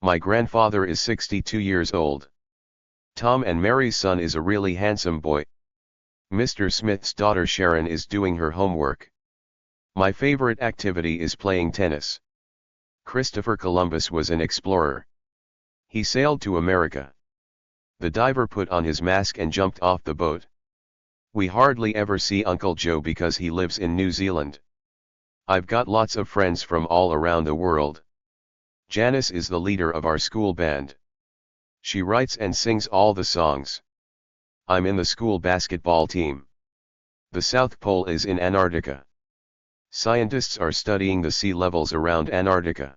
My grandfather is 62 years old. Tom and Mary's son is a really handsome boy. Mr. Smith's daughter Sharon is doing her homework. My favorite activity is playing tennis. Christopher Columbus was an explorer. He sailed to America. The diver put on his mask and jumped off the boat. We hardly ever see Uncle Joe because he lives in New Zealand. I've got lots of friends from all around the world. Janice is the leader of our school band. She writes and sings all the songs. I'm in the school basketball team. The South Pole is in Antarctica. Scientists are studying the sea levels around Antarctica.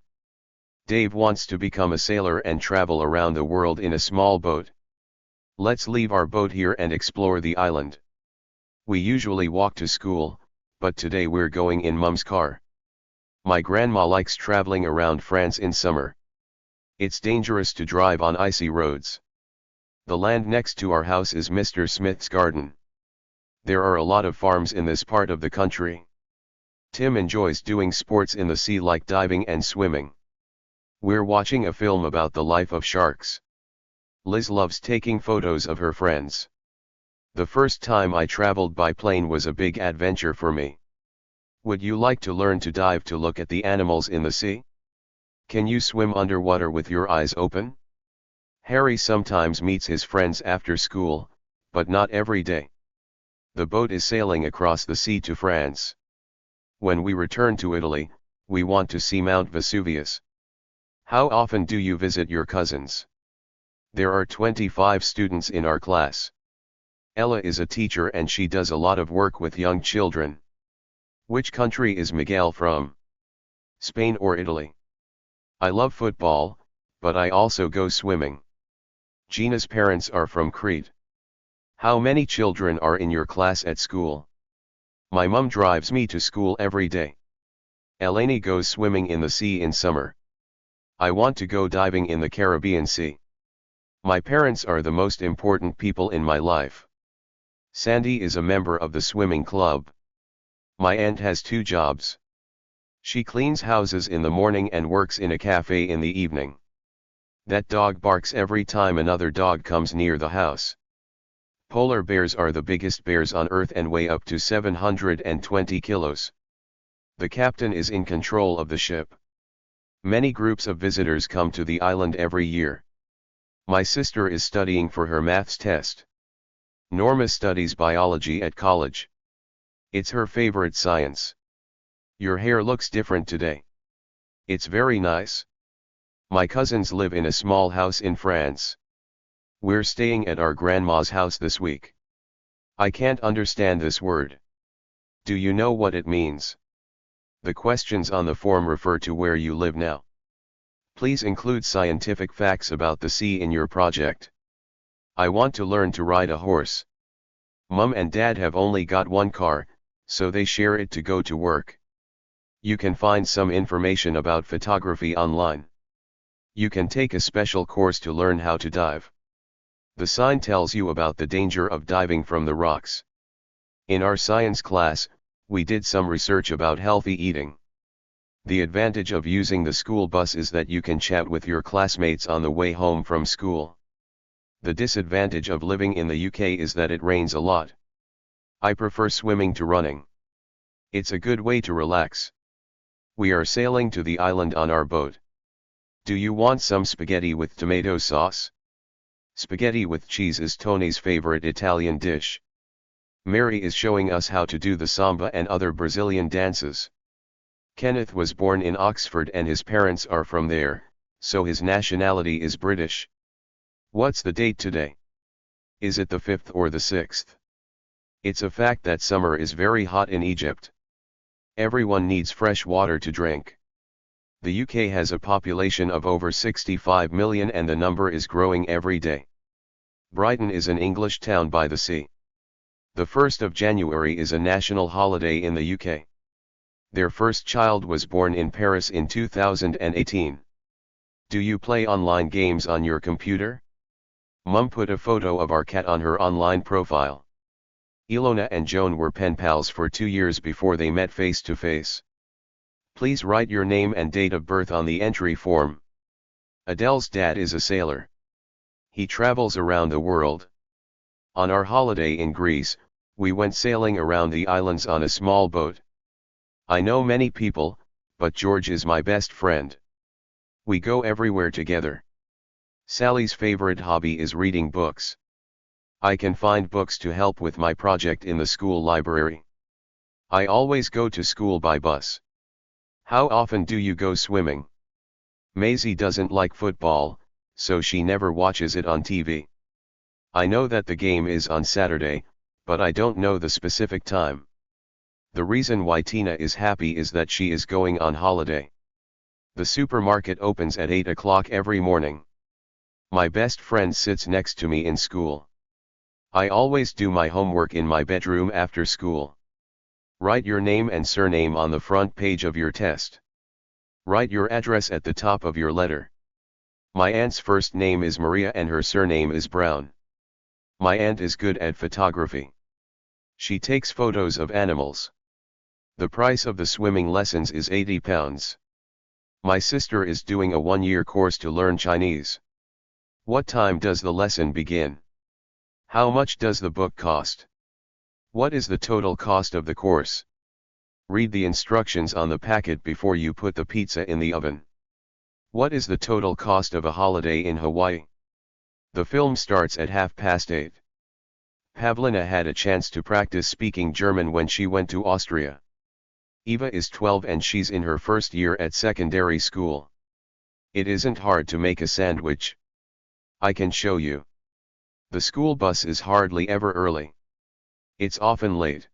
Dave wants to become a sailor and travel around the world in a small boat. Let's leave our boat here and explore the island. We usually walk to school, but today we're going in Mum's car. My grandma likes traveling around France in summer. It's dangerous to drive on icy roads. The land next to our house is Mr. Smith's garden. There are a lot of farms in this part of the country. Tim enjoys doing sports in the sea like diving and swimming. We're watching a film about the life of sharks. Liz loves taking photos of her friends. The first time I traveled by plane was a big adventure for me. Would you like to learn to dive to look at the animals in the sea? Can you swim underwater with your eyes open? Harry sometimes meets his friends after school, but not every day. The boat is sailing across the sea to France. When we return to Italy, we want to see Mount Vesuvius. How often do you visit your cousins? There are 25 students in our class. Ella is a teacher and she does a lot of work with young children. Which country is Miguel from? Spain or Italy? I love football, but I also go swimming. Gina's parents are from Crete. How many children are in your class at school? My mum drives me to school every day. Eleni goes swimming in the sea in summer. I want to go diving in the Caribbean Sea. My parents are the most important people in my life. Sandy is a member of the swimming club. My aunt has 2 jobs. She cleans houses in the morning and works in a cafe in the evening. That dog barks every time another dog comes near the house. Polar bears are the biggest bears on Earth and weigh up to 720 kilos. The captain is in control of the ship. Many groups of visitors come to the island every year. My sister is studying for her maths test. Norma studies biology at college. It's her favorite science. Your hair looks different today. It's very nice. My cousins live in a small house in France. We're staying at our grandma's house this week. I can't understand this word. Do you know what it means? The questions on the form refer to where you live now. Please include scientific facts about the sea in your project. I want to learn to ride a horse. Mum and Dad have only got one car, so they share it to go to work. You can find some information about photography online. You can take a special course to learn how to dive. The sign tells you about the danger of diving from the rocks. In our science class, we did some research about healthy eating. The advantage of using the school bus is that you can chat with your classmates on the way home from school. The disadvantage of living in the UK is that it rains a lot. I prefer swimming to running. It's a good way to relax. We are sailing to the island on our boat. Do you want some spaghetti with tomato sauce? Spaghetti with cheese is Tony's favorite Italian dish. Mary is showing us how to do the samba and other Brazilian dances. Kenneth was born in Oxford and his parents are from there, so his nationality is British. What's the date today? Is it the 5th or the 6th? It's a fact that summer is very hot in Egypt. Everyone needs fresh water to drink. The UK has a population of over 65 million and the number is growing every day. Brighton is an English town by the sea. The 1st of January is a national holiday in the UK. Their first child was born in Paris in 2018. Do you play online games on your computer? Mum put a photo of our cat on her online profile. Ilona and Joan were pen pals for 2 years before they met face to face. Please write your name and date of birth on the entry form. Adele's dad is a sailor. He travels around the world. On our holiday in Greece, we went sailing around the islands on a small boat. I know many people, but George is my best friend. We go everywhere together. Sally's favorite hobby is reading books. I can find books to help with my project in the school library. I always go to school by bus. How often do you go swimming? Maisie doesn't like football, so she never watches it on TV. I know that the game is on Saturday, but I don't know the specific time. The reason why Tina is happy is that she is going on holiday. The supermarket opens at 8 o'clock every morning. My best friend sits next to me in school. I always do my homework in my bedroom after school. Write your name and surname on the front page of your test. Write your address at the top of your letter. My aunt's first name is Maria and her surname is Brown. My aunt is good at photography. She takes photos of animals. The price of the swimming lessons is £80. My sister is doing a 1-year course to learn Chinese. What time does the lesson begin? How much does the book cost? What is the total cost of the course? Read the instructions on the packet before you put the pizza in the oven. What is the total cost of a holiday in Hawaii? The film starts at 8:30. Pavlina had a chance to practice speaking German when she went to Austria. Eva is 12 and she's in her first year at secondary school. It isn't hard to make a sandwich. I can show you. The school bus is hardly ever early. It's often late.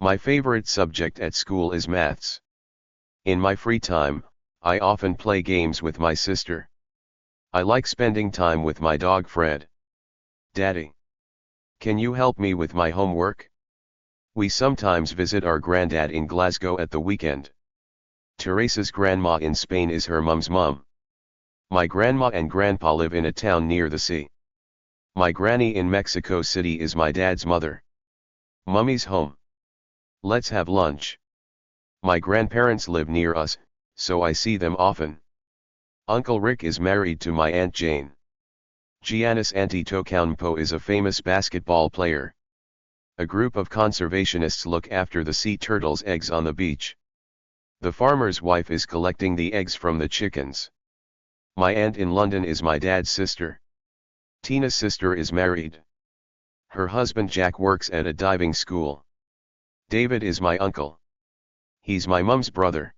My favorite subject at school is maths. In my free time, I often play games with my sister. I like spending time with my dog Fred. Daddy, can you help me with my homework? We sometimes visit our granddad in Glasgow at the weekend. Teresa's grandma in Spain is her mum's mum. My grandma and grandpa live in a town near the sea. My granny in Mexico City is my dad's mother. Mummy's home. Let's have lunch. My grandparents live near us, so I see them often. Uncle Rick is married to my Aunt Jane. Giannis Antetokounmpo is a famous basketball player. A group of conservationists look after the sea turtles' eggs on the beach. The farmer's wife is collecting the eggs from the chickens. My aunt in London is my dad's sister. Tina's sister is married. Her husband Jack works at a diving school. David is my uncle. He's my mum's brother.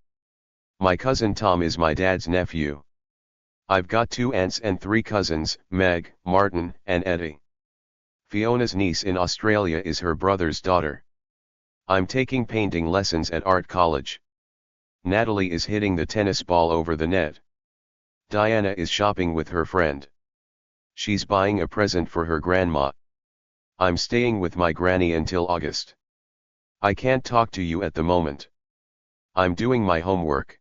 My cousin Tom is my dad's nephew. I've got 2 aunts and 3 cousins, Meg, Martin, and Eddie. Fiona's niece in Australia is her brother's daughter. I'm taking painting lessons at art college. Natalie is hitting the tennis ball over the net. Diana is shopping with her friend. She's buying a present for her grandma. I'm staying with my granny until August. I can't talk to you at the moment. I'm doing my homework.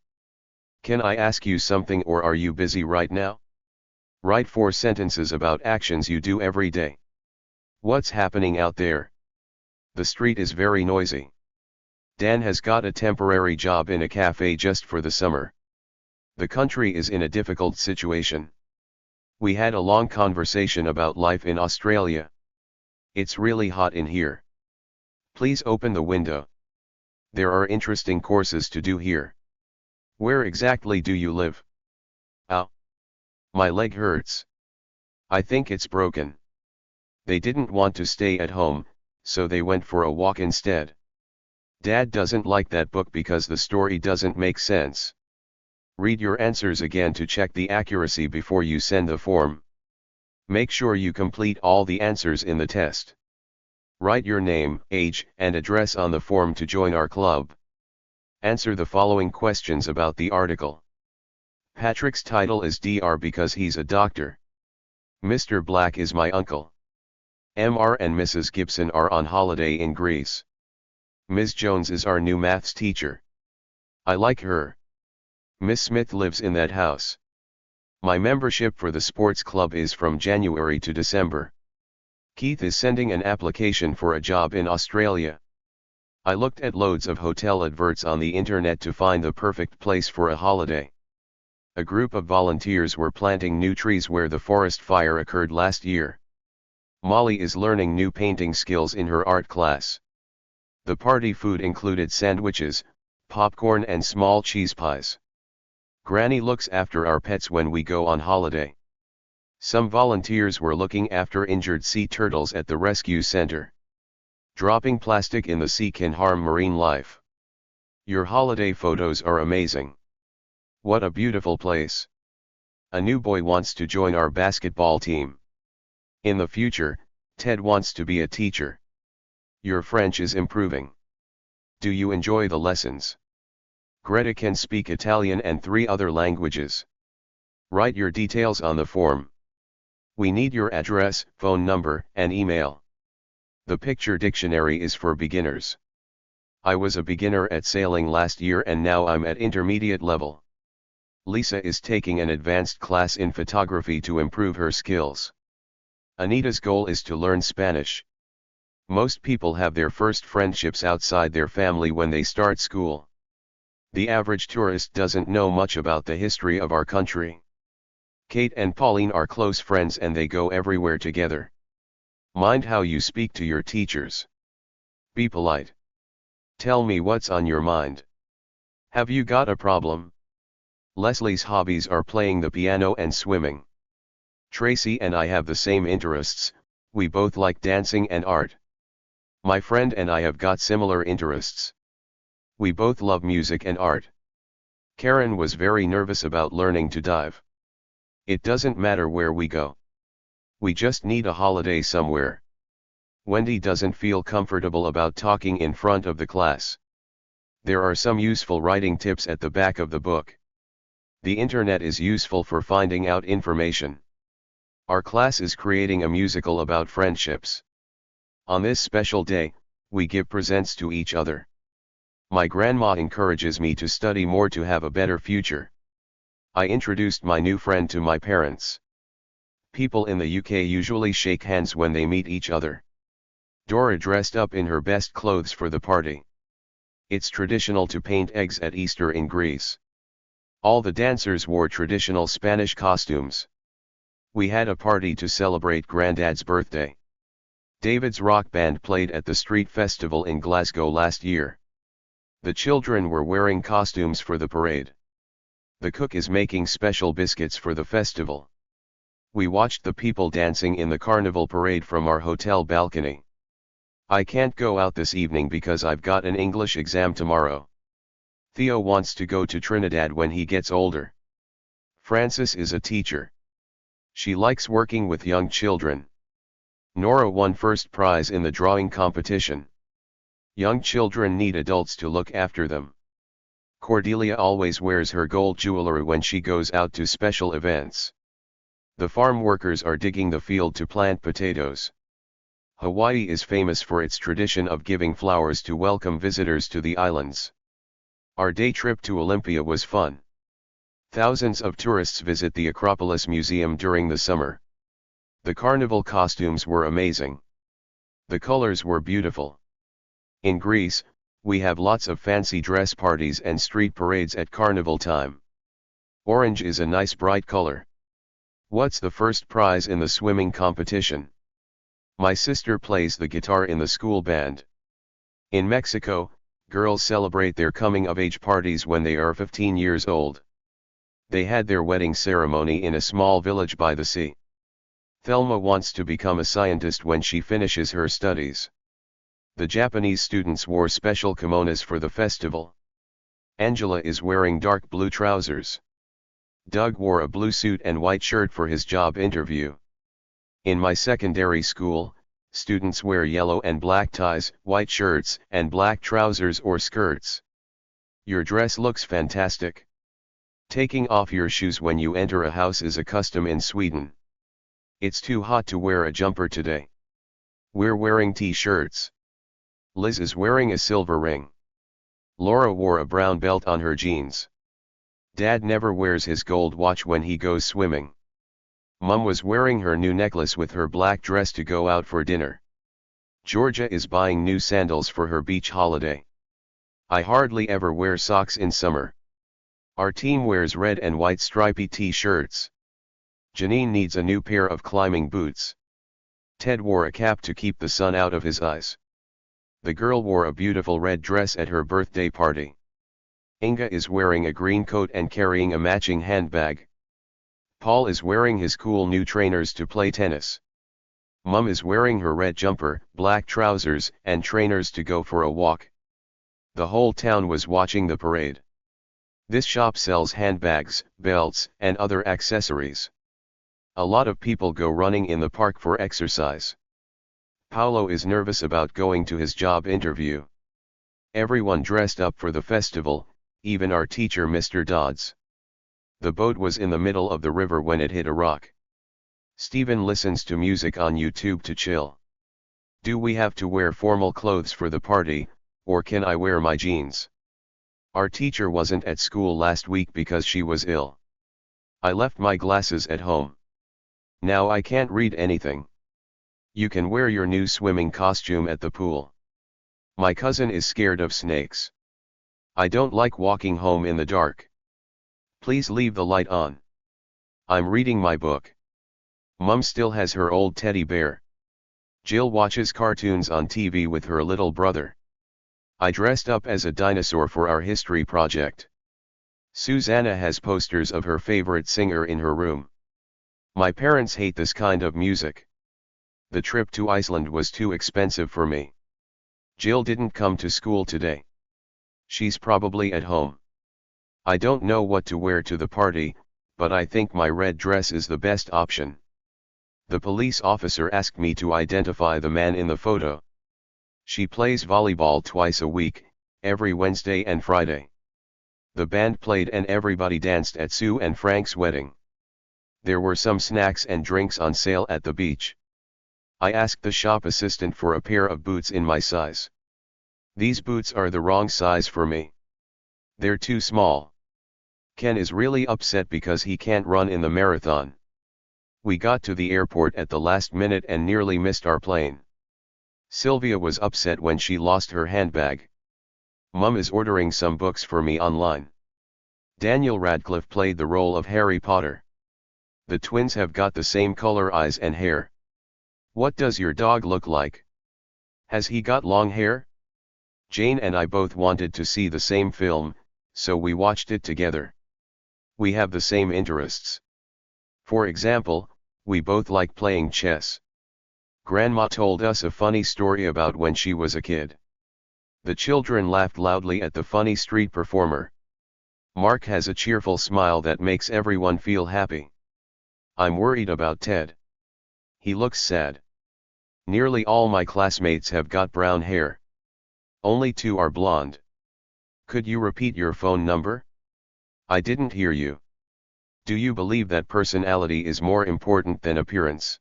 Can I ask you something or are you busy right now? Write 4 sentences about actions you do every day. What's happening out there? The street is very noisy. Dan has got a temporary job in a cafe just for the summer. The country is in a difficult situation. We had a long conversation about life in Australia. It's really hot in here. Please open the window. There are interesting courses to do here. Where exactly do you live? Ow. My leg hurts. I think it's broken. They didn't want to stay at home, so they went for a walk instead. Dad doesn't like that book because the story doesn't make sense. Read your answers again to check the accuracy before you send the form. Make sure you complete all the answers in the test. Write your name, age, and address on the form to join our club. Answer the following questions about the article. Patrick's title is Dr. because he's a doctor. Mr. Black is my uncle. Mr. and Mrs. Gibson are on holiday in Greece. Ms. Jones is our new maths teacher. I like her. Miss Smith lives in that house. My membership for the sports club is from January to December. Keith is sending an application for a job in Australia. I looked at loads of hotel adverts on the internet to find the perfect place for a holiday. A group of volunteers were planting new trees where the forest fire occurred last year. Molly is learning new painting skills in her art class. The party food included sandwiches, popcorn and small cheese pies. Granny looks after our pets when we go on holiday. Some volunteers were looking after injured sea turtles at the rescue center. Dropping plastic in the sea can harm marine life. Your holiday photos are amazing. What a beautiful place. A new boy wants to join our basketball team. In the future, Ted wants to be a teacher. Your French is improving. Do you enjoy the lessons? Greta can speak Italian and 3 other languages. Write your details on the form. We need your address, phone number, and email. The picture dictionary is for beginners. I was a beginner at sailing last year and now I'm at intermediate level. Lisa is taking an advanced class in photography to improve her skills. Anita's goal is to learn Spanish. Most people have their first friendships outside their family when they start school. The average tourist doesn't know much about the history of our country. Kate and Pauline are close friends and they go everywhere together. Mind how you speak to your teachers. Be polite. Tell me what's on your mind. Have you got a problem? Leslie's hobbies are playing the piano and swimming. Tracy and I have the same interests, we both like dancing and art. My friend and I have got similar interests. We both love music and art. Karen was very nervous about learning to dive. It doesn't matter where we go. We just need a holiday somewhere. Wendy doesn't feel comfortable about talking in front of the class. There are some useful writing tips at the back of the book. The internet is useful for finding out information. Our class is creating a musical about friendships. On this special day, we give presents to each other. My grandma encourages me to study more to have a better future. I introduced my new friend to my parents. People in the UK usually shake hands when they meet each other. Dora dressed up in her best clothes for the party. It's traditional to paint eggs at Easter in Greece. All the dancers wore traditional Spanish costumes. We had a party to celebrate Grandad's birthday. David's rock band played at the street festival in Glasgow last year. The children were wearing costumes for the parade. The cook is making special biscuits for the festival. We watched the people dancing in the carnival parade from our hotel balcony. I can't go out this evening because I've got an English exam tomorrow. Theo wants to go to Trinidad when he gets older. Frances is a teacher. She likes working with young children. Nora won first prize in the drawing competition. Young children need adults to look after them. Cordelia always wears her gold jewelry when she goes out to special events. The farm workers are digging the field to plant potatoes. Hawaii is famous for its tradition of giving flowers to welcome visitors to the islands. Our day trip to Olympia was fun. Thousands of tourists visit the Acropolis Museum during the summer. The carnival costumes were amazing. The colors were beautiful. In Greece, we have lots of fancy dress parties and street parades at carnival time. Orange is a nice bright color. What's the first prize in the swimming competition? My sister plays the guitar in the school band. In Mexico, girls celebrate their coming-of-age parties when they are 15 years old. They had their wedding ceremony in a small village by the sea. Thelma wants to become a scientist when she finishes her studies. The Japanese students wore special kimonos for the festival. Angela is wearing dark blue trousers. Doug wore a blue suit and white shirt for his job interview. In my secondary school, students wear yellow and black ties, white shirts, and black trousers or skirts. Your dress looks fantastic. Taking off your shoes when you enter a house is a custom in Sweden. It's too hot to wear a jumper today. We're wearing t-shirts. Liz is wearing a silver ring. Laura wore a brown belt on her jeans. Dad never wears his gold watch when he goes swimming. Mum was wearing her new necklace with her black dress to go out for dinner. Georgia is buying new sandals for her beach holiday. I hardly ever wear socks in summer. Our team wears red and white stripy t-shirts. Janine needs a new pair of climbing boots. Ted wore a cap to keep the sun out of his eyes. The girl wore a beautiful red dress at her birthday party. Inga is wearing a green coat and carrying a matching handbag. Paul is wearing his cool new trainers to play tennis. Mum is wearing her red jumper, black trousers, and trainers to go for a walk. The whole town was watching the parade. This shop sells handbags, belts, and other accessories. A lot of people go running in the park for exercise. Paolo is nervous about going to his job interview. Everyone dressed up for the festival, even our teacher Mr. Dodds. The boat was in the middle of the river when it hit a rock. Stephen listens to music on YouTube to chill. Do we have to wear formal clothes for the party, or can I wear my jeans? Our teacher wasn't at school last week because she was ill. I left my glasses at home. Now I can't read anything. You can wear your new swimming costume at the pool. My cousin is scared of snakes. I don't like walking home in the dark. Please leave the light on. I'm reading my book. Mum still has her old teddy bear. Jill watches cartoons on TV with her little brother. I dressed up as a dinosaur for our history project. Susanna has posters of her favorite singer in her room. My parents hate this kind of music. The trip to Iceland was too expensive for me. Jill didn't come to school today. She's probably at home. I don't know what to wear to the party, but I think my red dress is the best option. The police officer asked me to identify the man in the photo. She plays volleyball twice a week, every Wednesday and Friday. The band played and everybody danced at Sue and Frank's wedding. There were some snacks and drinks on sale at the beach. I asked the shop assistant for a pair of boots in my size. These boots are the wrong size for me. They're too small. Ken is really upset because he can't run in the marathon. We got to the airport at the last minute and nearly missed our plane. Sylvia was upset when she lost her handbag. Mum is ordering some books for me online. Daniel Radcliffe played the role of Harry Potter. The twins have got the same color eyes and hair. What does your dog look like? Has he got long hair? Jane and I both wanted to see the same film, so we watched it together. We have the same interests. For example, we both like playing chess. Grandma told us a funny story about when she was a kid. The children laughed loudly at the funny street performer. Mark has a cheerful smile that makes everyone feel happy. I'm worried about Ted. He looks sad. Nearly all my classmates have got brown hair. Only 2 are blonde. Could you repeat your phone number? I didn't hear you. Do you believe that personality is more important than appearance?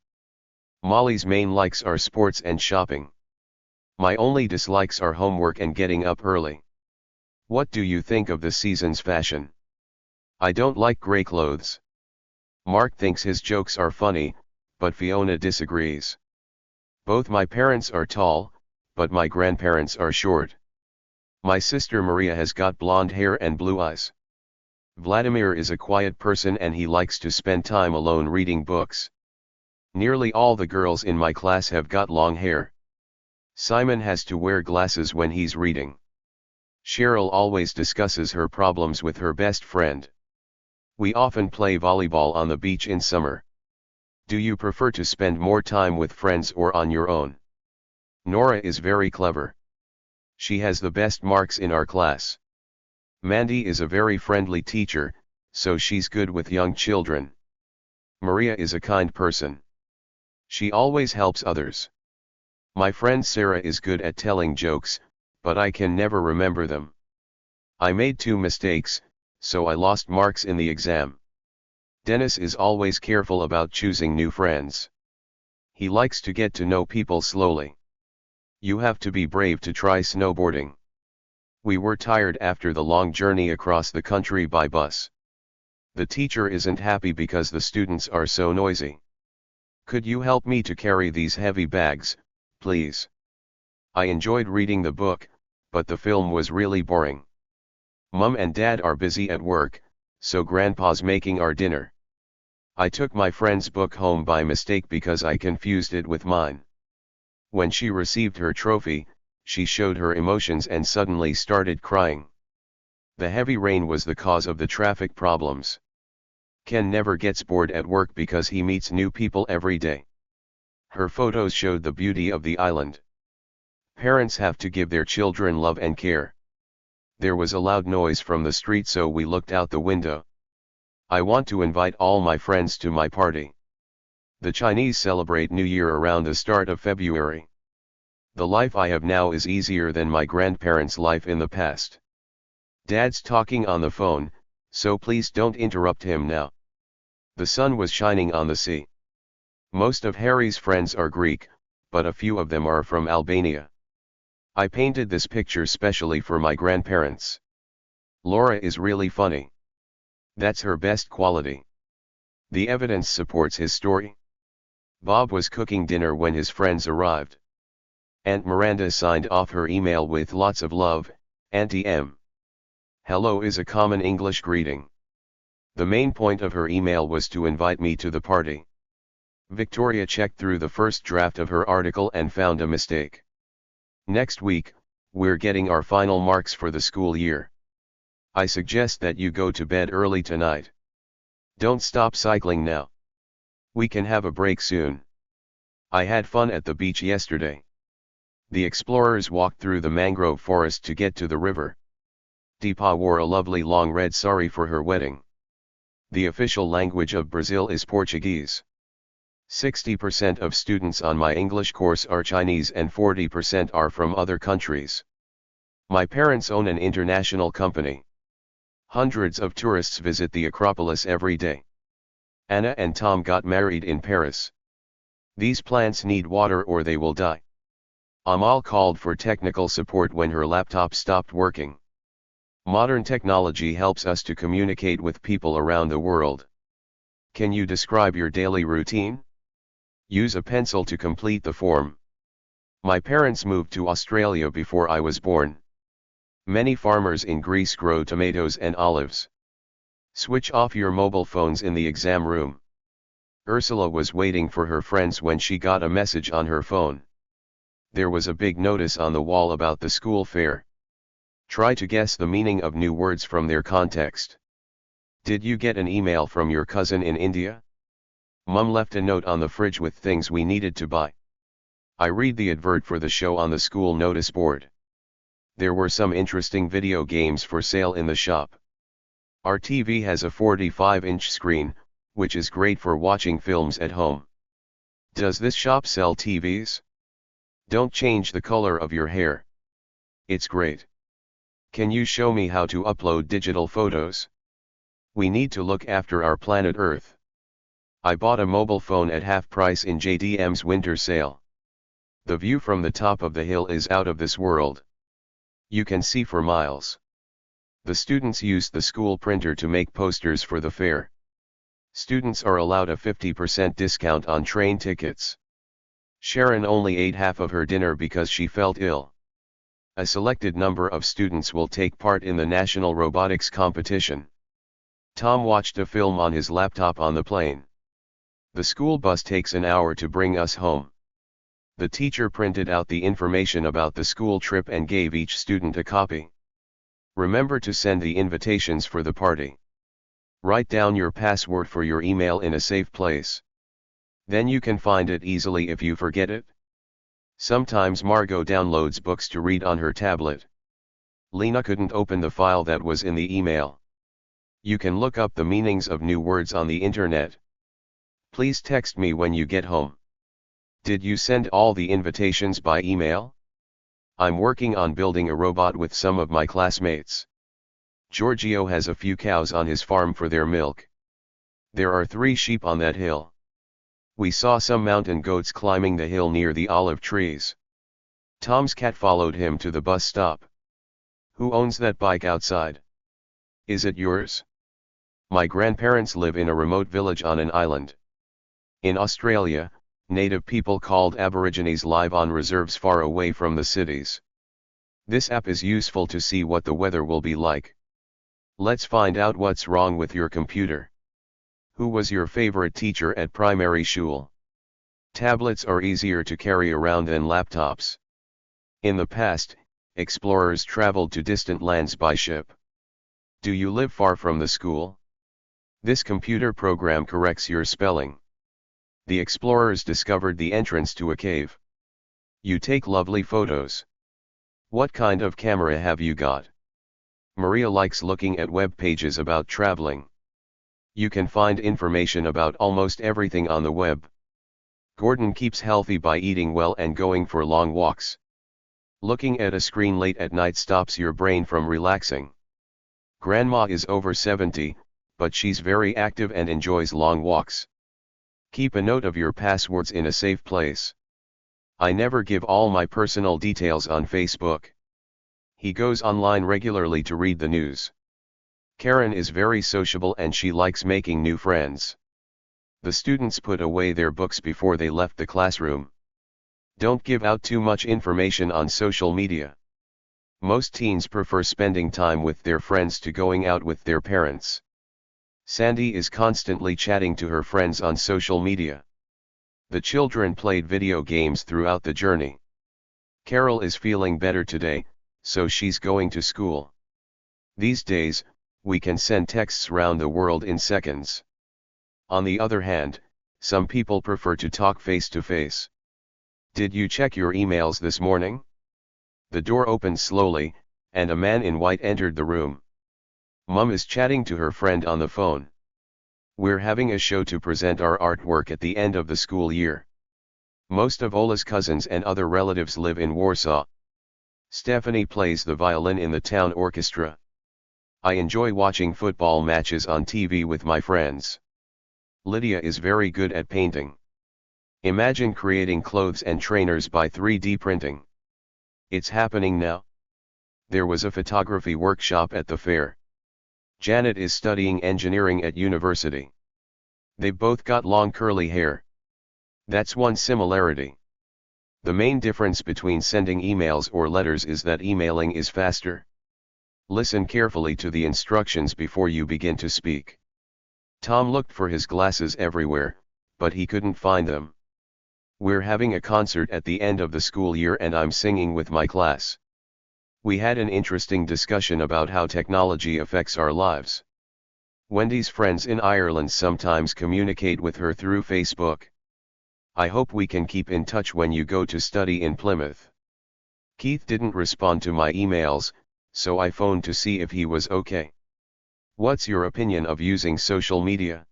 Molly's main likes are sports and shopping. My only dislikes are homework and getting up early. What do you think of this season's fashion? I don't like gray clothes. Mark thinks his jokes are funny, but Fiona disagrees. Both my parents are tall, but my grandparents are short. My sister Maria has got blonde hair and blue eyes. Vladimir is a quiet person and he likes to spend time alone reading books. Nearly all the girls in my class have got long hair. Simon has to wear glasses when he's reading. Cheryl always discusses her problems with her best friend. We often play volleyball on the beach in summer. Do you prefer to spend more time with friends or on your own? Nora is very clever. She has the best marks in our class. Mandy is a very friendly teacher, so she's good with young children. Maria is a kind person. She always helps others. My friend Sarah is good at telling jokes, but I can never remember them. I made 2 mistakes, so I lost marks in the exam. Dennis is always careful about choosing new friends. He likes to get to know people slowly. You have to be brave to try snowboarding. We were tired after the long journey across the country by bus. The teacher isn't happy because the students are so noisy. Could you help me to carry these heavy bags, please? I enjoyed reading the book, but the film was really boring. Mum and Dad are busy at work, So Grandpa's making our dinner. I took my friend's book home by mistake because I confused it with mine. When she received her trophy, she showed her emotions and suddenly started crying. The heavy rain was the cause of the traffic problems. Ken never gets bored at work because he meets new people every day. Her photos showed the beauty of the island. Parents have to give their children love and care. There was a loud noise from the street, so we looked out the window. I want to invite all my friends to my party. The Chinese celebrate New Year around the start of February. The life I have now is easier than my grandparents' life in the past. Dad's talking on the phone, so please don't interrupt him now. The sun was shining on the sea. Most of Harry's friends are Greek, but a few of them are from Albania. I painted this picture specially for my grandparents. Laura is really funny. That's her best quality. The evidence supports his story. Bob was cooking dinner when his friends arrived. Aunt Miranda signed off her email with lots of love, Auntie M. Hello is a common English greeting. The main point of her email was to invite me to the party. Victoria checked through the first draft of her article and found a mistake. Next week, we're getting our final marks for the school year. I suggest that you go to bed early tonight. Don't stop cycling now. We can have a break soon. I had fun at the beach yesterday. The explorers walked through the mangrove forest to get to the river. Deepa wore a lovely long red sari for her wedding. The official language of Brazil is Portuguese. 60% of students on my English course are Chinese and 40% are from other countries. My parents own an international company. Hundreds of tourists visit the Acropolis every day. Anna and Tom got married in Paris. These plants need water or they will die. Amal called for technical support when her laptop stopped working. Modern technology helps us to communicate with people around the world. Can you describe your daily routine? Use a pencil to complete the form. My parents moved to Australia before I was born. Many farmers in Greece grow tomatoes and olives. Switch off your mobile phones in the exam room. Ursula was waiting for her friends when she got a message on her phone. There was a big notice on the wall about the school fair. Try to guess the meaning of new words from their context. Did you get an email from your cousin in India? Mum left a note on the fridge with things we needed to buy. I read the advert for the show on the school notice board. There were some interesting video games for sale in the shop. Our TV has a 45-inch screen, which is great for watching films at home. Does this shop sell TVs? Don't change the color of your hair. It's great. Can you show me how to upload digital photos? We need to look after our planet Earth. I bought a mobile phone at half price in JDM's winter sale. The view from the top of the hill is out of this world. You can see for miles. The students used the school printer to make posters for the fair. Students are allowed a 50% discount on train tickets. Sharon only ate half of her dinner because she felt ill. A selected number of students will take part in the national robotics competition. Tom watched a film on his laptop on the plane. The school bus takes an hour to bring us home. The teacher printed out the information about the school trip and gave each student a copy. Remember to send the invitations for the party. Write down your password for your email in a safe place. Then you can find it easily if you forget it. Sometimes Margot downloads books to read on her tablet. Lena couldn't open the file that was in the email. You can look up the meanings of new words on the internet. Please text me when you get home. Did you send all the invitations by email? I'm working on building a robot with some of my classmates. Giorgio has a few cows on his farm for their milk. There are 3 sheep on that hill. We saw some mountain goats climbing the hill near the olive trees. Tom's cat followed him to the bus stop. Who owns that bike outside? Is it yours? My grandparents live in a remote village on an island. In Australia, native people called Aborigines live on reserves far away from the cities. This app is useful to see what the weather will be like. Let's find out what's wrong with your computer. Who was your favorite teacher at primary school? Tablets are easier to carry around than laptops. In the past, explorers traveled to distant lands by ship. Do you live far from the school? This computer program corrects your spelling. The explorers discovered the entrance to a cave. You take lovely photos. What kind of camera have you got? Maria likes looking at web pages about traveling. You can find information about almost everything on the web. Gordon keeps healthy by eating well and going for long walks. Looking at a screen late at night stops your brain from relaxing. Grandma is over 70, but she's very active and enjoys long walks. Keep a note of your passwords in a safe place. I never give all my personal details on Facebook. He goes online regularly to read the news. Karen is very sociable and she likes making new friends. The students put away their books before they left the classroom. Don't give out too much information on social media. Most teens prefer spending time with their friends to going out with their parents. Sandy is constantly chatting to her friends on social media. The children played video games throughout the journey. Carol is feeling better today, so she's going to school. These days, we can send texts round the world in seconds. On the other hand, some people prefer to talk face to face. Did you check your emails this morning? The door opened slowly, and a man in white entered the room. Mum is chatting to her friend on the phone. We're having a show to present our artwork at the end of the school year. Most of Ola's cousins and other relatives live in Warsaw. Stephanie plays the violin in the town orchestra. I enjoy watching football matches on TV with my friends. Lydia is very good at painting. Imagine creating clothes and trainers by 3D printing. It's happening now. There was a photography workshop at the fair. Janet is studying engineering at university. They've both got long curly hair. That's one similarity. The main difference between sending emails or letters is that emailing is faster. Listen carefully to the instructions before you begin to speak. Tom looked for his glasses everywhere, but he couldn't find them. We're having a concert at the end of the school year and I'm singing with my class. We had an interesting discussion about how technology affects our lives. Wendy's friends in Ireland sometimes communicate with her through Facebook. I hope we can keep in touch when you go to study in Plymouth. Keith didn't respond to my emails, so I phoned to see if he was okay. What's your opinion of using social media?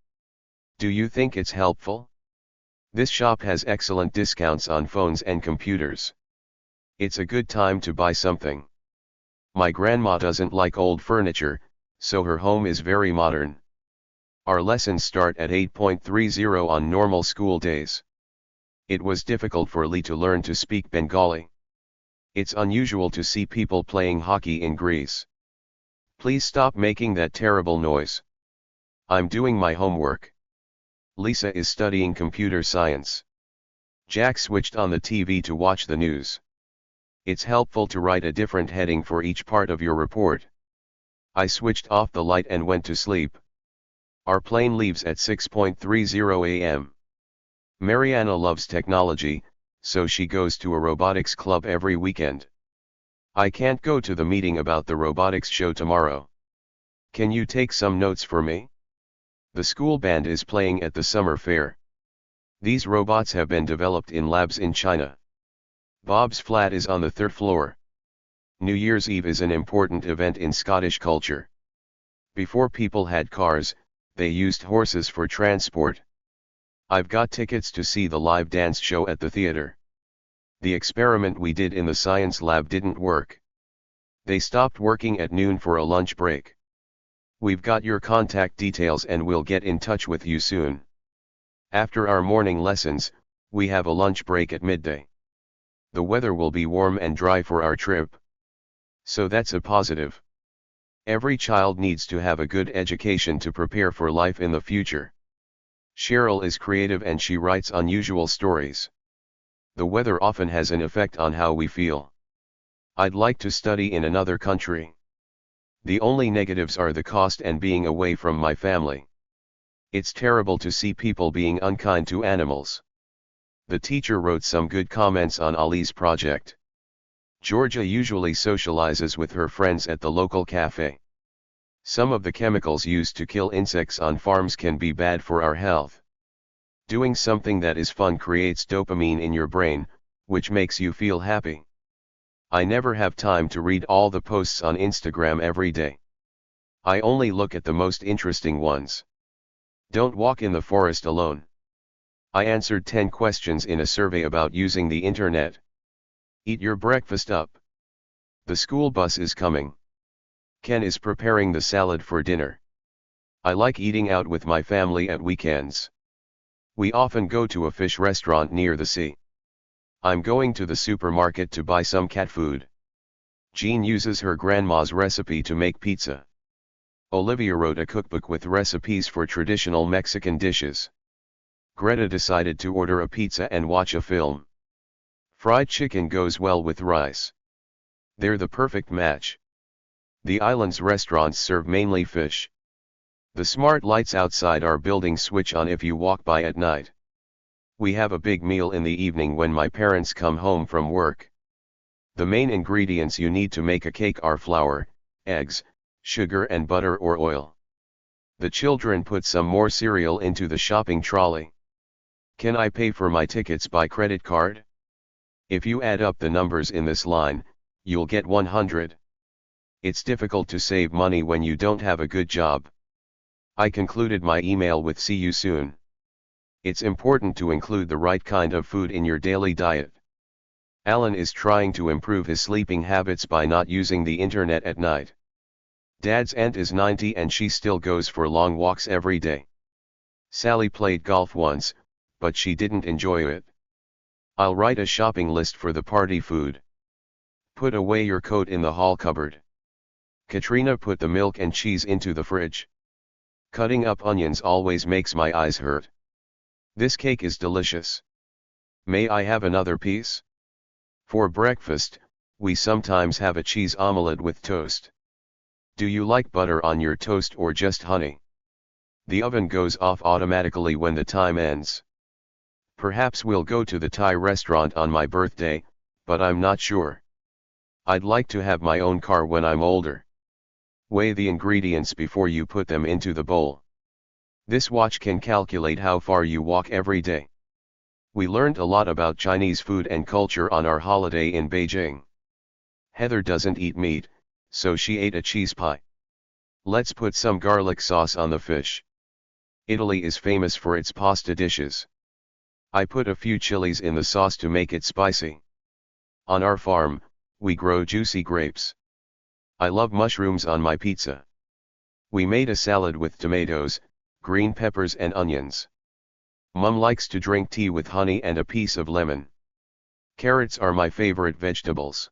Do you think it's helpful? This shop has excellent discounts on phones and computers. It's a good time to buy something. My grandma doesn't like old furniture, so her home is very modern. Our lessons start at 8:30 on normal school days. It was difficult for Lee to learn to speak Bengali. It's unusual to see people playing hockey in Greece. Please stop making that terrible noise. I'm doing my homework. Lisa is studying computer science. Jack switched on the TV to watch the news. It's helpful to write a different heading for each part of your report. I switched off the light and went to sleep. Our plane leaves at 6:30 a.m. Mariana loves technology, so she goes to a robotics club every weekend. I can't go to the meeting about the robotics show tomorrow. Can you take some notes for me? The school band is playing at the summer fair. These robots have been developed in labs in China. Bob's flat is on the 3rd floor. New Year's Eve is an important event in Scottish culture. Before people had cars, they used horses for transport. I've got tickets to see the live dance show at the theater. The experiment we did in the science lab didn't work. They stopped working at noon for a lunch break. We've got your contact details and we'll get in touch with you soon. After our morning lessons, we have a lunch break at midday. The weather will be warm and dry for our trip. So that's a positive. Every child needs to have a good education to prepare for life in the future. Cheryl is creative and she writes unusual stories. The weather often has an effect on how we feel. I'd like to study in another country. The only negatives are the cost and being away from my family. It's terrible to see people being unkind to animals. The teacher wrote some good comments on Ali's project. Georgia usually socializes with her friends at the local cafe. Some of the chemicals used to kill insects on farms can be bad for our health. Doing something that is fun creates dopamine in your brain, which makes you feel happy. I never have time to read all the posts on Instagram every day. I only look at the most interesting ones. Don't walk in the forest alone. I answered 10 questions in a survey about using the internet. Eat your breakfast up. The school bus is coming. Ken is preparing the salad for dinner. I like eating out with my family at weekends. We often go to a fish restaurant near the sea. I'm going to the supermarket to buy some cat food. Jean uses her grandma's recipe to make pizza. Olivia wrote a cookbook with recipes for traditional Mexican dishes. Greta decided to order a pizza and watch a film. Fried chicken goes well with rice. They're the perfect match. The island's restaurants serve mainly fish. The smart lights outside our building switch on if you walk by at night. We have a big meal in the evening when my parents come home from work. The main ingredients you need to make a cake are flour, eggs, sugar and butter or oil. The children put some more cereal into the shopping trolley. Can I pay for my tickets by credit card? If you add up the numbers in this line, you'll get 100. It's difficult to save money when you don't have a good job. I concluded my email with "see you soon." It's important to include the right kind of food in your daily diet. Alan is trying to improve his sleeping habits by not using the internet at night. Dad's aunt is 90 and she still goes for long walks every day. Sally played golf once, but she didn't enjoy it. I'll write a shopping list for the party food. Put away your coat in the hall cupboard. Katrina put the milk and cheese into the fridge. Cutting up onions always makes my eyes hurt. This cake is delicious. May I have another piece? For breakfast, we sometimes have a cheese omelette with toast. Do you like butter on your toast or just honey? The oven goes off automatically when the time ends. Perhaps we'll go to the Thai restaurant on my birthday, but I'm not sure. I'd like to have my own car when I'm older. Weigh the ingredients before you put them into the bowl. This watch can calculate how far you walk every day. We learned a lot about Chinese food and culture on our holiday in Beijing. Heather doesn't eat meat, so she ate a cheese pie. Let's put some garlic sauce on the fish. Italy is famous for its pasta dishes. I put a few chilies in the sauce to make it spicy. On our farm, we grow juicy grapes. I love mushrooms on my pizza. We made a salad with tomatoes, green peppers and onions. Mum likes to drink tea with honey and a piece of lemon. Carrots are my favorite vegetables.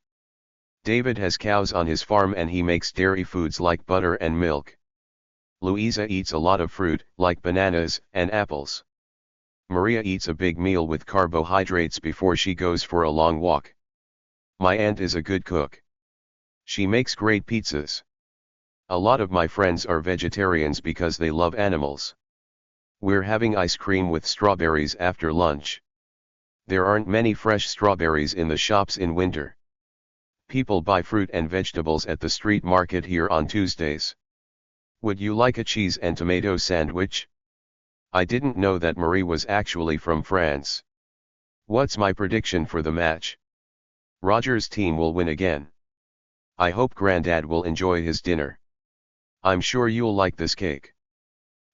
David has cows on his farm and he makes dairy foods like butter and milk. Louisa eats a lot of fruit, like bananas and apples. Maria eats a big meal with carbohydrates before she goes for a long walk. My aunt is a good cook. She makes great pizzas. A lot of my friends are vegetarians because they love animals. We're having ice cream with strawberries after lunch. There aren't many fresh strawberries in the shops in winter. People buy fruit and vegetables at the street market here on Tuesdays. Would you like a cheese and tomato sandwich? I didn't know that Marie was actually from France. What's my prediction for the match? Roger's team will win again. I hope Granddad will enjoy his dinner. I'm sure you'll like this cake.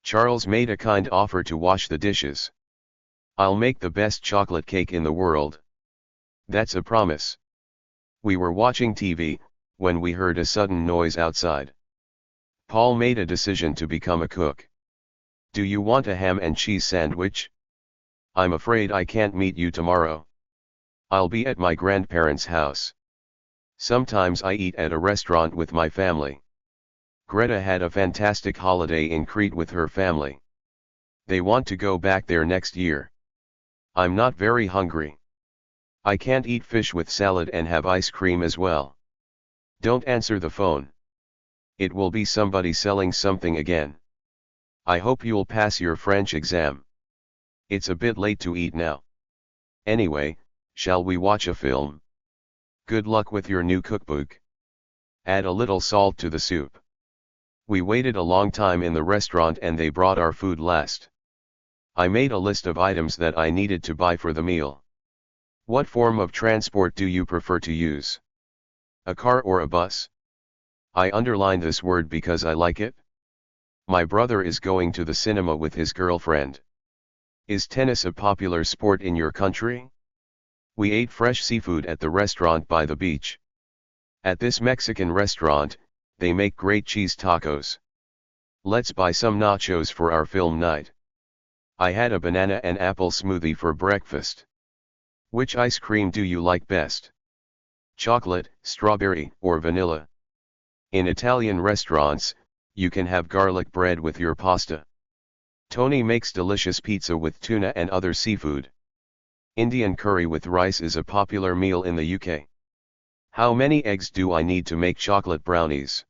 Charles made a kind offer to wash the dishes. I'll make the best chocolate cake in the world. That's a promise. We were watching TV, when we heard a sudden noise outside. Paul made a decision to become a cook. Do you want a ham and cheese sandwich? I'm afraid I can't meet you tomorrow. I'll be at my grandparents' house. Sometimes I eat at a restaurant with my family. Greta had a fantastic holiday in Crete with her family. They want to go back there next year. I'm not very hungry. I can't eat fish with salad and have ice cream as well. Don't answer the phone. It will be somebody selling something again. I hope you'll pass your French exam. It's a bit late to eat now. Anyway, shall we watch a film? Good luck with your new cookbook. Add a little salt to the soup. We waited a long time in the restaurant and they brought our food last. I made a list of items that I needed to buy for the meal. What form of transport do you prefer to use? A car or a bus? I underlined this word because I like it. My brother is going to the cinema with his girlfriend. Is tennis a popular sport in your country? We ate fresh seafood at the restaurant by the beach. At this Mexican restaurant, they make great cheese tacos. Let's buy some nachos for our film night. I had a banana and apple smoothie for breakfast. Which ice cream do you like best? Chocolate, strawberry, or vanilla? In Italian restaurants, you can have garlic bread with your pasta. Tony makes delicious pizza with tuna and other seafood. Indian curry with rice is a popular meal in the UK. How many eggs do I need to make chocolate brownies?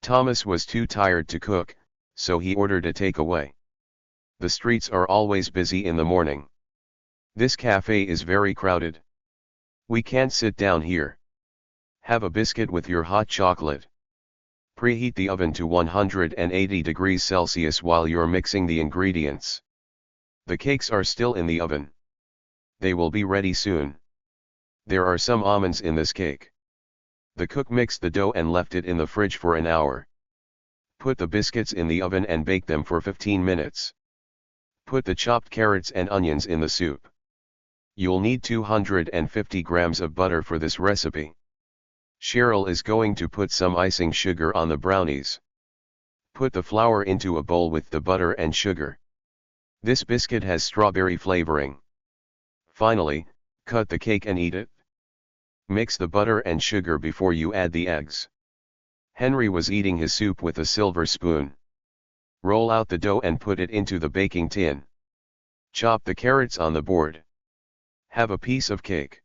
Thomas was too tired to cook, so he ordered a takeaway. The streets are always busy in the morning. This cafe is very crowded. We can't sit down here. Have a biscuit with your hot chocolate. Preheat the oven to 180 degrees Celsius while you're mixing the ingredients. The cakes are still in the oven. They will be ready soon. There are some almonds in this cake. The cook mixed the dough and left it in the fridge for an hour. Put the biscuits in the oven and bake them for 15 minutes. Put the chopped carrots and onions in the soup. You'll need 250 grams of butter for this recipe. Cheryl is going to put some icing sugar on the brownies. Put the flour into a bowl with the butter and sugar. This biscuit has strawberry flavoring. Finally, cut the cake and eat it. Mix the butter and sugar before you add the eggs. Henry was eating his soup with a silver spoon. Roll out the dough and put it into the baking tin. Chop the carrots on the board. Have a piece of cake.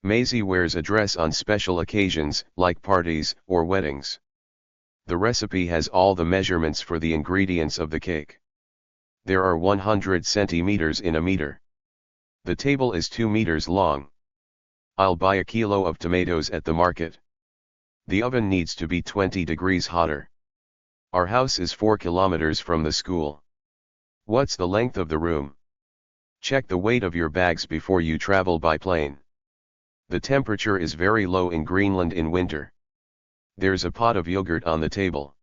Maisie wears a dress on special occasions, like parties or weddings. The recipe has all the measurements for the ingredients of the cake. There are 100 centimeters in a meter. The table is 2 meters long. I'll buy a kilo of tomatoes at the market. The oven needs to be 20 degrees hotter. Our house is 4 kilometers from the school. What's the length of the room? Check the weight of your bags before you travel by plane. The temperature is very low in Greenland in winter. There's a pot of yogurt on the table.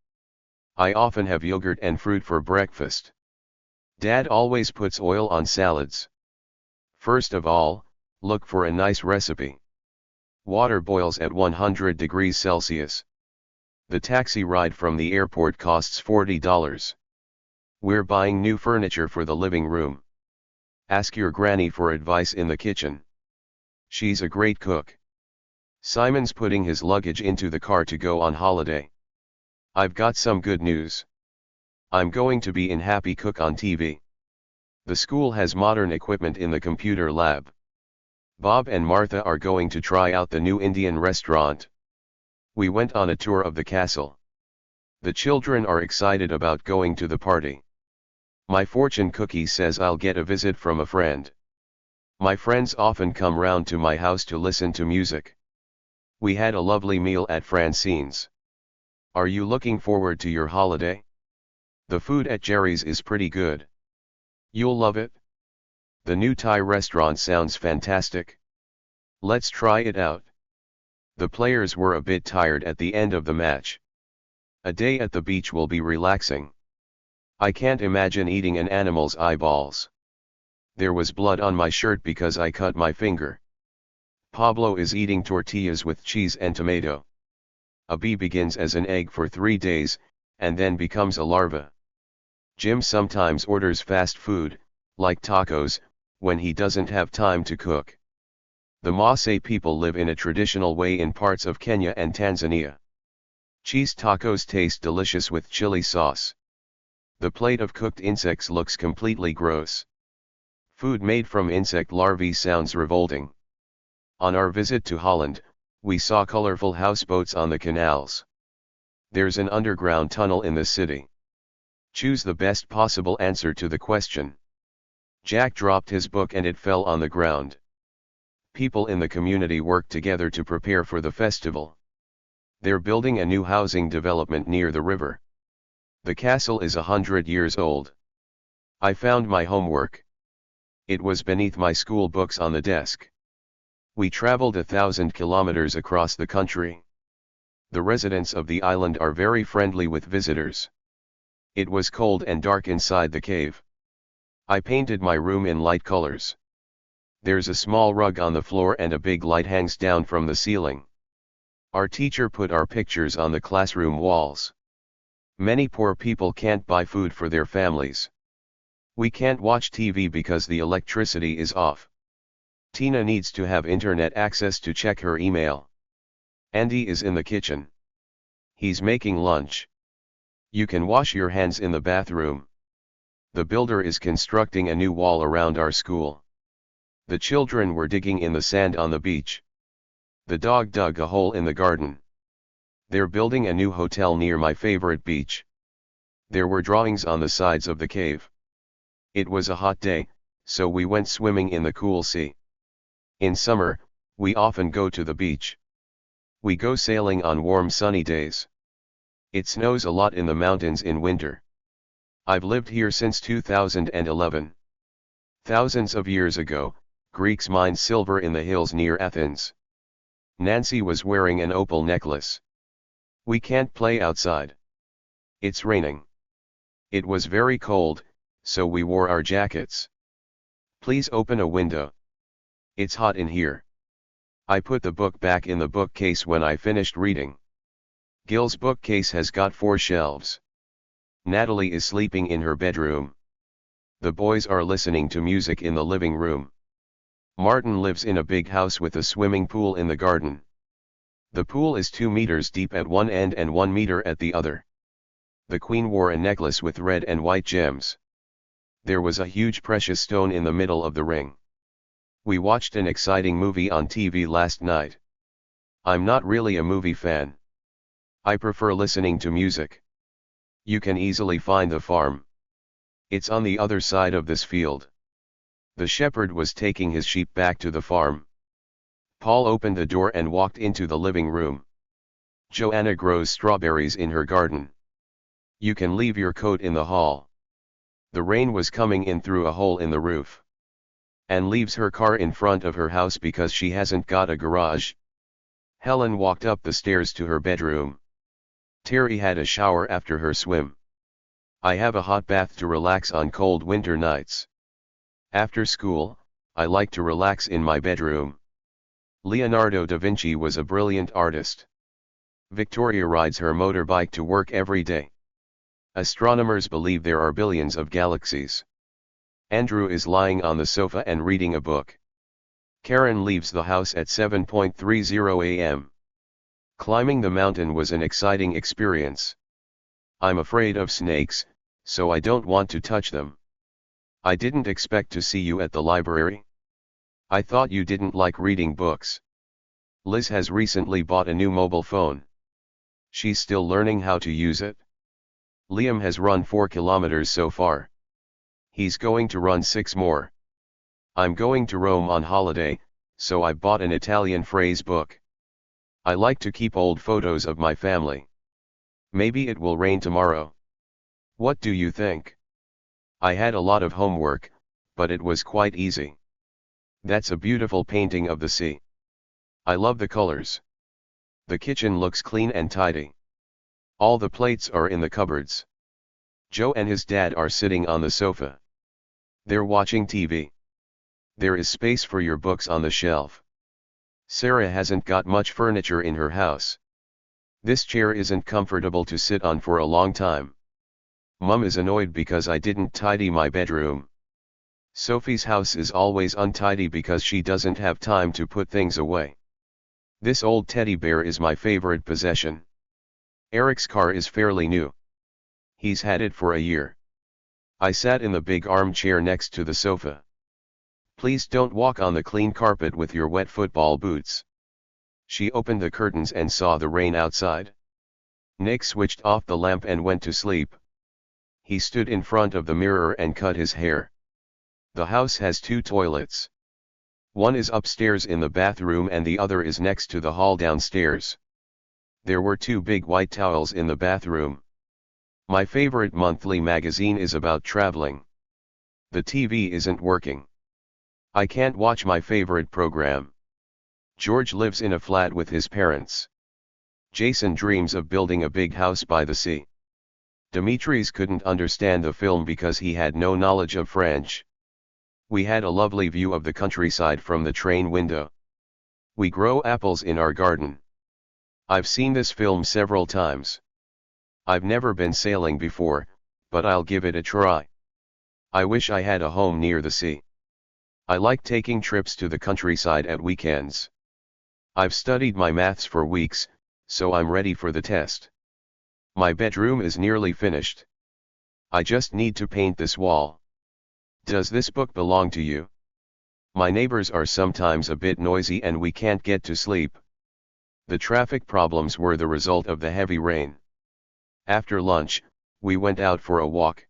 I often have yogurt and fruit for breakfast. Dad always puts oil on salads. First of all, look for a nice recipe. Water boils at 100 degrees Celsius. The taxi ride from the airport costs $40. We're buying new furniture for the living room. Ask your granny for advice in the kitchen. She's a great cook. Simon's putting his luggage into the car to go on holiday. I've got some good news. I'm going to be in Happy Cook on TV. The school has modern equipment in the computer lab. Bob and Martha are going to try out the new Indian restaurant. We went on a tour of the castle. The children are excited about going to the party. My fortune cookie says I'll get a visit from a friend. My friends often come round to my house to listen to music. We had a lovely meal at Francine's. Are you looking forward to your holiday? The food at Jerry's is pretty good. You'll love it. The new Thai restaurant sounds fantastic. Let's try it out. The players were a bit tired at the end of the match. A day at the beach will be relaxing. I can't imagine eating an animal's eyeballs. There was blood on my shirt because I cut my finger. Pablo is eating tortillas with cheese and tomato. A bee begins as an egg for 3 days, and then becomes a larva. Jim sometimes orders fast food, like tacos, when he doesn't have time to cook. The Maasai people live in a traditional way in parts of Kenya and Tanzania. Cheese tacos taste delicious with chili sauce. The plate of cooked insects looks completely gross. Food made from insect larvae sounds revolting. On our visit to Holland, we saw colorful houseboats on the canals. There's an underground tunnel in the city. Choose the best possible answer to the question. Jack dropped his book and it fell on the ground. People in the community worked together to prepare for the festival. They're building a new housing development near the river. The castle is 100 years old. I found my homework. It was beneath my school books on the desk. We traveled 1,000 kilometers across the country. The residents of the island are very friendly with visitors. It was cold and dark inside the cave. I painted my room in light colors. There's a small rug on the floor and a big light hangs down from the ceiling. Our teacher put our pictures on the classroom walls. Many poor people can't buy food for their families. We can't watch TV because the electricity is off. Tina needs to have internet access to check her email. Andy is in the kitchen. He's making lunch. You can wash your hands in the bathroom. The builder is constructing a new wall around our school. The children were digging in the sand on the beach. The dog dug a hole in the garden. They're building a new hotel near my favorite beach. There were drawings on the sides of the cave. It was a hot day, so we went swimming in the cool sea. In summer, we often go to the beach. We go sailing on warm sunny days. It snows a lot in the mountains in winter. I've lived here since 2011. Thousands of years ago, Greeks mined silver in the hills near Athens. Nancy was wearing an opal necklace. We can't play outside. It's raining. It was very cold, so we wore our jackets. Please open a window. It's hot in here. I put the book back in the bookcase when I finished reading. Gil's bookcase has got 4 shelves. Natalie is sleeping in her bedroom. The boys are listening to music in the living room. Martin lives in a big house with a swimming pool in the garden. The pool is 2 meters deep at one end and 1 meter at the other. The Queen wore a necklace with red and white gems. There was a huge precious stone in the middle of the ring. We watched an exciting movie on TV last night. I'm not really a movie fan. I prefer listening to music. You can easily find the farm. It's on the other side of this field. The shepherd was taking his sheep back to the farm. Paul opened the door and walked into the living room. Joanna grows strawberries in her garden. You can leave your coat in the hall. The rain was coming in through a hole in the roof. Anne leaves her car in front of her house because she hasn't got a garage. Helen walked up the stairs to her bedroom. Terry had a shower after her swim. I have a hot bath to relax on cold winter nights. After school, I like to relax in my bedroom. Leonardo da Vinci was a brilliant artist. Victoria rides her motorbike to work every day. Astronomers believe there are billions of galaxies. Andrew is lying on the sofa and reading a book. Karen leaves the house at 7:30 a.m. Climbing the mountain was an exciting experience. I'm afraid of snakes, so I don't want to touch them. I didn't expect to see you at the library. I thought you didn't like reading books. Liz has recently bought a new mobile phone. She's still learning how to use it. Liam has run 4 kilometers so far. He's going to run 6 more. I'm going to Rome on holiday, so I bought an Italian phrase book. I like to keep old photos of my family. Maybe it will rain tomorrow. What do you think? I had a lot of homework, but it was quite easy. That's a beautiful painting of the sea. I love the colors. The kitchen looks clean and tidy. All the plates are in the cupboards. Joe and his dad are sitting on the sofa. They're watching TV. There is space for your books on the shelf. Sarah hasn't got much furniture in her house. This chair isn't comfortable to sit on for a long time. Mum is annoyed because I didn't tidy my bedroom. Sophie's house is always untidy because she doesn't have time to put things away. This old teddy bear is my favorite possession. Eric's car is fairly new. He's had it for a year. I sat in the big armchair next to the sofa. Please don't walk on the clean carpet with your wet football boots. She opened the curtains and saw the rain outside. Nick switched off the lamp and went to sleep. He stood in front of the mirror and cut his hair. The house has 2 toilets. One is upstairs in the bathroom and the other is next to the hall downstairs. There were 2 big white towels in the bathroom. My favorite monthly magazine is about traveling. The TV isn't working. I can't watch my favorite program. George lives in a flat with his parents. Jason dreams of building a big house by the sea. Dimitris couldn't understand the film because he had no knowledge of French. We had a lovely view of the countryside from the train window. We grow apples in our garden. I've seen this film several times. I've never been sailing before, but I'll give it a try. I wish I had a home near the sea. I like taking trips to the countryside at weekends. I've studied my maths for weeks, so I'm ready for the test. My bedroom is nearly finished. I just need to paint this wall. Does this book belong to you? My neighbors are sometimes a bit noisy and we can't get to sleep. The traffic problems were the result of the heavy rain. After lunch, we went out for a walk.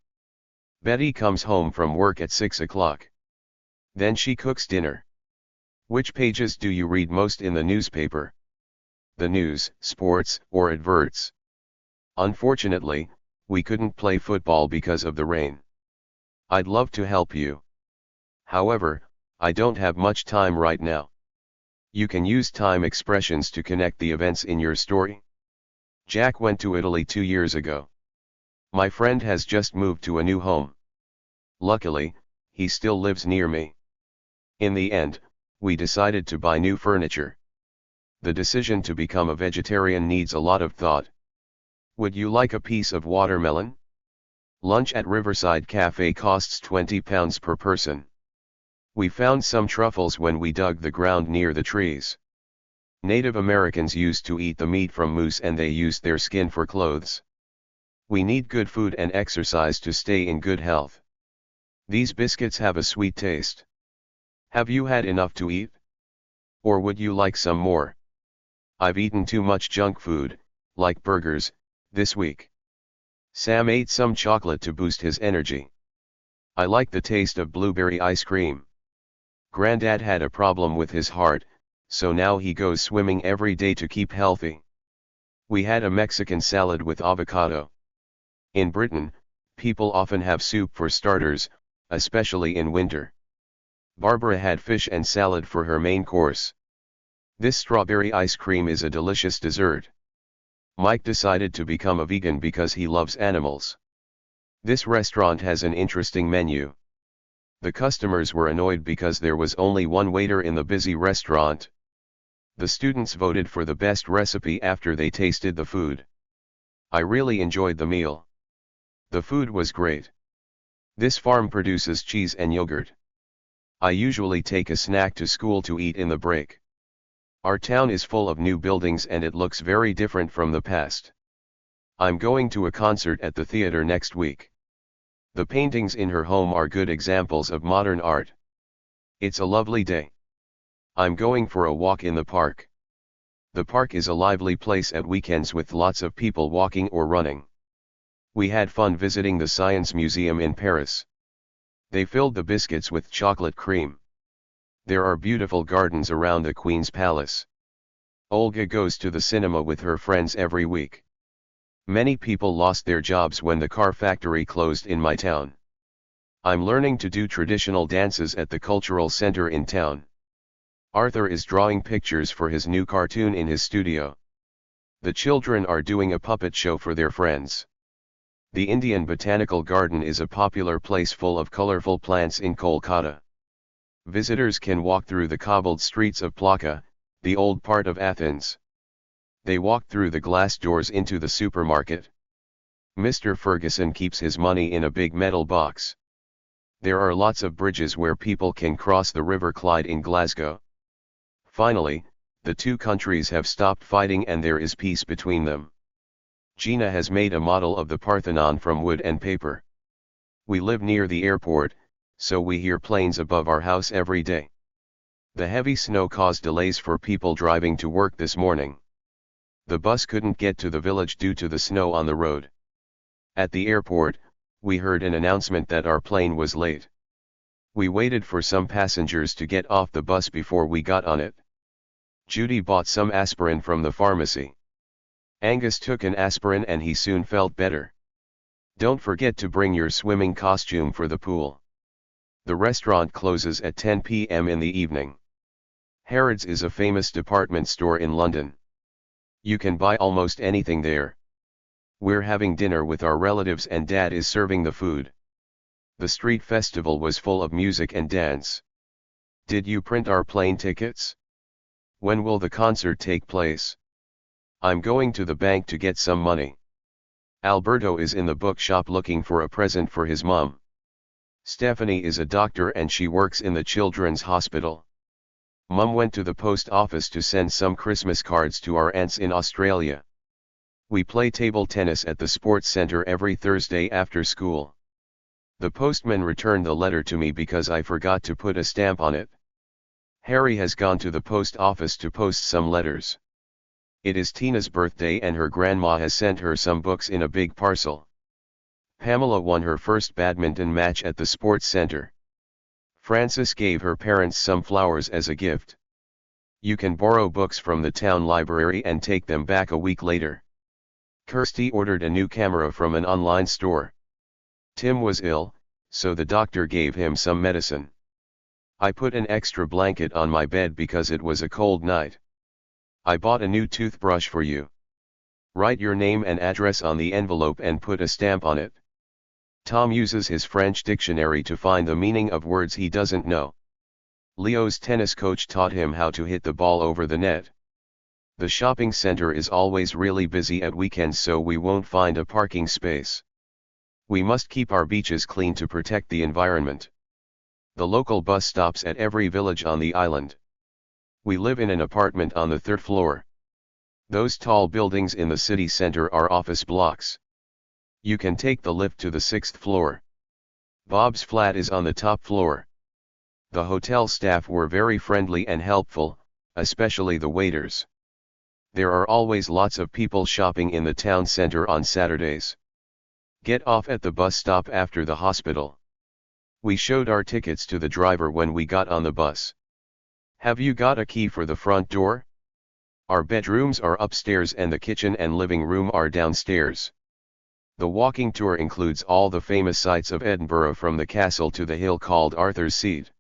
Betty comes home from work at 6 o'clock. Then she cooks dinner. Which pages do you read most in the newspaper? The news, sports, or adverts? Unfortunately, we couldn't play football because of the rain. I'd love to help you. However, I don't have much time right now. You can use time expressions to connect the events in your story. Jack went to Italy 2 years ago. My friend has just moved to a new home. Luckily, he still lives near me. In the end, we decided to buy new furniture. The decision to become a vegetarian needs a lot of thought. Would you like a piece of watermelon? Lunch at Riverside Cafe costs £20 per person. We found some truffles when we dug the ground near the trees. Native Americans used to eat the meat from moose and they used their skin for clothes. We need good food and exercise to stay in good health. These biscuits have a sweet taste. Have you had enough to eat? Or would you like some more? I've eaten too much junk food, like burgers, this week. Sam ate some chocolate to boost his energy. I like the taste of blueberry ice cream. Granddad had a problem with his heart, so now he goes swimming every day to keep healthy. We had a Mexican salad with avocado. In Britain, people often have soup for starters, especially in winter. Barbara had fish and salad for her main course. This strawberry ice cream is a delicious dessert. Mike decided to become a vegan because he loves animals. This restaurant has an interesting menu. The customers were annoyed because there was only one waiter in the busy restaurant. The students voted for the best recipe after they tasted the food. I really enjoyed the meal. The food was great. This farm produces cheese and yogurt. I usually take a snack to school to eat in the break. Our town is full of new buildings and it looks very different from the past. I'm going to a concert at the theater next week. The paintings in her home are good examples of modern art. It's a lovely day. I'm going for a walk in the park. The park is a lively place at weekends with lots of people walking or running. We had fun visiting the Science Museum in Paris. They filled the biscuits with chocolate cream. There are beautiful gardens around the Queen's Palace. Olga goes to the cinema with her friends every week. Many people lost their jobs when the car factory closed in my town. I'm learning to do traditional dances at the cultural center in town. Arthur is drawing pictures for his new cartoon in his studio. The children are doing a puppet show for their friends. The Indian Botanical Garden is a popular place full of colorful plants in Kolkata. Visitors can walk through the cobbled streets of Plaka, the old part of Athens. They walk through the glass doors into the supermarket. Mr. Ferguson keeps his money in a big metal box. There are lots of bridges where people can cross the River Clyde in Glasgow. Finally, the two countries have stopped fighting and there is peace between them. Gina has made a model of the Parthenon from wood and paper. We live near the airport, so we hear planes above our house every day. The heavy snow caused delays for people driving to work this morning. The bus couldn't get to the village due to the snow on the road. At the airport, we heard an announcement that our plane was late. We waited for some passengers to get off the bus before we got on it. Judy bought some aspirin from the pharmacy. Angus took an aspirin and he soon felt better. Don't forget to bring your swimming costume for the pool. The restaurant closes at 10 p.m. in the evening. Harrods is a famous department store in London. You can buy almost anything there. We're having dinner with our relatives and Dad is serving the food. The street festival was full of music and dance. Did you print our plane tickets? When will the concert take place? I'm going to the bank to get some money. Alberto is in the bookshop looking for a present for his mom. Stephanie is a doctor and she works in the children's hospital. Mum went to the post office to send some Christmas cards to our aunts in Australia. We play table tennis at the sports center every Thursday after school. The postman returned the letter to me because I forgot to put a stamp on it. Harry has gone to the post office to post some letters. It is Tina's birthday and her grandma has sent her some books in a big parcel. Pamela won her first badminton match at the sports center. Frances gave her parents some flowers as a gift. You can borrow books from the town library and take them back a week later. Kirsty ordered a new camera from an online store. Tim was ill, so the doctor gave him some medicine. I put an extra blanket on my bed because it was a cold night. I bought a new toothbrush for you. Write your name and address on the envelope and put a stamp on it. Tom uses his French dictionary to find the meaning of words he doesn't know. Leo's tennis coach taught him how to hit the ball over the net. The shopping center is always really busy at weekends, so we won't find a parking space. We must keep our beaches clean to protect the environment. The local bus stops at every village on the island. We live in an apartment on the 3rd floor. Those tall buildings in the city center are office blocks. You can take the lift to the 6th floor. Bob's flat is on the top floor. The hotel staff were very friendly and helpful, especially the waiters. There are always lots of people shopping in the town center on Saturdays. Get off at the bus stop after the hospital. We showed our tickets to the driver when we got on the bus. Have you got a key for the front door? Our bedrooms are upstairs and the kitchen and living room are downstairs. The walking tour includes all the famous sights of Edinburgh from the castle to the hill called Arthur's Seat.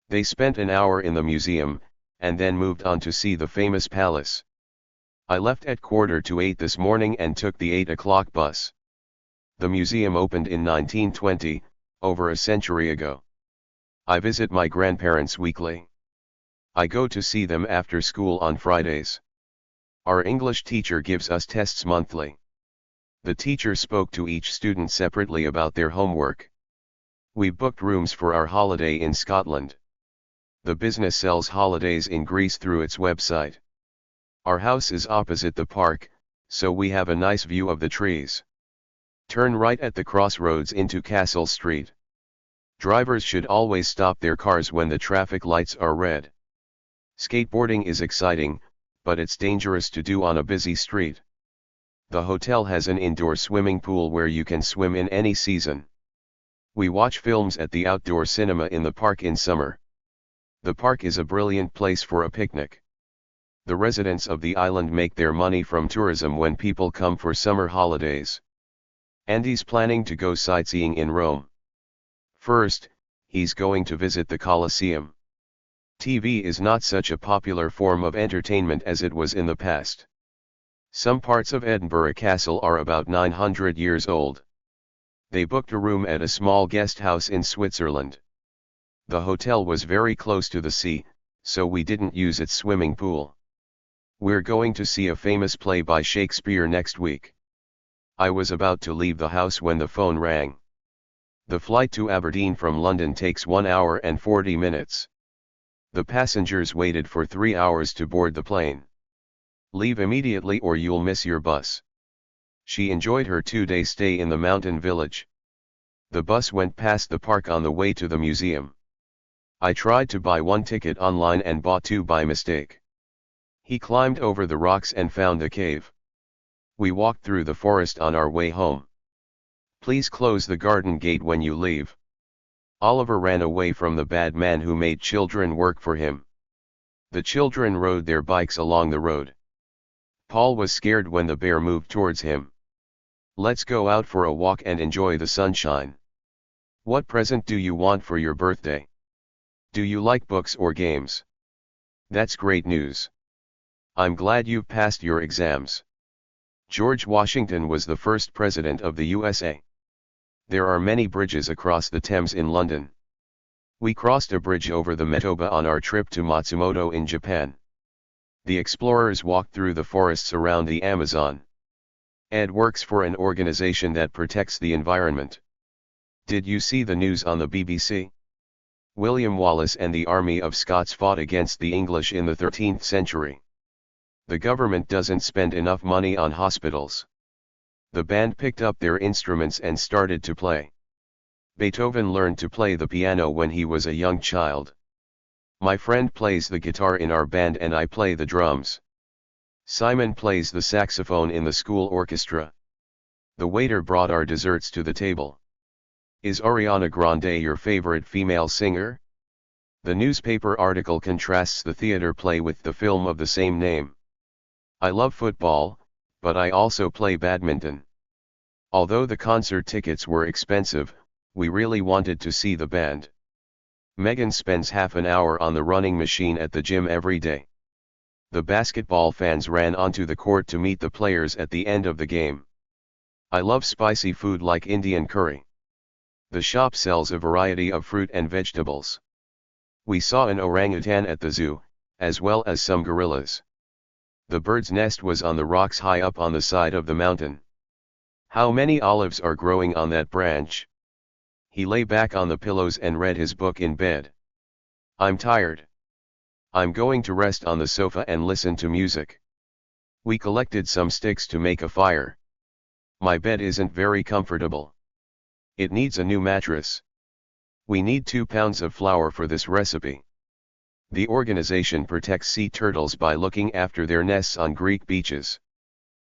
They spent an hour in the museum, and then moved on to see the famous palace. I left at 7:45 this morning and took the 8 o'clock bus. The museum opened in 1920, over a century ago. I visit my grandparents weekly. I go to see them after school on Fridays. Our English teacher gives us tests monthly. The teacher spoke to each student separately about their homework. We booked rooms for our holiday in Scotland. The business sells holidays in Greece through its website. Our house is opposite the park, so we have a nice view of the trees. Turn right at the crossroads into Castle Street. Drivers should always stop their cars when the traffic lights are red. Skateboarding is exciting, but it's dangerous to do on a busy street. The hotel has an indoor swimming pool where you can swim in any season. We watch films at the outdoor cinema in the park in summer. The park is a brilliant place for a picnic. The residents of the island make their money from tourism when people come for summer holidays. Andy's planning to go sightseeing in Rome. First, he's going to visit the Colosseum. TV is not such a popular form of entertainment as it was in the past. Some parts of Edinburgh Castle are about 900 years old. They booked a room at a small guest house in Switzerland. The hotel was very close to the sea, so we didn't use its swimming pool. We're going to see a famous play by Shakespeare next week. I was about to leave the house when the phone rang. The flight to Aberdeen from London takes 1 hour and 40 minutes. The passengers waited for 3 hours to board the plane. Leave immediately or you'll miss your bus. She enjoyed her 2-day stay in the mountain village. The bus went past the park on the way to the museum. I tried to buy one ticket online and bought two by mistake. He climbed over the rocks and found the cave. We walked through the forest on our way home. Please close the garden gate when you leave. Oliver ran away from the bad man who made children work for him. The children rode their bikes along the road. Paul was scared when the bear moved towards him. Let's go out for a walk and enjoy the sunshine. What present do you want for your birthday? Do you like books or games? That's great news. I'm glad you've passed your exams. George Washington was the first president of the USA. There are many bridges across the Thames in London. We crossed a bridge over the Metoba on our trip to Matsumoto in Japan. The explorers walked through the forests around the Amazon. Ed works for an organization that protects the environment. Did you see the news on the BBC? William Wallace and the army of Scots fought against the English in the 13th century. The government doesn't spend enough money on hospitals. The band picked up their instruments and started to play. Beethoven learned to play the piano when he was a young child. My friend plays the guitar in our band and I play the drums. Simon plays the saxophone in the school orchestra. The waiter brought our desserts to the table. Is Ariana Grande your favorite female singer? The newspaper article contrasts the theater play with the film of the same name. I love football, but I also play badminton. Although the concert tickets were expensive, we really wanted to see the band. Megan spends half an hour on the running machine at the gym every day. The basketball fans ran onto the court to meet the players at the end of the game. I love spicy food like Indian curry. The shop sells a variety of fruit and vegetables. We saw an orangutan at the zoo, as well as some gorillas. The bird's nest was on the rocks high up on the side of the mountain. How many olives are growing on that branch? He lay back on the pillows and read his book in bed. I'm tired. I'm going to rest on the sofa and listen to music. We collected some sticks to make a fire. My bed isn't very comfortable. It needs a new mattress. We need 2 pounds of flour for this recipe. The organization protects sea turtles by looking after their nests on Greek beaches.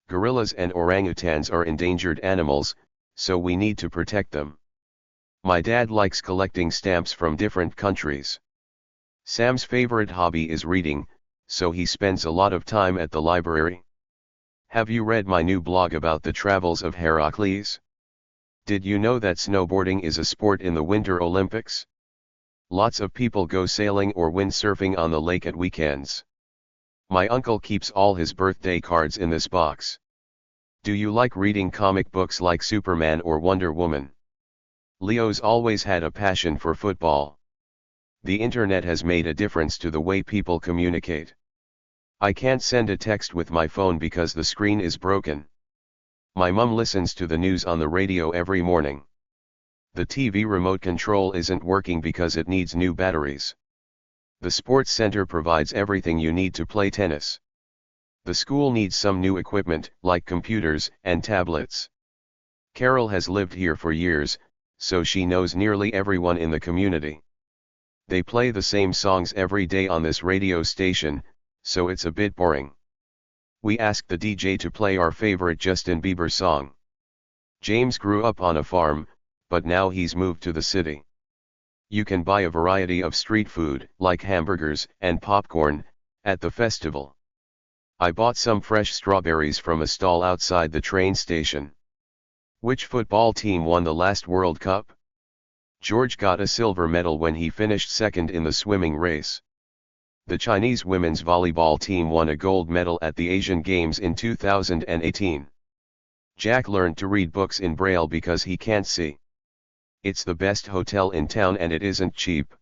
Gorillas and orangutans are endangered animals, so we need to protect them. My dad likes collecting stamps from different countries. Sam's favorite hobby is reading, so he spends a lot of time at the library. Have you read my new blog about the travels of Heracles? Did you know that snowboarding is a sport in the Winter Olympics? Lots of people go sailing or windsurfing on the lake at weekends. My uncle keeps all his birthday cards in this box. Do you like reading comic books like Superman or Wonder Woman? Leo's always had a passion for football. The internet has made a difference to the way people communicate. I can't send a text with my phone because the screen is broken. My mum listens to the news on the radio every morning. The TV remote control isn't working because it needs new batteries. The sports center provides everything you need to play tennis. The school needs some new equipment, like computers and tablets. Carol has lived here for years, so she knows nearly everyone in the community. They play the same songs every day on this radio station, so it's a bit boring. We asked the DJ to play our favorite Justin Bieber song. James grew up on a farm, but now he's moved to the city. You can buy a variety of street food, like hamburgers and popcorn, at the festival. I bought some fresh strawberries from a stall outside the train station. Which football team won the last World Cup? George got a silver medal when he finished second in the swimming race. The Chinese women's volleyball team won a gold medal at the Asian Games in 2018. Jack learned to read books in Braille because he can't see. It's the best hotel in town and it isn't cheap.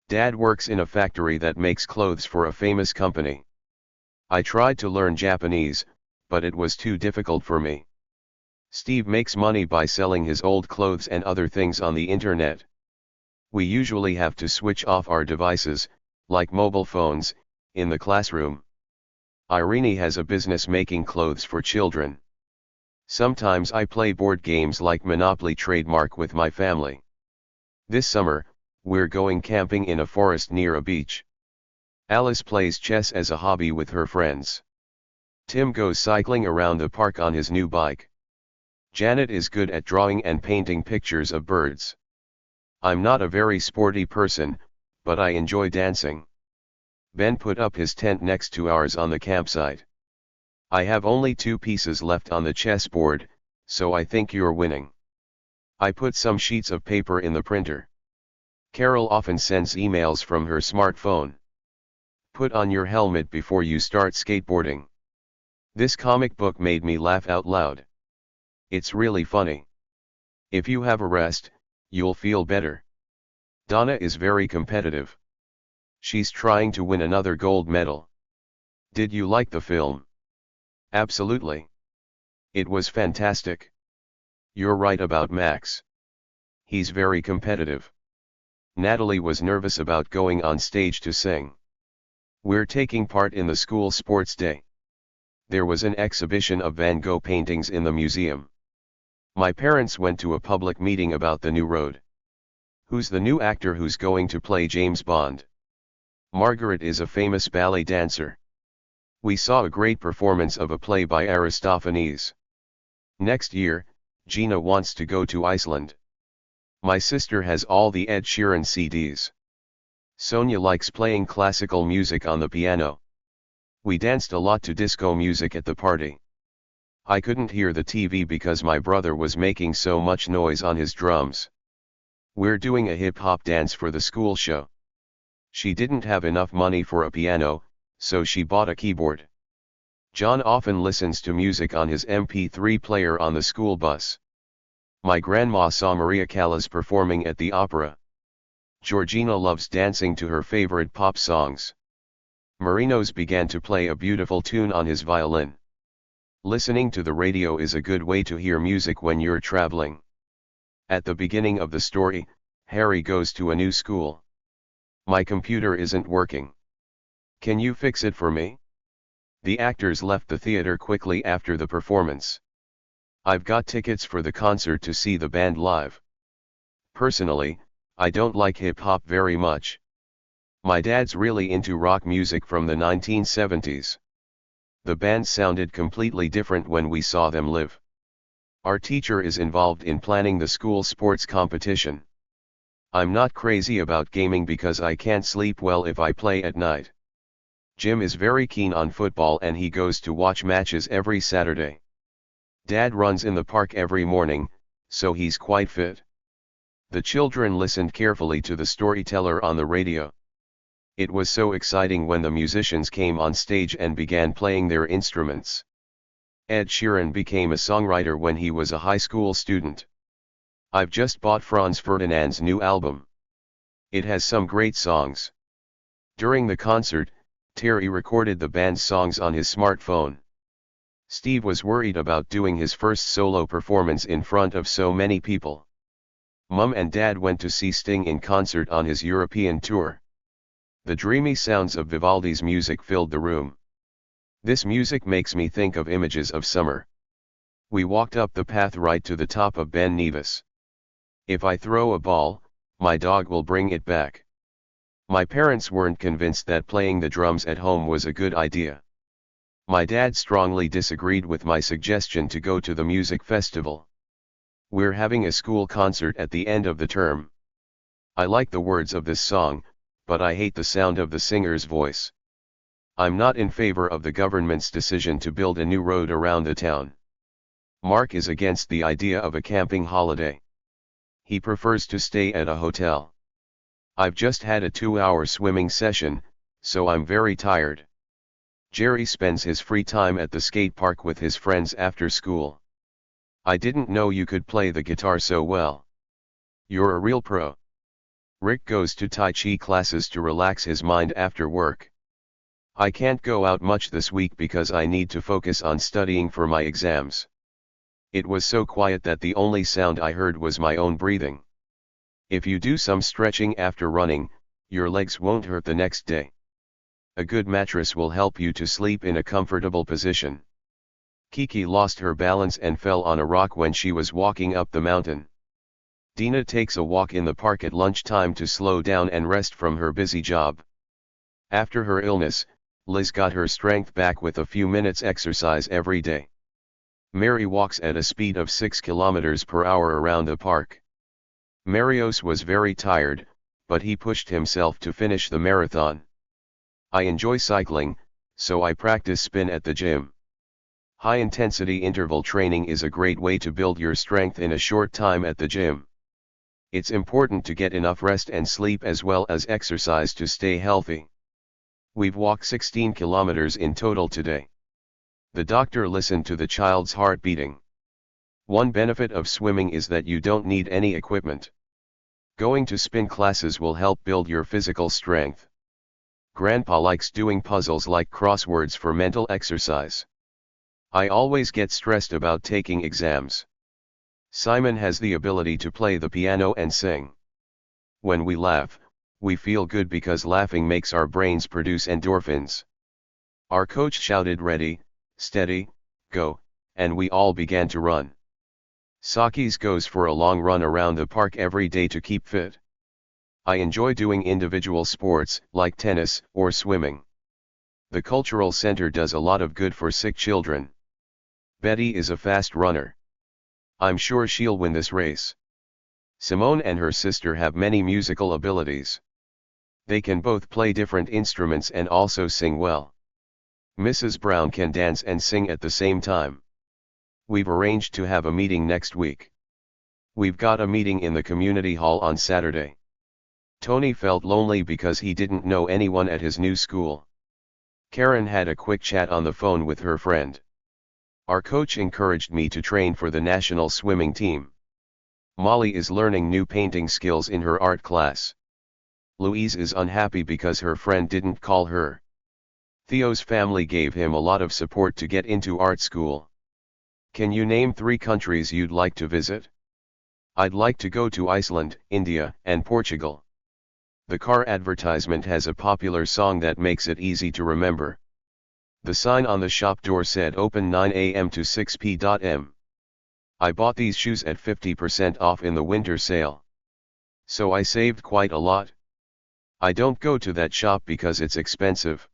Dad works in a factory that makes clothes for a famous company. I tried to learn Japanese, but it was too difficult for me. Steve makes money by selling his old clothes and other things on the internet. We usually have to switch off our devices, like mobile phones, in the classroom. Irene has a business making clothes for children. Sometimes I play board games like Monopoly Trademark with my family. This summer, we're going camping in a forest near a beach. Alice plays chess as a hobby with her friends. Tim goes cycling around the park on his new bike. Janet is good at drawing and painting pictures of birds. I'm not a very sporty person, but I enjoy dancing. Ben put up his tent next to ours on the campsite. I have only 2 pieces left on the chessboard, so I think you're winning. I put some sheets of paper in the printer. Carol often sends emails from her smartphone. Put on your helmet before you start skateboarding. This comic book made me laugh out loud. It's really funny. If you have a rest, you'll feel better. Donna is very competitive. She's trying to win another gold medal. Did you like the film? Absolutely. It was fantastic. You're right about Max. He's very competitive. Natalie was nervous about going on stage to sing. We're taking part in the school sports day. There was an exhibition of Van Gogh paintings in the museum. My parents went to a public meeting about the new road. Who's the new actor who's going to play James Bond? Margaret is a famous ballet dancer. We saw a great performance of a play by Aristophanes. Next year, Gina wants to go to Iceland. My sister has all the Ed Sheeran CDs. Sonia likes playing classical music on the piano. We danced a lot to disco music at the party. I couldn't hear the TV because my brother was making so much noise on his drums. We're doing a hip-hop dance for the school show. She didn't have enough money for a piano, so she bought a keyboard. John often listens to music on his MP3 player on the school bus. My grandma saw Maria Callas performing at the opera. Georgina loves dancing to her favorite pop songs. Marinos began to play a beautiful tune on his violin. Listening to the radio is a good way to hear music when you're traveling. At the beginning of the story, Harry goes to a new school. My computer isn't working. Can you fix it for me? The actors left the theater quickly after the performance. I've got tickets for the concert to see the band live. Personally, I don't like hip-hop very much. My dad's really into rock music from the 1970s. The band sounded completely different when we saw them live. Our teacher is involved in planning the school sports competition. I'm not crazy about gaming because I can't sleep well if I play at night. Jim is very keen on football and he goes to watch matches every Saturday. Dad runs in the park every morning, so he's quite fit. The children listened carefully to the storyteller on the radio. It was so exciting when the musicians came on stage and began playing their instruments. Ed Sheeran became a songwriter when he was a high school student. I've just bought Franz Ferdinand's new album. It has some great songs. During the concert, Terry recorded the band's songs on his smartphone. Steve was worried about doing his first solo performance in front of so many people. Mum and Dad went to see Sting in concert on his European tour. The dreamy sounds of Vivaldi's music filled the room. This music makes me think of images of summer. We walked up the path right to the top of Ben Nevis. If I throw a ball, my dog will bring it back. My parents weren't convinced that playing the drums at home was a good idea. My dad strongly disagreed with my suggestion to go to the music festival. We're having a school concert at the end of the term. I like the words of this song, but I hate the sound of the singer's voice. I'm not in favor of the government's decision to build a new road around the town. Mark is against the idea of a camping holiday. He prefers to stay at a hotel. I've just had a 2-hour swimming session, so I'm very tired. Jerry spends his free time at the skate park with his friends after school. I didn't know you could play the guitar so well. You're a real pro. Rick goes to Tai Chi classes to relax his mind after work. I can't go out much this week because I need to focus on studying for my exams. It was so quiet that the only sound I heard was my own breathing. If you do some stretching after running, your legs won't hurt the next day. A good mattress will help you to sleep in a comfortable position. Kiki lost her balance and fell on a rock when she was walking up the mountain. Dina takes a walk in the park at lunchtime to slow down and rest from her busy job. After her illness, Liz got her strength back with a few minutes exercise every day. Mary walks at a speed of 6 kilometers per hour around the park. Marios was very tired, but he pushed himself to finish the marathon. I enjoy cycling, so I practice spin at the gym. High-intensity interval training is a great way to build your strength in a short time at the gym. It's important to get enough rest and sleep as well as exercise to stay healthy. We've walked 16 kilometers in total today. The doctor listened to the child's heart beating. One benefit of swimming is that you don't need any equipment. Going to spin classes will help build your physical strength. Grandpa likes doing puzzles like crosswords for mental exercise. I always get stressed about taking exams. Simon has the ability to play the piano and sing. When we laugh, we feel good because laughing makes our brains produce endorphins. Our coach shouted ready, steady, go, and we all began to run. Sakis goes for a long run around the park every day to keep fit. I enjoy doing individual sports like tennis or swimming. The cultural center does a lot of good for sick children. Betty is a fast runner. I'm sure she'll win this race. Simone and her sister have many musical abilities. They can both play different instruments and also sing well. Mrs. Brown can dance and sing at the same time. We've arranged to have a meeting next week. We've got a meeting in the community hall on Saturday. Tony felt lonely because he didn't know anyone at his new school. Karen had a quick chat on the phone with her friend. Our coach encouraged me to train for the national swimming team. Molly is learning new painting skills in her art class. Louise is unhappy because her friend didn't call her. Theo's family gave him a lot of support to get into art school. Can you name 3 countries you'd like to visit? I'd like to go to Iceland, India, and Portugal. The car advertisement has a popular song that makes it easy to remember. The sign on the shop door said open 9 a.m. to 6 p.m. I bought these shoes at 50% off in the winter sale. So I saved quite a lot. I don't go to that shop because it's expensive.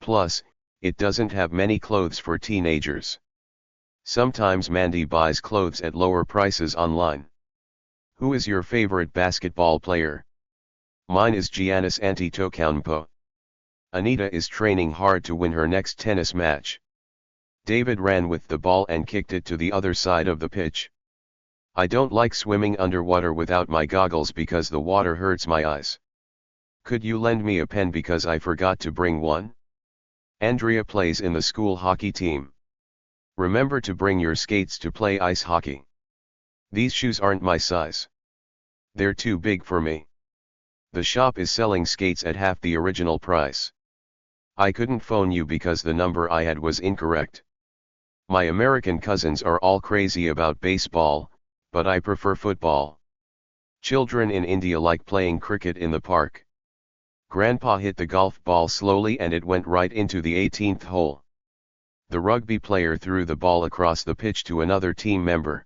Plus, it doesn't have many clothes for teenagers. Sometimes Mandy buys clothes at lower prices online. Who is your favorite basketball player? Mine is Giannis Antetokounmpo. Anita is training hard to win her next tennis match. David ran with the ball and kicked it to the other side of the pitch. I don't like swimming underwater without my goggles because the water hurts my eyes. Could you lend me a pen because I forgot to bring one? Andrea plays in the school hockey team. Remember to bring your skates to play ice hockey. These shoes aren't my size. They're too big for me. The shop is selling skates at half the original price. I couldn't phone you because the number I had was incorrect. My American cousins are all crazy about baseball, but I prefer football. Children in India like playing cricket in the park. Grandpa hit the golf ball slowly and it went right into the 18th hole. The rugby player threw the ball across the pitch to another team member.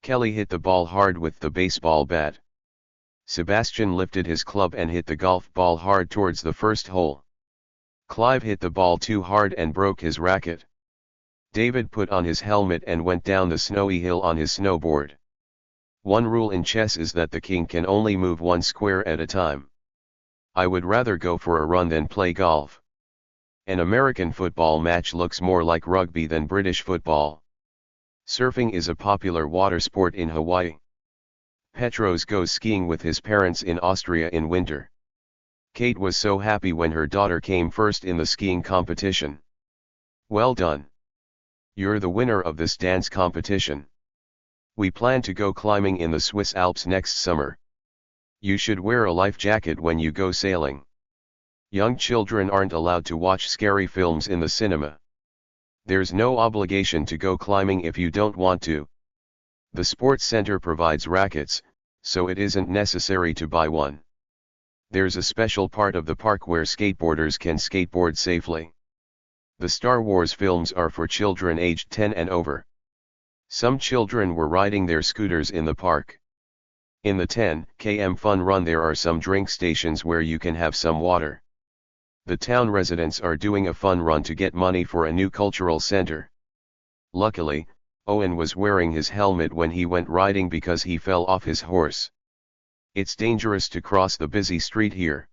Kelly hit the ball hard with the baseball bat. Sebastian lifted his club and hit the golf ball hard towards the first hole. Clive hit the ball too hard and broke his racket. David put on his helmet and went down the snowy hill on his snowboard. One rule in chess is that the king can only move one square at a time. I would rather go for a run than play golf. An American football match looks more like rugby than British football. Surfing is a popular water sport in Hawaii. Petros goes skiing with his parents in Austria in winter. Kate was so happy when her daughter came first in the skiing competition. Well done. You're the winner of this dance competition. We plan to go climbing in the Swiss Alps next summer. You should wear a life jacket when you go sailing. Young children aren't allowed to watch scary films in the cinema. There's no obligation to go climbing if you don't want to. The sports center provides rackets, so it isn't necessary to buy one. There's a special part of the park where skateboarders can skateboard safely. The Star Wars films are for children aged 10 and over. Some children were riding their scooters in the park. In the 10 km fun run there are some drink stations where you can have some water. The town residents are doing a fun run to get money for a new cultural center. Luckily, Owen was wearing his helmet when he went riding because he fell off his horse. It's dangerous to cross the busy street here.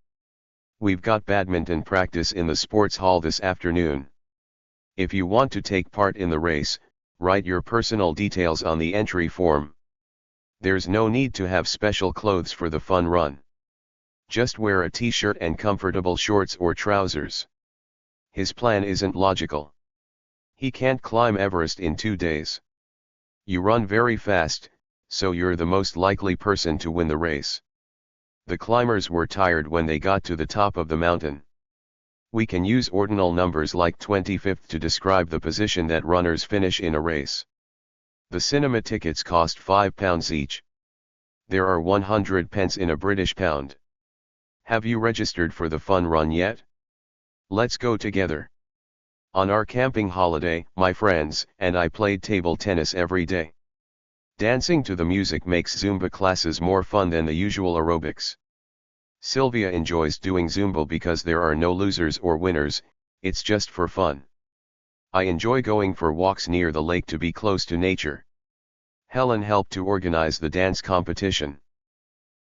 We've got badminton practice in the sports hall this afternoon. If you want to take part in the race, write your personal details on the entry form. There's no need to have special clothes for the fun run. Just wear a t-shirt and comfortable shorts or trousers. His plan isn't logical. He can't climb Everest in 2 days. You run very fast, so you're the most likely person to win the race. The climbers were tired when they got to the top of the mountain. We can use ordinal numbers like 25th to describe the position that runners finish in a race. The cinema tickets cost £5 each. There are 100 pence in a British pound. Have you registered for the fun run yet? Let's go together. On our camping holiday, my friends and I played table tennis every day. Dancing to the music makes Zumba classes more fun than the usual aerobics. Sylvia enjoys doing Zumba because there are no losers or winners, it's just for fun. I enjoy going for walks near the lake to be close to nature. Helen helped to organize the dance competition.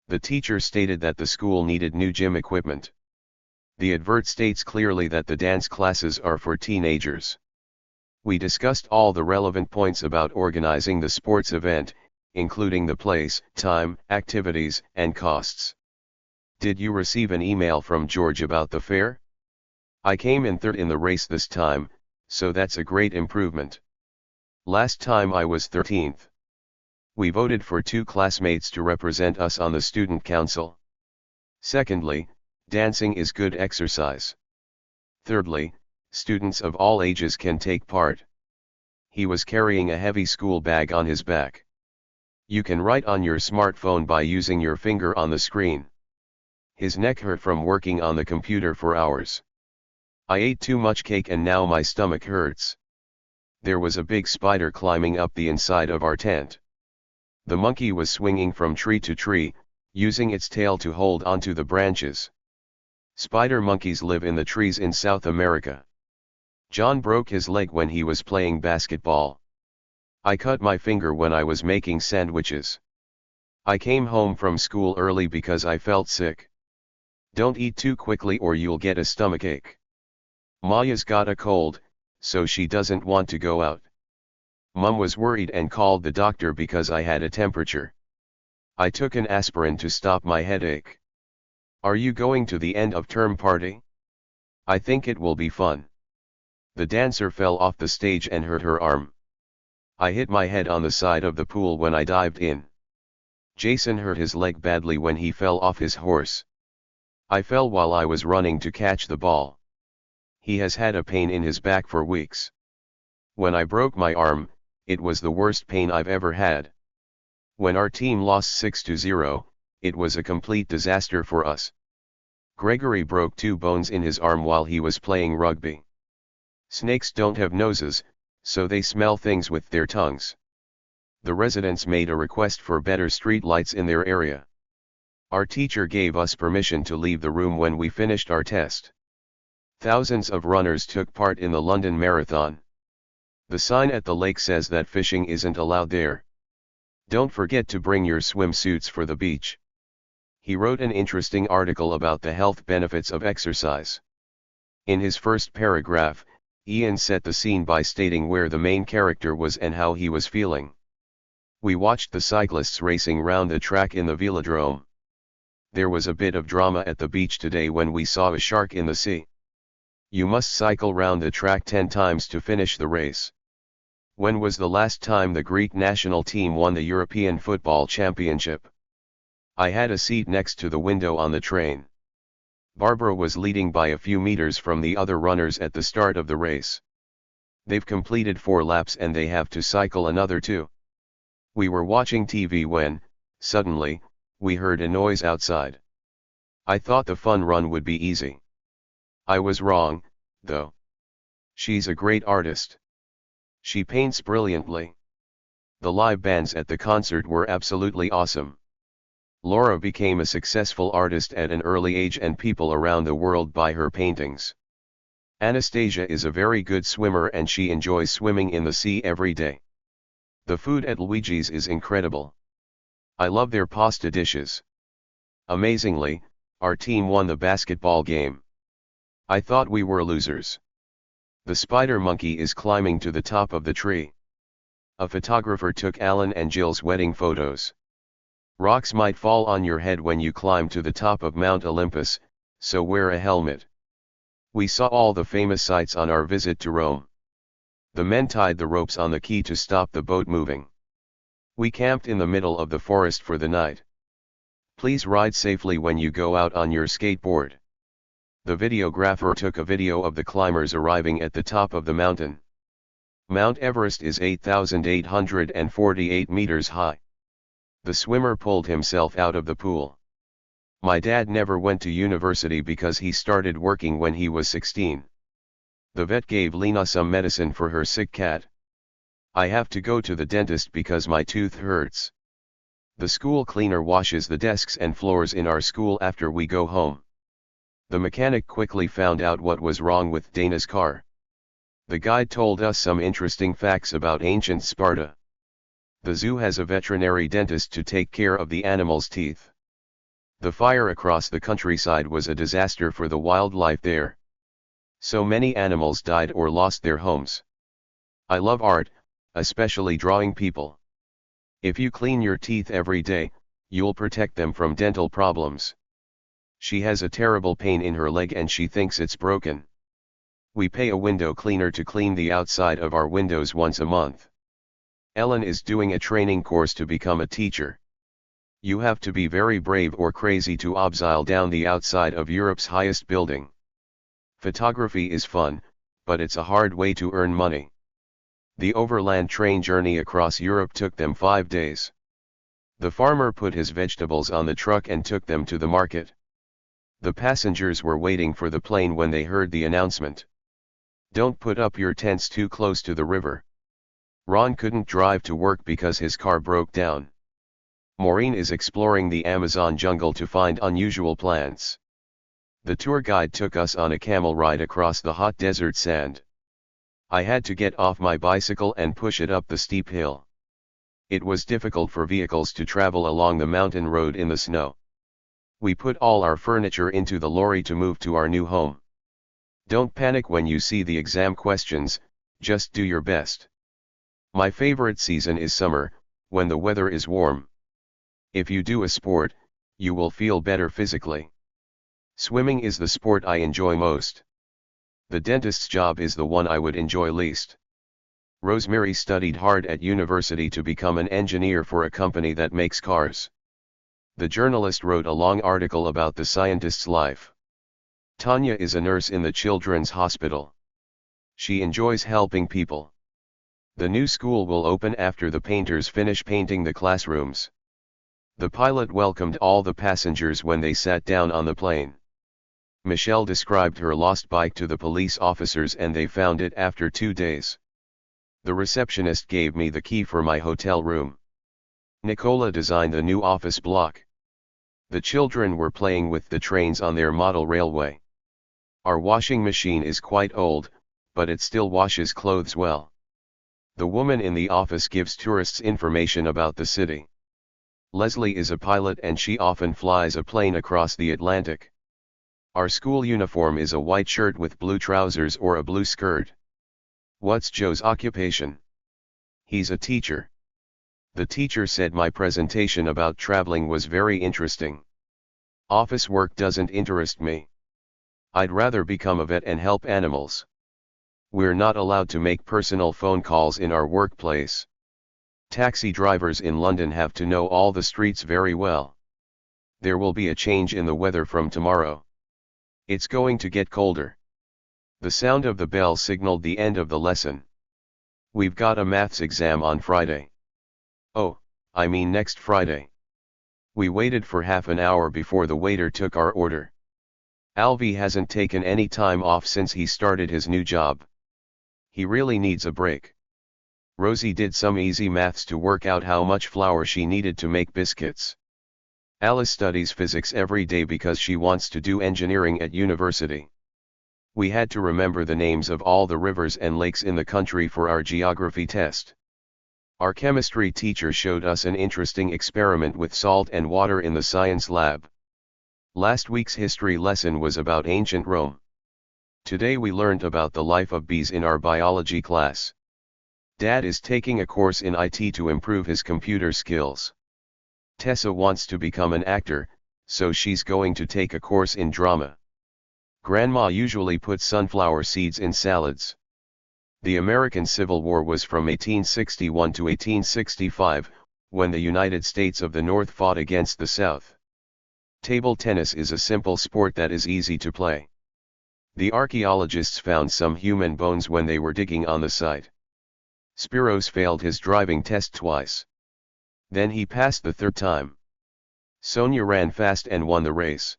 The teacher stated that the school needed new gym equipment. The advert states clearly that the dance classes are for teenagers. We discussed all the relevant points about organizing the sports event, including the place, time, activities, and costs. Did you receive an email from George about the fair? I came in third in the race this time, so that's a great improvement. Last time I was 13th. We voted for 2 classmates to represent us on the student council. Secondly, dancing is good exercise. Thirdly, students of all ages can take part. He was carrying a heavy school bag on his back. You can write on your smartphone by using your finger on the screen. His neck hurt from working on the computer for hours. I ate too much cake and now my stomach hurts. There was a big spider climbing up the inside of our tent. The monkey was swinging from tree to tree, using its tail to hold onto the branches. Spider monkeys live in the trees in South America. John broke his leg when he was playing basketball. I cut my finger when I was making sandwiches. I came home from school early because I felt sick. Don't eat too quickly or you'll get a stomachache. Maya's got a cold, so she doesn't want to go out. Mum was worried and called the doctor because I had a temperature. I took an aspirin to stop my headache. Are you going to the end of term party? I think it will be fun. The dancer fell off the stage and hurt her arm. I hit my head on the side of the pool when I dived in. Jason hurt his leg badly when he fell off his horse. I fell while I was running to catch the ball. He has had a pain in his back for weeks. When I broke my arm, it was the worst pain I've ever had. When our team lost 6-0, it was a complete disaster for us. Gregory broke 2 bones in his arm while he was playing rugby. Snakes don't have noses, so they smell things with their tongues. The residents made a request for better street lights in their area. Our teacher gave us permission to leave the room when we finished our test. Thousands of runners took part in the London Marathon. The sign at the lake says that fishing isn't allowed there. Don't forget to bring your swimsuits for the beach. He wrote an interesting article about the health benefits of exercise. In his first paragraph, Ian set the scene by stating where the main character was and how he was feeling. We watched the cyclists racing round the track in the velodrome. There was a bit of drama at the beach today when we saw a shark in the sea. You must cycle round the track 10 times to finish the race. When was the last time the Greek national team won the European Football Championship? I had a seat next to the window on the train. Barbara was leading by a few meters from the other runners at the start of the race. They've completed 4 laps and they have to cycle another 2. We were watching TV when, suddenly, we heard a noise outside. I thought the fun run would be easy. I was wrong, though. She's a great artist. She paints brilliantly. The live bands at the concert were absolutely awesome. Laura became a successful artist at an early age and people around the world buy her paintings. Anastasia is a very good swimmer and she enjoys swimming in the sea every day. The food at Luigi's is incredible. I love their pasta dishes. Amazingly, our team won the basketball game. I thought we were losers. The spider monkey is climbing to the top of the tree. A photographer took Alan and Jill's wedding photos. Rocks might fall on your head when you climb to the top of Mount Olympus, so wear a helmet. We saw all the famous sights on our visit to Rome. The men tied the ropes on the quay to stop the boat moving. We camped in the middle of the forest for the night. Please ride safely when you go out on your skateboard. The videographer took a video of the climbers arriving at the top of the mountain. Mount Everest is 8,848 meters high. The swimmer pulled himself out of the pool. My dad never went to university because he started working when he was 16. The vet gave Lena some medicine for her sick cat. I have to go to the dentist because my tooth hurts. The school cleaner washes the desks and floors in our school after we go home. The mechanic quickly found out what was wrong with Dana's car. The guide told us some interesting facts about ancient Sparta. The zoo has a veterinary dentist to take care of the animals' teeth. The fire across the countryside was a disaster for the wildlife there. So many animals died or lost their homes. I love art, especially drawing people. If you clean your teeth every day, you'll protect them from dental problems. She has a terrible pain in her leg and she thinks it's broken. We pay a window cleaner to clean the outside of our windows once a month. Ellen is doing a training course to become a teacher. You have to be very brave or crazy to obseil down the outside of Europe's highest building. Photography is fun, but it's a hard way to earn money. The overland train journey across Europe took them 5 days. The farmer put his vegetables on the truck and took them to the market. The passengers were waiting for the plane when they heard the announcement. Don't put up your tents too close to the river. Ron couldn't drive to work because his car broke down. Maureen is exploring the Amazon jungle to find unusual plants. The tour guide took us on a camel ride across the hot desert sand. I had to get off my bicycle and push it up the steep hill. It was difficult for vehicles to travel along the mountain road in the snow. We put all our furniture into the lorry to move to our new home. Don't panic when you see the exam questions, just do your best. My favorite season is summer, when the weather is warm. If you do a sport, you will feel better physically. Swimming is the sport I enjoy most. The dentist's job is the one I would enjoy least. Rosemary studied hard at university to become an engineer for a company that makes cars. The journalist wrote a long article about the scientist's life. Tanya is a nurse in the children's hospital. She enjoys helping people. The new school will open after the painters finish painting the classrooms. The pilot welcomed all the passengers when they sat down on the plane. Michelle described her lost bike to the police officers and they found it after 2 days. The receptionist gave me the key for my hotel room. Nicola designed the new office block. The children were playing with the trains on their model railway. Our washing machine is quite old, but it still washes clothes well. The woman in the office gives tourists information about the city. Leslie is a pilot and she often flies a plane across the Atlantic. Our school uniform is a white shirt with blue trousers or a blue skirt. What's Joe's occupation? He's a teacher. The teacher said my presentation about traveling was very interesting. Office work doesn't interest me. I'd rather become a vet and help animals. We're not allowed to make personal phone calls in our workplace. Taxi drivers in London have to know all the streets very well. There will be a change in the weather from tomorrow. It's going to get colder. The sound of the bell signaled the end of the lesson. We've got a maths exam on Friday. Oh, I mean next Friday. We waited for half an hour before the waiter took our order. Alvy hasn't taken any time off since he started his new job. He really needs a break. Rosie did some easy maths to work out how much flour she needed to make biscuits. Alice studies physics every day because she wants to do engineering at university. We had to remember the names of all the rivers and lakes in the country for our geography test. Our chemistry teacher showed us an interesting experiment with salt and water in the science lab. Last week's history lesson was about ancient Rome. Today we learned about the life of bees in our biology class. Dad is taking a course in IT to improve his computer skills. Tessa wants to become an actor, so she's going to take a course in drama. Grandma usually puts sunflower seeds in salads. The American Civil War was from 1861 to 1865, when the United States of the North fought against the South. Table tennis is a simple sport that is easy to play. The archaeologists found some human bones when they were digging on the site. Spiros failed his driving test twice. Then he passed the third time. Sonia ran fast and won the race.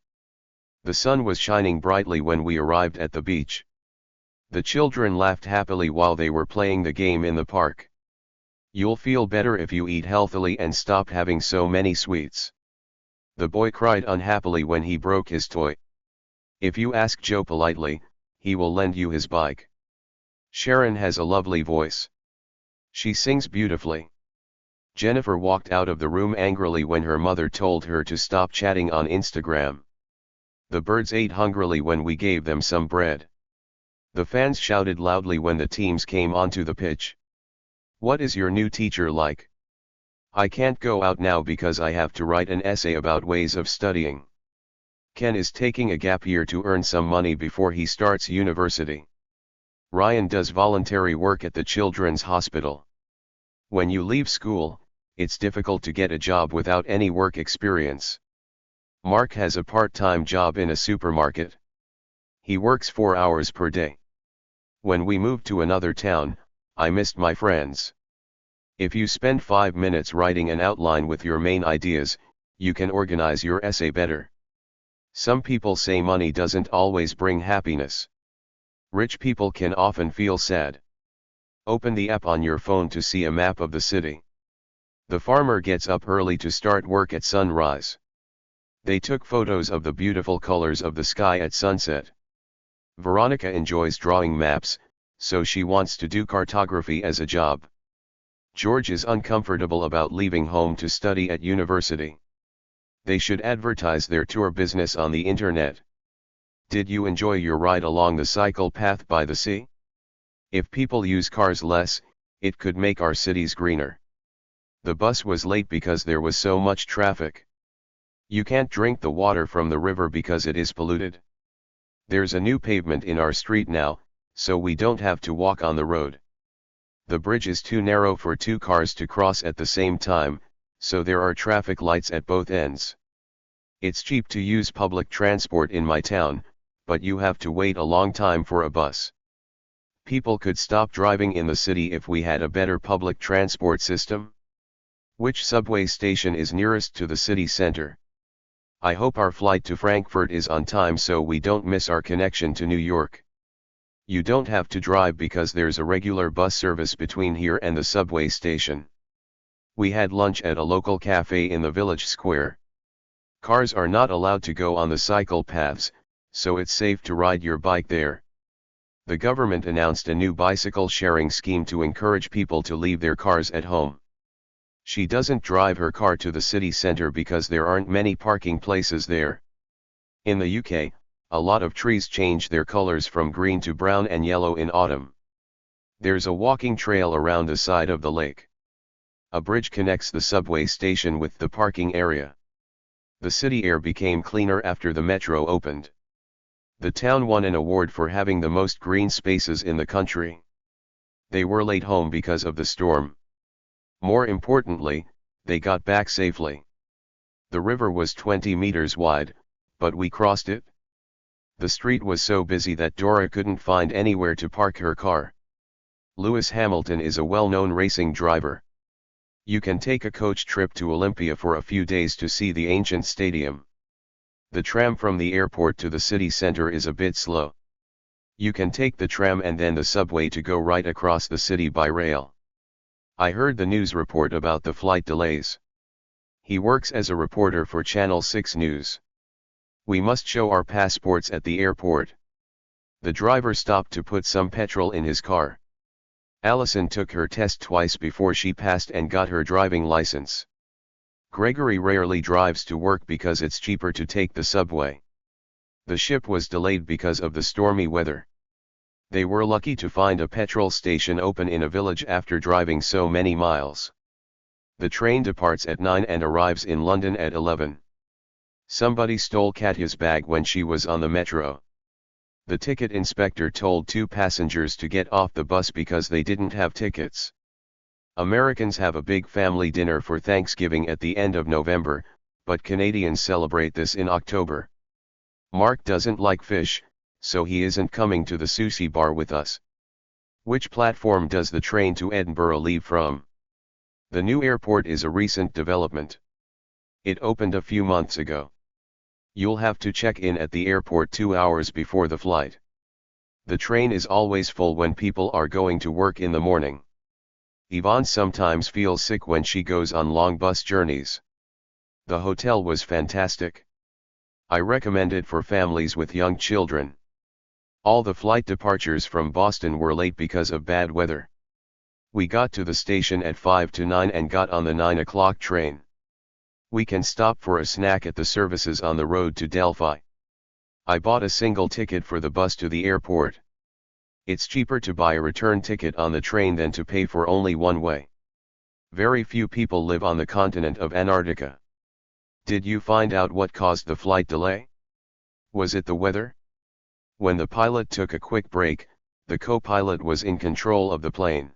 The sun was shining brightly when we arrived at the beach. The children laughed happily while they were playing the game in the park. You'll feel better if you eat healthily and stop having so many sweets. The boy cried unhappily when he broke his toy. If you ask Joe politely, he will lend you his bike. Sharon has a lovely voice. She sings beautifully. Jennifer walked out of the room angrily when her mother told her to stop chatting on Instagram. The birds ate hungrily when we gave them some bread. The fans shouted loudly when the teams came onto the pitch. What is your new teacher like? I can't go out now because I have to write an essay about ways of studying. Ken is taking a gap year to earn some money before he starts university. Ryan does voluntary work at the Children's Hospital. When you leave school, it's difficult to get a job without any work experience. Mark has a part-time job in a supermarket. He works 4 hours per day. When we moved to another town, I missed my friends. If you spend 5 minutes writing an outline with your main ideas, you can organize your essay better. Some people say money doesn't always bring happiness. Rich people can often feel sad. Open the app on your phone to see a map of the city. The farmer gets up early to start work at sunrise. They took photos of the beautiful colors of the sky at sunset. Veronica enjoys drawing maps, so she wants to do cartography as a job. George is uncomfortable about leaving home to study at university. They should advertise their tour business on the internet. Did you enjoy your ride along the cycle path by the sea? If people use cars less, it could make our cities greener. The bus was late because there was so much traffic. You can't drink the water from the river because it is polluted. There's a new pavement in our street now, so we don't have to walk on the road. The bridge is too narrow for 2 cars to cross at the same time, so there are traffic lights at both ends. It's cheap to use public transport in my town, but you have to wait a long time for a bus. People could stop driving in the city if we had a better public transport system. Which subway station is nearest to the city center? I hope our flight to Frankfurt is on time so we don't miss our connection to New York. You don't have to drive because there's a regular bus service between here and the subway station. We had lunch at a local cafe in the village square. Cars are not allowed to go on the cycle paths, so it's safe to ride your bike there. The government announced a new bicycle sharing scheme to encourage people to leave their cars at home. She doesn't drive her car to the city center because there aren't many parking places there. In the UK, a lot of trees change their colors from green to brown and yellow in autumn. There's a walking trail around the side of the lake. A bridge connects the subway station with the parking area. The city air became cleaner after the metro opened. The town won an award for having the most green spaces in the country. They were late home because of the storm. More importantly, they got back safely. The river was 20 meters wide, but we crossed it. The street was so busy that Dora couldn't find anywhere to park her car. Lewis Hamilton is a well-known racing driver. You can take a coach trip to Olympia for a few days to see the ancient stadium. The tram from the airport to the city center is a bit slow. You can take the tram and then the subway to go right across the city by rail. I heard the news report about the flight delays. He works as a reporter for Channel 6 News. We must show our passports at the airport. The driver stopped to put some petrol in his car. Allison took her test twice before she passed and got her driving license. Gregory rarely drives to work because it's cheaper to take the subway. The ship was delayed because of the stormy weather. They were lucky to find a petrol station open in a village after driving so many miles. The train departs at 9 and arrives in London at 11. Somebody stole Katya's bag when she was on the metro. The ticket inspector told 2 passengers to get off the bus because they didn't have tickets. Americans have a big family dinner for Thanksgiving at the end of November, but Canadians celebrate this in October. Mark doesn't like fish, so he isn't coming to the sushi bar with us. Which platform does the train to Edinburgh leave from? The new airport is a recent development. It opened a few months ago. You'll have to check in at the airport 2 hours before the flight. The train is always full when people are going to work in the morning. Yvonne sometimes feels sick when she goes on long bus journeys. The hotel was fantastic. I recommend it for families with young children. All the flight departures from Boston were late because of bad weather. We got to the station at 5 to 9 and got on the 9 o'clock train. We can stop for a snack at the services on the road to Delphi. I bought a single ticket for the bus to the airport. It's cheaper to buy a return ticket on the train than to pay for only one way. Very few people live on the continent of Antarctica. Did you find out what caused the flight delay? Was it the weather? When the pilot took a quick break, the co-pilot was in control of the plane.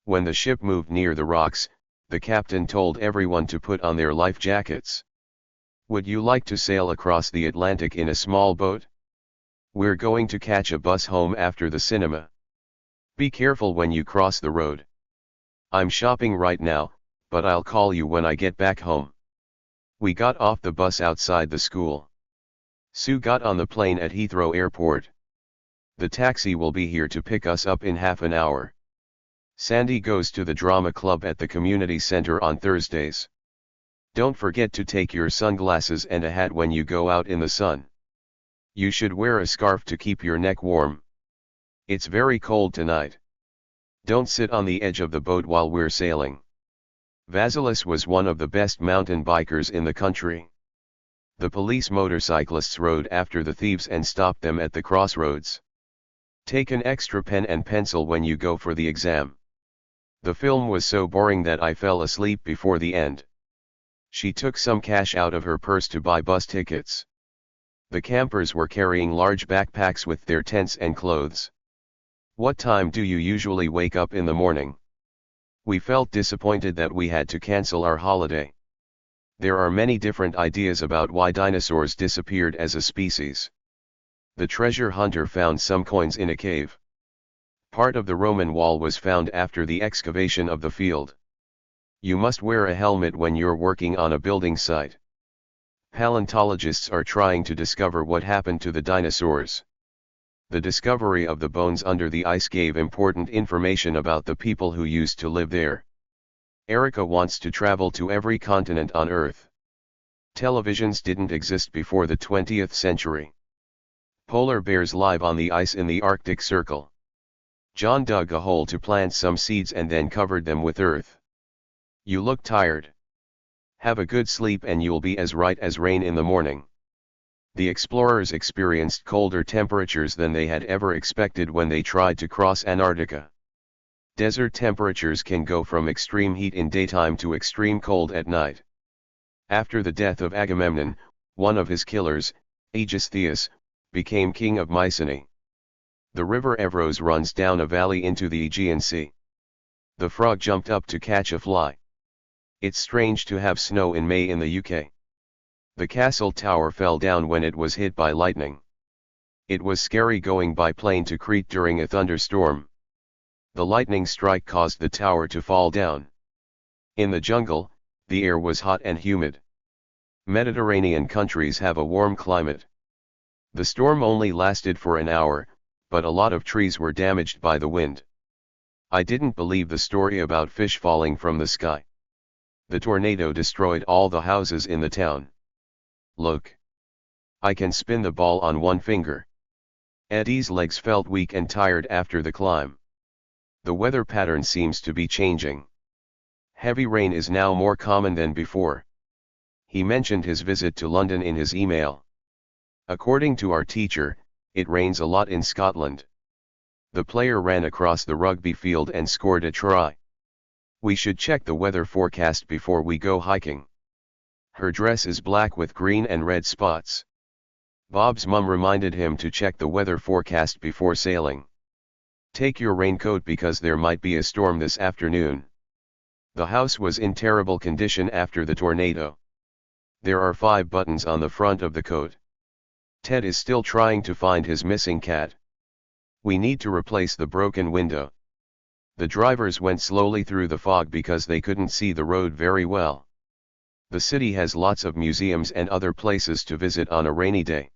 When the ship moved near the rocks, the captain told everyone to put on their life jackets. Would you like to sail across the Atlantic in a small boat? We're going to catch a bus home after the cinema. Be careful when you cross the road. I'm shopping right now, but I'll call you when I get back home. We got off the bus outside the school. Sue got on the plane at Heathrow Airport. The taxi will be here to pick us up in half an hour. Sandy goes to the drama club at the community center on Thursdays. Don't forget to take your sunglasses and a hat when you go out in the sun. You should wear a scarf to keep your neck warm. It's very cold tonight. Don't sit on the edge of the boat while we're sailing. Vasilis was one of the best mountain bikers in the country. The police motorcyclists rode after the thieves and stopped them at the crossroads. Take an extra pen and pencil when you go for the exam. The film was so boring that I fell asleep before the end. She took some cash out of her purse to buy bus tickets. The campers were carrying large backpacks with their tents and clothes. What time do you usually wake up in the morning? We felt disappointed that we had to cancel our holiday. There are many different ideas about why dinosaurs disappeared as a species. The treasure hunter found some coins in a cave. Part of the Roman wall was found after the excavation of the field. You must wear a helmet when you're working on a building site. Paleontologists are trying to discover what happened to the dinosaurs. The discovery of the bones under the ice gave important information about the people who used to live there. Erica wants to travel to every continent on Earth. Televisions didn't exist before the 20th century. Polar bears live on the ice in the Arctic Circle. John dug a hole to plant some seeds and then covered them with earth. You look tired. Have a good sleep and you'll be as right as rain in the morning. The explorers experienced colder temperatures than they had ever expected when they tried to cross Antarctica. Desert temperatures can go from extreme heat in daytime to extreme cold at night. After the death of Agamemnon, one of his killers, Aegistheus, became king of Mycenae. The river Evros runs down a valley into the Aegean Sea. The frog jumped up to catch a fly. It's strange to have snow in May in the UK. The castle tower fell down when it was hit by lightning. It was scary going by plane to Crete during a thunderstorm. The lightning strike caused the tower to fall down. In the jungle, the air was hot and humid. Mediterranean countries have a warm climate. The storm only lasted for an hour, but a lot of trees were damaged by the wind. I didn't believe the story about fish falling from the sky. The tornado destroyed all the houses in the town. Look. I can spin the ball on one finger. Eddie's legs felt weak and tired after the climb. The weather pattern seems to be changing. Heavy rain is now more common than before. He mentioned his visit to London in his email. According to our teacher, it rains a lot in Scotland. The player ran across the rugby field and scored a try. We should check the weather forecast before we go hiking. Her dress is black with green and red spots. Bob's mum reminded him to check the weather forecast before sailing. Take your raincoat because there might be a storm this afternoon. The house was in terrible condition after the tornado. There are 5 buttons on the front of the coat. Ted is still trying to find his missing cat. We need to replace the broken window. The drivers went slowly through the fog because they couldn't see the road very well. The city has lots of museums and other places to visit on a rainy day.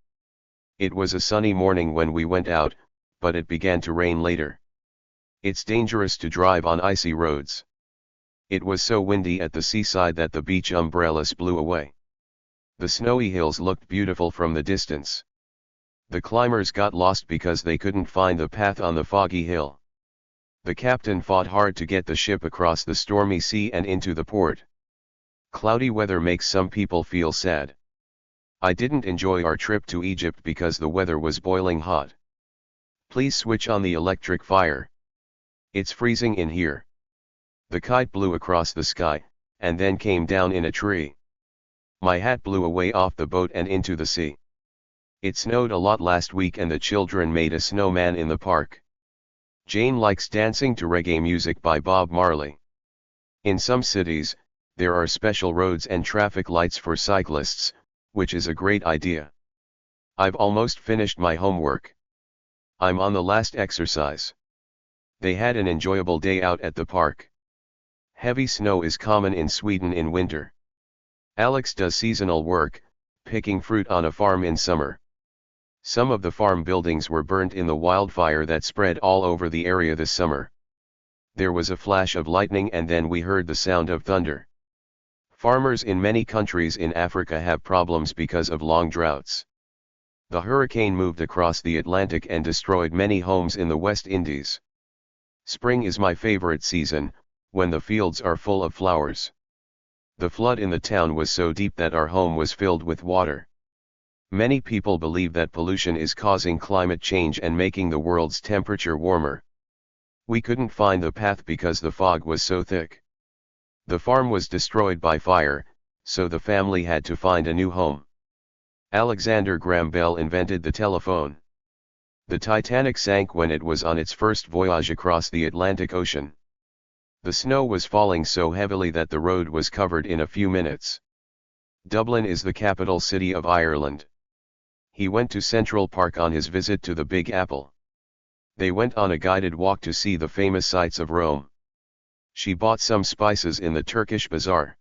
It was a sunny morning when we went out, but it began to rain later. It's dangerous to drive on icy roads. It was so windy at the seaside that the beach umbrellas blew away. The snowy hills looked beautiful from the distance. The climbers got lost because they couldn't find the path on the foggy hill. The captain fought hard to get the ship across the stormy sea and into the port. Cloudy weather makes some people feel sad. I didn't enjoy our trip to Egypt because the weather was boiling hot. Please switch on the electric fire. It's freezing in here. The kite blew across the sky, and then came down in a tree. My hat blew away off the boat and into the sea. It snowed a lot last week and the children made a snowman in the park. Jane likes dancing to reggae music by Bob Marley. In some cities, there are special roads and traffic lights for cyclists, which is a great idea. I've almost finished my homework. I'm on the last exercise. They had an enjoyable day out at the park. Heavy snow is common in Sweden in winter. Alex does seasonal work, picking fruit on a farm in summer. Some of the farm buildings were burnt in the wildfire that spread all over the area this summer. There was a flash of lightning and then we heard the sound of thunder. Farmers in many countries in Africa have problems because of long droughts. The hurricane moved across the Atlantic and destroyed many homes in the West Indies. Spring is my favorite season, when the fields are full of flowers. The flood in the town was so deep that our home was filled with water. Many people believe that pollution is causing climate change and making the world's temperature warmer. We couldn't find the path because the fog was so thick. The farm was destroyed by fire, so the family had to find a new home. Alexander Graham Bell invented the telephone. The Titanic sank when it was on its first voyage across the Atlantic Ocean. The snow was falling so heavily that the road was covered in a few minutes. Dublin is the capital city of Ireland. He went to Central Park on his visit to the Big Apple. They went on a guided walk to see the famous sights of Rome. She bought some spices in the Turkish bazaar.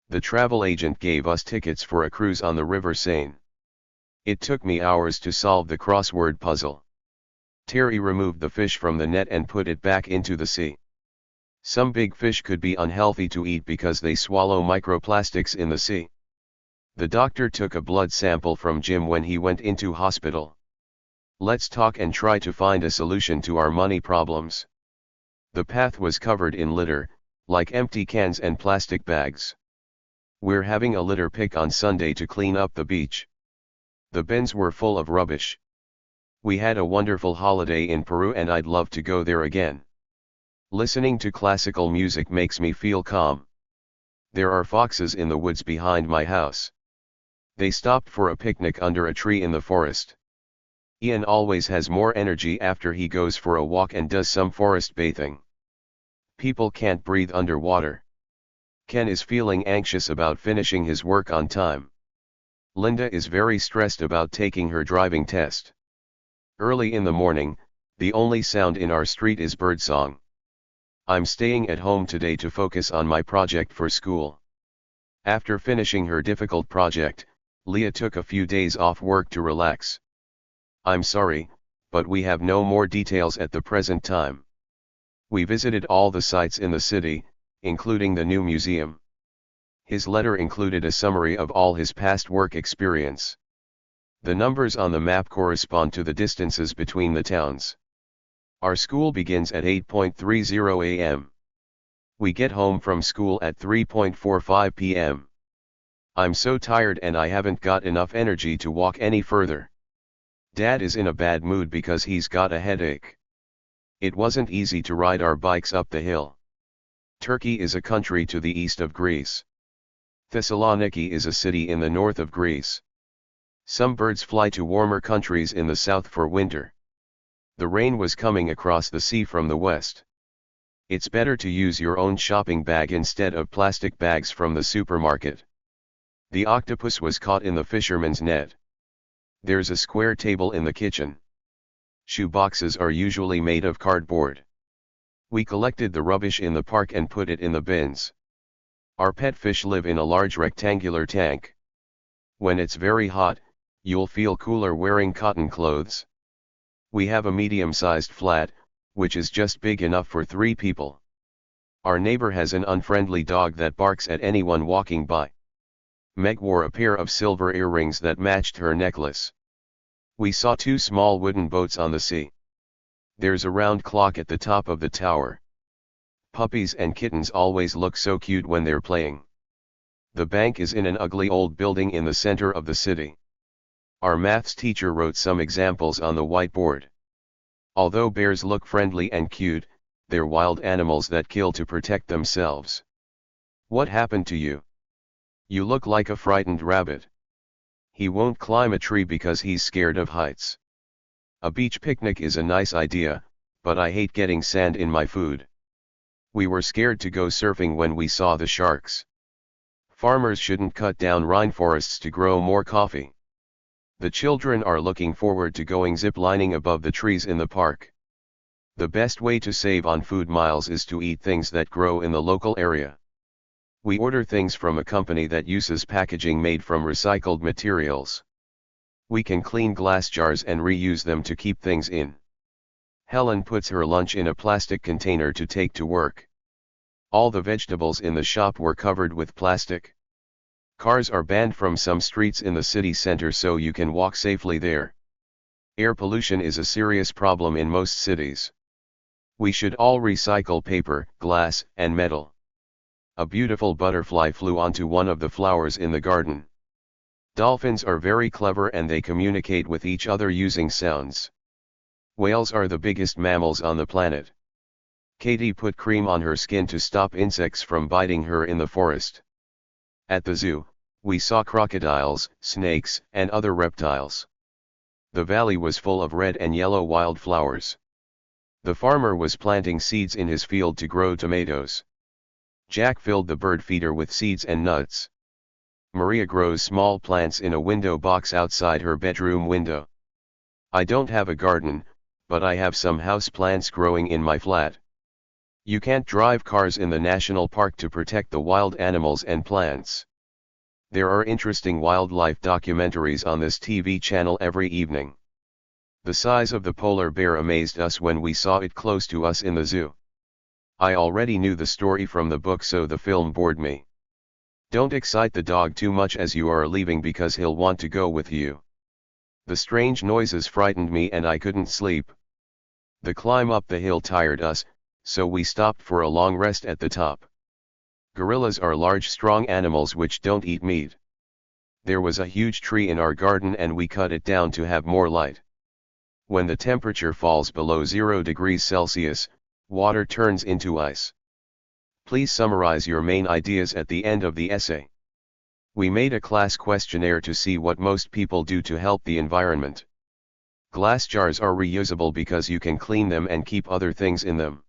The travel agent gave us tickets for a cruise on the River Seine. It took me hours to solve the crossword puzzle. Terry removed the fish from the net and put it back into the sea. Some big fish could be unhealthy to eat because they swallow microplastics in the sea. The doctor took a blood sample from Jim when he went into hospital. Let's talk and try to find a solution to our money problems. The path was covered in litter, like empty cans and plastic bags. We're having a litter pick on Sunday to clean up the beach. The bins were full of rubbish. We had a wonderful holiday in Peru and I'd love to go there again. Listening to classical music makes me feel calm. There are foxes in the woods behind my house. They stopped for a picnic under a tree in the forest. Ian always has more energy after he goes for a walk and does some forest bathing. People can't breathe underwater. Ken is feeling anxious about finishing his work on time. Linda is very stressed about taking her driving test. Early in the morning, the only sound in our street is birdsong. I'm staying at home today to focus on my project for school. After finishing her difficult project, Leah took a few days off work to relax. I'm sorry, but we have no more details at the present time. We visited all the sites in the city, including the new museum. His letter included a summary of all his past work experience. The numbers on the map correspond to the distances between the towns. Our school begins at 8:30 a.m. We get home from school at 3:45 p.m. I'm so tired and I haven't got enough energy to walk any further. Dad is in a bad mood because he's got a headache. It wasn't easy to ride our bikes up the hill. Turkey is a country to the east of Greece. Thessaloniki is a city in the north of Greece. Some birds fly to warmer countries in the south for winter. The rain was coming across the sea from the west. It's better to use your own shopping bag instead of plastic bags from the supermarket. The octopus was caught in the fisherman's net. There's a square table in the kitchen. Shoe boxes are usually made of cardboard. We collected the rubbish in the park and put it in the bins. Our pet fish live in a large rectangular tank. When it's very hot, you'll feel cooler wearing cotton clothes. We have a medium-sized flat, which is just big enough for 3 people. Our neighbor has an unfriendly dog that barks at anyone walking by. Meg wore a pair of silver earrings that matched her necklace. We saw 2 small wooden boats on the sea. There's a round clock at the top of the tower. Puppies and kittens always look so cute when they're playing. The bank is in an ugly old building in the center of the city. Our maths teacher wrote some examples on the whiteboard. Although bears look friendly and cute, they're wild animals that kill to protect themselves. What happened to you? You look like a frightened rabbit. He won't climb a tree because he's scared of heights. A beach picnic is a nice idea, but I hate getting sand in my food. We were scared to go surfing when we saw the sharks. Farmers shouldn't cut down rainforests to grow more coffee. The children are looking forward to going zip-lining above the trees in the park. The best way to save on food miles is to eat things that grow in the local area. We order things from a company that uses packaging made from recycled materials. We can clean glass jars and reuse them to keep things in. Helen puts her lunch in a plastic container to take to work. All the vegetables in the shop were covered with plastic. Cars are banned from some streets in the city center so you can walk safely there. Air pollution is a serious problem in most cities. We should all recycle paper, glass, and metal. A beautiful butterfly flew onto one of the flowers in the garden. Dolphins are very clever and they communicate with each other using sounds. Whales are the biggest mammals on the planet. Katie put cream on her skin to stop insects from biting her in the forest. At the zoo, we saw crocodiles, snakes, and other reptiles. The valley was full of red and yellow wildflowers. The farmer was planting seeds in his field to grow tomatoes. Jack filled the bird feeder with seeds and nuts. Maria grows small plants in a window box outside her bedroom window. I don't have a garden, but I have some house plants growing in my flat. You can't drive cars in the national park to protect the wild animals and plants. There are interesting wildlife documentaries on this TV channel every evening. The size of the polar bear amazed us when we saw it close to us in the zoo. I already knew the story from the book, so the film bored me. Don't excite the dog too much as you are leaving because he'll want to go with you. The strange noises frightened me and I couldn't sleep. The climb up the hill tired us, so we stopped for a long rest at the top. Gorillas are large, strong animals which don't eat meat. There was a huge tree in our garden and we cut it down to have more light. When the temperature falls below 0 degrees Celsius, water turns into ice. Please summarize your main ideas at the end of the essay. We made a class questionnaire to see what most people do to help the environment. Glass jars are reusable because you can clean them and keep other things in them.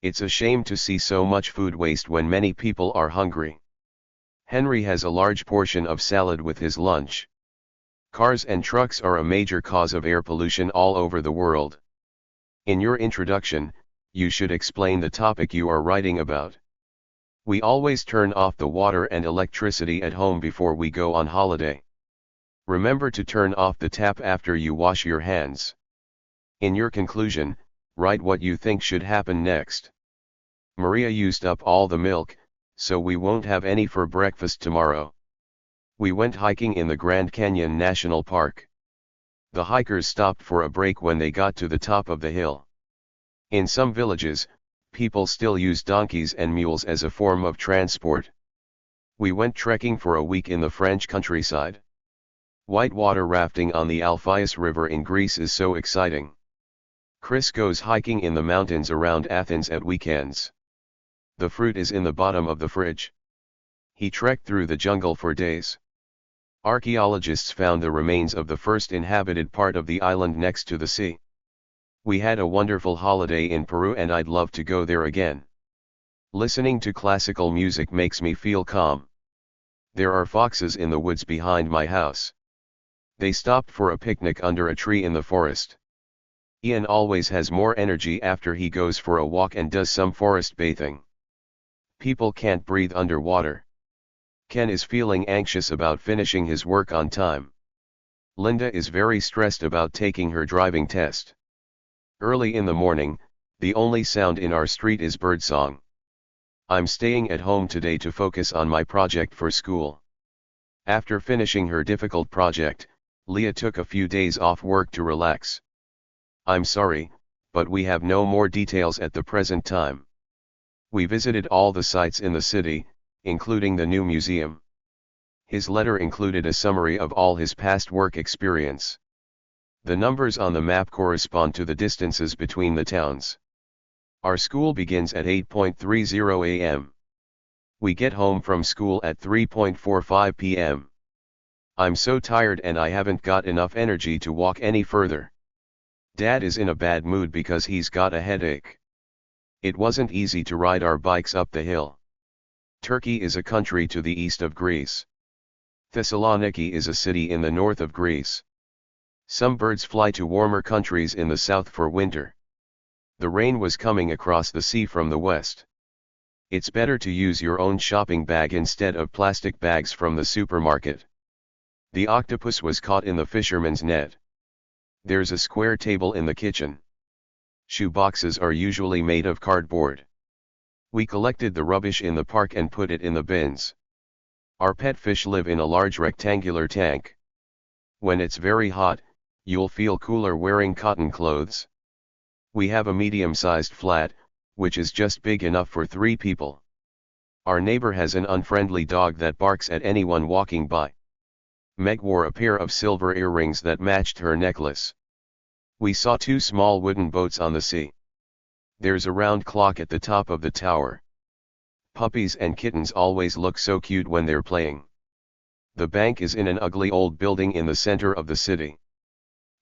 It's a shame to see so much food waste when many people are hungry. Henry has a large portion of salad with his lunch. Cars and trucks are a major cause of air pollution all over the world. In your introduction, you should explain the topic you are writing about. We always turn off the water and electricity at home before we go on holiday. Remember to turn off the tap after you wash your hands. In your conclusion, write what you think should happen next. Maria used up all the milk, so we won't have any for breakfast tomorrow. We went hiking in the Grand Canyon National Park. The hikers stopped for a break when they got to the top of the hill. In some villages, people still use donkeys and mules as a form of transport. We went trekking for a week in the French countryside. Whitewater rafting on the Alpheus River in Greece is so exciting. Chris goes hiking in the mountains around Athens at weekends. The fruit is in the bottom of the fridge. He trekked through the jungle for days. Archaeologists found the remains of the first inhabited part of the island next to the sea. We had a wonderful holiday in Peru and I'd love to go there again. Listening to classical music makes me feel calm. There are foxes in the woods behind my house. They stopped for a picnic under a tree in the forest. Ian always has more energy after he goes for a walk and does some forest bathing. People can't breathe underwater. Ken is feeling anxious about finishing his work on time. Linda is very stressed about taking her driving test. Early in the morning, the only sound in our street is birdsong. I'm staying at home today to focus on my project for school. After finishing her difficult project, Leah took a few days off work to relax. I'm sorry, but we have no more details at the present time. We visited all the sites in the city, including the new museum. His letter included a summary of all his past work experience. The numbers on the map correspond to the distances between the towns. Our school begins at 8:30 a.m. We get home from school at 3:45 p.m. I'm so tired and I haven't got enough energy to walk any further. Dad is in a bad mood because he's got a headache. It wasn't easy to ride our bikes up the hill. Turkey is a country to the east of Greece. Thessaloniki is a city in the north of Greece. Some birds fly to warmer countries in the south for winter. The rain was coming across the sea from the west. It's better to use your own shopping bag instead of plastic bags from the supermarket. The octopus was caught in the fisherman's net. There's a square table in the kitchen. Shoe boxes are usually made of cardboard. We collected the rubbish in the park and put it in the bins. Our pet fish live in a large rectangular tank. When it's very hot, you'll feel cooler wearing cotton clothes. We have a medium-sized flat, which is just big enough for 3 people. Our neighbor has an unfriendly dog that barks at anyone walking by. Meg wore a pair of silver earrings that matched her necklace. We saw 2 small wooden boats on the sea. There's a round clock at the top of the tower. Puppies and kittens always look so cute when they're playing. The bank is in an ugly old building in the center of the city.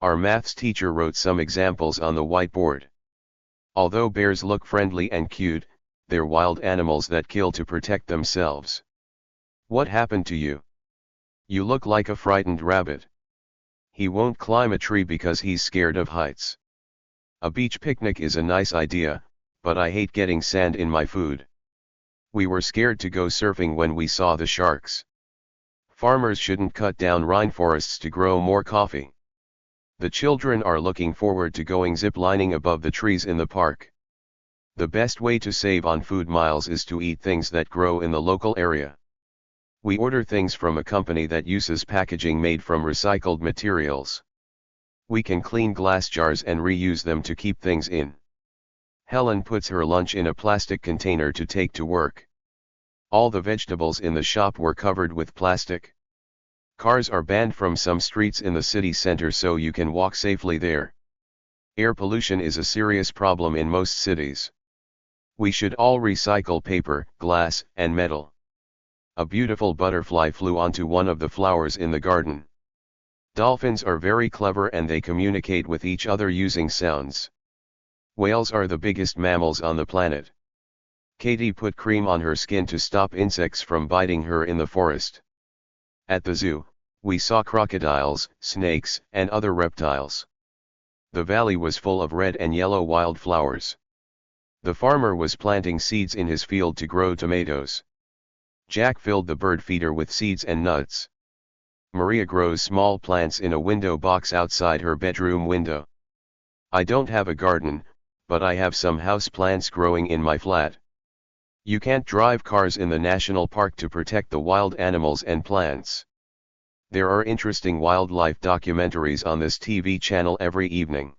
Our maths teacher wrote some examples on the whiteboard. Although bears look friendly and cute, they're wild animals that kill to protect themselves. What happened to you? You look like a frightened rabbit. He won't climb a tree because he's scared of heights. A beach picnic is a nice idea, but I hate getting sand in my food. We were scared to go surfing when we saw the sharks. Farmers shouldn't cut down rainforests to grow more coffee. The children are looking forward to going zip-lining above the trees in the park. The best way to save on food miles is to eat things that grow in the local area. We order things from a company that uses packaging made from recycled materials. We can clean glass jars and reuse them to keep things in. Helen puts her lunch in a plastic container to take to work. All the vegetables in the shop were covered with plastic. Cars are banned from some streets in the city center so you can walk safely there. Air pollution is a serious problem in most cities. We should all recycle paper, glass, and metal. A beautiful butterfly flew onto one of the flowers in the garden. Dolphins are very clever and they communicate with each other using sounds. Whales are the biggest mammals on the planet. Katie put cream on her skin to stop insects from biting her in the forest. At the zoo, we saw crocodiles, snakes, and other reptiles. The valley was full of red and yellow wildflowers. The farmer was planting seeds in his field to grow tomatoes. Jack filled the bird feeder with seeds and nuts. Maria grows small plants in a window box outside her bedroom window. I don't have a garden, but I have some house plants growing in my flat. You can't drive cars in the national park to protect the wild animals and plants. There are interesting wildlife documentaries on this TV channel every evening.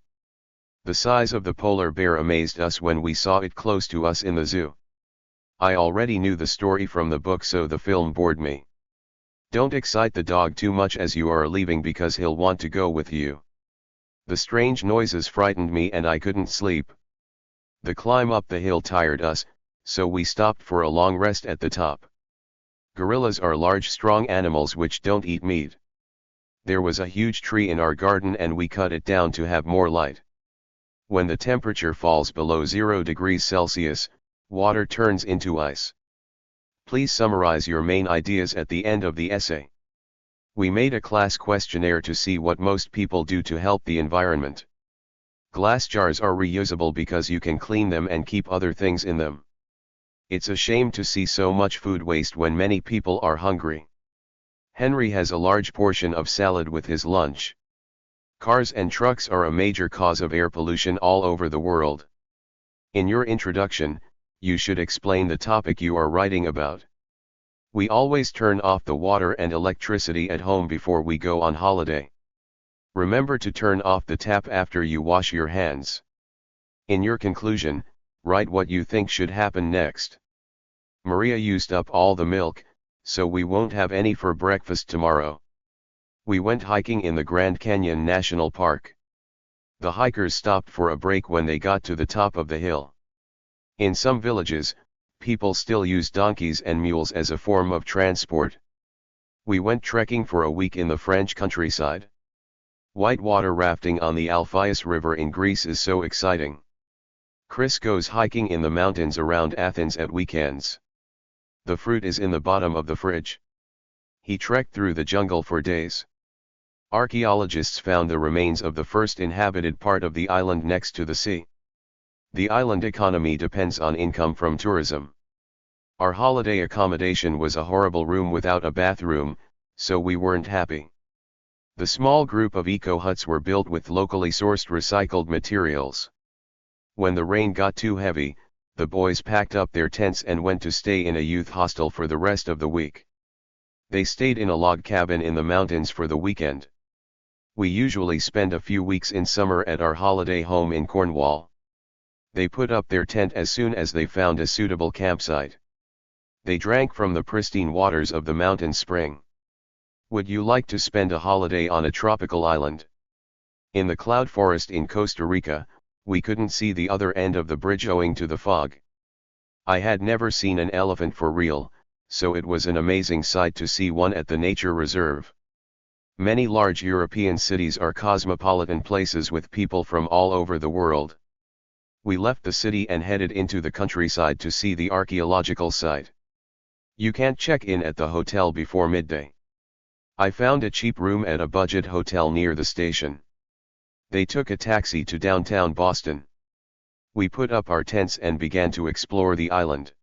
The size of the polar bear amazed us when we saw it close to us in the zoo. I already knew the story from the book, so the film bored me. Don't excite the dog too much as you are leaving, because he'll want to go with you. The strange noises frightened me and I couldn't sleep. The climb up the hill tired us, so we stopped for a long rest at the top. Gorillas are large, strong animals which don't eat meat. There was a huge tree in our garden and we cut it down to have more light. When the temperature falls below 0 degrees Celsius, water turns into ice. Please summarize your main ideas at the end of the essay. We made a class questionnaire to see what most people do to help the environment. Glass jars are reusable because you can clean them and keep other things in them. It's a shame to see so much food waste when many people are hungry. Henry has a large portion of salad with his lunch. Cars and trucks are a major cause of air pollution all over the world. In your introduction, you should explain the topic you are writing about. We always turn off the water and electricity at home before we go on holiday. Remember to turn off the tap after you wash your hands. In your conclusion, write what you think should happen next. Maria used up all the milk, so we won't have any for breakfast tomorrow. We went hiking in the Grand Canyon National Park. The hikers stopped for a break when they got to the top of the hill. In some villages, people still use donkeys and mules as a form of transport. We went trekking for a week in the French countryside. Whitewater rafting on the Alpheus River in Greece is so exciting. Chris goes hiking in the mountains around Athens at weekends. The fruit is in the bottom of the fridge. He trekked through the jungle for days. Archaeologists found the remains of the first inhabited part of the island next to the sea. The island economy depends on income from tourism. Our holiday accommodation was a horrible room without a bathroom, so we weren't happy. The small group of eco-huts were built with locally sourced recycled materials. When the rain got too heavy, the boys packed up their tents and went to stay in a youth hostel for the rest of the week. They stayed in a log cabin in the mountains for the weekend. We usually spend a few weeks in summer at our holiday home in Cornwall. They put up their tent as soon as they found a suitable campsite. They drank from the pristine waters of the mountain spring. Would you like to spend a holiday on a tropical island? In the cloud forest in Costa Rica, we couldn't see the other end of the bridge owing to the fog. I had never seen an elephant for real, so it was an amazing sight to see one at the nature reserve. Many large European cities are cosmopolitan places with people from all over the world. We left the city and headed into the countryside to see the archaeological site. You can't check in at the hotel before midday. I found a cheap room at a budget hotel near the station. They took a taxi to downtown Boston. We put up our tents and began to explore the island.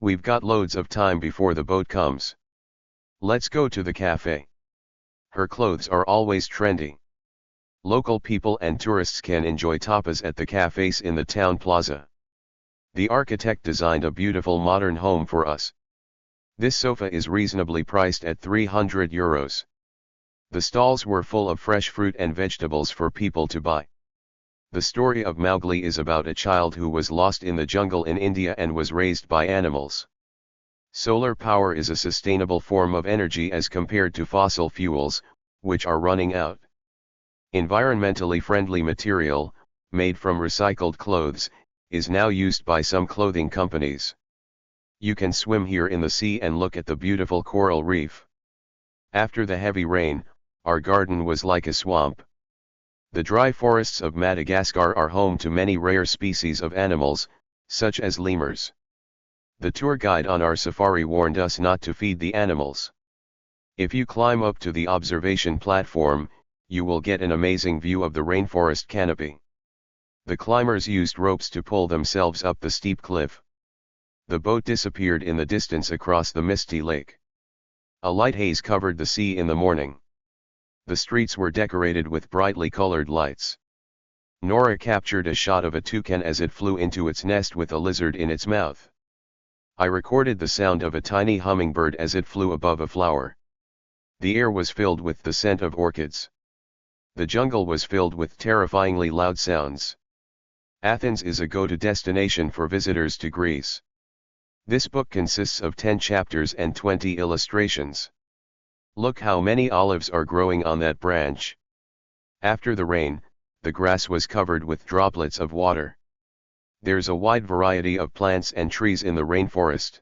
We've got loads of time before the boat comes. Let's go to the cafe. Her clothes are always trendy. Local people and tourists can enjoy tapas at the cafes in the town plaza. The architect designed a beautiful modern home for us. This sofa is reasonably priced at €300. The stalls were full of fresh fruit and vegetables for people to buy. The story of Mowgli is about a child who was lost in the jungle in India and was raised by animals. Solar power is a sustainable form of energy as compared to fossil fuels, which are running out. Environmentally friendly material, made from recycled clothes, is now used by some clothing companies. You can swim here in the sea and look at the beautiful coral reef. After the heavy rain, our garden was like a swamp. The dry forests of Madagascar are home to many rare species of animals, such as lemurs. The tour guide on our safari warned us not to feed the animals. If you climb up to the observation platform, you will get an amazing view of the rainforest canopy. The climbers used ropes to pull themselves up the steep cliff. The boat disappeared in the distance across the misty lake. A light haze covered the sea in the morning. The streets were decorated with brightly colored lights. Nora captured a shot of a toucan as it flew into its nest with a lizard in its mouth. I recorded the sound of a tiny hummingbird as it flew above a flower. The air was filled with the scent of orchids. The jungle was filled with terrifyingly loud sounds. Athens is a go-to destination for visitors to Greece. This book consists of 10 chapters and 20 illustrations. Look how many olives are growing on that branch. After the rain, the grass was covered with droplets of water. There's a wide variety of plants and trees in the rainforest.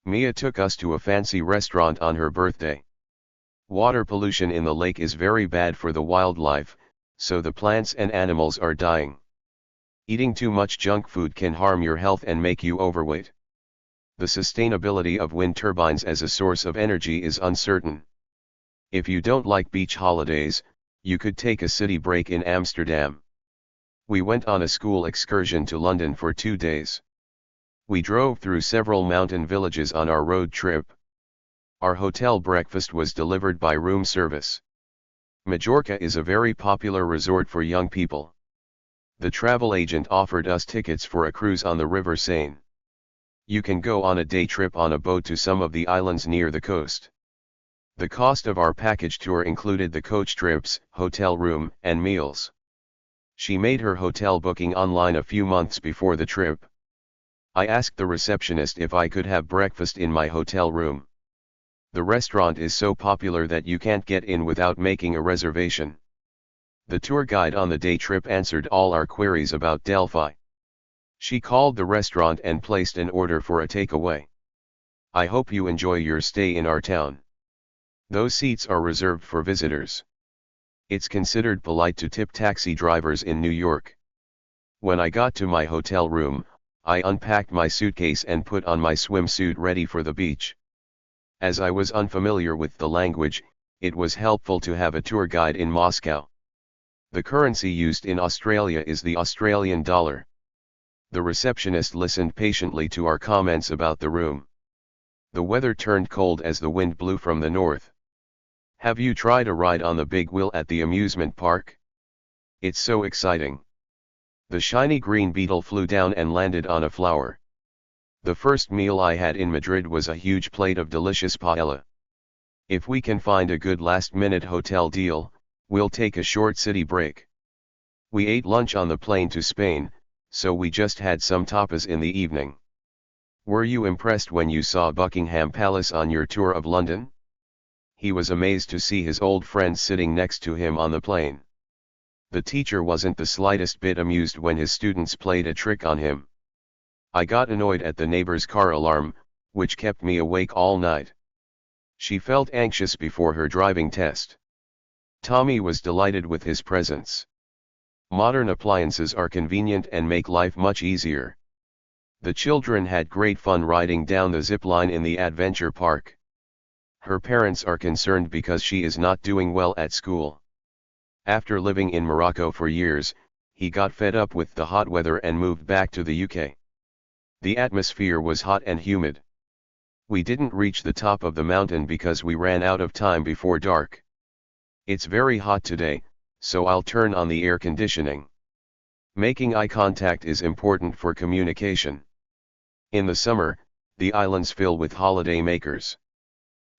Mia took us to a fancy restaurant on her birthday. Water pollution in the lake is very bad for the wildlife, so the plants and animals are dying. Eating too much junk food can harm your health and make you overweight. The sustainability of wind turbines as a source of energy is uncertain. If you don't like beach holidays, you could take a city break in Amsterdam. We went on a school excursion to London for 2 days. We drove through several mountain villages on our road trip. Our hotel breakfast was delivered by room service. Majorca is a very popular resort for young people. The travel agent offered us tickets for a cruise on the River Seine. You can go on a day trip on a boat to some of the islands near the coast. The cost of our package tour included the coach trips, hotel room, and meals. She made her hotel booking online a few months before the trip. I asked the receptionist if I could have breakfast in my hotel room. The restaurant is so popular that you can't get in without making a reservation. The tour guide on the day trip answered all our queries about Delphi. She called the restaurant and placed an order for a takeaway. I hope you enjoy your stay in our town. Those seats are reserved for visitors. It's considered polite to tip taxi drivers in New York. When I got to my hotel room, I unpacked my suitcase and put on my swimsuit ready for the beach. As I was unfamiliar with the language, it was helpful to have a tour guide in Moscow. The currency used in Australia is the Australian dollar. The receptionist listened patiently to our comments about the room. The weather turned cold as the wind blew from the north. Have you tried a ride on the big wheel at the amusement park? It's so exciting. The shiny green beetle flew down and landed on a flower. The first meal I had in Madrid was a huge plate of delicious paella. If we can find a good last-minute hotel deal, we'll take a short city break. We ate lunch on the plane to Spain, so we just had some tapas in the evening. Were you impressed when you saw Buckingham Palace on your tour of London? He was amazed to see his old friend sitting next to him on the plane. The teacher wasn't the slightest bit amused when his students played a trick on him. I got annoyed at the neighbor's car alarm, which kept me awake all night. She felt anxious before her driving test. Tommy was delighted with his presence. Modern appliances are convenient and make life much easier. The children had great fun riding down the zip line in the adventure park. Her parents are concerned because she is not doing well at school. After living in Morocco for years, he got fed up with the hot weather and moved back to the UK. The atmosphere was hot and humid. We didn't reach the top of the mountain because we ran out of time before dark. It's very hot today, so I'll turn on the air conditioning. Making eye contact is important for communication. In the summer, the islands fill with holiday makers.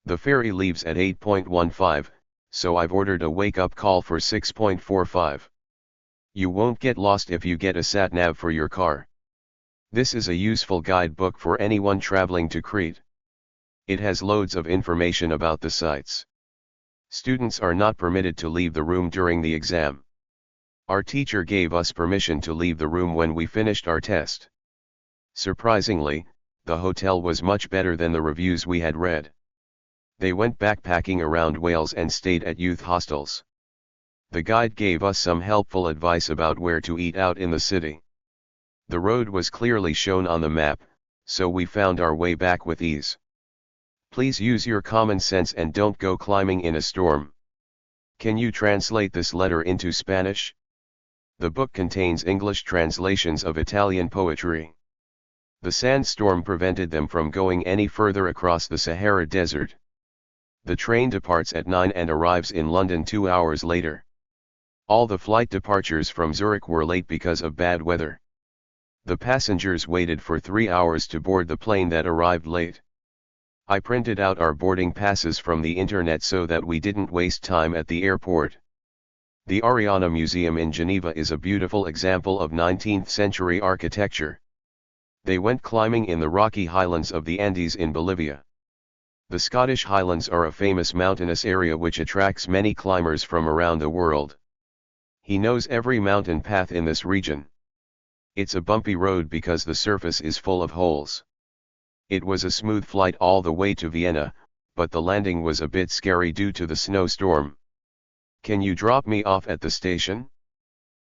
The ferry leaves at 8:15, so I've ordered a wake-up call for 6:45. You won't get lost if you get a sat-nav for your car. This is a useful guidebook for anyone traveling to Crete. It has loads of information about the sites. Students are not permitted to leave the room during the exam. Our teacher gave us permission to leave the room when we finished our test. Surprisingly, the hotel was much better than the reviews we had read. They went backpacking around Wales and stayed at youth hostels. The guide gave us some helpful advice about where to eat out in the city. The road was clearly shown on the map, so we found our way back with ease. Please use your common sense and don't go climbing in a storm. Can you translate this letter into Spanish? The book contains English translations of Italian poetry. The sandstorm prevented them from going any further across the Sahara Desert. The train departs at 9 and arrives in London 2 hours later. All the flight departures from Zurich were late because of bad weather. The passengers waited for 3 hours to board the plane that arrived late. I printed out our boarding passes from the internet so that we didn't waste time at the airport. The Ariana Museum in Geneva is a beautiful example of 19th century architecture. They went climbing in the rocky highlands of the Andes in Bolivia. The Scottish Highlands are a famous mountainous area which attracts many climbers from around the world. He knows every mountain path in this region. It's a bumpy road because the surface is full of holes. It was a smooth flight all the way to Vienna, but the landing was a bit scary due to the snowstorm. Can you drop me off at the station?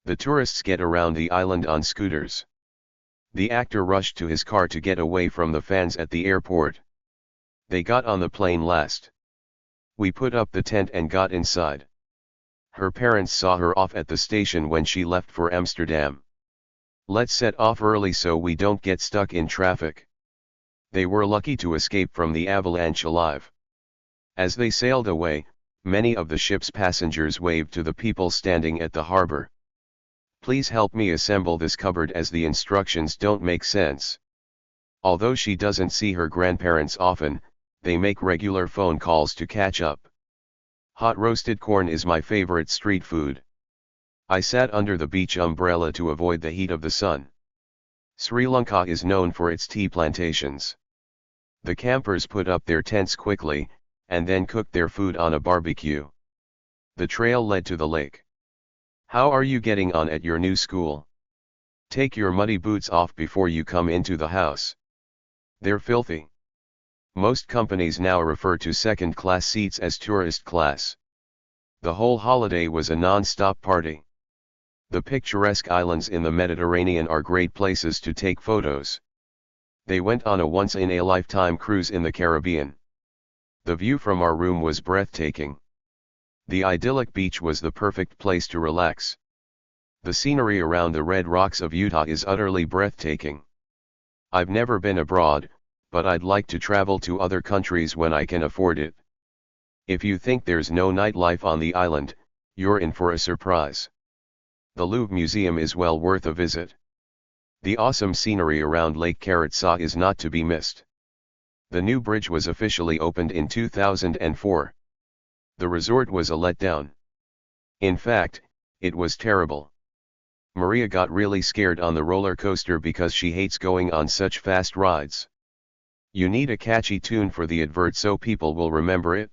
The tourists get around the island on scooters. The actor rushed to his car to get away from the fans at the airport. They got on the plane last. We put up the tent and got inside. Her parents saw her off at the station when she left for Amsterdam. Let's set off early so we don't get stuck in traffic. They were lucky to escape from the avalanche alive. As they sailed away, many of the ship's passengers waved to the people standing at the harbor. Please help me assemble this cupboard as the instructions don't make sense. Although she doesn't see her grandparents often, they make regular phone calls to catch up. Hot roasted corn is my favorite street food. I sat under the beach umbrella to avoid the heat of the sun. Sri Lanka is known for its tea plantations. The campers put up their tents quickly, and then cooked their food on a barbecue. The trail led to the lake. How are you getting on at your new school? Take your muddy boots off before you come into the house. They're filthy. Most companies now refer to second-class seats as tourist class. The whole holiday was a non-stop party. The picturesque islands in the Mediterranean are great places to take photos. They went on a once-in-a-lifetime cruise in the Caribbean. The view from our room was breathtaking. The idyllic beach was the perfect place to relax. The scenery around the red rocks of Utah is utterly breathtaking. I've never been abroad, but I'd like to travel to other countries when I can afford it. If you think there's no nightlife on the island, you're in for a surprise. The Louvre Museum is well worth a visit. The awesome scenery around Lake Karatsa is not to be missed. The new bridge was officially opened in 2004. The resort was a letdown. In fact, it was terrible. Maria got really scared on the roller coaster because she hates going on such fast rides. You need a catchy tune for the advert so people will remember it.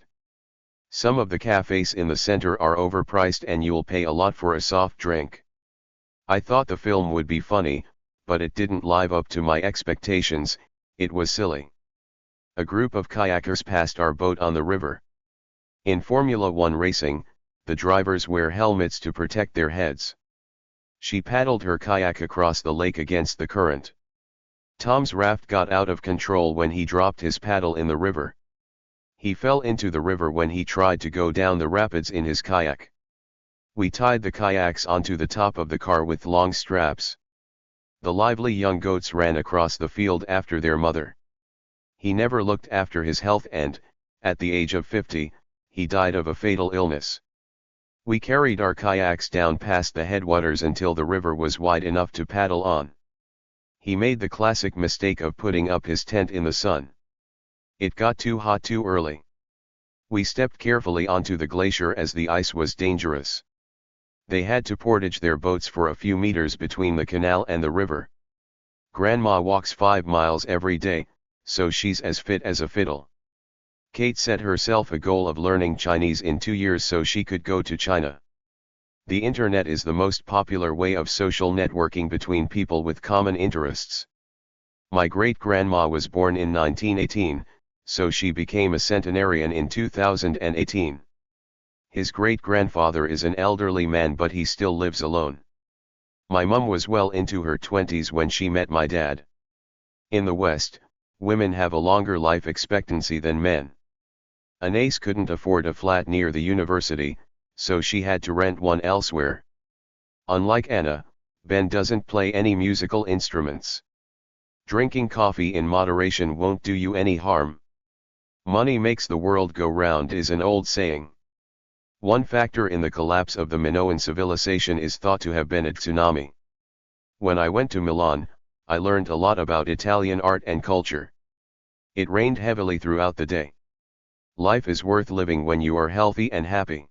Some of the cafes in the center are overpriced and you'll pay a lot for a soft drink. I thought the film would be funny, but it didn't live up to my expectations. It was silly. A group of kayakers passed our boat on the river. In Formula 1 racing, the drivers wear helmets to protect their heads. She paddled her kayak across the lake against the current. Tom's raft got out of control when he dropped his paddle in the river. He fell into the river when he tried to go down the rapids in his kayak. We tied the kayaks onto the top of the car with long straps. The lively young goats ran across the field after their mother. He never looked after his health and, at the age of 50, he died of a fatal illness. We carried our kayaks down past the headwaters until the river was wide enough to paddle on. He made the classic mistake of putting up his tent in the sun. It got too hot too early. We stepped carefully onto the glacier as the ice was dangerous. They had to portage their boats for a few meters between the canal and the river. Grandma walks 5 miles every day, so she's as fit as a fiddle. Kate set herself a goal of learning Chinese in 2 years so she could go to China. The internet is the most popular way of social networking between people with common interests. My great-grandma was born in 1918, so she became a centenarian in 2018. His great-grandfather is an elderly man but he still lives alone. My mum was well into her 20s when she met my dad. In the West, women have a longer life expectancy than men. Anais couldn't afford a flat near the university, so she had to rent one elsewhere. Unlike Anna, Ben doesn't play any musical instruments. Drinking coffee in moderation won't do you any harm. Money makes the world go round is an old saying. One factor in the collapse of the Minoan civilization is thought to have been a tsunami. When I went to Milan, I learned a lot about Italian art and culture. It rained heavily throughout the day. Life is worth living when you are healthy and happy.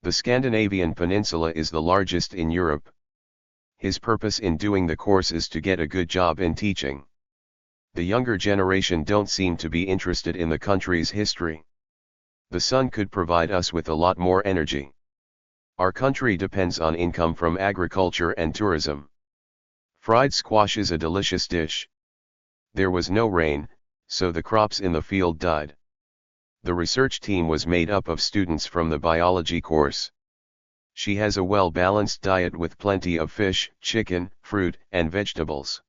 The Scandinavian peninsula is the largest in Europe. His purpose in doing the course is to get a good job in teaching. The younger generation don't seem to be interested in the country's history. The sun could provide us with a lot more energy. Our country depends on income from agriculture and tourism. Fried squash is a delicious dish. There was no rain, so the crops in the field died. The research team was made up of students from the biology course. She has a well-balanced diet with plenty of fish, chicken, fruit, and vegetables.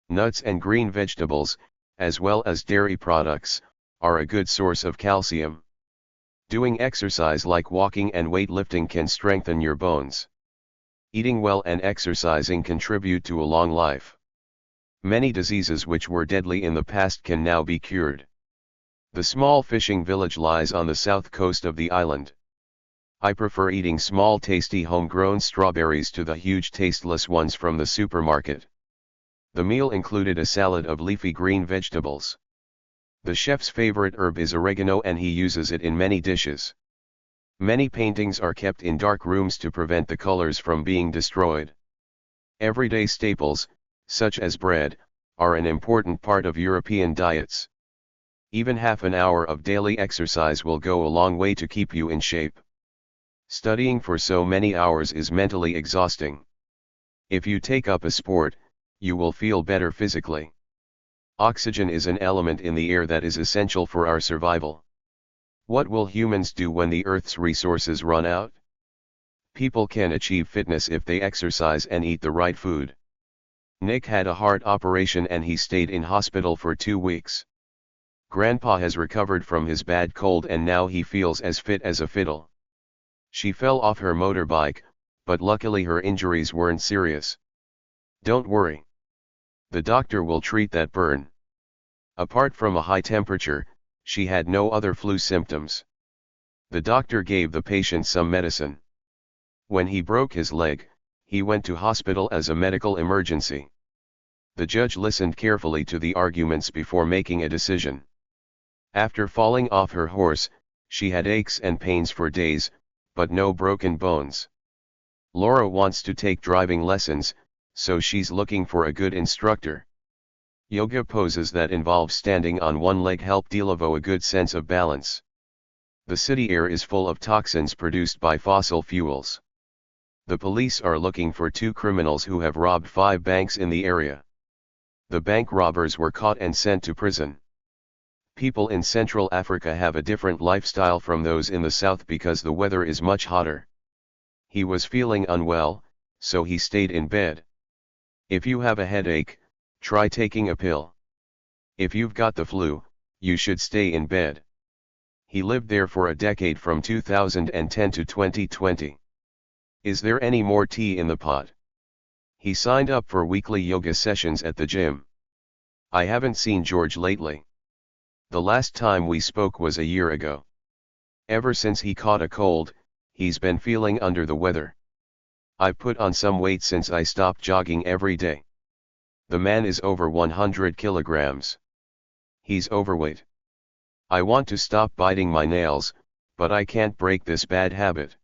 Nuts and green vegetables, as well as dairy products, are a good source of calcium. Doing exercise like walking and weightlifting can strengthen your bones. Eating well and exercising contribute to a long life. Many diseases which were deadly in the past can now be cured. The small fishing village lies on the south coast of the island. I prefer eating small tasty homegrown strawberries to the huge tasteless ones from the supermarket. The meal included a salad of leafy green vegetables. The chef's favorite herb is oregano and he uses it in many dishes. Many paintings are kept in dark rooms to prevent the colors from being destroyed. Everyday staples, such as bread, are an important part of European diets. Even half an hour of daily exercise will go a long way to keep you in shape. Studying for so many hours is mentally exhausting. If you take up a sport, you will feel better physically. Oxygen is an element in the air that is essential for our survival. What will humans do when the Earth's resources run out? People can achieve fitness if they exercise and eat the right food. Nick had a heart operation and he stayed in hospital for 2 weeks. Grandpa has recovered from his bad cold and now he feels as fit as a fiddle. She fell off her motorbike, but luckily her injuries weren't serious. Don't worry. The doctor will treat that burn. Apart from a high temperature, she had no other flu symptoms. The doctor gave the patient some medicine. When he broke his leg, he went to hospital as a medical emergency. The judge listened carefully to the arguments before making a decision. After falling off her horse, she had aches and pains for days, but no broken bones. Laura wants to take driving lessons, so she's looking for a good instructor. Yoga poses that involve standing on one leg help develop a good sense of balance. The city air is full of toxins produced by fossil fuels. The police are looking for 2 criminals who have robbed 5 banks in the area. The bank robbers were caught and sent to prison. People in Central Africa have a different lifestyle from those in the south because the weather is much hotter. He was feeling unwell, so he stayed in bed. If you have a headache, try taking a pill. If you've got the flu, you should stay in bed. He lived there for a decade from 2010 to 2020. Is there any more tea in the pot? He signed up for weekly yoga sessions at the gym. I haven't seen George lately. The last time we spoke was a year ago. Ever since he caught a cold, he's been feeling under the weather. I've put on some weight since I stopped jogging every day. The man is over 100 kilograms. He's overweight. I want to stop biting my nails, but I can't break this bad habit.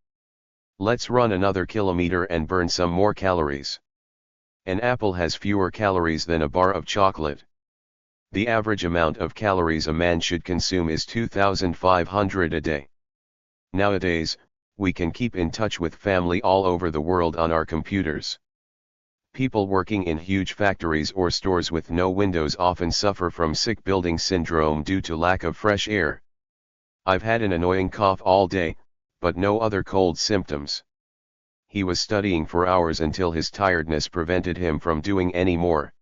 Let's run another kilometer and burn some more calories. An apple has fewer calories than a bar of chocolate. The average amount of calories a man should consume is 2,500 a day. Nowadays, we can keep in touch with family all over the world on our computers. People working in huge factories or stores with no windows often suffer from sick building syndrome due to lack of fresh air. I've had an annoying cough all day, but no other cold symptoms. He was studying for hours until his tiredness prevented him from doing any more.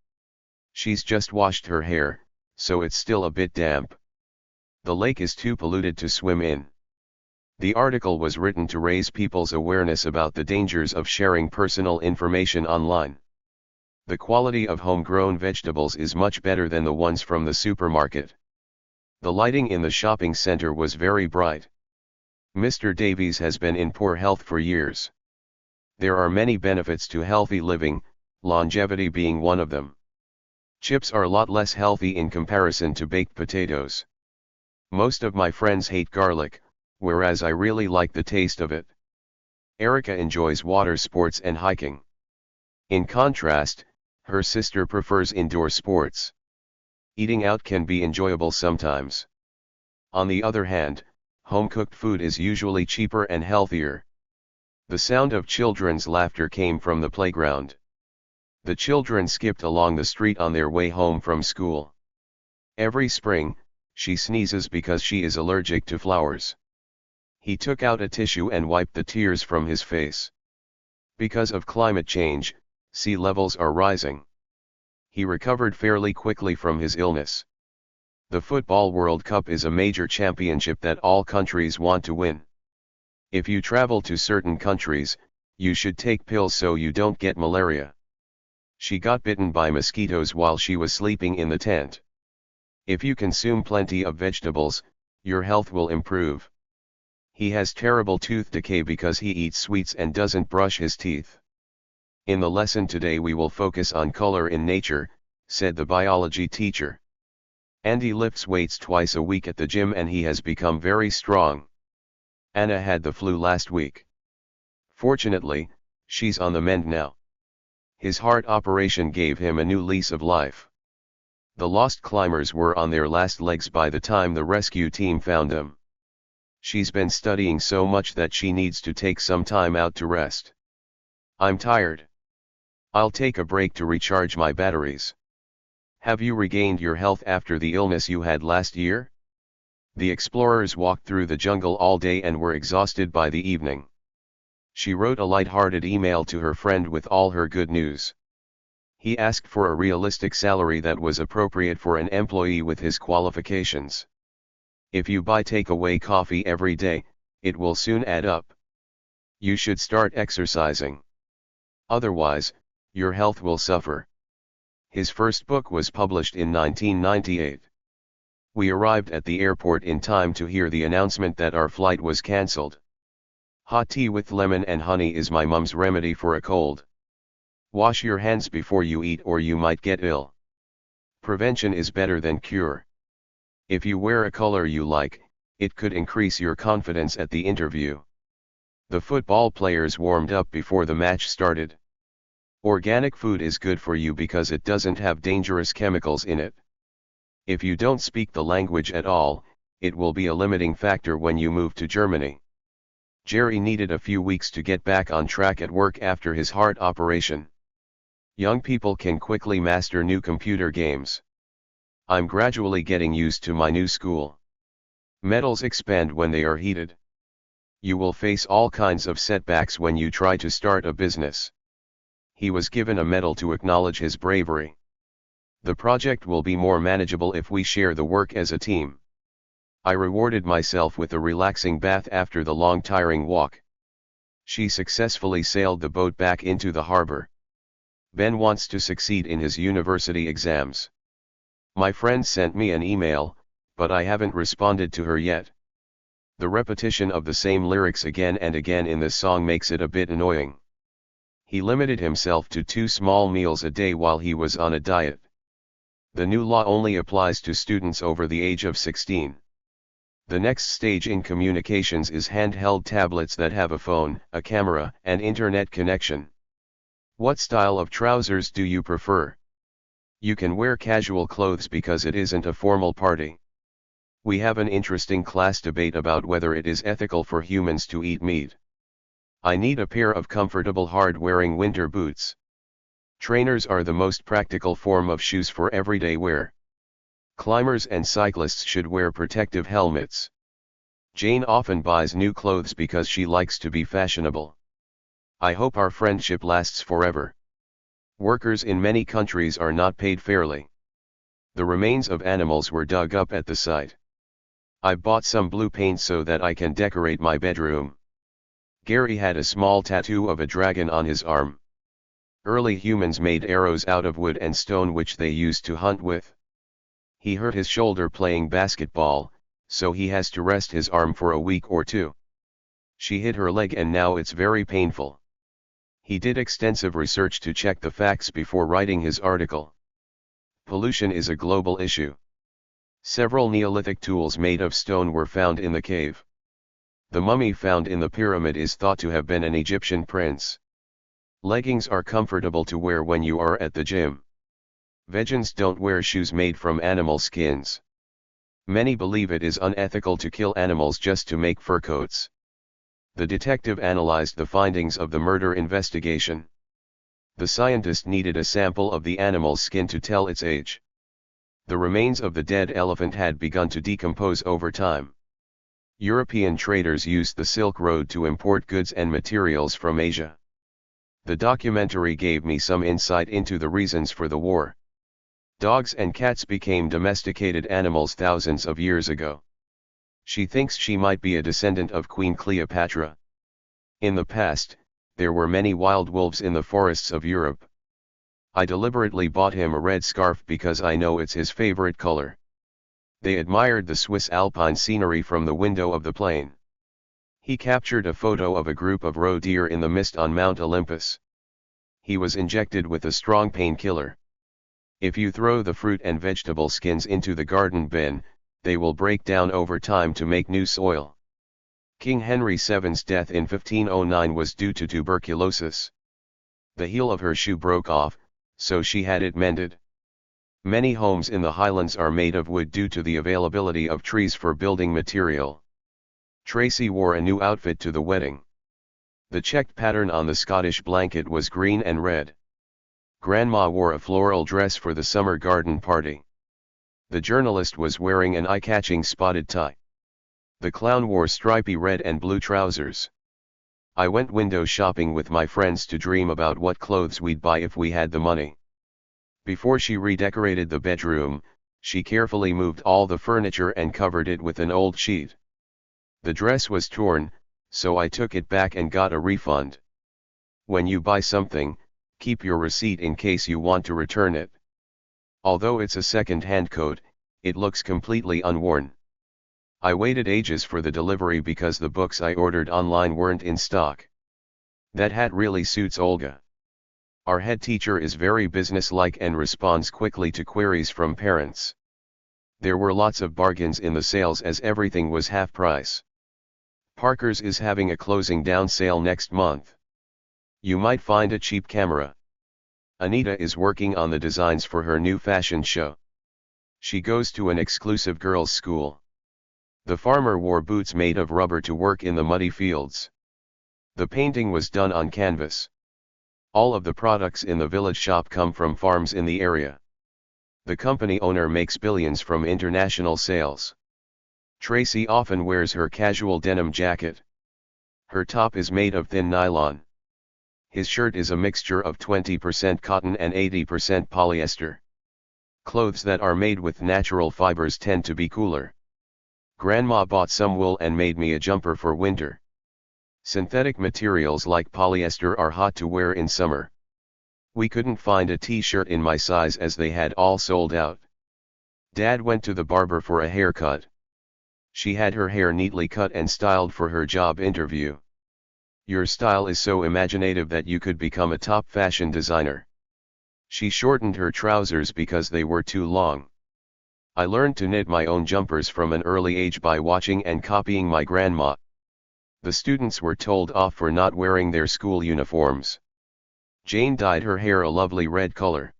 She's just washed her hair, so it's still a bit damp. The lake is too polluted to swim in. The article was written to raise people's awareness about the dangers of sharing personal information online. The quality of homegrown vegetables is much better than the ones from the supermarket. The lighting in the shopping center was very bright. Mr. Davies has been in poor health for years. There are many benefits to healthy living, longevity being one of them. Chips are a lot less healthy in comparison to baked potatoes. Most of my friends hate garlic, whereas I really like the taste of it. Erica enjoys water sports and hiking. In contrast, her sister prefers indoor sports. Eating out can be enjoyable sometimes. On the other hand, home-cooked food is usually cheaper and healthier. The sound of children's laughter came from the playground. The children skipped along the street on their way home from school. Every spring, she sneezes because she is allergic to flowers. He took out a tissue and wiped the tears from his face. Because of climate change, sea levels are rising. He recovered fairly quickly from his illness. The Football World Cup is a major championship that all countries want to win. If you travel to certain countries, you should take pills so you don't get malaria. She got bitten by mosquitoes while she was sleeping in the tent. If you consume plenty of vegetables, your health will improve. He has terrible tooth decay because he eats sweets and doesn't brush his teeth. In the lesson today we will focus on color in nature, said the biology teacher. Andy lifts weights twice a week at the gym and he has become very strong. Anna had the flu last week. Fortunately, she's on the mend now. His heart operation gave him a new lease of life. The lost climbers were on their last legs by the time the rescue team found them. She's been studying so much that she needs to take some time out to rest. I'm tired. I'll take a break to recharge my batteries. Have you regained your health after the illness you had last year? The explorers walked through the jungle all day and were exhausted by the evening. She wrote a light-hearted email to her friend with all her good news. He asked for a realistic salary that was appropriate for an employee with his qualifications. If you buy takeaway coffee every day, it will soon add up. You should start exercising. Otherwise, your health will suffer. His first book was published in 1998. We arrived at the airport in time to hear the announcement that our flight was cancelled. Hot tea with lemon and honey is my mum's remedy for a cold. Wash your hands before you eat or you might get ill. Prevention is better than cure. If you wear a color you like, it could increase your confidence at the interview. The football players warmed up before the match started. Organic food is good for you because it doesn't have dangerous chemicals in it. If you don't speak the language at all, it will be a limiting factor when you move to Germany. Jerry needed a few weeks to get back on track at work after his heart operation. Young people can quickly master new computer games. I'm gradually getting used to my new school. Metals expand when they are heated. You will face all kinds of setbacks when you try to start a business. He was given a medal to acknowledge his bravery. The project will be more manageable if we share the work as a team. I rewarded myself with a relaxing bath after the long tiring walk. She successfully sailed the boat back into the harbor. Ben wants to succeed in his university exams. My friend sent me an email, but I haven't responded to her yet. The repetition of the same lyrics again and again in this song makes it a bit annoying. He limited himself to 2 small meals a day while he was on a diet. The new law only applies to students over the age of 16. The next stage in communications is handheld tablets that have a phone, a camera, and internet connection. What style of trousers do you prefer? You can wear casual clothes because it isn't a formal party. We have an interesting class debate about whether it is ethical for humans to eat meat. I need a pair of comfortable hard-wearing winter boots. Trainers are the most practical form of shoes for everyday wear. Climbers and cyclists should wear protective helmets. Jane often buys new clothes because she likes to be fashionable. I hope our friendship lasts forever. Workers in many countries are not paid fairly. The remains of animals were dug up at the site. I've bought some blue paint so that I can decorate my bedroom. Gary had a small tattoo of a dragon on his arm. Early humans made arrows out of wood and stone which they used to hunt with. He hurt his shoulder playing basketball, so he has to rest his arm for a week or 2. She hit her leg and now it's very painful. He did extensive research to check the facts before writing his article. Pollution is a global issue. Several Neolithic tools made of stone were found in the cave. The mummy found in the pyramid is thought to have been an Egyptian prince. Leggings are comfortable to wear when you are at the gym. Vegans don't wear shoes made from animal skins. Many believe it is unethical to kill animals just to make fur coats. The detective analyzed the findings of the murder investigation. The scientist needed a sample of the animal's skin to tell its age. The remains of the dead elephant had begun to decompose over time. European traders used the Silk Road to import goods and materials from Asia. The documentary gave me some insight into the reasons for the war. Dogs and cats became domesticated animals thousands of years ago. She thinks she might be a descendant of Queen Cleopatra. In the past, there were many wild wolves in the forests of Europe. I deliberately bought him a red scarf because I know it's his favorite color. They admired the Swiss alpine scenery from the window of the plane. He captured a photo of a group of roe deer in the mist on Mount Olympus. He was injected with a strong painkiller. If you throw the fruit and vegetable skins into the garden bin, they will break down over time to make new soil. King Henry VII's death in 1509 was due to tuberculosis. The heel of her shoe broke off, so she had it mended. Many homes in the Highlands are made of wood due to the availability of trees for building material. Tracy wore a new outfit to the wedding. The checked pattern on the Scottish blanket was green and red. Grandma wore a floral dress for the summer garden party. The journalist was wearing an eye-catching spotted tie. The clown wore stripy red and blue trousers. I went window shopping with my friends to dream about what clothes we'd buy if we had the money. Before she redecorated the bedroom, she carefully moved all the furniture and covered it with an old sheet. The dress was torn, so I took it back and got a refund. When you buy something, keep your receipt in case you want to return it. Although it's a second-hand coat, it looks completely unworn. I waited ages for the delivery because the books I ordered online weren't in stock. That hat really suits Olga. Our head teacher is very businesslike and responds quickly to queries from parents. There were lots of bargains in the sales as everything was half price. Parker's is having a closing down sale next month. You might find a cheap camera. Anita is working on the designs for her new fashion show. She goes to an exclusive girls' school. The farmer wore boots made of rubber to work in the muddy fields. The painting was done on canvas. All of the products in the village shop come from farms in the area. The company owner makes billions from international sales. Tracy often wears her casual denim jacket. Her top is made of thin nylon. His shirt is a mixture of 20% cotton and 80% polyester. Clothes that are made with natural fibers tend to be cooler. Grandma bought some wool and made me a jumper for winter. Synthetic materials like polyester are hot to wear in summer. We couldn't find a t-shirt in my size as they had all sold out. Dad went to the barber for a haircut. She had her hair neatly cut and styled for her job interview. Your style is so imaginative that you could become a top fashion designer. She shortened her trousers because they were too long. I learned to knit my own jumpers from an early age by watching and copying my grandma. The students were told off for not wearing their school uniforms. Jane dyed her hair a lovely red color.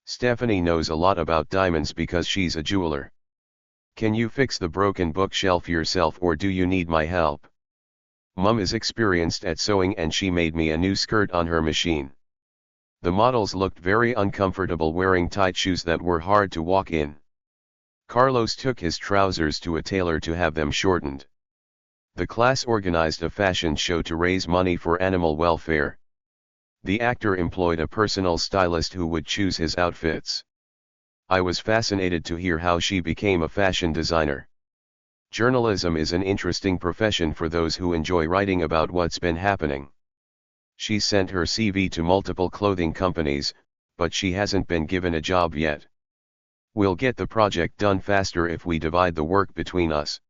Stephanie knows a lot about diamonds because she's a jeweler. Can you fix the broken bookshelf yourself or do you need my help? Mum is experienced at sewing and she made me a new skirt on her machine. The models looked very uncomfortable wearing tight shoes that were hard to walk in. Carlos took his trousers to a tailor to have them shortened. The class organized a fashion show to raise money for animal welfare. The actor employed a personal stylist who would choose his outfits. I was fascinated to hear how she became a fashion designer. Journalism is an interesting profession for those who enjoy writing about what's been happening. She sent her CV to multiple clothing companies, but she hasn't been given a job yet. We'll get the project done faster if we divide the work between us.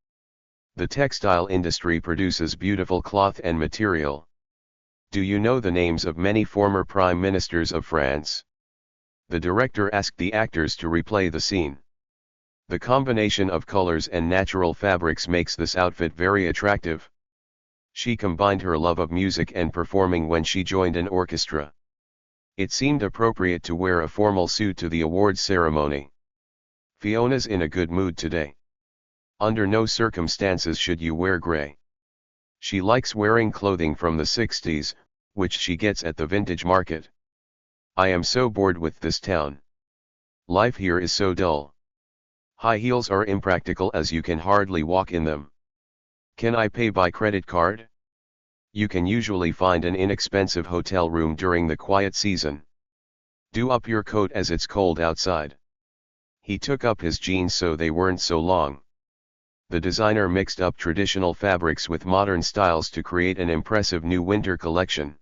The textile industry produces beautiful cloth and material. Do you know the names of many former prime ministers of France? The director asked the actors to replay the scene. The combination of colors and natural fabrics makes this outfit very attractive. She combined her love of music and performing when she joined an orchestra. It seemed appropriate to wear a formal suit to the awards ceremony. Fiona's in a good mood today. Under no circumstances should you wear gray. She likes wearing clothing from the 60s, which she gets at the vintage market. I am so bored with this town. Life here is so dull. High heels are impractical as you can hardly walk in them. Can I pay by credit card? You can usually find an inexpensive hotel room during the quiet season. Do up your coat as it's cold outside. He took up his jeans so they weren't so long. The designer mixed up traditional fabrics with modern styles to create an impressive new winter collection.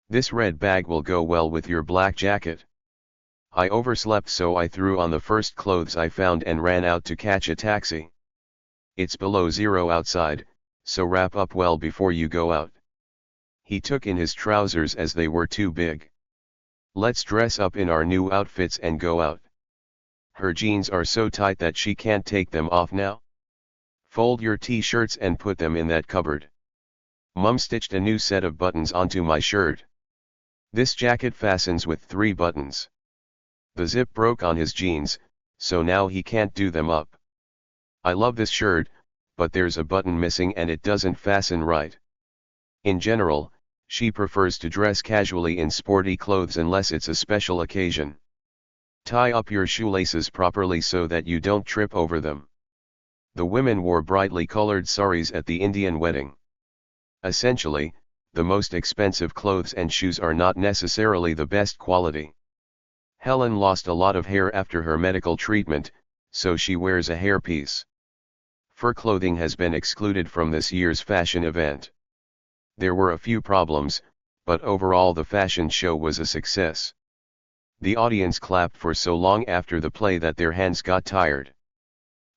This red bag will go well with your black jacket. I overslept, so I threw on the first clothes I found and ran out to catch a taxi. It's below zero outside, so wrap up well before you go out. He took in his trousers as they were too big. Let's dress up in our new outfits and go out. Her jeans are so tight that she can't take them off now. Fold your t-shirts and put them in that cupboard. Mum stitched a new set of buttons onto my shirt. This jacket fastens with 3 buttons. The zip broke on his jeans, so now he can't do them up. I love this shirt, but there's a button missing and it doesn't fasten right. In general, she prefers to dress casually in sporty clothes unless it's a special occasion. Tie up your shoelaces properly so that you don't trip over them. The women wore brightly colored saris at the Indian wedding. Essentially, the most expensive clothes and shoes are not necessarily the best quality. Helen lost a lot of hair after her medical treatment, so she wears a hairpiece. Fur clothing has been excluded from this year's fashion event. There were a few problems, but overall the fashion show was a success. The audience clapped for so long after the play that their hands got tired.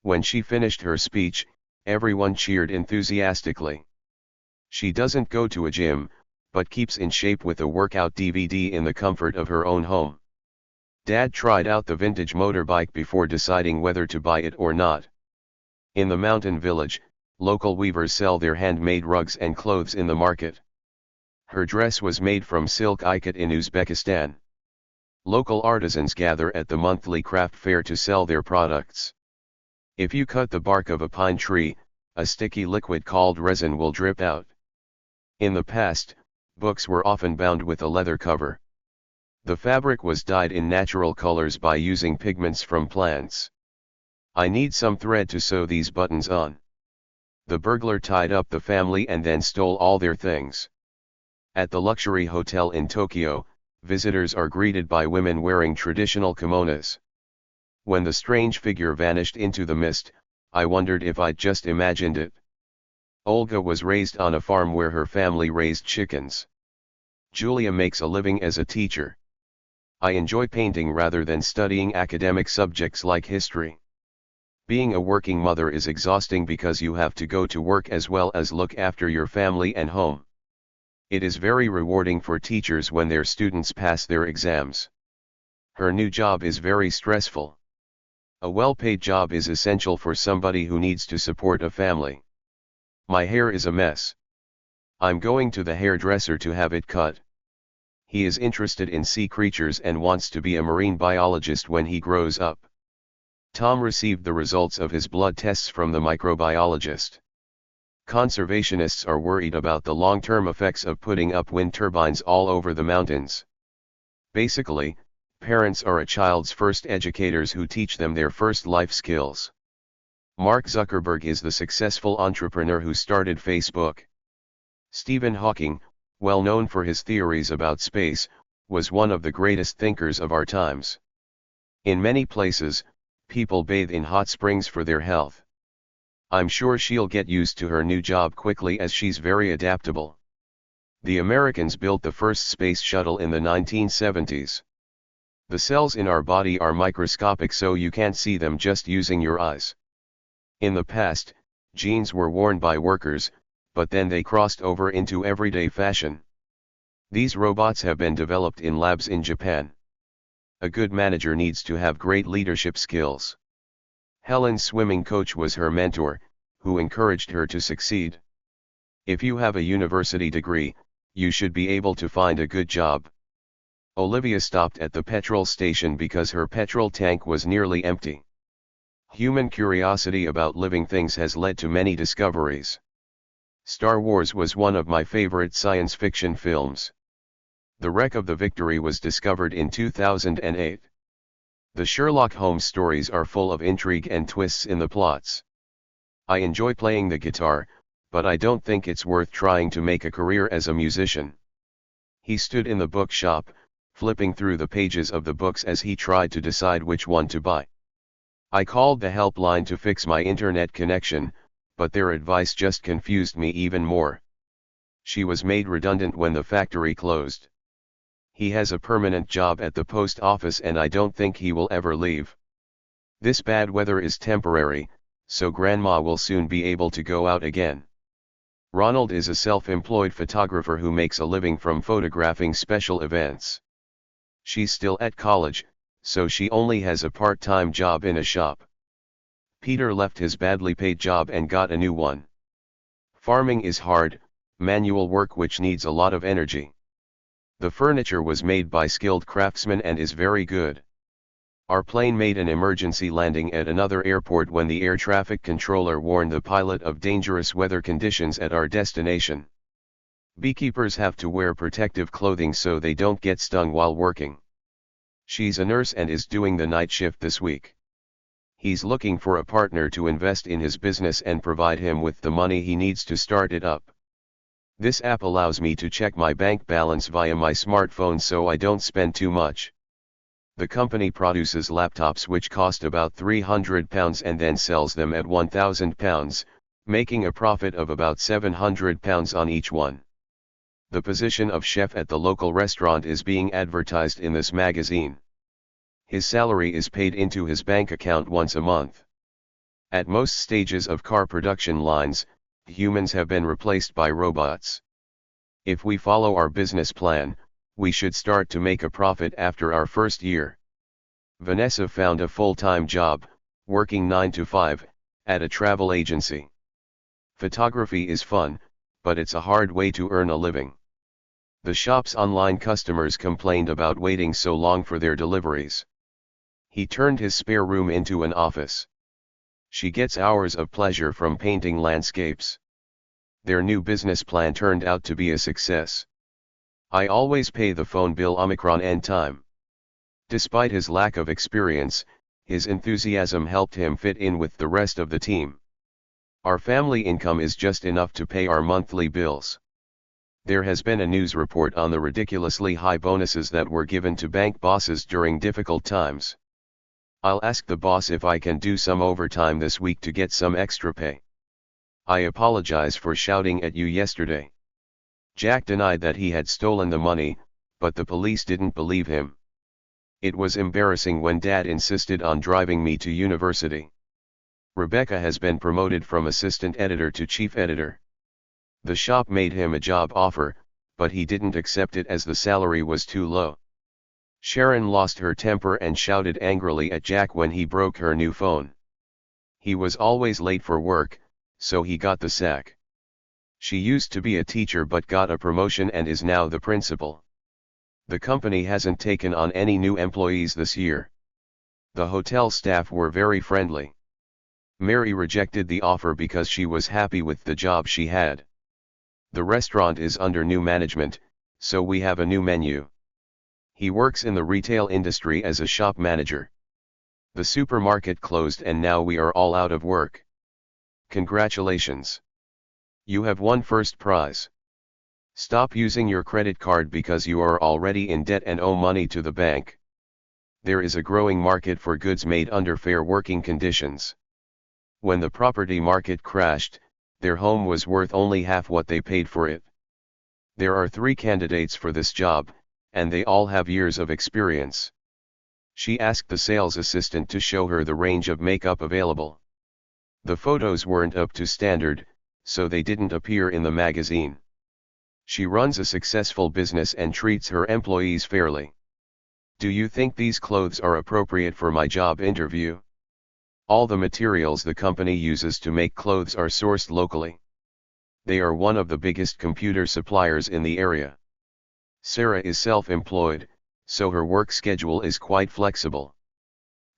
When she finished her speech, everyone cheered enthusiastically. She doesn't go to a gym, but keeps in shape with a workout DVD in the comfort of her own home. Dad tried out the vintage motorbike before deciding whether to buy it or not. In the mountain village, local weavers sell their handmade rugs and clothes in the market. Her dress was made from silk ikat in Uzbekistan. Local artisans gather at the monthly craft fair to sell their products. If you cut the bark of a pine tree, a sticky liquid called resin will drip out. In the past, books were often bound with a leather cover. The fabric was dyed in natural colors by using pigments from plants. I need some thread to sew these buttons on. The burglar tied up the family and then stole all their things. At the luxury hotel in Tokyo, visitors are greeted by women wearing traditional kimonos. When the strange figure vanished into the mist, I wondered if I'd just imagined it. Olga was raised on a farm where her family raised chickens. Julia makes a living as a teacher. I enjoy painting rather than studying academic subjects like history. Being a working mother is exhausting because you have to go to work as well as look after your family and home. It is very rewarding for teachers when their students pass their exams. Her new job is very stressful. A well-paid job is essential for somebody who needs to support a family. My hair is a mess. I'm going to the hairdresser to have it cut. He is interested in sea creatures and wants to be a marine biologist when he grows up. Tom received the results of his blood tests from the microbiologist. Conservationists are worried about the long-term effects of putting up wind turbines all over the mountains. Basically, parents are a child's first educators who teach them their first life skills. Mark Zuckerberg is the successful entrepreneur who started Facebook. Stephen Hawking, well known for his theories about space, was one of the greatest thinkers of our times. In many places, people bathe in hot springs for their health. I'm sure she'll get used to her new job quickly as she's very adaptable. The Americans built the first space shuttle in the 1970s. The cells in our body are microscopic, so you can't see them just using your eyes. In the past, jeans were worn by workers, but then they crossed over into everyday fashion. These robots have been developed in labs in Japan. A good manager needs to have great leadership skills. Helen's swimming coach was her mentor, who encouraged her to succeed. If you have a university degree, you should be able to find a good job. Olivia stopped at the petrol station because her petrol tank was nearly empty. Human curiosity about living things has led to many discoveries. Star Wars was one of my favorite science fiction films. The wreck of the Victory was discovered in 2008. The Sherlock Holmes stories are full of intrigue and twists in the plots. I enjoy playing the guitar, but I don't think it's worth trying to make a career as a musician. He stood in the bookshop, flipping through the pages of the books as he tried to decide which one to buy. I called the helpline to fix my internet connection, but their advice just confused me even more. She was made redundant when the factory closed. He has a permanent job at the post office and I don't think he will ever leave. This bad weather is temporary, so Grandma will soon be able to go out again. Ronald is a self-employed photographer who makes a living from photographing special events. She's still at college, so she only has a part-time job in a shop. Peter left his badly paid job and got a new one. Farming is hard, manual work which needs a lot of energy. The furniture was made by skilled craftsmen and is very good. Our plane made an emergency landing at another airport when the air traffic controller warned the pilot of dangerous weather conditions at our destination. Beekeepers have to wear protective clothing so they don't get stung while working. She's a nurse and is doing the night shift this week. He's looking for a partner to invest in his business and provide him with the money he needs to start it up. This app allows me to check my bank balance via my smartphone so I don't spend too much. The company produces laptops which cost about £300 and then sells them at £1,000, making a profit of about £700 on each one. The position of chef at the local restaurant is being advertised in this magazine. His salary is paid into his bank account once a month. At most stages of car production lines, humans have been replaced by robots. If we follow our business plan, we should start to make a profit after our first year. Vanessa found a full-time job, working 9 to 5, at a travel agency. Photography is fun, but it's a hard way to earn a living. The shop's online customers complained about waiting so long for their deliveries. He turned his spare room into an office. She gets hours of pleasure from painting landscapes. Their new business plan turned out to be a success. I always pay the phone bill Omicron and time. Despite his lack of experience, his enthusiasm helped him fit in with the rest of the team. Our family income is just enough to pay our monthly bills. There has been a news report on the ridiculously high bonuses that were given to bank bosses during difficult times. I'll ask the boss if I can do some overtime this week to get some extra pay. I apologize for shouting at you yesterday. Jack denied that he had stolen the money, but the police didn't believe him. It was embarrassing when Dad insisted on driving me to university. Rebecca has been promoted from assistant editor to chief editor. The shop made him a job offer, but he didn't accept it as the salary was too low. Sharon lost her temper and shouted angrily at Jack when he broke her new phone. He was always late for work, so he got the sack. She used to be a teacher but got a promotion and is now the principal. The company hasn't taken on any new employees this year. The hotel staff were very friendly. Mary rejected the offer because she was happy with the job she had. The restaurant is under new management, so we have a new menu. He works in the retail industry as a shop manager. The supermarket closed and now we are all out of work. Congratulations. You have won first prize. Stop using your credit card because you are already in debt and owe money to the bank. There is a growing market for goods made under fair working conditions. When the property market crashed, their home was worth only half what they paid for it. There are 3 candidates for this job, and they all have years of experience. She asked the sales assistant to show her the range of makeup available. The photos weren't up to standard, so they didn't appear in the magazine. She runs a successful business and treats her employees fairly. Do you think these clothes are appropriate for my job interview? All the materials the company uses to make clothes are sourced locally. They are one of the biggest computer suppliers in the area. Sarah is self-employed, so her work schedule is quite flexible.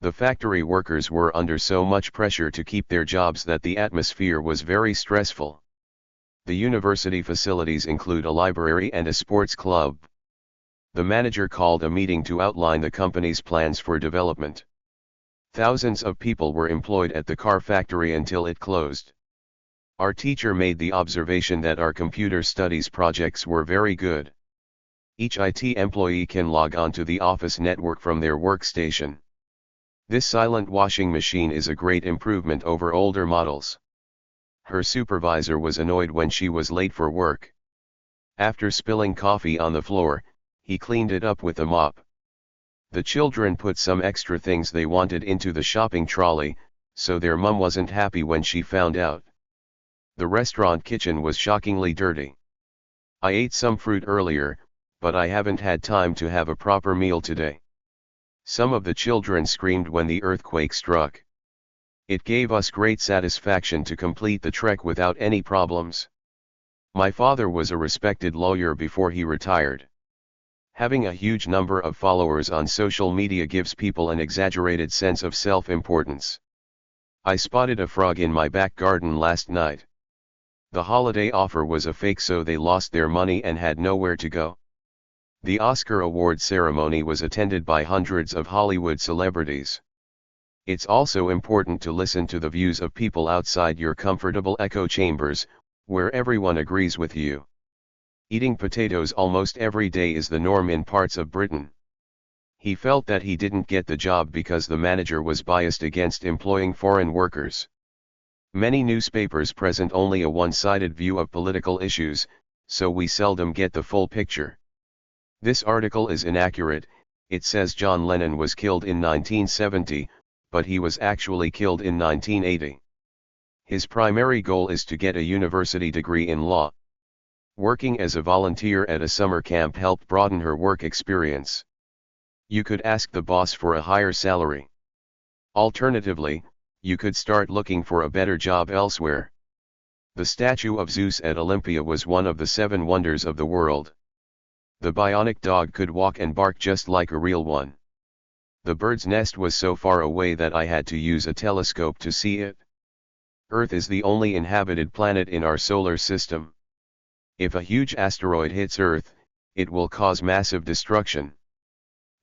The factory workers were under so much pressure to keep their jobs that the atmosphere was very stressful. The university facilities include a library and a sports club. The manager called a meeting to outline the company's plans for development. Thousands of people were employed at the car factory until it closed. Our teacher made the observation that our computer studies projects were very good. Each IT employee can log on to the office network from their workstation. This silent washing machine is a great improvement over older models. Her supervisor was annoyed when she was late for work. After spilling coffee on the floor, he cleaned it up with a mop. The children put some extra things they wanted into the shopping trolley, so their mum wasn't happy when she found out. The restaurant kitchen was shockingly dirty. I ate some fruit earlier, but I haven't had time to have a proper meal today. Some of the children screamed when the earthquake struck. It gave us great satisfaction to complete the trek without any problems. My father was a respected lawyer before he retired. Having a huge number of followers on social media gives people an exaggerated sense of self-importance. I spotted a frog in my back garden last night. The holiday offer was a fake, so they lost their money and had nowhere to go. The Oscar award ceremony was attended by hundreds of Hollywood celebrities. It's also important to listen to the views of people outside your comfortable echo chambers, where everyone agrees with you. Eating potatoes almost every day is the norm in parts of Britain. He felt that he didn't get the job because the manager was biased against employing foreign workers. Many newspapers present only a one-sided view of political issues, so we seldom get the full picture. This article is inaccurate. It says John Lennon was killed in 1970, but he was actually killed in 1980. His primary goal is to get a university degree in law. Working as a volunteer at a summer camp helped broaden her work experience. You could ask the boss for a higher salary. Alternatively, you could start looking for a better job elsewhere. The statue of Zeus at Olympia was one of the 7 wonders of the world. The bionic dog could walk and bark just like a real one. The bird's nest was so far away that I had to use a telescope to see it. Earth is the only inhabited planet in our solar system. If a huge asteroid hits Earth, it will cause massive destruction.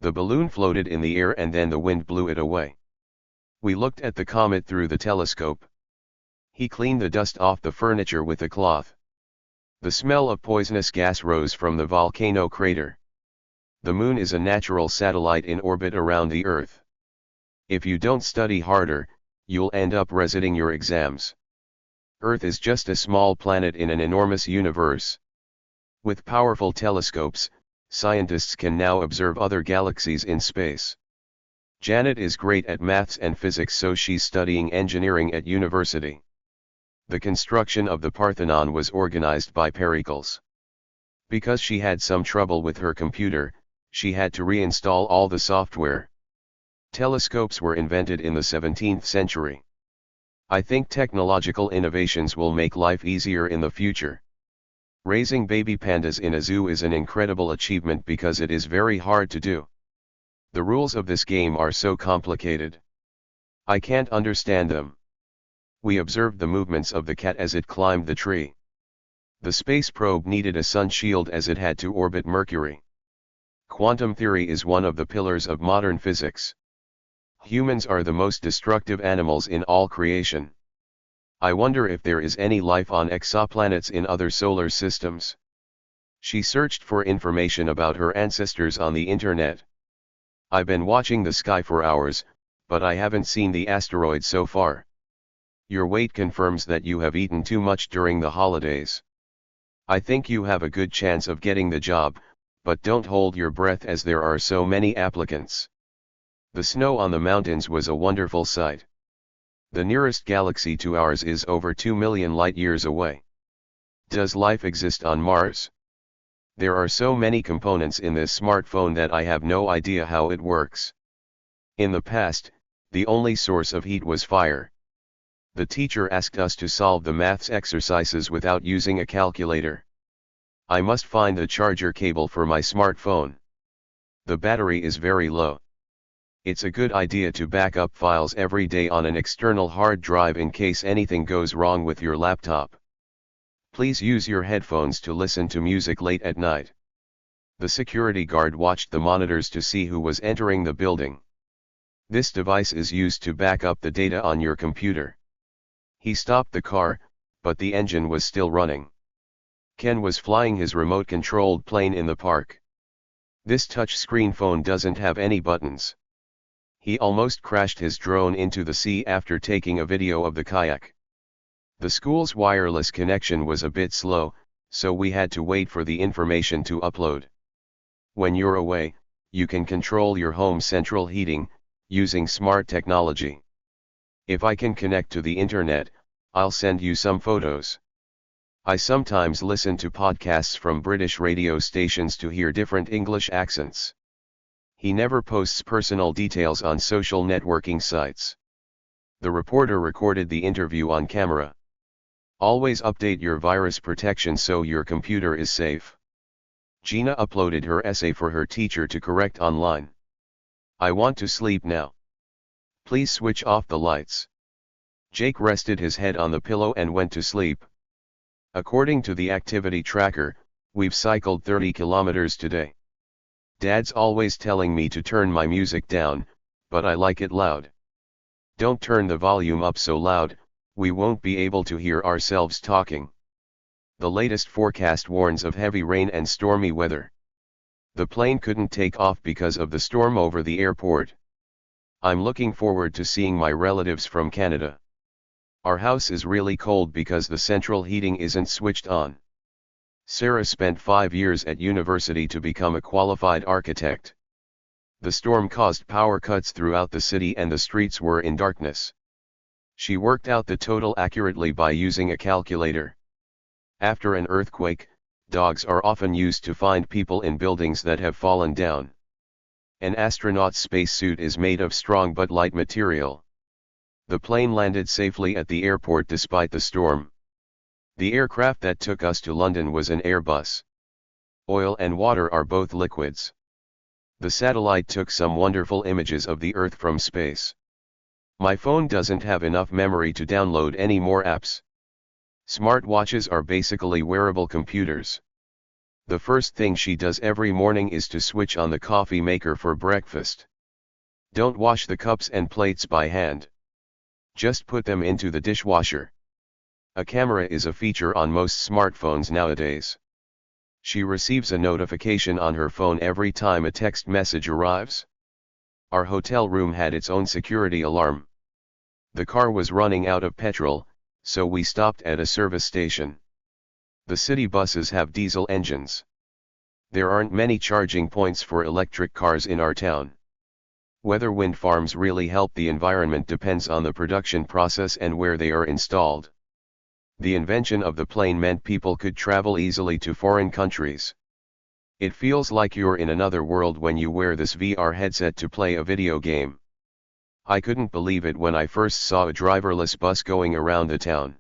The balloon floated in the air and then the wind blew it away. We looked at the comet through the telescope. He cleaned the dust off the furniture with a cloth. The smell of poisonous gas rose from the volcano crater. The moon is a natural satellite in orbit around the Earth. If you don't study harder, you'll end up resetting your exams. Earth is just a small planet in an enormous universe. With powerful telescopes, scientists can now observe other galaxies in space. Janet is great at maths and physics, so she's studying engineering at university. The construction of the Parthenon was organized by Pericles. Because she had some trouble with her computer, she had to reinstall all the software. Telescopes were invented in the 17th century. I think technological innovations will make life easier in the future. Raising baby pandas in a zoo is an incredible achievement because it is very hard to do. The rules of this game are so complicated. I can't understand them. We observed the movements of the cat as it climbed the tree. The space probe needed a sun shield as it had to orbit Mercury. Quantum theory is one of the pillars of modern physics. Humans are the most destructive animals in all creation. I wonder if there is any life on exoplanets in other solar systems. She searched for information about her ancestors on the internet. I've been watching the sky for hours, but I haven't seen the asteroid so far. Your weight confirms that you have eaten too much during the holidays. I think you have a good chance of getting the job, but don't hold your breath as there are so many applicants. The snow on the mountains was a wonderful sight. The nearest galaxy to ours is over 2 million light-years away. Does life exist on Mars? There are so many components in this smartphone that I have no idea how it works. In the past, the only source of heat was fire. The teacher asked us to solve the maths exercises without using a calculator. I must find the charger cable for my smartphone. The battery is very low. It's a good idea to back up files every day on an external hard drive in case anything goes wrong with your laptop. Please use your headphones to listen to music late at night. The security guard watched the monitors to see who was entering the building. This device is used to back up the data on your computer. He stopped the car, but the engine was still running. Ken was flying his remote-controlled plane in the park. This touch-screen phone doesn't have any buttons. He almost crashed his drone into the sea after taking a video of the kayak. The school's wireless connection was a bit slow, so we had to wait for the information to upload. When you're away, you can control your home's central heating, using smart technology. If I can connect to the internet, I'll send you some photos. I sometimes listen to podcasts from British radio stations to hear different English accents. He never posts personal details on social networking sites. The reporter recorded the interview on camera. Always update your virus protection so your computer is safe. Gina uploaded her essay for her teacher to correct online. I want to sleep now. Please switch off the lights. Jake rested his head on the pillow and went to sleep. According to the activity tracker, we've cycled 30 kilometers today. Dad's always telling me to turn my music down, but I like it loud. Don't turn the volume up so loud, we won't be able to hear ourselves talking. The latest forecast warns of heavy rain and stormy weather. The plane couldn't take off because of the storm over the airport. I'm looking forward to seeing my relatives from Canada. Our house is really cold because the central heating isn't switched on. Sarah spent 5 years at university to become a qualified architect. The storm caused power cuts throughout the city and the streets were in darkness. She worked out the total accurately by using a calculator. After an earthquake, dogs are often used to find people in buildings that have fallen down. An astronaut's spacesuit is made of strong but light material. The plane landed safely at the airport despite the storm. The aircraft that took us to London was an Airbus. Oil and water are both liquids. The satellite took some wonderful images of the Earth from space. My phone doesn't have enough memory to download any more apps. Smartwatches are basically wearable computers. The first thing she does every morning is to switch on the coffee maker for breakfast. Don't wash the cups and plates by hand. Just put them into the dishwasher. A camera is a feature on most smartphones nowadays. She receives a notification on her phone every time a text message arrives. Our hotel room had its own security alarm. The car was running out of petrol, so we stopped at a service station. The city buses have diesel engines. There aren't many charging points for electric cars in our town. Whether wind farms really help the environment depends on the production process and where they are installed. The invention of the plane meant people could travel easily to foreign countries. It feels like you're in another world when you wear this VR headset to play a video game. I couldn't believe it when I first saw a driverless bus going around the town.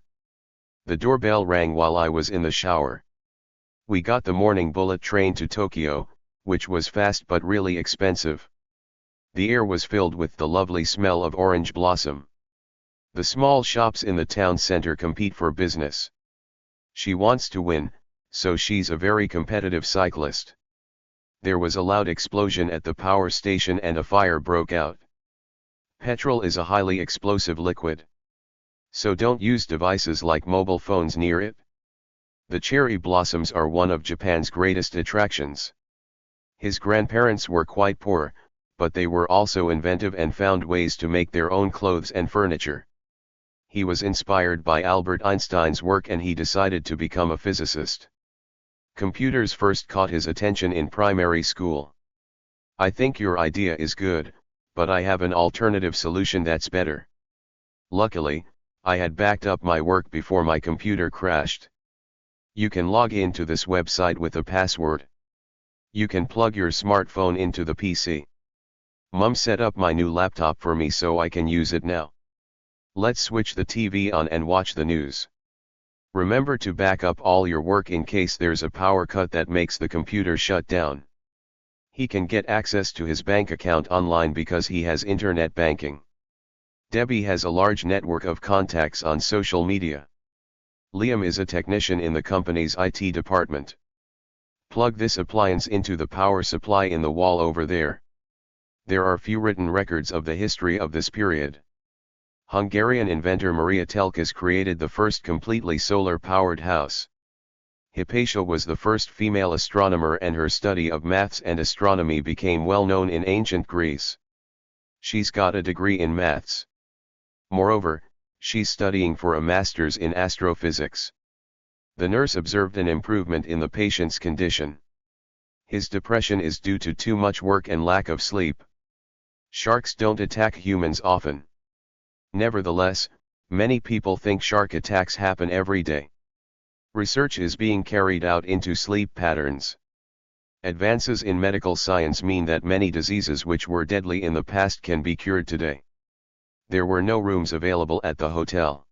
The doorbell rang while I was in the shower. We got the morning bullet train to Tokyo, which was fast but really expensive. The air was filled with the lovely smell of orange blossom. The small shops in the town center compete for business. She wants to win, so she's a very competitive cyclist. There was a loud explosion at the power station and a fire broke out. Petrol is a highly explosive liquid. So don't use devices like mobile phones near it. The cherry blossoms are one of Japan's greatest attractions. His grandparents were quite poor, but they were also inventive and found ways to make their own clothes and furniture. He was inspired by Albert Einstein's work and he decided to become a physicist. Computers first caught his attention in primary school. I think your idea is good, but I have an alternative solution that's better. Luckily, I had backed up my work before my computer crashed. You can log into this website with a password. You can plug your smartphone into the PC. Mum set up my new laptop for me so I can use it now. Let's switch the TV on and watch the news. Remember to back up all your work in case there's a power cut that makes the computer shut down. He can get access to his bank account online because he has internet banking. Debbie has a large network of contacts on social media. Liam is a technician in the company's IT department. Plug this appliance into the power supply in the wall over there. There are few written records of the history of this period. Hungarian inventor Maria Telkes created the first completely solar-powered house. Hypatia was the first female astronomer and her study of maths and astronomy became well known in ancient Greece. She's got a degree in maths. Moreover, she's studying for a master's in astrophysics. The nurse observed an improvement in the patient's condition. His depression is due to too much work and lack of sleep. Sharks don't attack humans often. Nevertheless, many people think shark attacks happen every day. Research is being carried out into sleep patterns. Advances in medical science mean that many diseases which were deadly in the past can be cured today. There were no rooms available at the hotel.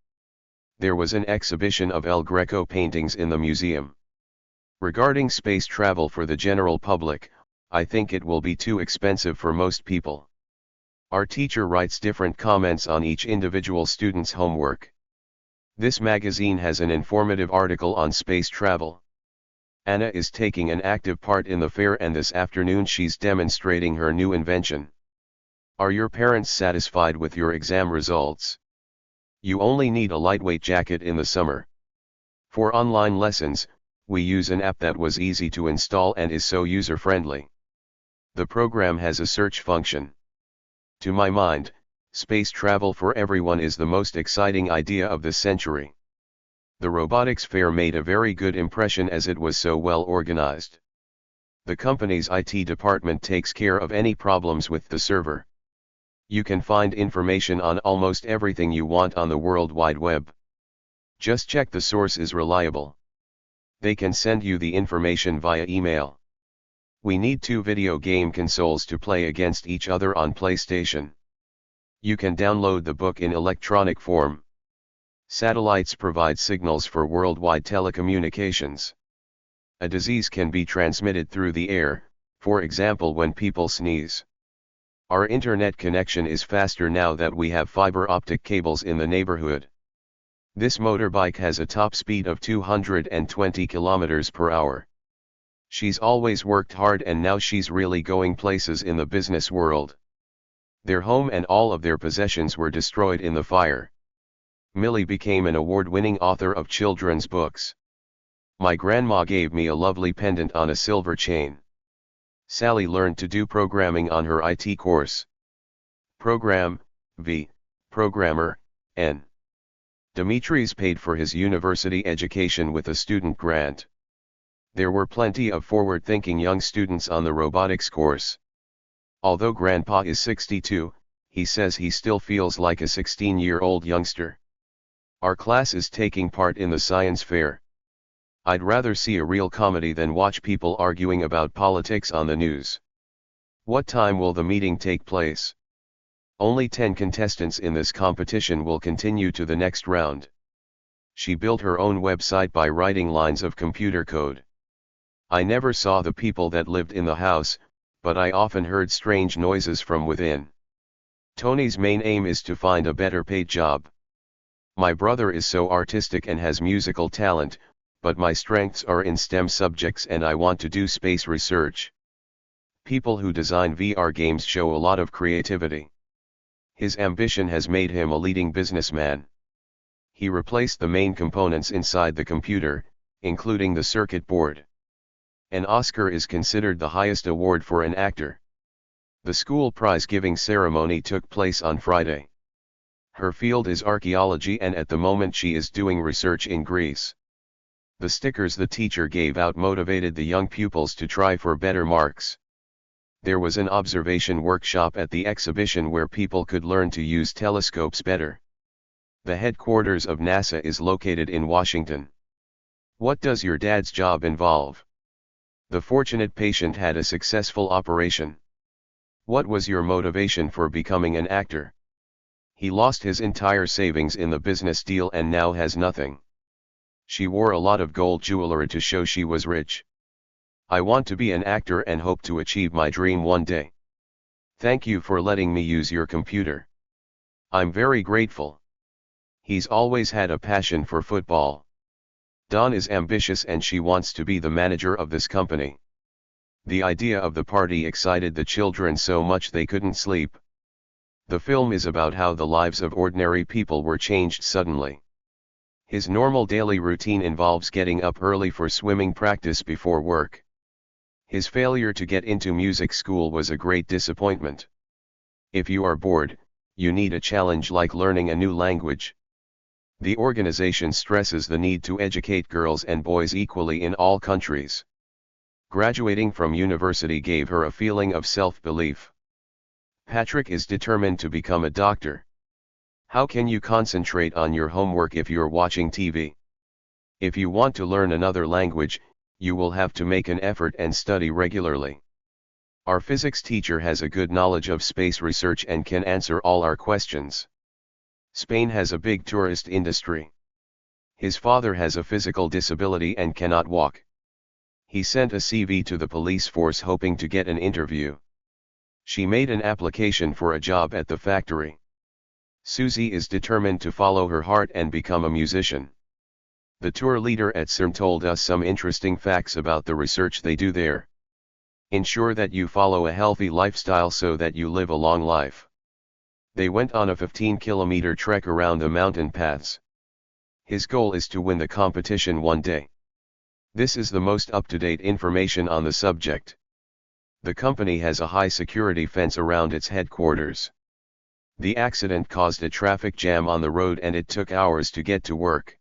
There was an exhibition of El Greco paintings in the museum. Regarding space travel for the general public, I think it will be too expensive for most people. Our teacher writes different comments on each individual student's homework. This magazine has an informative article on space travel. Anna is taking an active part in the fair and this afternoon she's demonstrating her new invention. Are your parents satisfied with your exam results? You only need a lightweight jacket in the summer. For online lessons, we use an app that was easy to install and is so user-friendly. The program has a search function. To my mind, space travel for everyone is the most exciting idea of this century. The robotics fair made a very good impression as it was so well organized. The company's IT department takes care of any problems with the server. You can find information on almost everything you want on the World Wide Web. Just check the source is reliable. They can send you the information via email. We need 2 video game consoles to play against each other on PlayStation. You can download the book in electronic form. Satellites provide signals for worldwide telecommunications. A disease can be transmitted through the air, for example when people sneeze. Our internet connection is faster now that we have fiber optic cables in the neighborhood. This motorbike has a top speed of 220 kilometers per hour. She's always worked hard and now she's really going places in the business world. Their home and all of their possessions were destroyed in the fire. Millie became an award-winning author of children's books. My grandma gave me a lovely pendant on a silver chain. Sally learned to do programming on her IT course. Program, V, programmer, N. Dimitris paid for his university education with a student grant. There were plenty of forward-thinking young students on the robotics course. Although Grandpa is 62, he says he still feels like a 16-year-old youngster. Our class is taking part in the science fair. I'd rather see a real comedy than watch people arguing about politics on the news. What time will the meeting take place? Only 10 contestants in this competition will continue to the next round. She built her own website by writing lines of computer code. I never saw the people that lived in the house, but I often heard strange noises from within. Tony's main aim is to find a better paid job. My brother is so artistic and has musical talent, but my strengths are in STEM subjects and I want to do space research. People who design VR games show a lot of creativity. His ambition has made him a leading businessman. He replaced the main components inside the computer, including the circuit board. An Oscar is considered the highest award for an actor. The school prize-giving ceremony took place on Friday. Her field is archaeology and at the moment she is doing research in Greece. The stickers the teacher gave out motivated the young pupils to try for better marks. There was an observation workshop at the exhibition where people could learn to use telescopes better. The headquarters of NASA is located in Washington. What does your dad's job involve? The fortunate patient had a successful operation. What was your motivation for becoming an actor? He lost his entire savings in the business deal and now has nothing. She wore a lot of gold jewelry to show she was rich. I want to be an actor and hope to achieve my dream one day. Thank you for letting me use your computer. I'm very grateful. He's always had a passion for football. Dawn is ambitious and she wants to be the manager of this company. The idea of the party excited the children so much they couldn't sleep. The film is about how the lives of ordinary people were changed suddenly. His normal daily routine involves getting up early for swimming practice before work. His failure to get into music school was a great disappointment. If you are bored, you need a challenge like learning a new language. The organization stresses the need to educate girls and boys equally in all countries. Graduating from university gave her a feeling of self-belief. Patrick is determined to become a doctor. How can you concentrate on your homework if you're watching TV? If you want to learn another language, you will have to make an effort and study regularly. Our physics teacher has a good knowledge of space research and can answer all our questions. Spain has a big tourist industry. His father has a physical disability and cannot walk. He sent a CV to the police force hoping to get an interview. She made an application for a job at the factory. Susie is determined to follow her heart and become a musician. The tour leader at CERN told us some interesting facts about the research they do there. Ensure that you follow a healthy lifestyle so that you live a long life. They went on a 15-kilometer trek around the mountain paths. His goal is to win the competition one day. This is the most up-to-date information on the subject. The company has a high security fence around its headquarters. The accident caused a traffic jam on the road and it took hours to get to work.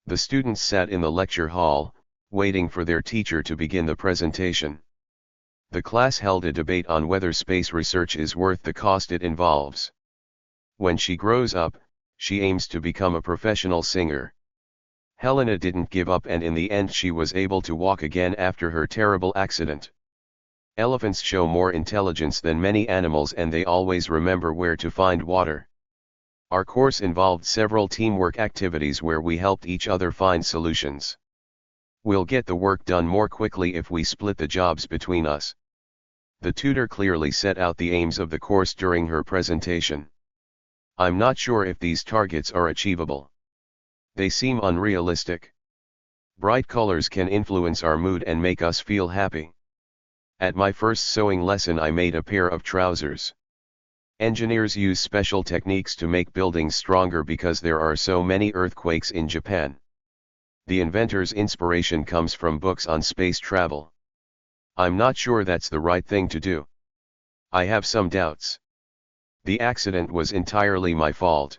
The students sat in the lecture hall, waiting for their teacher to begin the presentation. The class held a debate on whether space research is worth the cost it involves. When she grows up, she aims to become a professional singer. Helena didn't give up and in the end she was able to walk again after her terrible accident. Elephants show more intelligence than many animals and they always remember where to find water. Our course involved several teamwork activities where we helped each other find solutions. We'll get the work done more quickly if we split the jobs between us. The tutor clearly set out the aims of the course during her presentation. I'm not sure if these targets are achievable. They seem unrealistic. Bright colors can influence our mood and make us feel happy. At my first sewing lesson I made a pair of trousers. Engineers use special techniques to make buildings stronger because there are so many earthquakes in Japan. The inventor's inspiration comes from books on space travel. I'm not sure that's the right thing to do. I have some doubts. The accident was entirely my fault.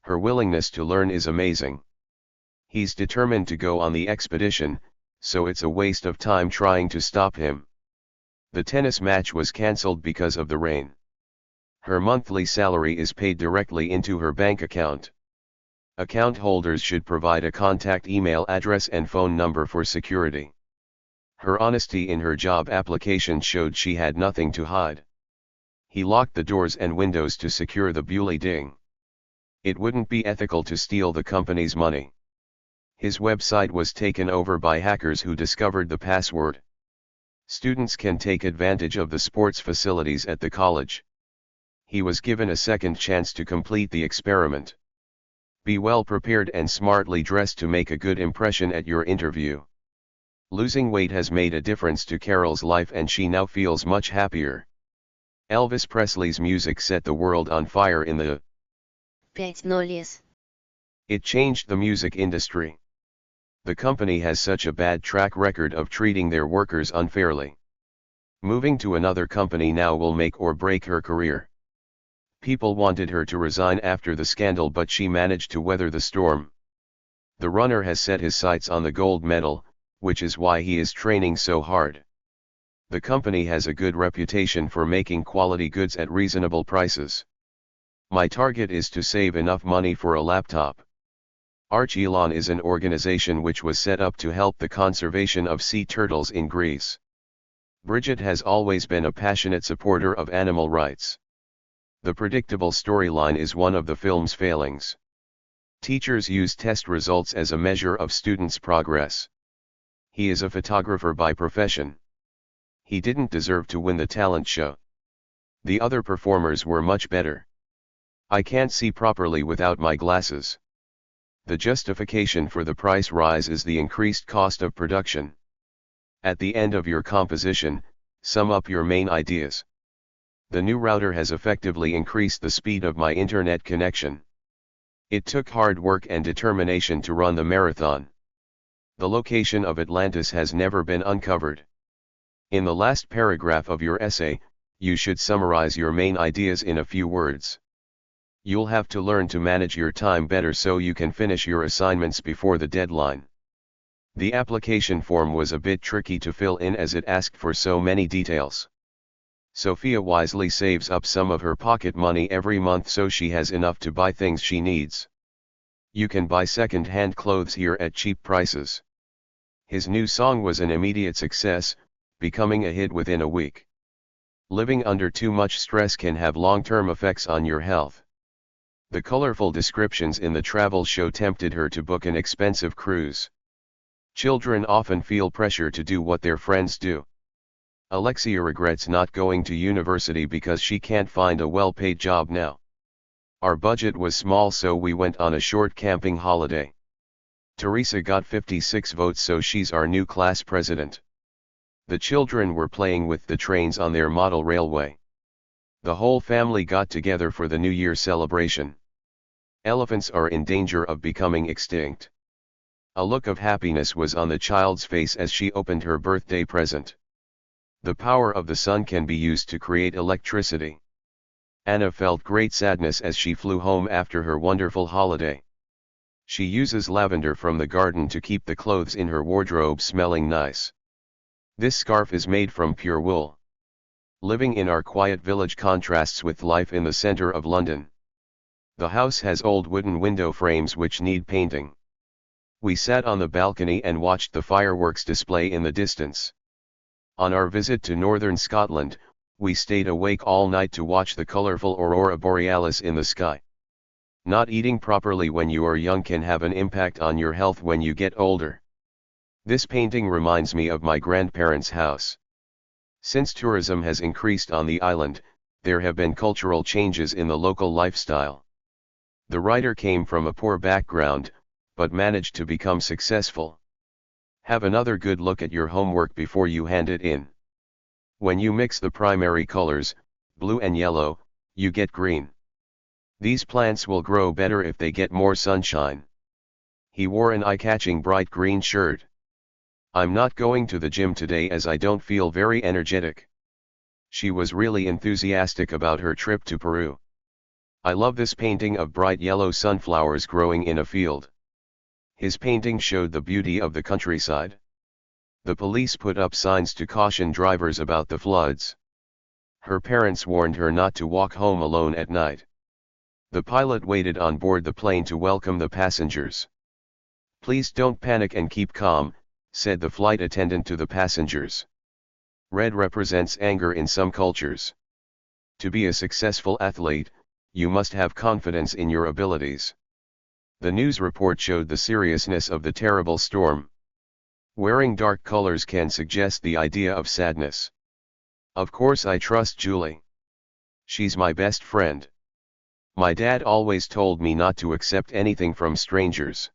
Her willingness to learn is amazing. He's determined to go on the expedition, so it's a waste of time trying to stop him. The tennis match was cancelled because of the rain. Her monthly salary is paid directly into her bank account. Account holders should provide a contact email address and phone number for security. Her honesty in her job application showed she had nothing to hide. He locked the doors and windows to secure the building. It wouldn't be ethical to steal the company's money. His website was taken over by hackers who discovered the password. Students can take advantage of the sports facilities at the college. He was given a second chance to complete the experiment. Be well prepared and smartly dressed to make a good impression at your interview. Losing weight has made a difference to Carol's life and she now feels much happier. Elvis Presley's music set the world on fire in the 50s. It changed the music industry. The company has such a bad track record of treating their workers unfairly. Moving to another company now will make or break her career. People wanted her to resign after the scandal but she managed to weather the storm. The runner has set his sights on the gold medal, which is why he is training so hard. The company has a good reputation for making quality goods at reasonable prices. My target is to save enough money for a laptop. Archelon is an organization which was set up to help the conservation of sea turtles in Greece. Bridget has always been a passionate supporter of animal rights. The predictable storyline is one of the film's failings. Teachers use test results as a measure of students' progress. He is a photographer by profession. He didn't deserve to win the talent show. The other performers were much better. I can't see properly without my glasses. The justification for the price rise is the increased cost of production. At the end of your composition, sum up your main ideas. The new router has effectively increased the speed of my internet connection. It took hard work and determination to run the marathon. The location of Atlantis has never been uncovered. In the last paragraph of your essay, you should summarize your main ideas in a few words. You'll have to learn to manage your time better so you can finish your assignments before the deadline. The application form was a bit tricky to fill in as it asked for so many details. Sophia wisely saves up some of her pocket money every month so she has enough to buy things she needs. You can buy second-hand clothes here at cheap prices. His new song was an immediate success, becoming a hit within a week. Living under too much stress can have long-term effects on your health. The colorful descriptions in the travel show tempted her to book an expensive cruise. Children often feel pressure to do what their friends do. Alexia regrets not going to university because she can't find a well-paid job now. Our budget was small so we went on a short camping holiday. Teresa got 56 votes so she's our new class president. The children were playing with the trains on their model railway. The whole family got together for the New Year celebration. Elephants are in danger of becoming extinct. A look of happiness was on the child's face as she opened her birthday present. The power of the sun can be used to create electricity. Anna felt great sadness as she flew home after her wonderful holiday. She uses lavender from the garden to keep the clothes in her wardrobe smelling nice. This scarf is made from pure wool. Living in our quiet village contrasts with life in the center of London. The house has old wooden window frames which need painting. We sat on the balcony and watched the fireworks display in the distance. On our visit to northern Scotland, we stayed awake all night to watch the colorful aurora borealis in the sky. Not eating properly when you are young can have an impact on your health when you get older. This painting reminds me of my grandparents' house. Since tourism has increased on the island, there have been cultural changes in the local lifestyle. The writer came from a poor background, but managed to become successful. Have another good look at your homework before you hand it in. When you mix the primary colors, blue and yellow, you get green. These plants will grow better if they get more sunshine. He wore an eye-catching bright green shirt. I'm not going to the gym today as I don't feel very energetic. She was really enthusiastic about her trip to Peru. I love this painting of bright yellow sunflowers growing in a field. His painting showed the beauty of the countryside. The police put up signs to caution drivers about the floods. Her parents warned her not to walk home alone at night. The pilot waited on board the plane to welcome the passengers. Please don't panic and keep calm, said the flight attendant to the passengers. Red represents anger in some cultures. To be a successful athlete, you must have confidence in your abilities. The news report showed the seriousness of the terrible storm. Wearing dark colors can suggest the idea of sadness. Of course I trust Julie. She's my best friend. My dad always told me not to accept anything from strangers.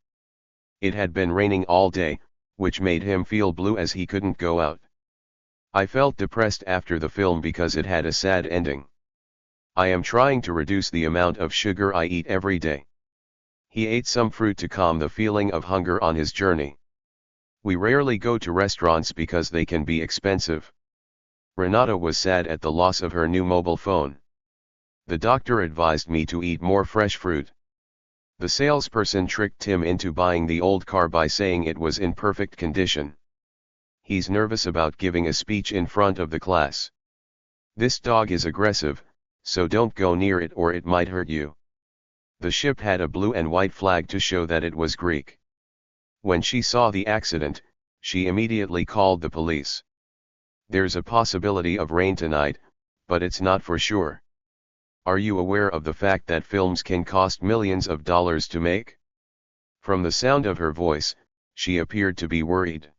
It had been raining all day, which made him feel blue as he couldn't go out. I felt depressed after the film because it had a sad ending. I am trying to reduce the amount of sugar I eat every day. He ate some fruit to calm the feeling of hunger on his journey. We rarely go to restaurants because they can be expensive. Renata was sad at the loss of her new mobile phone. The doctor advised me to eat more fresh fruit. The salesperson tricked Tim into buying the old car by saying it was in perfect condition. He's nervous about giving a speech in front of the class. This dog is aggressive, so don't go near it or it might hurt you. The ship had a blue and white flag to show that it was Greek. When she saw the accident, she immediately called the police. There's a possibility of rain tonight, but it's not for sure. Are you aware of the fact that films can cost millions of dollars to make? From the sound of her voice, she appeared to be worried.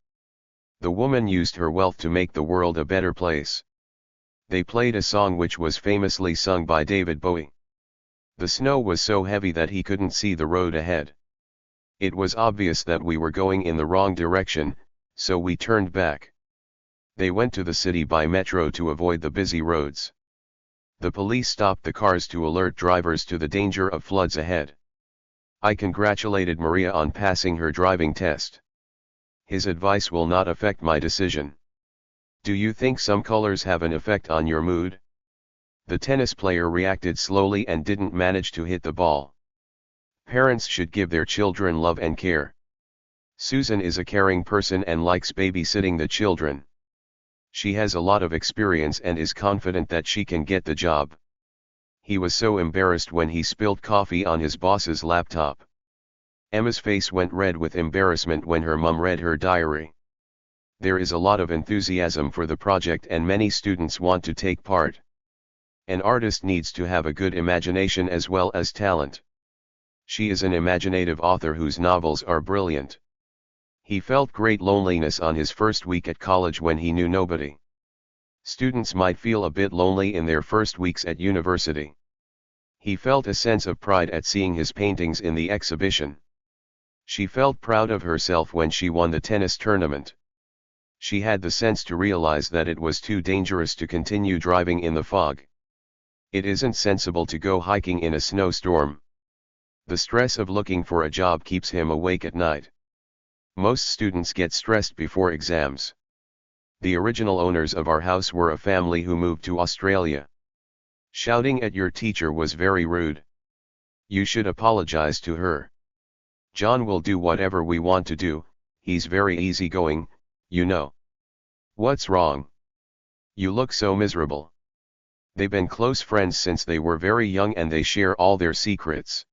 The woman used her wealth to make the world a better place. They played a song which was famously sung by David Bowie. The snow was so heavy that he couldn't see the road ahead. It was obvious that we were going in the wrong direction, so we turned back. They went to the city by metro to avoid the busy roads. The police stopped the cars to alert drivers to the danger of floods ahead. I congratulated Maria on passing her driving test. His advice will not affect my decision. Do you think some colors have an effect on your mood? The tennis player reacted slowly and didn't manage to hit the ball. Parents should give their children love and care. Susan is a caring person and likes babysitting the children. She has a lot of experience and is confident that she can get the job. He was so embarrassed when he spilled coffee on his boss's laptop. Emma's face went red with embarrassment when her mum read her diary. There is a lot of enthusiasm for the project and many students want to take part. An artist needs to have a good imagination as well as talent. She is an imaginative author whose novels are brilliant. He felt great loneliness on his first week at college when he knew nobody. Students might feel a bit lonely in their first weeks at university. He felt a sense of pride at seeing his paintings in the exhibition. She felt proud of herself when she won the tennis tournament. She had the sense to realize that it was too dangerous to continue driving in the fog. It isn't sensible to go hiking in a snowstorm. The stress of looking for a job keeps him awake at night. Most students get stressed before exams. The original owners of our house were a family who moved to Australia. Shouting at your teacher was very rude. You should apologize to her. John will do whatever we want to do, he's very easygoing, you know. What's wrong? You look so miserable. They've been close friends since they were very young and they share all their secrets.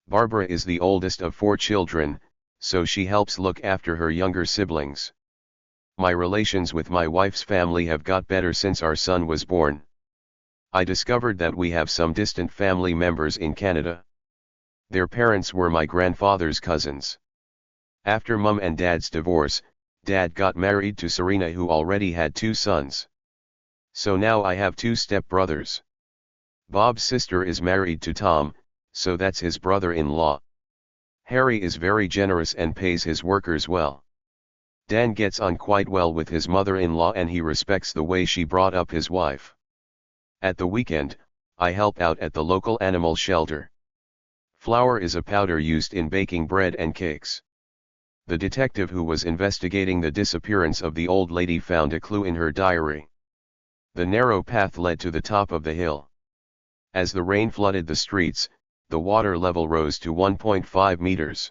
Barbara is the oldest of 4 children, so she helps look after her younger siblings. My relations with my wife's family have got better since our son was born. I discovered that we have some distant family members in Canada. Their parents were my grandfather's cousins. After Mum and Dad's divorce, Dad got married to Serena, who already had 2 sons. So now I have 2 stepbrothers. Bob's sister is married to Tom, so that's his brother-in-law. Harry is very generous and pays his workers well. Dan gets on quite well with his mother-in-law and he respects the way she brought up his wife. At the weekend, I help out at the local animal shelter. Flour is a powder used in baking bread and cakes. The detective who was investigating the disappearance of the old lady found a clue in her diary. The narrow path led to the top of the hill. As the rain flooded the streets, the water level rose to 1.5 meters.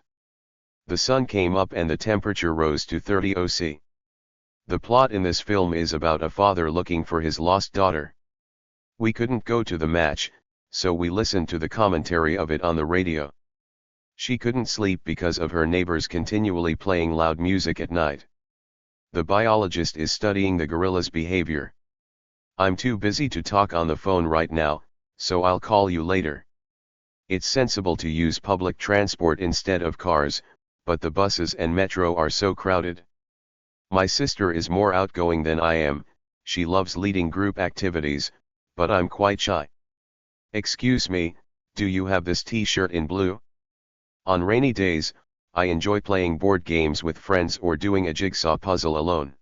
The sun came up and the temperature rose to 30 degrees. The plot in this film is about a father looking for his lost daughter. We couldn't go to the match, so we listened to the commentary of it on the radio. She couldn't sleep because of her neighbors continually playing loud music at night. The biologist is studying the gorilla's behavior. I'm too busy to talk on the phone right now, so I'll call you later. It's sensible to use public transport instead of cars, but the buses and metro are so crowded. My sister is more outgoing than I am, she loves leading group activities, but I'm quite shy. Excuse me, do you have this t-shirt in blue? On rainy days, I enjoy playing board games with friends or doing a jigsaw puzzle alone.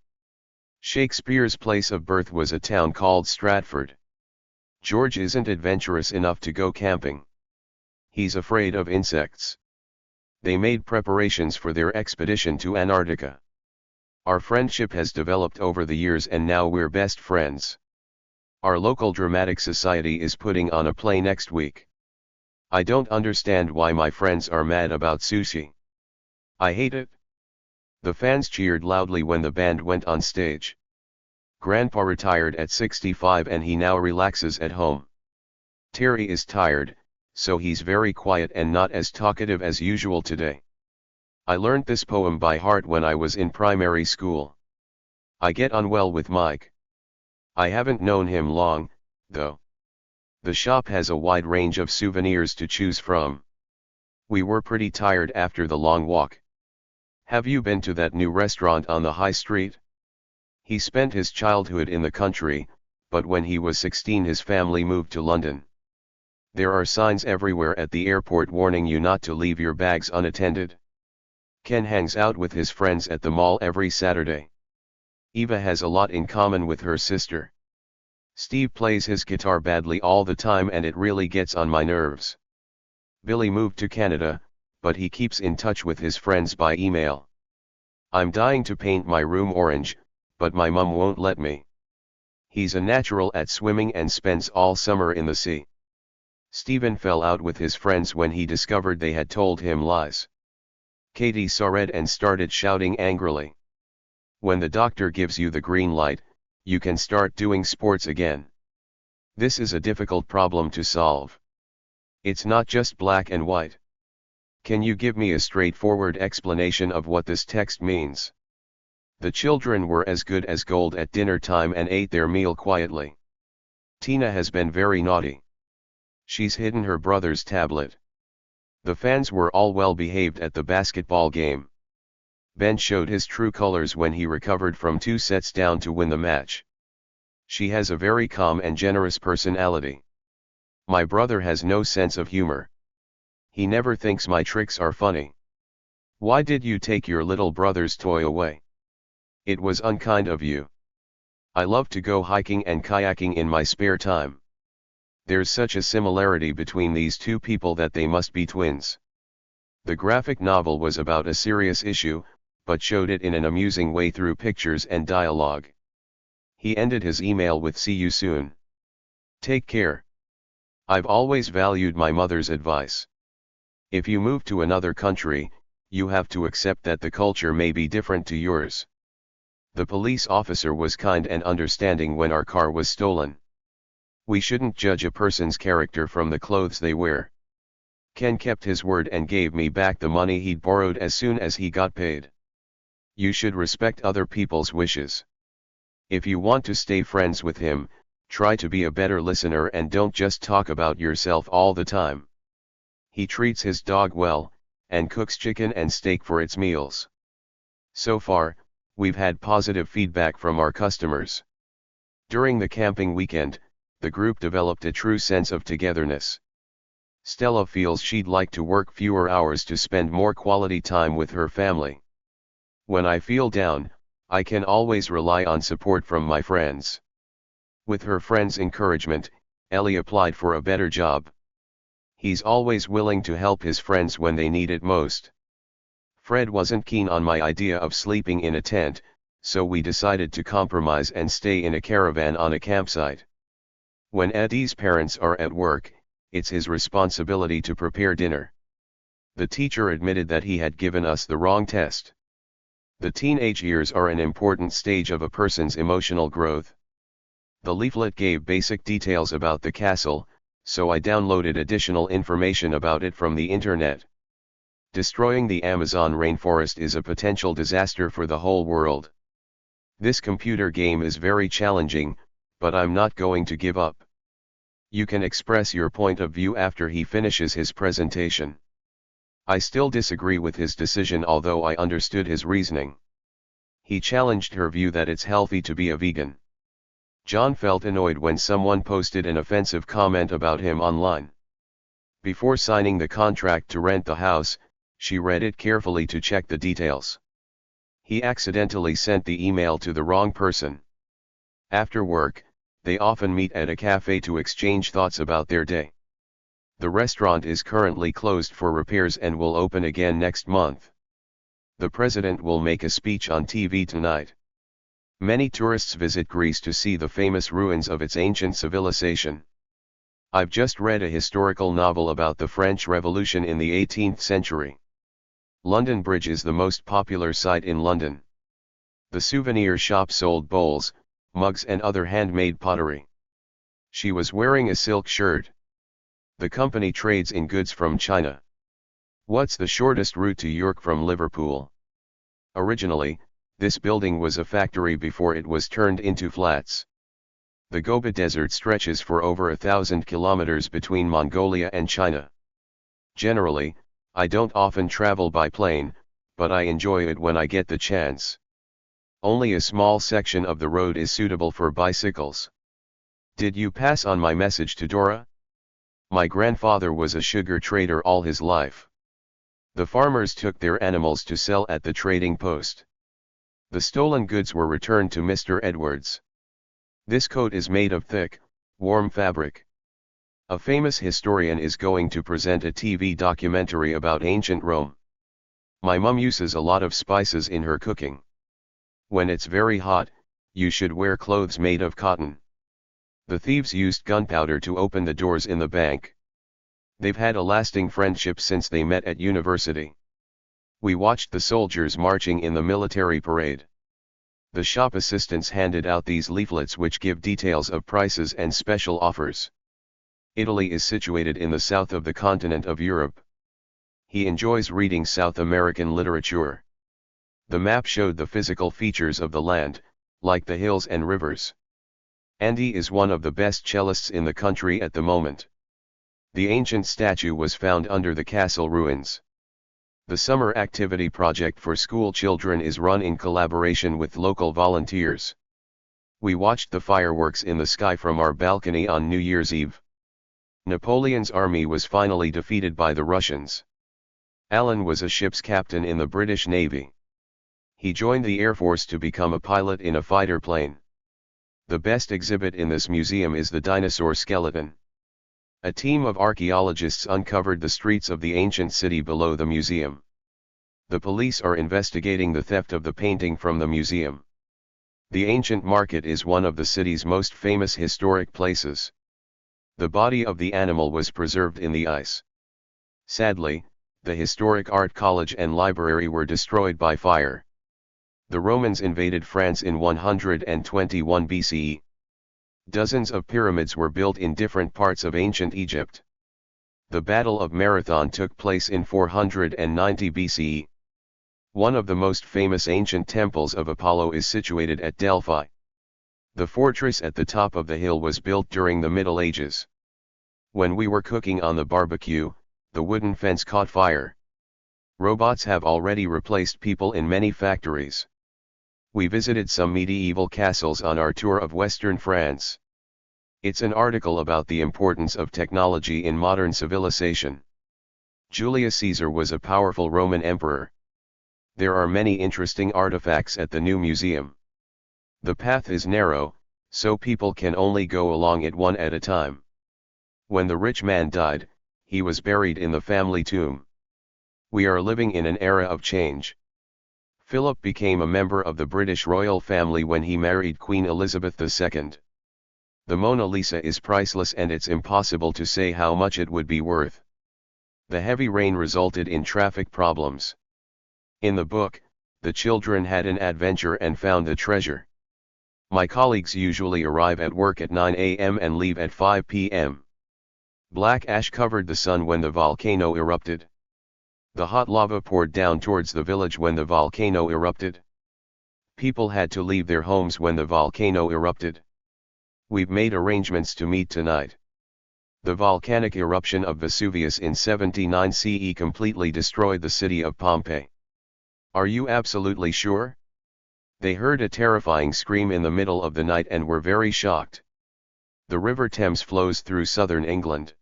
Shakespeare's place of birth was a town called Stratford. George isn't adventurous enough to go camping. He's afraid of insects. They made preparations for their expedition to Antarctica. Our friendship has developed over the years and now we're best friends. Our local dramatic society is putting on a play next week. I don't understand why my friends are mad about sushi. I hate it. The fans cheered loudly when the band went on stage. Grandpa retired at 65 and he now relaxes at home. Terry is tired, so he's very quiet and not as talkative as usual today. I learned this poem by heart when I was in primary school. I get on well with Mike. I haven't known him long, though. The shop has a wide range of souvenirs to choose from. We were pretty tired after the long walk. Have you been to that new restaurant on the high street? He spent his childhood in the country, but when he was 16 his family moved to London. There are signs everywhere at the airport warning you not to leave your bags unattended. Ken hangs out with his friends at the mall every Saturday. Eva has a lot in common with her sister. Steve plays his guitar badly all the time and it really gets on my nerves. Billy moved to Canada, but he keeps in touch with his friends by email. I'm dying to paint my room orange, but my mum won't let me. He's a natural at swimming and spends all summer in the sea. Stephen fell out with his friends when he discovered they had told him lies. Katie saw red and started shouting angrily. When the doctor gives you the green light, you can start doing sports again. This is a difficult problem to solve. It's not just black and white. Can you give me a straightforward explanation of what this text means? The children were as good as gold at dinner time and ate their meal quietly. Tina has been very naughty. She's hidden her brother's tablet. The fans were all well behaved at the basketball game. Ben showed his true colors when he recovered from 2 sets down to win the match. She has a very calm and generous personality. My brother has no sense of humor. He never thinks my tricks are funny. Why did you take your little brother's toy away? It was unkind of you. I love to go hiking and kayaking in my spare time. There's such a similarity between these two people that they must be twins. The graphic novel was about a serious issue, but showed it in an amusing way through pictures and dialogue. He ended his email with "See you soon. Take care. I've always valued my mother's advice. If you move to another country, you have to accept that the culture may be different to yours." The police officer was kind and understanding when our car was stolen. We shouldn't judge a person's character from the clothes they wear. Ken kept his word and gave me back the money he'd borrowed as soon as he got paid. You should respect other people's wishes. If you want to stay friends with him, try to be a better listener and don't just talk about yourself all the time. He treats his dog well, and cooks chicken and steak for its meals. So far, we've had positive feedback from our customers. During the camping weekend, the group developed a true sense of togetherness. Stella feels she'd like to work fewer hours to spend more quality time with her family. When I feel down, I can always rely on support from my friends. With her friends' encouragement, Ellie applied for a better job. He's always willing to help his friends when they need it most. Fred wasn't keen on my idea of sleeping in a tent, so we decided to compromise and stay in a caravan on a campsite. When Eddie's parents are at work, it's his responsibility to prepare dinner. The teacher admitted that he had given us the wrong test. The teenage years are an important stage of a person's emotional growth. The leaflet gave basic details about the castle, so I downloaded additional information about it from the internet. Destroying the Amazon rainforest is a potential disaster for the whole world. This computer game is very challenging, but I'm not going to give up. You can express your point of view after he finishes his presentation. I still disagree with his decision, although I understood his reasoning. He challenged her view that it's healthy to be a vegan. John felt annoyed when someone posted an offensive comment about him online. Before signing the contract to rent the house, she read it carefully to check the details. He accidentally sent the email to the wrong person. After work, they often meet at a cafe to exchange thoughts about their day. The restaurant is currently closed for repairs and will open again next month. The president will make a speech on TV tonight. Many tourists visit Greece to see the famous ruins of its ancient civilization. I've just read a historical novel about the French Revolution in the 18th century. London Bridge is the most popular site in London. The souvenir shop sold bowls, mugs and other handmade pottery. She was wearing a silk shirt. The company trades in goods from China. What's the shortest route to York from Liverpool? Originally, this building was a factory before it was turned into flats. The Gobi Desert stretches for over 1,000 kilometers between Mongolia and China. Generally, I don't often travel by plane, but I enjoy it when I get the chance. Only a small section of the road is suitable for bicycles. Did you pass on my message to Dora? My grandfather was a sugar trader all his life. The farmers took their animals to sell at the trading post. The stolen goods were returned to Mr. Edwards. This coat is made of thick, warm fabric. A famous historian is going to present a TV documentary about ancient Rome. My mum uses a lot of spices in her cooking. When it's very hot, you should wear clothes made of cotton. The thieves used gunpowder to open the doors in the bank. They've had a lasting friendship since they met at university. We watched the soldiers marching in the military parade. The shop assistants handed out these leaflets which give details of prices and special offers. Italy is situated in the south of the continent of Europe. He enjoys reading South American literature. The map showed the physical features of the land, like the hills and rivers. Andy is one of the best cellists in the country at the moment. The ancient statue was found under the castle ruins. The summer activity project for school children is run in collaboration with local volunteers. We watched the fireworks in the sky from our balcony on New Year's Eve. Napoleon's army was finally defeated by the Russians. Alan was a ship's captain in the British Navy. He joined the Air Force to become a pilot in a fighter plane. The best exhibit in this museum is the dinosaur skeleton. A team of archaeologists uncovered the streets of the ancient city below the museum. The police are investigating the theft of the painting from the museum. The ancient market is one of the city's most famous historic places. The body of the animal was preserved in the ice. Sadly, the historic art college and library were destroyed by fire. The Romans invaded France in 121 BCE. Dozens of pyramids were built in different parts of ancient Egypt. The Battle of Marathon took place in 490 BCE. One of the most famous ancient temples of Apollo is situated at Delphi. The fortress at the top of the hill was built during the Middle Ages. When we were cooking on the barbecue, the wooden fence caught fire. Robots have already replaced people in many factories. We visited some medieval castles on our tour of Western France. It's an article about the importance of technology in modern civilization. Julius Caesar was a powerful Roman emperor. There are many interesting artifacts at the new museum. The path is narrow, so people can only go along it one at a time. When the rich man died, he was buried in the family tomb. We are living in an era of change. Philip became a member of the British royal family when he married Queen Elizabeth II. The Mona Lisa is priceless and it's impossible to say how much it would be worth. The heavy rain resulted in traffic problems. In the book, the children had an adventure and found the treasure. My colleagues usually arrive at work at 9 a.m. and leave at 5 p.m. Black ash covered the sun when the volcano erupted. The hot lava poured down towards the village when the volcano erupted. People had to leave their homes when the volcano erupted. We've made arrangements to meet tonight. The volcanic eruption of Vesuvius in 79 CE completely destroyed the city of Pompeii. Are you absolutely sure? They heard a terrifying scream in the middle of the night and were very shocked. The River Thames flows through southern England.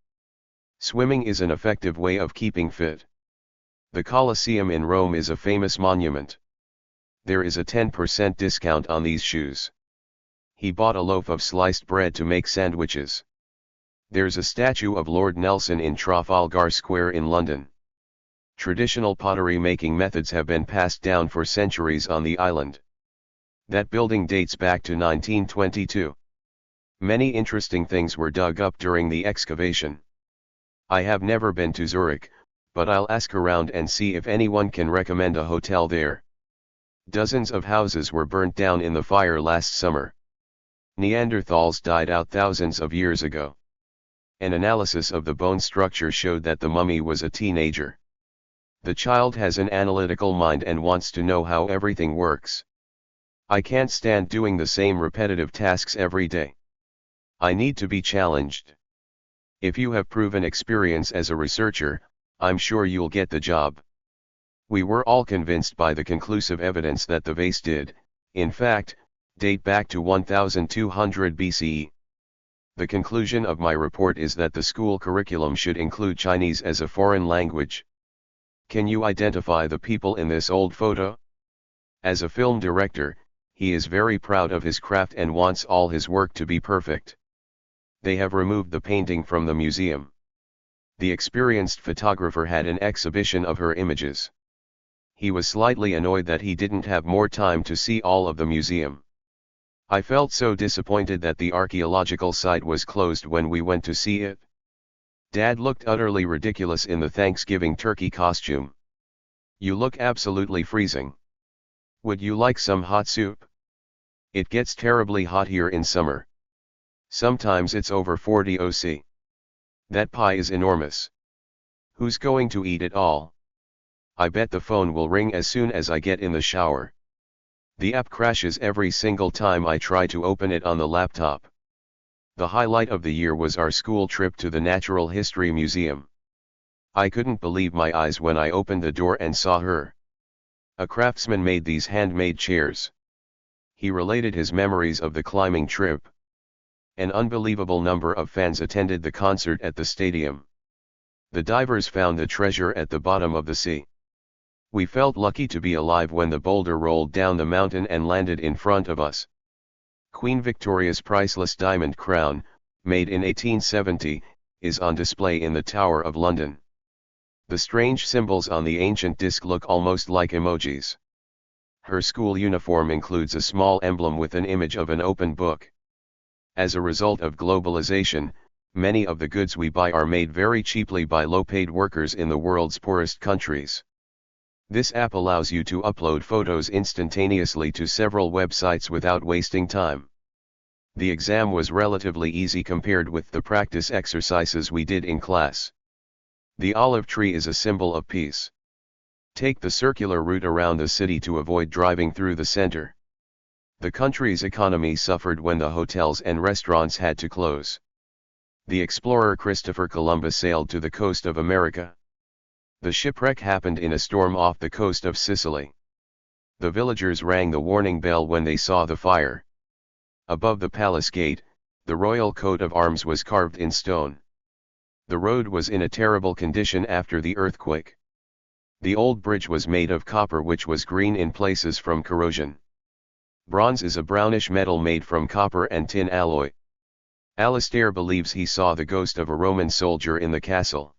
Swimming is an effective way of keeping fit. The Colosseum in Rome is a famous monument. There is a 10% discount on these shoes. He bought a loaf of sliced bread to make sandwiches. There's a statue of Lord Nelson in Trafalgar Square in London. Traditional pottery making methods have been passed down for centuries on the island. That building dates back to 1922. Many interesting things were dug up during the excavation. I have never been to Zurich, but I'll ask around and see if anyone can recommend a hotel there. Dozens of houses were burnt down in the fire last summer. Neanderthals died out thousands of years ago. An analysis of the bone structure showed that the mummy was a teenager. The child has an analytical mind and wants to know how everything works. I can't stand doing the same repetitive tasks every day. I need to be challenged. If you have proven experience as a researcher, I'm sure you'll get the job. We were all convinced by the conclusive evidence that the vase did, in fact, date back to 1200 BCE. The conclusion of my report is that the school curriculum should include Chinese as a foreign language. Can you identify the people in this old photo? As a film director, he is very proud of his craft and wants all his work to be perfect. They have removed the painting from the museum. The experienced photographer had an exhibition of her images. He was slightly annoyed that he didn't have more time to see all of the museum. I felt so disappointed that the archaeological site was closed when we went to see it. Dad looked utterly ridiculous in the Thanksgiving turkey costume. You look absolutely freezing. Would you like some hot soup? It gets terribly hot here in summer. Sometimes it's over 40 OC. That pie is enormous. Who's going to eat it all? I bet the phone will ring as soon as I get in the shower. The app crashes every single time I try to open it on the laptop. The highlight of the year was our school trip to the Natural History Museum. I couldn't believe my eyes when I opened the door and saw her. A craftsman made these handmade chairs. He related his memories of the climbing trip. An unbelievable number of fans attended the concert at the stadium. The divers found the treasure at the bottom of the sea. We felt lucky to be alive when the boulder rolled down the mountain and landed in front of us. Queen Victoria's priceless diamond crown, made in 1870, is on display in the Tower of London. The strange symbols on the ancient disc look almost like emojis. Her school uniform includes a small emblem with an image of an open book. As a result of globalization, many of the goods we buy are made very cheaply by low-paid workers in the world's poorest countries. This app allows you to upload photos instantaneously to several websites without wasting time. The exam was relatively easy compared with the practice exercises we did in class. The olive tree is a symbol of peace. Take the circular route around the city to avoid driving through the center. The country's economy suffered when the hotels and restaurants had to close. The explorer Christopher Columbus sailed to the coast of America. The shipwreck happened in a storm off the coast of Sicily. The villagers rang the warning bell when they saw the fire. Above the palace gate, the royal coat of arms was carved in stone. The road was in a terrible condition after the earthquake. The old bridge was made of copper which was green in places from corrosion. Bronze is a brownish metal made from copper and tin alloy. Alistair believes he saw the ghost of a Roman soldier in the castle.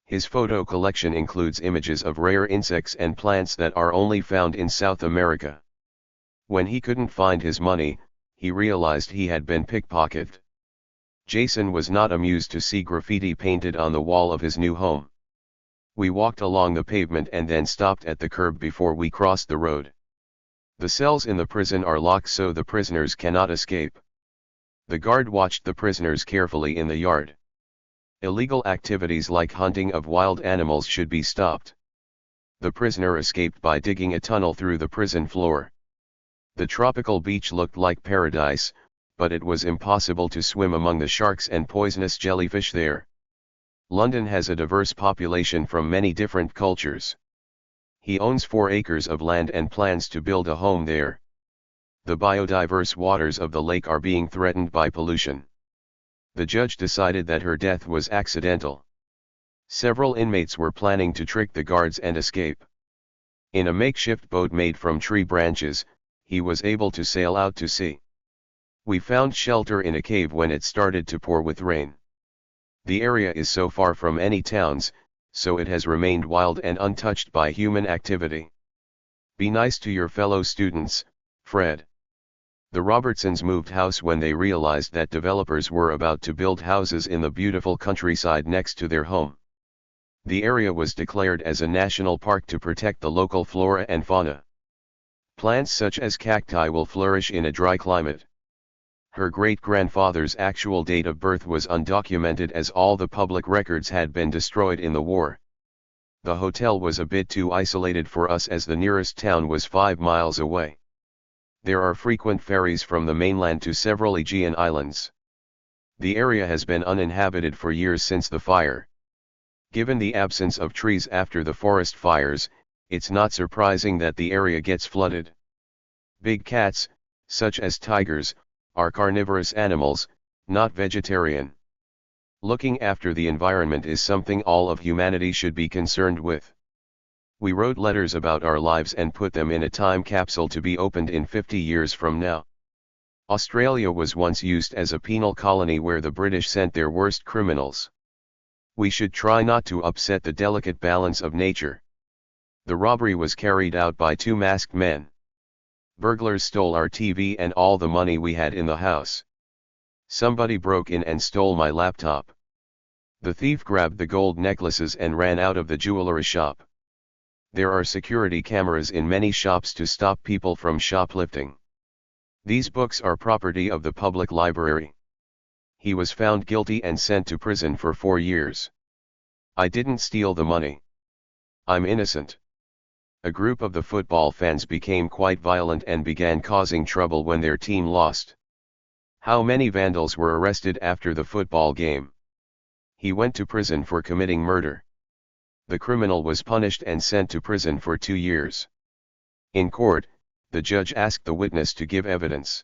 His photo collection includes images of rare insects and plants that are only found in South America. When he couldn't find his money, he realized he had been pickpocketed. Jason was not amused to see graffiti painted on the wall of his new home. We walked along the pavement and then stopped at the curb before we crossed the road. The cells in the prison are locked so the prisoners cannot escape. The guard watched the prisoners carefully in the yard. Illegal activities like hunting of wild animals should be stopped. The prisoner escaped by digging a tunnel through the prison floor. The tropical beach looked like paradise, but it was impossible to swim among the sharks and poisonous jellyfish there. London has a diverse population from many different cultures. He owns 4 acres of land and plans to build a home there. The biodiverse waters of the lake are being threatened by pollution. The judge decided that her death was accidental. Several inmates were planning to trick the guards and escape. In a makeshift boat made from tree branches, he was able to sail out to sea. We found shelter in a cave when it started to pour with rain. The area is so far from any towns, so it has remained wild and untouched by human activity. Be nice to your fellow students, Fred. The Robertsons moved house when they realized that developers were about to build houses in the beautiful countryside next to their home. The area was declared as a national park to protect the local flora and fauna. Plants such as cacti will flourish in a dry climate. Her great-grandfather's actual date of birth was undocumented as all the public records had been destroyed in the war. The hotel was a bit too isolated for us as the nearest town was 5 miles away. There are frequent ferries from the mainland to several Aegean islands. The area has been uninhabited for years since the fire. Given the absence of trees after the forest fires, it's not surprising that the area gets flooded. Big cats, such as tigers, are carnivorous animals, not vegetarian. Looking after the environment is something all of humanity should be concerned with. We wrote letters about our lives and put them in a time capsule to be opened in 50 years from now. Australia was once used as a penal colony where the British sent their worst criminals. We should try not to upset the delicate balance of nature. The robbery was carried out by 2 masked men. Burglars stole our TV and all the money we had in the house. Somebody broke in and stole my laptop. The thief grabbed the gold necklaces and ran out of the jewelry shop. There are security cameras in many shops to stop people from shoplifting. These books are property of the public library. He was found guilty and sent to prison for 4 years. I didn't steal the money. I'm innocent. A group of the football fans became quite violent and began causing trouble when their team lost. How many vandals were arrested after the football game? He went to prison for committing murder. The criminal was punished and sent to prison for 2 years. In court, the judge asked the witness to give evidence.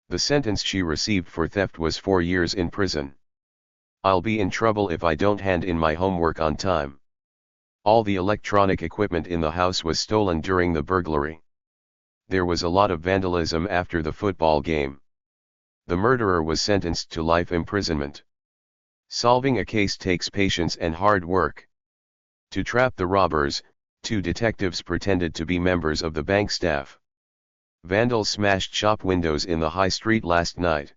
The sentence she received for theft was 4 years in prison. I'll be in trouble if I don't hand in my homework on time. All the electronic equipment in the house was stolen during the burglary. There was a lot of vandalism after the football game. The murderer was sentenced to life imprisonment. Solving a case takes patience and hard work. To trap the robbers, 2 detectives pretended to be members of the bank staff. Vandals smashed shop windows in the high street last night.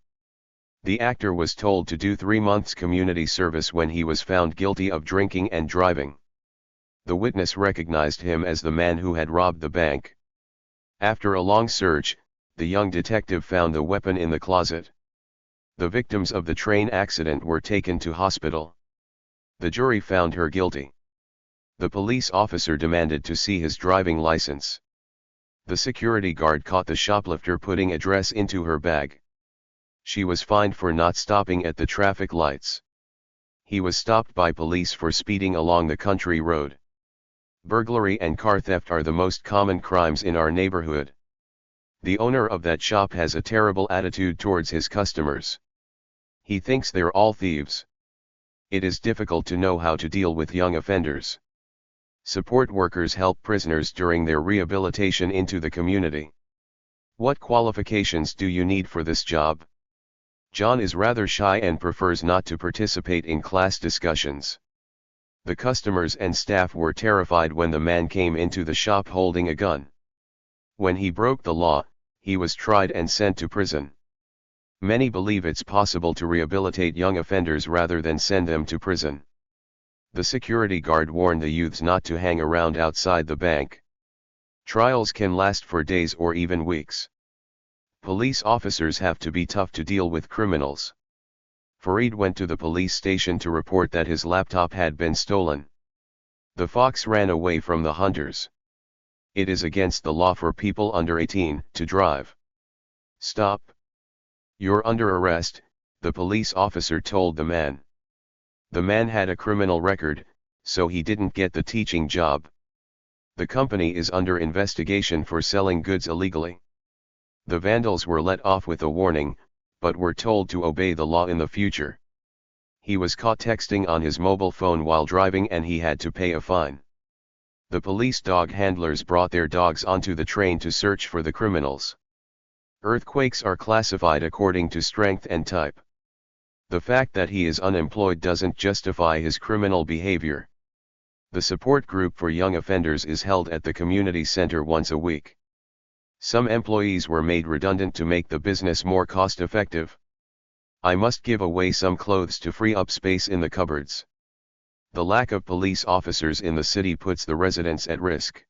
The actor was told to do 3 months community service when he was found guilty of drinking and driving. The witness recognized him as the man who had robbed the bank. After a long search, the young detective found the weapon in the closet. The victims of the train accident were taken to hospital. The jury found her guilty. The police officer demanded to see his driving license. The security guard caught the shoplifter putting a dress into her bag. She was fined for not stopping at the traffic lights. He was stopped by police for speeding along the country road. Burglary and car theft are the most common crimes in our neighborhood. The owner of that shop has a terrible attitude towards his customers. He thinks they're all thieves. It is difficult to know how to deal with young offenders. Support workers help prisoners during their rehabilitation into the community. What qualifications do you need for this job? John is rather shy and prefers not to participate in class discussions. The customers and staff were terrified when the man came into the shop holding a gun. When he broke the law, he was tried and sent to prison. Many believe it's possible to rehabilitate young offenders rather than send them to prison. The security guard warned the youths not to hang around outside the bank. Trials can last for days or even weeks. Police officers have to be tough to deal with criminals. Fareed went to the police station to report that his laptop had been stolen. The fox ran away from the hunters. It is against the law for people under 18 to drive. Stop. You're under arrest, the police officer told the man. The man had a criminal record, so he didn't get the teaching job. The company is under investigation for selling goods illegally. The vandals were let off with a warning, but were told to obey the law in the future. He was caught texting on his mobile phone while driving and he had to pay a fine. The police dog handlers brought their dogs onto the train to search for the criminals. Earthquakes are classified according to strength and type. The fact that he is unemployed doesn't justify his criminal behavior. The support group for young offenders is held at the community center once a week. Some employees were made redundant to make the business more cost-effective. I must give away some clothes to free up space in the cupboards. The lack of police officers in the city puts the residents at risk.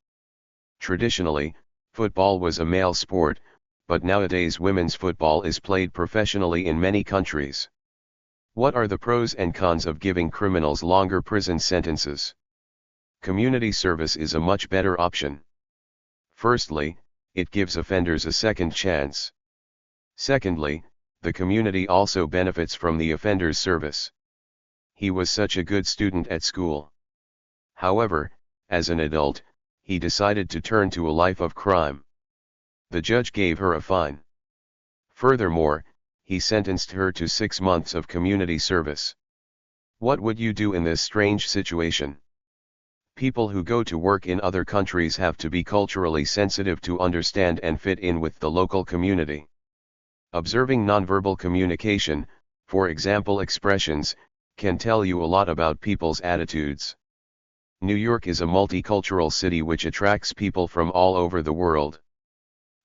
Traditionally, football was a male sport, but nowadays women's football is played professionally in many countries. What are the pros and cons of giving criminals longer prison sentences? Community service is a much better option. Firstly, it gives offenders a second chance. Secondly, the community also benefits from the offender's service. He was such a good student at school. However, as an adult, he decided to turn to a life of crime. The judge gave her a fine. Furthermore, he sentenced her to 6 months of community service. What would you do in this strange situation? People who go to work in other countries have to be culturally sensitive to understand and fit in with the local community. Observing nonverbal communication, for example expressions, can tell you a lot about people's attitudes. New York is a multicultural city which attracts people from all over the world.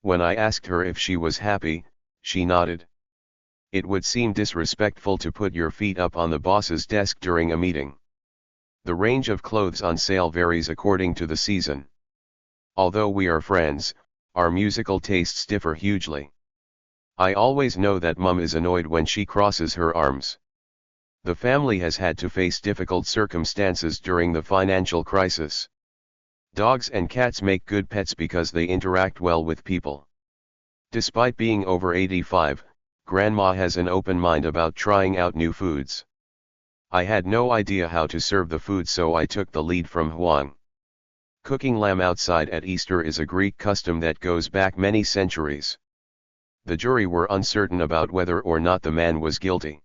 When I asked her if she was happy, she nodded. It would seem disrespectful to put your feet up on the boss's desk during a meeting. The range of clothes on sale varies according to the season. Although we are friends, our musical tastes differ hugely. I always know that Mum is annoyed when she crosses her arms. The family has had to face difficult circumstances during the financial crisis. Dogs and cats make good pets because they interact well with people. Despite being over 85, Grandma has an open mind about trying out new foods. I had no idea how to serve the food, so I took the lead from Huang. Cooking lamb outside at Easter is a Greek custom that goes back many centuries. The jury were uncertain about whether or not the man was guilty.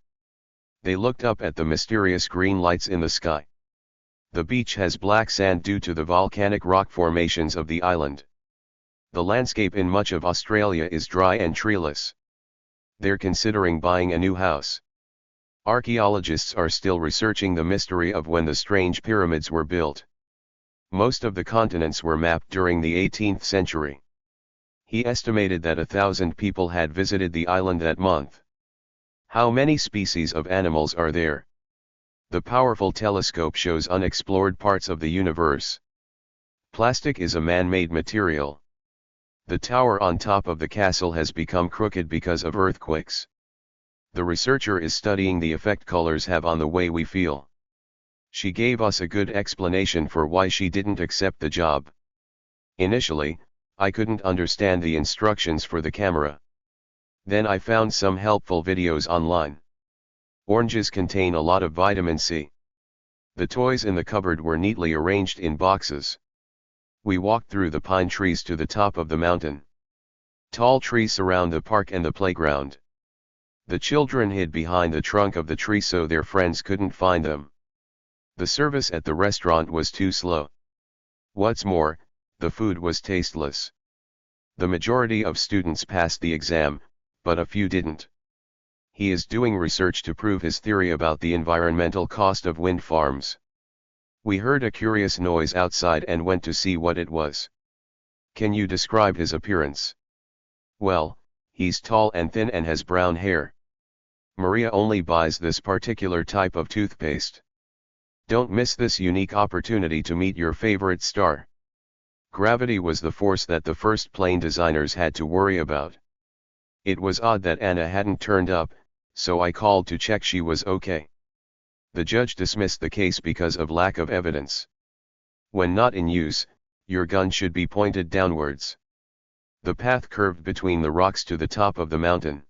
They looked up at the mysterious green lights in the sky. The beach has black sand due to the volcanic rock formations of the island. The landscape in much of Australia is dry and treeless. They're considering buying a new house. Archaeologists are still researching the mystery of when the strange pyramids were built. Most of the continents were mapped during the 18th century. He estimated that 1,000 people had visited the island that month. How many species of animals are there? The powerful telescope shows unexplored parts of the universe. Plastic is a man-made material. The tower on top of the castle has become crooked because of earthquakes. The researcher is studying the effect colors have on the way we feel. She gave us a good explanation for why she didn't accept the job. Initially, I couldn't understand the instructions for the camera. Then I found some helpful videos online. Oranges contain a lot of vitamin C. The toys in the cupboard were neatly arranged in boxes. We walked through the pine trees to the top of the mountain. Tall trees surround the park and the playground. The children hid behind the trunk of the tree so their friends couldn't find them. The service at the restaurant was too slow. What's more, the food was tasteless. The majority of students passed the exam, but a few didn't. He is doing research to prove his theory about the environmental cost of wind farms. We heard a curious noise outside and went to see what it was. Can you describe his appearance? Well, he's tall and thin and has brown hair. Maria only buys this particular type of toothpaste. Don't miss this unique opportunity to meet your favorite star. Gravity was the force that the first plane designers had to worry about. It was odd that Anna hadn't turned up, so I called to check she was okay. The judge dismissed the case because of lack of evidence. When not in use, your gun should be pointed downwards. The path curved between the rocks to the top of the mountain.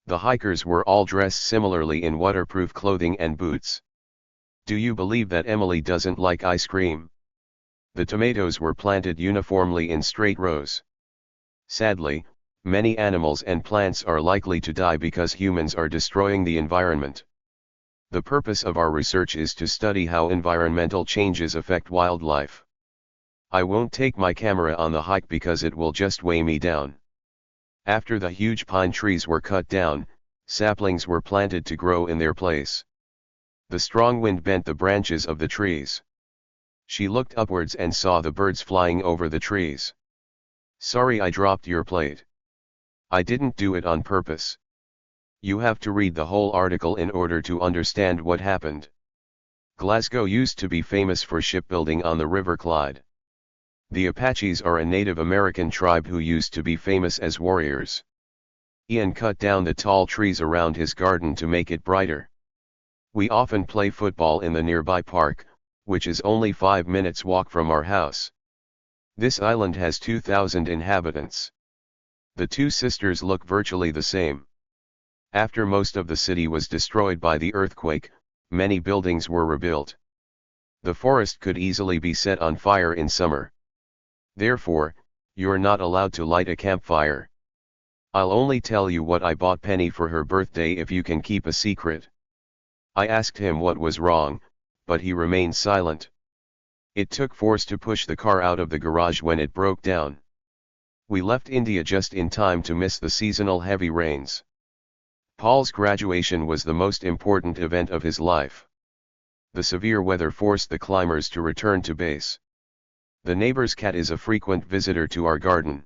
The hikers were all dressed similarly in waterproof clothing and boots. Do you believe that Emily doesn't like ice cream? The tomatoes were planted uniformly in straight rows. Sadly, many animals and plants are likely to die because humans are destroying the environment. The purpose of our research is to study how environmental changes affect wildlife. I won't take my camera on the hike because it will just weigh me down. After the huge pine trees were cut down, saplings were planted to grow in their place. The strong wind bent the branches of the trees. She looked upwards and saw the birds flying over the trees. Sorry I dropped your plate. I didn't do it on purpose. You have to read the whole article in order to understand what happened. Glasgow used to be famous for shipbuilding on the River Clyde. The Apaches are a Native American tribe who used to be famous as warriors. Ian cut down the tall trees around his garden to make it brighter. We often play football in the nearby park, which is only 5 minutes walk from our house. This island has 2,000 inhabitants. The two sisters look virtually the same. After most of the city was destroyed by the earthquake, many buildings were rebuilt. The forest could easily be set on fire in summer. Therefore, you're not allowed to light a campfire. I'll only tell you what I bought Penny for her birthday if you can keep a secret. I asked him what was wrong, but he remained silent. It took force to push the car out of the garage when it broke down. We left India just in time to miss the seasonal heavy rains. Paul's graduation was the most important event of his life. The severe weather forced the climbers to return to base. The neighbor's cat is a frequent visitor to our garden.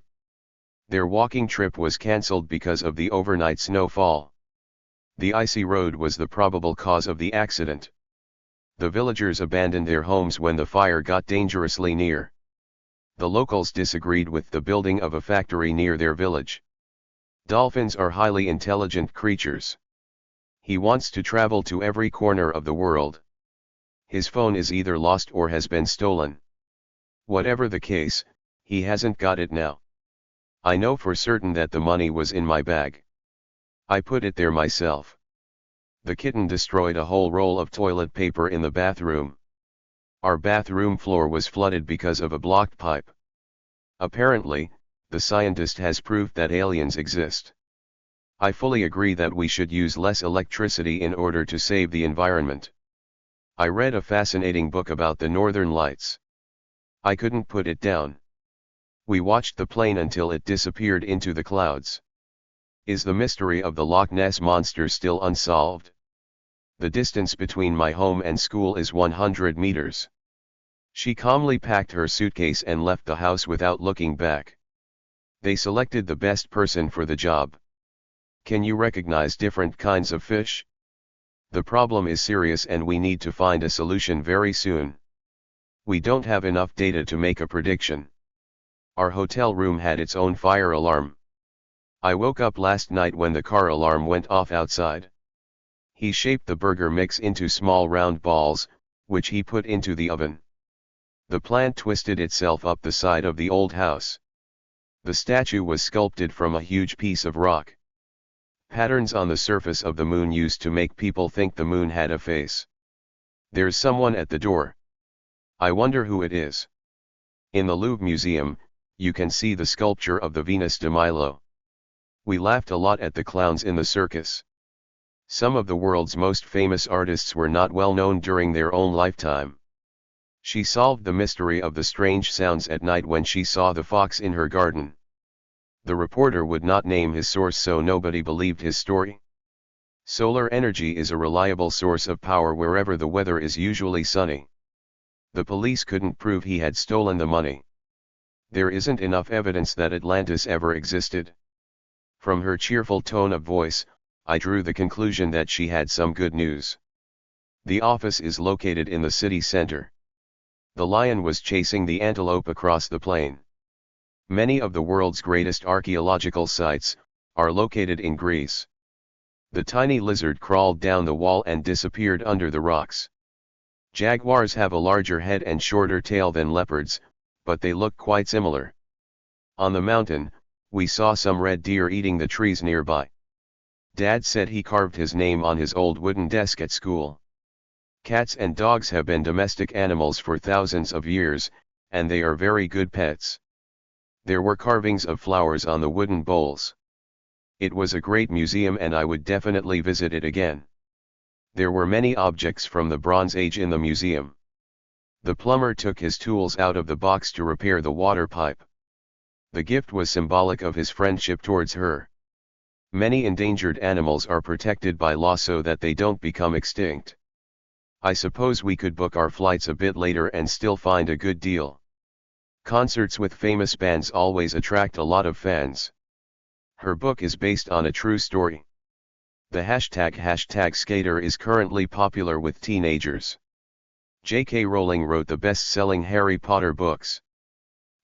Their walking trip was cancelled because of the overnight snowfall. The icy road was the probable cause of the accident. The villagers abandoned their homes when the fire got dangerously near. The locals disagreed with the building of a factory near their village. Dolphins are highly intelligent creatures. He wants to travel to every corner of the world. His phone is either lost or has been stolen. Whatever the case, he hasn't got it now. I know for certain that the money was in my bag. I put it there myself. The kitten destroyed a whole roll of toilet paper in the bathroom. Our bathroom floor was flooded because of a blocked pipe. Apparently, the scientist has proved that aliens exist. I fully agree that we should use less electricity in order to save the environment. I read a fascinating book about the Northern Lights. I couldn't put it down. We watched the plane until it disappeared into the clouds. Is the mystery of the Loch Ness Monster still unsolved? The distance between my home and school is 100 meters. She calmly packed her suitcase and left the house without looking back. They selected the best person for the job. Can you recognize different kinds of fish? The problem is serious and we need to find a solution very soon. We don't have enough data to make a prediction. Our hotel room had its own fire alarm. I woke up last night when the car alarm went off outside. He shaped the burger mix into small round balls, which he put into the oven. The plant twisted itself up the side of the old house. The statue was sculpted from a huge piece of rock. Patterns on the surface of the moon used to make people think the moon had a face. There's someone at the door. I wonder who it is. In the Louvre Museum, you can see the sculpture of the Venus de Milo. We laughed a lot at the clowns in the circus. Some of the world's most famous artists were not well known during their own lifetime. She solved the mystery of the strange sounds at night when she saw the fox in her garden. The reporter would not name his source, so nobody believed his story. Solar energy is a reliable source of power wherever the weather is usually sunny. The police couldn't prove he had stolen the money. There isn't enough evidence that Atlantis ever existed. From her cheerful tone of voice, I drew the conclusion that she had some good news. The office is located in the city center. The lion was chasing the antelope across the plain. Many of the world's greatest archaeological sites are located in Greece. The tiny lizard crawled down the wall and disappeared under the rocks. Jaguars have a larger head and shorter tail than leopards, but they look quite similar. On the mountain, we saw some red deer eating the trees nearby. Dad said he carved his name on his old wooden desk at school. Cats and dogs have been domestic animals for thousands of years, and they are very good pets. There were carvings of flowers on the wooden bowls. It was a great museum and I would definitely visit it again. There were many objects from the Bronze Age in the museum. The plumber took his tools out of the box to repair the water pipe. The gift was symbolic of his friendship towards her. Many endangered animals are protected by law so that they don't become extinct. I suppose we could book our flights a bit later and still find a good deal. Concerts with famous bands always attract a lot of fans. Her book is based on a true story. The hashtag skater is currently popular with teenagers. J.K. Rowling wrote the best-selling Harry Potter books.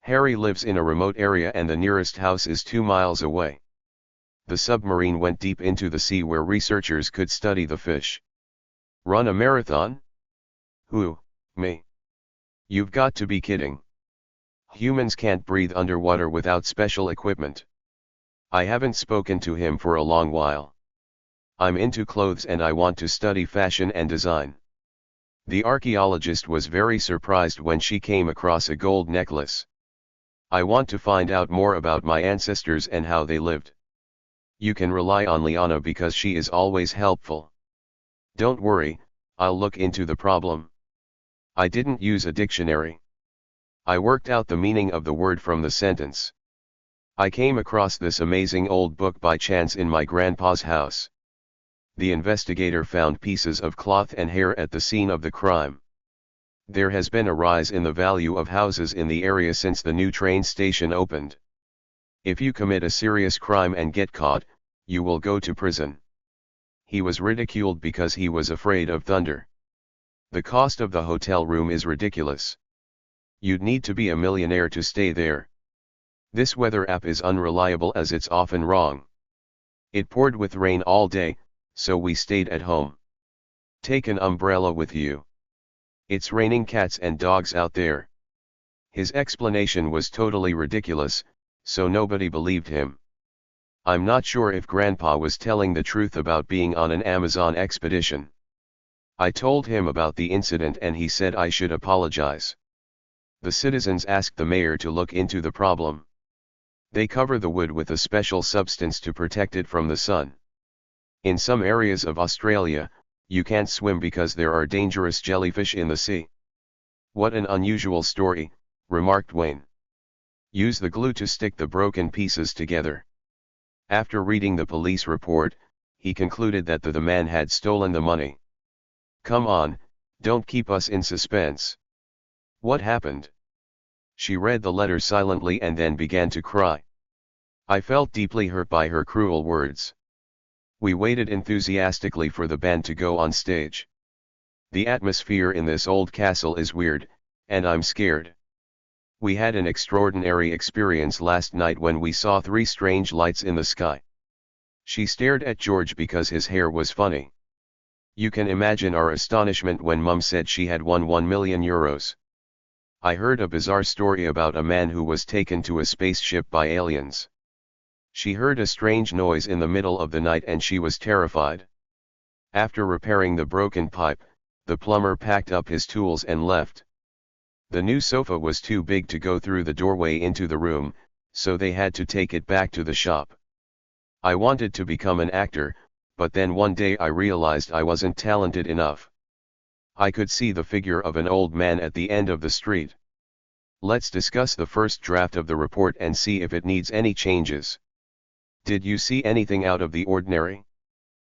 Harry lives in a remote area and the nearest house is 2 miles away. The submarine went deep into the sea where researchers could study the fish. Run a marathon? Who, me? You've got to be kidding. Humans can't breathe underwater without special equipment. I haven't spoken to him for a long while. I'm into clothes and I want to study fashion and design. The archaeologist was very surprised when she came across a gold necklace. I want to find out more about my ancestors and how they lived. You can rely on Liana because she is always helpful. Don't worry, I'll look into the problem. I didn't use a dictionary. I worked out the meaning of the word from the sentence. I came across this amazing old book by chance in my grandpa's house. The investigator found pieces of cloth and hair at the scene of the crime. There has been a rise in the value of houses in the area since the new train station opened. If you commit a serious crime and get caught, you will go to prison. He was ridiculed because he was afraid of thunder. The cost of the hotel room is ridiculous. You'd need to be a millionaire to stay there. This weather app is unreliable as it's often wrong. It poured with rain all day, so we stayed at home. Take an umbrella with you. It's raining cats and dogs out there. His explanation was totally ridiculous, so nobody believed him. I'm not sure if Grandpa was telling the truth about being on an Amazon expedition. I told him about the incident and he said I should apologize. The citizens asked the mayor to look into the problem. They cover the wood with a special substance to protect it from the sun. In some areas of Australia, you can't swim because there are dangerous jellyfish in the sea. What an unusual story, remarked Wayne. Use the glue to stick the broken pieces together. After reading the police report, he concluded that the man had stolen the money. Come on, don't keep us in suspense. What happened? She read the letter silently and then began to cry. I felt deeply hurt by her cruel words. We waited enthusiastically for the band to go on stage. The atmosphere in this old castle is weird, and I'm scared. We had an extraordinary experience last night when we saw 3 strange lights in the sky. She stared at George because his hair was funny. You can imagine our astonishment when Mum said she had won €1 million. I heard a bizarre story about a man who was taken to a spaceship by aliens. She heard a strange noise in the middle of the night and she was terrified. After repairing the broken pipe, the plumber packed up his tools and left. The new sofa was too big to go through the doorway into the room, so they had to take it back to the shop. I wanted to become an actor, but then one day I realized I wasn't talented enough. I could see the figure of an old man at the end of the street. Let's discuss the first draft of the report and see if it needs any changes. Did you see anything out of the ordinary?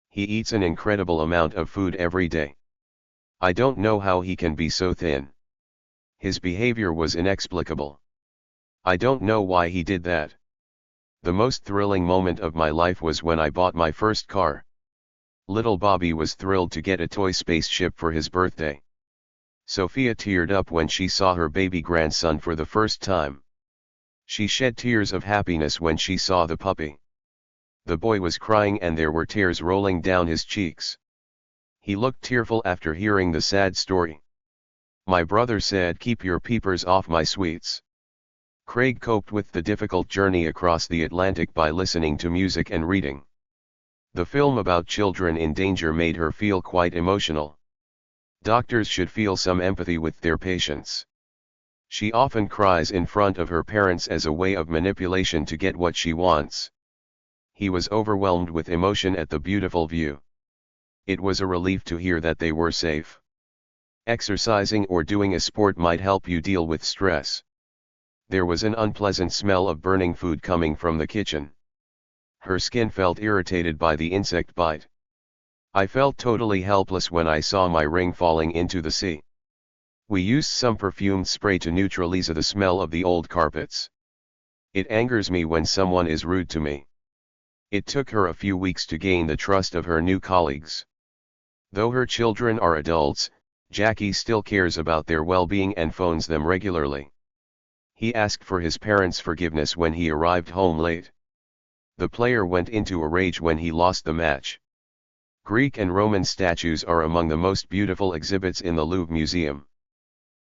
He eats an incredible amount of food every day. I don't know how he can be so thin. His behavior was inexplicable. I don't know why he did that. The most thrilling moment of my life was when I bought my first car. Little Bobby was thrilled to get a toy spaceship for his birthday. Sophia teared up when she saw her baby grandson for the first time. She shed tears of happiness when she saw the puppy. The boy was crying and there were tears rolling down his cheeks. He looked tearful after hearing the sad story. My brother said, "Keep your peepers off my sweets." Craig coped with the difficult journey across the Atlantic by listening to music and reading. The film about children in danger made her feel quite emotional. Doctors should feel some empathy with their patients. She often cries in front of her parents as a way of manipulation to get what she wants. He was overwhelmed with emotion at the beautiful view. It was a relief to hear that they were safe. Exercising or doing a sport might help you deal with stress. There was an unpleasant smell of burning food coming from the kitchen. Her skin felt irritated by the insect bite. I felt totally helpless when I saw my ring falling into the sea. We used some perfumed spray to neutralize the smell of the old carpets. It angers me when someone is rude to me. It took her a few weeks to gain the trust of her new colleagues. Though her children are adults, Jackie still cares about their well-being and phones them regularly. He asked for his parents' forgiveness when he arrived home late. The player went into a rage when he lost the match. Greek and Roman statues are among the most beautiful exhibits in the Louvre Museum.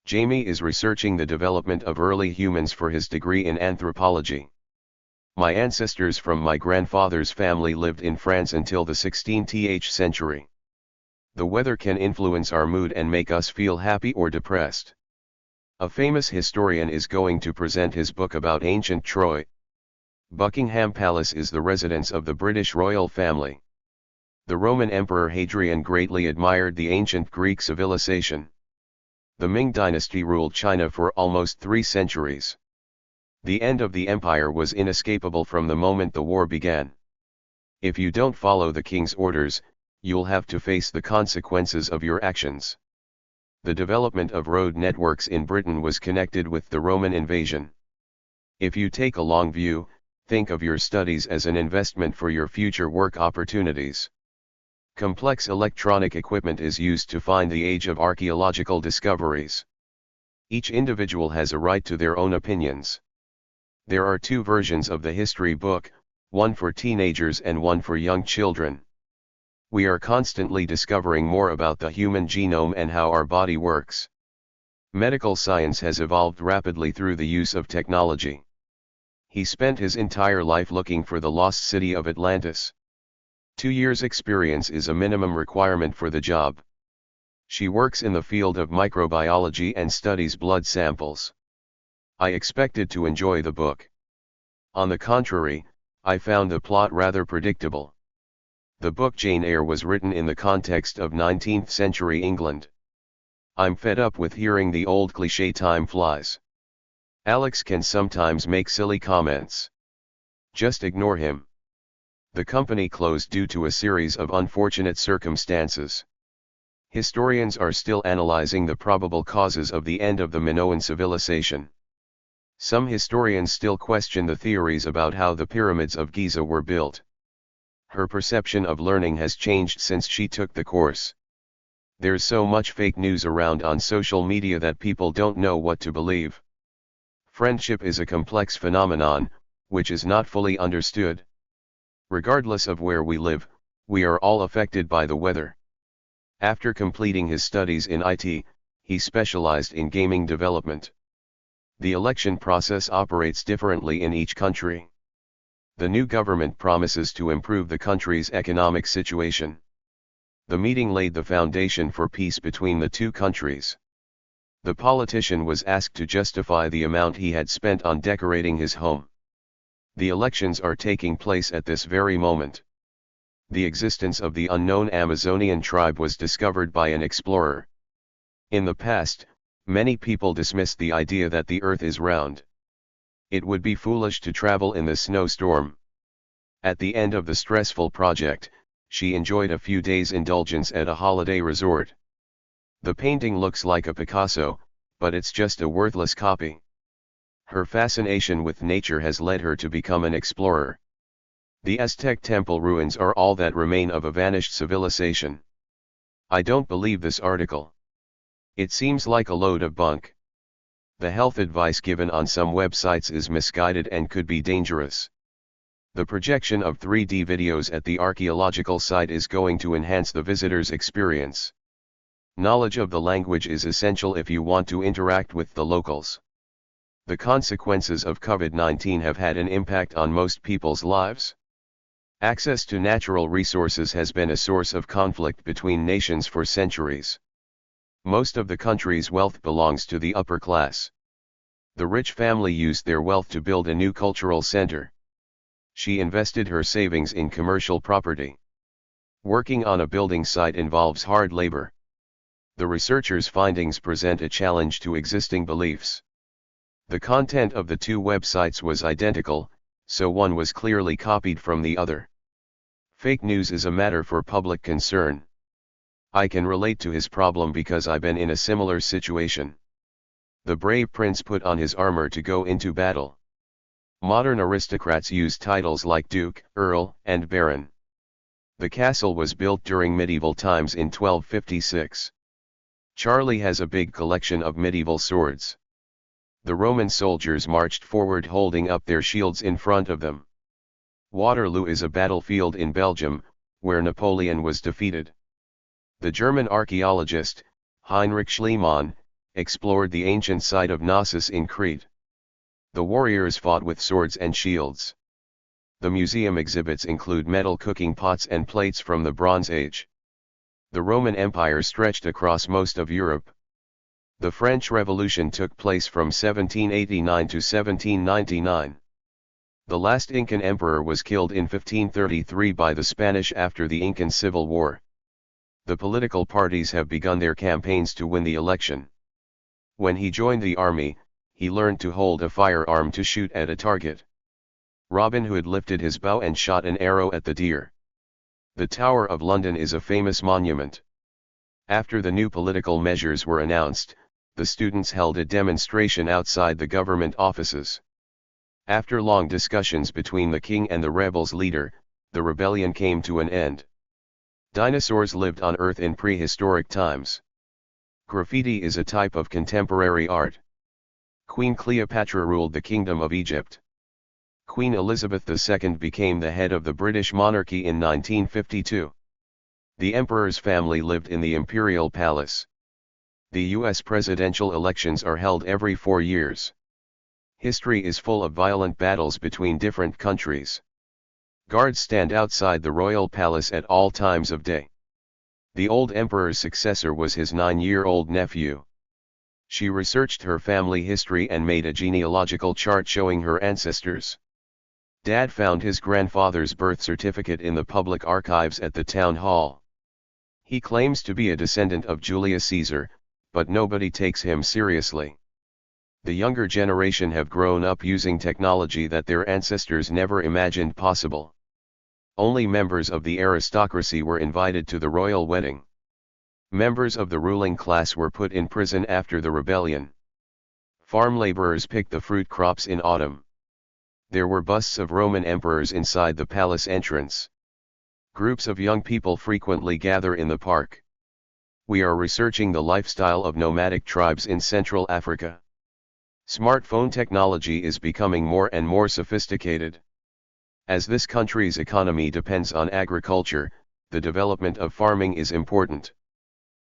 Jamie is researching the development of early humans for his degree in anthropology. My ancestors from my grandfather's family lived in France until the 16th century. The weather can influence our mood and make us feel happy or depressed. A famous historian is going to present his book about ancient Troy. Buckingham Palace is the residence of the British royal family. The Roman Emperor Hadrian greatly admired the ancient Greek civilization. The Ming dynasty ruled China for almost 3 centuries. The end of the empire was inescapable from the moment the war began. If you don't follow the king's orders, you'll have to face the consequences of your actions. The development of road networks in Britain was connected with the Roman invasion. If you take a long view, think of your studies as an investment for your future work opportunities. Complex electronic equipment is used to find the age of archaeological discoveries. Each individual has a right to their own opinions. There are 2 versions of the history book, one for teenagers and one for young children. We are constantly discovering more about the human genome and how our body works. Medical science has evolved rapidly through the use of technology. He spent his entire life looking for the lost city of Atlantis. 2 years' experience is a minimum requirement for the job. She works in the field of microbiology and studies blood samples. I expected to enjoy the book. On the contrary, I found the plot rather predictable. The book Jane Eyre was written in the context of 19th century England. I'm fed up with hearing the old cliché time flies. Alex can sometimes make silly comments. Just ignore him. The company closed due to a series of unfortunate circumstances. Historians are still analyzing the probable causes of the end of the Minoan civilization. Some historians still question the theories about how the pyramids of Giza were built. Her perception of learning has changed since she took the course. There's so much fake news around on social media that people don't know what to believe. Friendship is a complex phenomenon, which is not fully understood. Regardless of where we live, we are all affected by the weather. After completing his studies in IT, he specialized in gaming development. The election process operates differently in each country. The new government promises to improve the country's economic situation. The meeting laid the foundation for peace between the 2 countries. The politician was asked to justify the amount he had spent on decorating his home. The elections are taking place at this very moment. The existence of the unknown Amazonian tribe was discovered by an explorer. In the past, many people dismissed the idea that the Earth is round. It would be foolish to travel in the snowstorm. At the end of the stressful project, she enjoyed a few days' indulgence at a holiday resort. The painting looks like a Picasso, but it's just a worthless copy. Her fascination with nature has led her to become an explorer. The Aztec temple ruins are all that remain of a vanished civilization. I don't believe this article. It seems like a load of bunk. The health advice given on some websites is misguided and could be dangerous. The projection of 3D videos at the archaeological site is going to enhance the visitor's experience. Knowledge of the language is essential if you want to interact with the locals. The consequences of COVID-19 have had an impact on most people's lives. Access to natural resources has been a source of conflict between nations for centuries. Most of the country's wealth belongs to the upper class. The rich family used their wealth to build a new cultural center. She invested her savings in commercial property. Working on a building site involves hard labor. The researchers' findings present a challenge to existing beliefs. The content of the 2 websites was identical, so one was clearly copied from the other. Fake news is a matter for public concern. I can relate to his problem because I've been in a similar situation. The brave prince put on his armor to go into battle. Modern aristocrats use titles like Duke, Earl, and Baron. The castle was built during medieval times in 1256. Charlie has a big collection of medieval swords. The Roman soldiers marched forward holding up their shields in front of them. Waterloo is a battlefield in Belgium, where Napoleon was defeated. The German archaeologist, Heinrich Schliemann, explored the ancient site of Knossos in Crete. The warriors fought with swords and shields. The museum exhibits include metal cooking pots and plates from the Bronze Age. The Roman Empire stretched across most of Europe. The French Revolution took place from 1789 to 1799. The last Incan emperor was killed in 1533 by the Spanish after the Incan Civil War. The political parties have begun their campaigns to win the election. When he joined the army, he learned to hold a firearm to shoot at a target. Robin Hood lifted his bow and shot an arrow at the deer. The Tower of London is a famous monument. After the new political measures were announced, the students held a demonstration outside the government offices. After long discussions between the king and the rebels' leader, the rebellion came to an end. Dinosaurs lived on Earth in prehistoric times. Graffiti is a type of contemporary art. Queen Cleopatra ruled the Kingdom of Egypt. Queen Elizabeth II became the head of the British monarchy in 1952. The emperor's family lived in the imperial palace. The U.S. presidential elections are held every 4 years. History is full of violent battles between different countries. Guards stand outside the royal palace at all times of day. The old emperor's successor was his 9-year-old nephew. She researched her family history and made a genealogical chart showing her ancestors. Dad found his grandfather's birth certificate in the public archives at the town hall. He claims to be a descendant of Julius Caesar, but nobody takes him seriously. The younger generation have grown up using technology that their ancestors never imagined possible. Only members of the aristocracy were invited to the royal wedding. Members of the ruling class were put in prison after the rebellion. Farm laborers picked the fruit crops in autumn. There were busts of Roman emperors inside the palace entrance. Groups of young people frequently gather in the park. We are researching the lifestyle of nomadic tribes in Central Africa. Smartphone technology is becoming more and more sophisticated. As this country's economy depends on agriculture, the development of farming is important.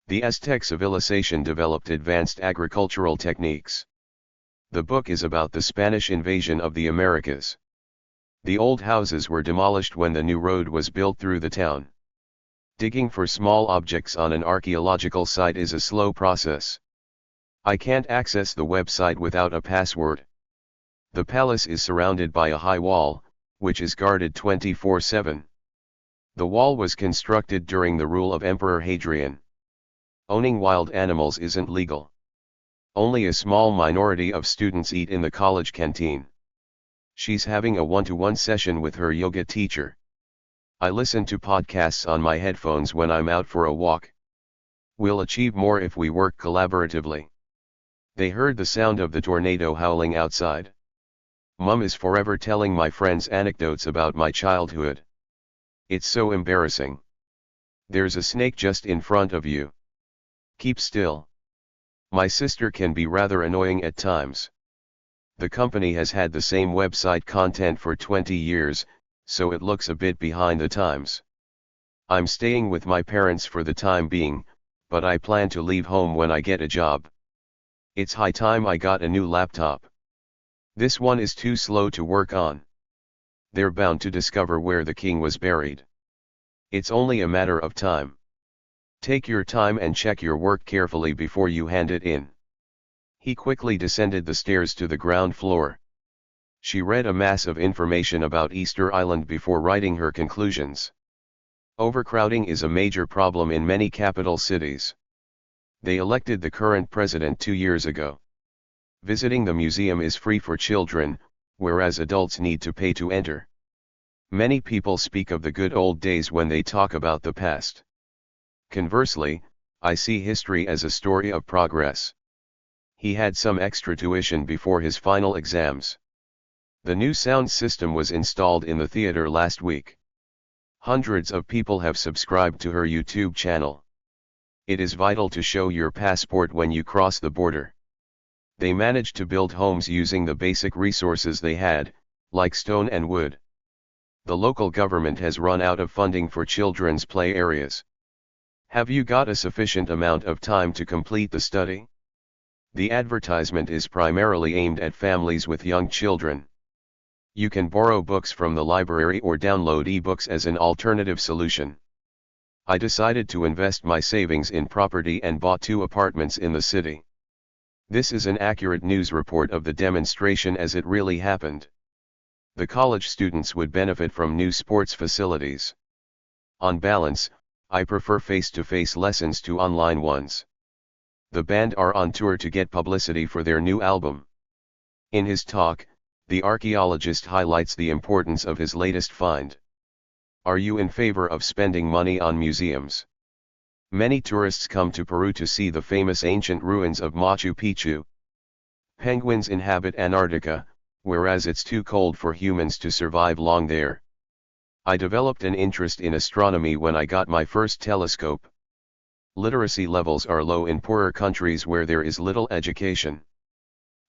The Aztec civilization developed advanced agricultural techniques. The book is about the Spanish invasion of the Americas. The old houses were demolished when the new road was built through the town. Digging for small objects on an archaeological site is a slow process. I can't access the website without a password. The palace is surrounded by a high wall, which is guarded 24/7. The wall was constructed during the rule of Emperor Hadrian. Owning wild animals isn't legal. Only a small minority of students eat in the college canteen. She's having a one-to-one session with her yoga teacher. I listen to podcasts on my headphones when I'm out for a walk. We'll achieve more if we work collaboratively. They heard the sound of the tornado howling outside. Mum is forever telling my friends anecdotes about my childhood. It's so embarrassing. There's a snake just in front of you. Keep still. My sister can be rather annoying at times. The company has had the same website content for 20 years, so it looks a bit behind the times. I'm staying with my parents for the time being, but I plan to leave home when I get a job. It's high time I got a new laptop. This one is too slow to work on. They're bound to discover where the king was buried. It's only a matter of time. Take your time and check your work carefully before you hand it in. He quickly descended the stairs to the ground floor. She read a mass of information about Easter Island before writing her conclusions. Overcrowding is a major problem in many capital cities. They elected the current president 2 years ago. Visiting the museum is free for children, whereas adults need to pay to enter. Many people speak of the good old days when they talk about the past. Conversely, I see history as a story of progress. He had some extra tuition before his final exams. The new sound system was installed in the theater last week. Hundreds of people have subscribed to her YouTube channel. It is vital to show your passport when you cross the border. They managed to build homes using the basic resources they had, like stone and wood. The local government has run out of funding for children's play areas. Have you got a sufficient amount of time to complete the study? The advertisement is primarily aimed at families with young children. You can borrow books from the library or download e-books as an alternative solution. I decided to invest my savings in property and bought 2 apartments in the city. This is an accurate news report of the demonstration as it really happened. The college students would benefit from new sports facilities. On balance, I prefer face-to-face lessons to online ones. The band are on tour to get publicity for their new album. In his talk, the archaeologist highlights the importance of his latest find. Are you in favor of spending money on museums? Many tourists come to Peru to see the famous ancient ruins of Machu Picchu. Penguins inhabit Antarctica, whereas it's too cold for humans to survive long there. I developed an interest in astronomy when I got my first telescope. Literacy levels are low in poorer countries where there is little education.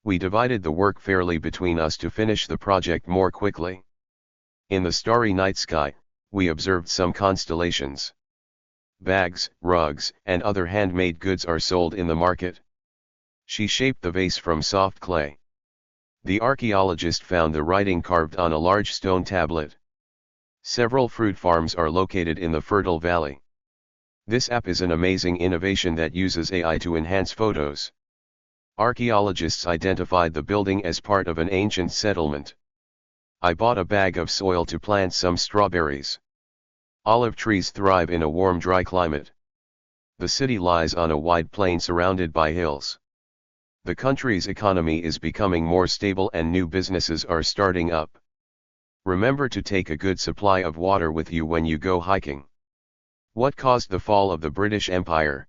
We divided the work fairly between us to finish the project more quickly. In the starry night sky, we observed some constellations. Bags, rugs, and other handmade goods are sold in the market. She shaped the vase from soft clay. The archaeologist found the writing carved on a large stone tablet. Several fruit farms are located in the fertile valley. This app is an amazing innovation that uses AI to enhance photos. Archaeologists identified the building as part of an ancient settlement. I bought a bag of soil to plant some strawberries. Olive trees thrive in a warm, dry climate. The city lies on a wide plain surrounded by hills. The country's economy is becoming more stable and new businesses are starting up. Remember to take a good supply of water with you when you go hiking. What caused the fall of the British Empire?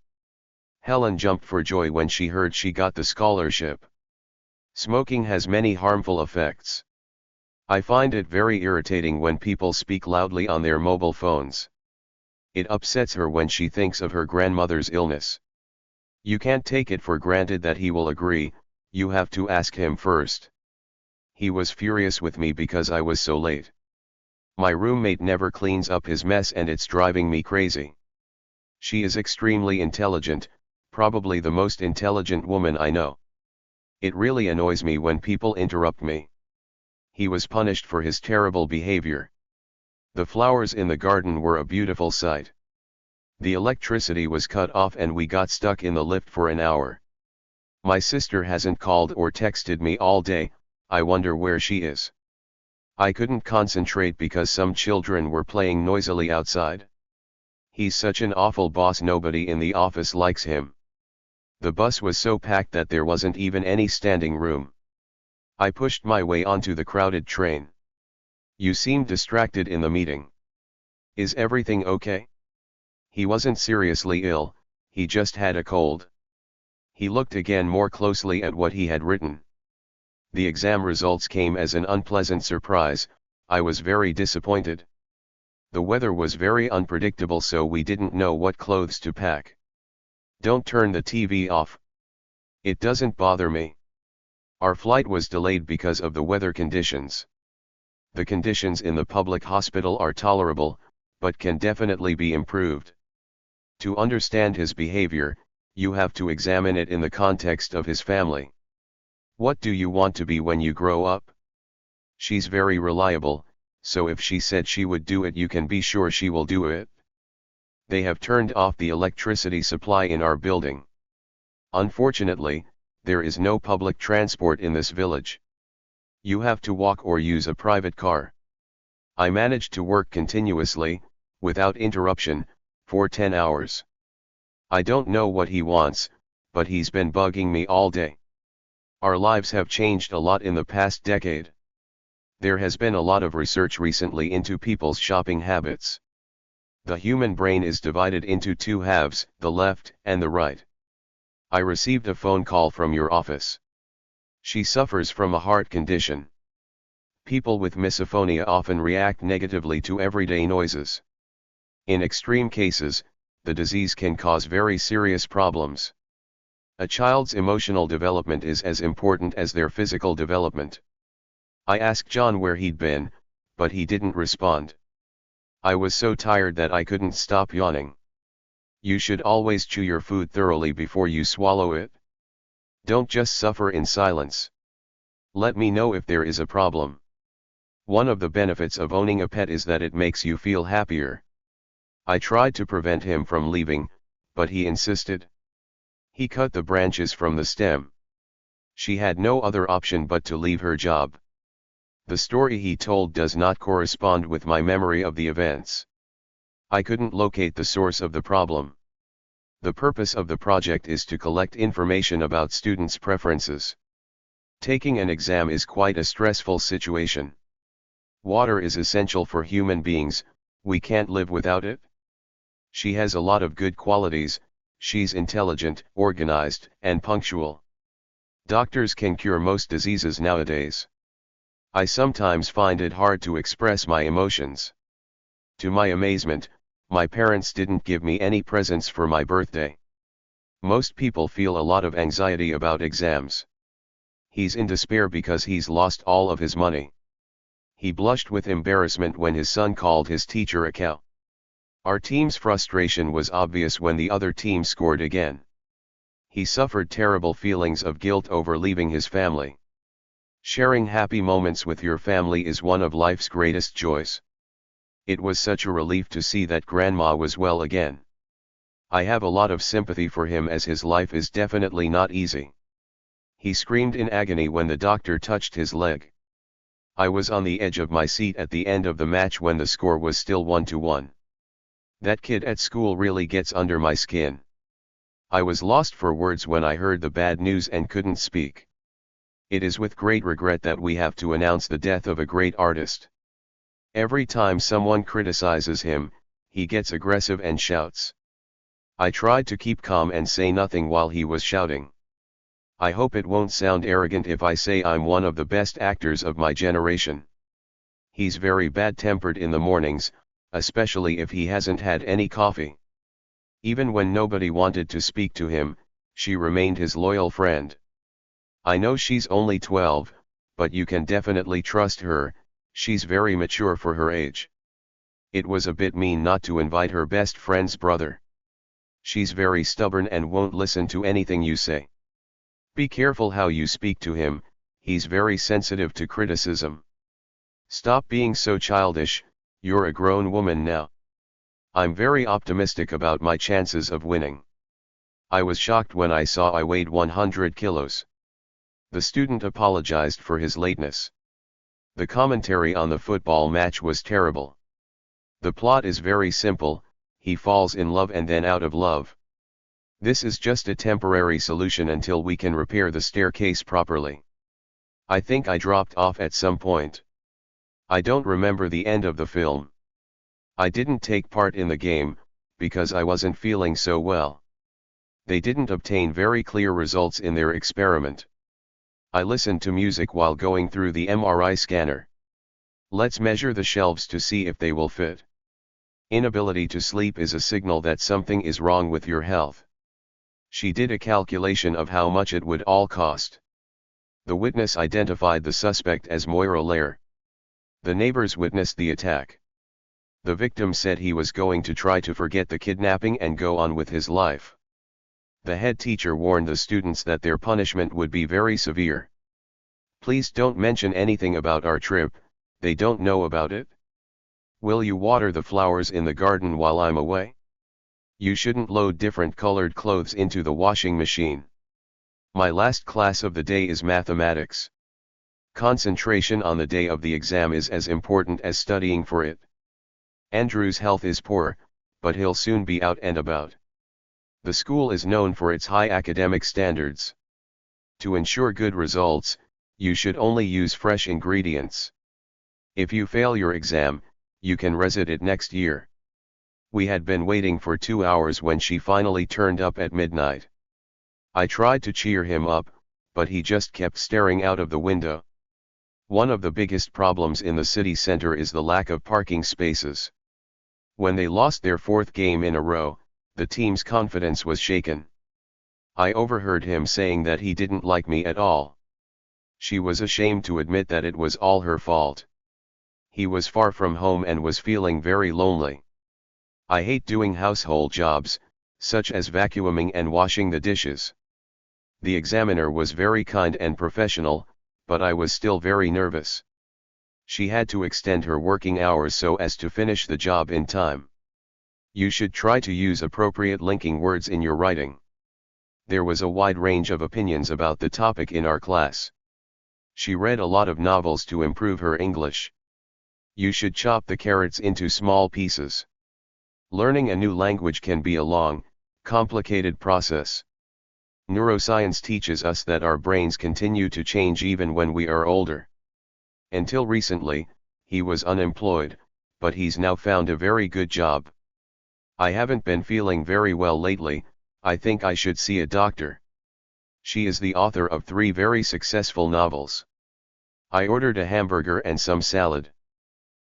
Helen jumped for joy when she heard she got the scholarship. Smoking has many harmful effects. I find it very irritating when people speak loudly on their mobile phones. It upsets her when she thinks of her grandmother's illness. You can't take it for granted that he will agree, you have to ask him first. He was furious with me because I was so late. My roommate never cleans up his mess and it's driving me crazy. She is extremely intelligent, probably the most intelligent woman I know. It really annoys me when people interrupt me. He was punished for his terrible behavior. The flowers in the garden were a beautiful sight. The electricity was cut off and we got stuck in the lift for an hour. My sister hasn't called or texted me all day, I wonder where she is. I couldn't concentrate because some children were playing noisily outside. He's such an awful boss, nobody in the office likes him. The bus was so packed that there wasn't even any standing room. I pushed my way onto the crowded train. You seemed distracted in the meeting. Is everything okay? He wasn't seriously ill, he just had a cold. He looked again more closely at what he had written. The exam results came as an unpleasant surprise, I was very disappointed. The weather was very unpredictable, so we didn't know what clothes to pack. Don't turn the TV off. It doesn't bother me. Our flight was delayed because of the weather conditions. The conditions in the public hospital are tolerable, but can definitely be improved. To understand his behavior, you have to examine it in the context of his family. What do you want to be when you grow up? She's very reliable, so if she said she would do it, you can be sure she will do it. They have turned off the electricity supply in our building. Unfortunately, there is no public transport in this village. You have to walk or use a private car. I managed to work continuously, without interruption, for 10 hours. I don't know what he wants, but he's been bugging me all day. Our lives have changed a lot in the past decade. There has been a lot of research recently into people's shopping habits. The human brain is divided into 2 halves, the left and the right. I received a phone call from your office. She suffers from a heart condition. People with misophonia often react negatively to everyday noises. In extreme cases, the disease can cause very serious problems. A child's emotional development is as important as their physical development. I asked John where he'd been, but he didn't respond. I was so tired that I couldn't stop yawning. You should always chew your food thoroughly before you swallow it. Don't just suffer in silence. Let me know if there is a problem. One of the benefits of owning a pet is that it makes you feel happier. I tried to prevent him from leaving, but he insisted. He cut the branches from the stem. She had no other option but to leave her job. The story he told does not correspond with my memory of the events. I couldn't locate the source of the problem. The purpose of the project is to collect information about students' preferences. Taking an exam is quite a stressful situation. Water is essential for human beings, we can't live without it. She has a lot of good qualities, she's intelligent, organized, and punctual. Doctors can cure most diseases nowadays. I sometimes find it hard to express my emotions. To my amazement, my parents didn't give me any presents for my birthday. Most people feel a lot of anxiety about exams. He's in despair because he's lost all of his money. He blushed with embarrassment when his son called his teacher a cow. Our team's frustration was obvious when the other team scored again. He suffered terrible feelings of guilt over leaving his family. Sharing happy moments with your family is one of life's greatest joys. It was such a relief to see that Grandma was well again. I have a lot of sympathy for him as his life is definitely not easy. He screamed in agony when the doctor touched his leg. I was on the edge of my seat at the end of the match when the score was still 1-1. That kid at school really gets under my skin. I was lost for words when I heard the bad news and couldn't speak. It is with great regret that we have to announce the death of a great artist. Every time someone criticizes him, he gets aggressive and shouts. I tried to keep calm and say nothing while he was shouting. I hope it won't sound arrogant if I say I'm one of the best actors of my generation. He's very bad-tempered in the mornings, especially if he hasn't had any coffee. Even when nobody wanted to speak to him, she remained his loyal friend. I know she's only 12, but you can definitely trust her, she's very mature for her age. It was a bit mean not to invite her best friend's brother. She's very stubborn and won't listen to anything you say. Be careful how you speak to him, he's very sensitive to criticism. Stop being so childish, you're a grown woman now. I'm very optimistic about my chances of winning. I was shocked when I saw I weighed 100 kilos. The student apologized for his lateness. The commentary on the football match was terrible. The plot is very simple, he falls in love and then out of love. This is just a temporary solution until we can repair the staircase properly. I think I dropped off at some point. I don't remember the end of the film. I didn't take part in the game, because I wasn't feeling so well. They didn't obtain very clear results in their experiment. I listened to music while going through the MRI scanner. Let's measure the shelves to see if they will fit. Inability to sleep is a signal that something is wrong with your health. She did a calculation of how much it would all cost. The witness identified the suspect as Moira Lair. The neighbors witnessed the attack. The victim said he was going to try to forget the kidnapping and go on with his life. The head teacher warned the students that their punishment would be very severe. Please don't mention anything about our trip, they don't know about it. Will you water the flowers in the garden while I'm away? You shouldn't load different colored clothes into the washing machine. My last class of the day is mathematics. Concentration on the day of the exam is as important as studying for it. Andrew's health is poor, but he'll soon be out and about. The school is known for its high academic standards. To ensure good results, you should only use fresh ingredients. If you fail your exam, you can resit it next year. We had been waiting for 2 hours when she finally turned up at midnight. I tried to cheer him up, but he just kept staring out of the window. One of the biggest problems in the city center is the lack of parking spaces. When they lost their 4th game in a row, the team's confidence was shaken. I overheard him saying that he didn't like me at all. She was ashamed to admit that it was all her fault. He was far from home and was feeling very lonely. I hate doing household jobs, such as vacuuming and washing the dishes. The examiner was very kind and professional, but I was still very nervous. She had to extend her working hours so as to finish the job in time. You should try to use appropriate linking words in your writing. There was a wide range of opinions about the topic in our class. She read a lot of novels to improve her English. You should chop the carrots into small pieces. Learning a new language can be a long, complicated process. Neuroscience teaches us that our brains continue to change even when we are older. Until recently, he was unemployed, but he's now found a very good job. I haven't been feeling very well lately, I think I should see a doctor. She is the author of 3 very successful novels. I ordered a hamburger and some salad.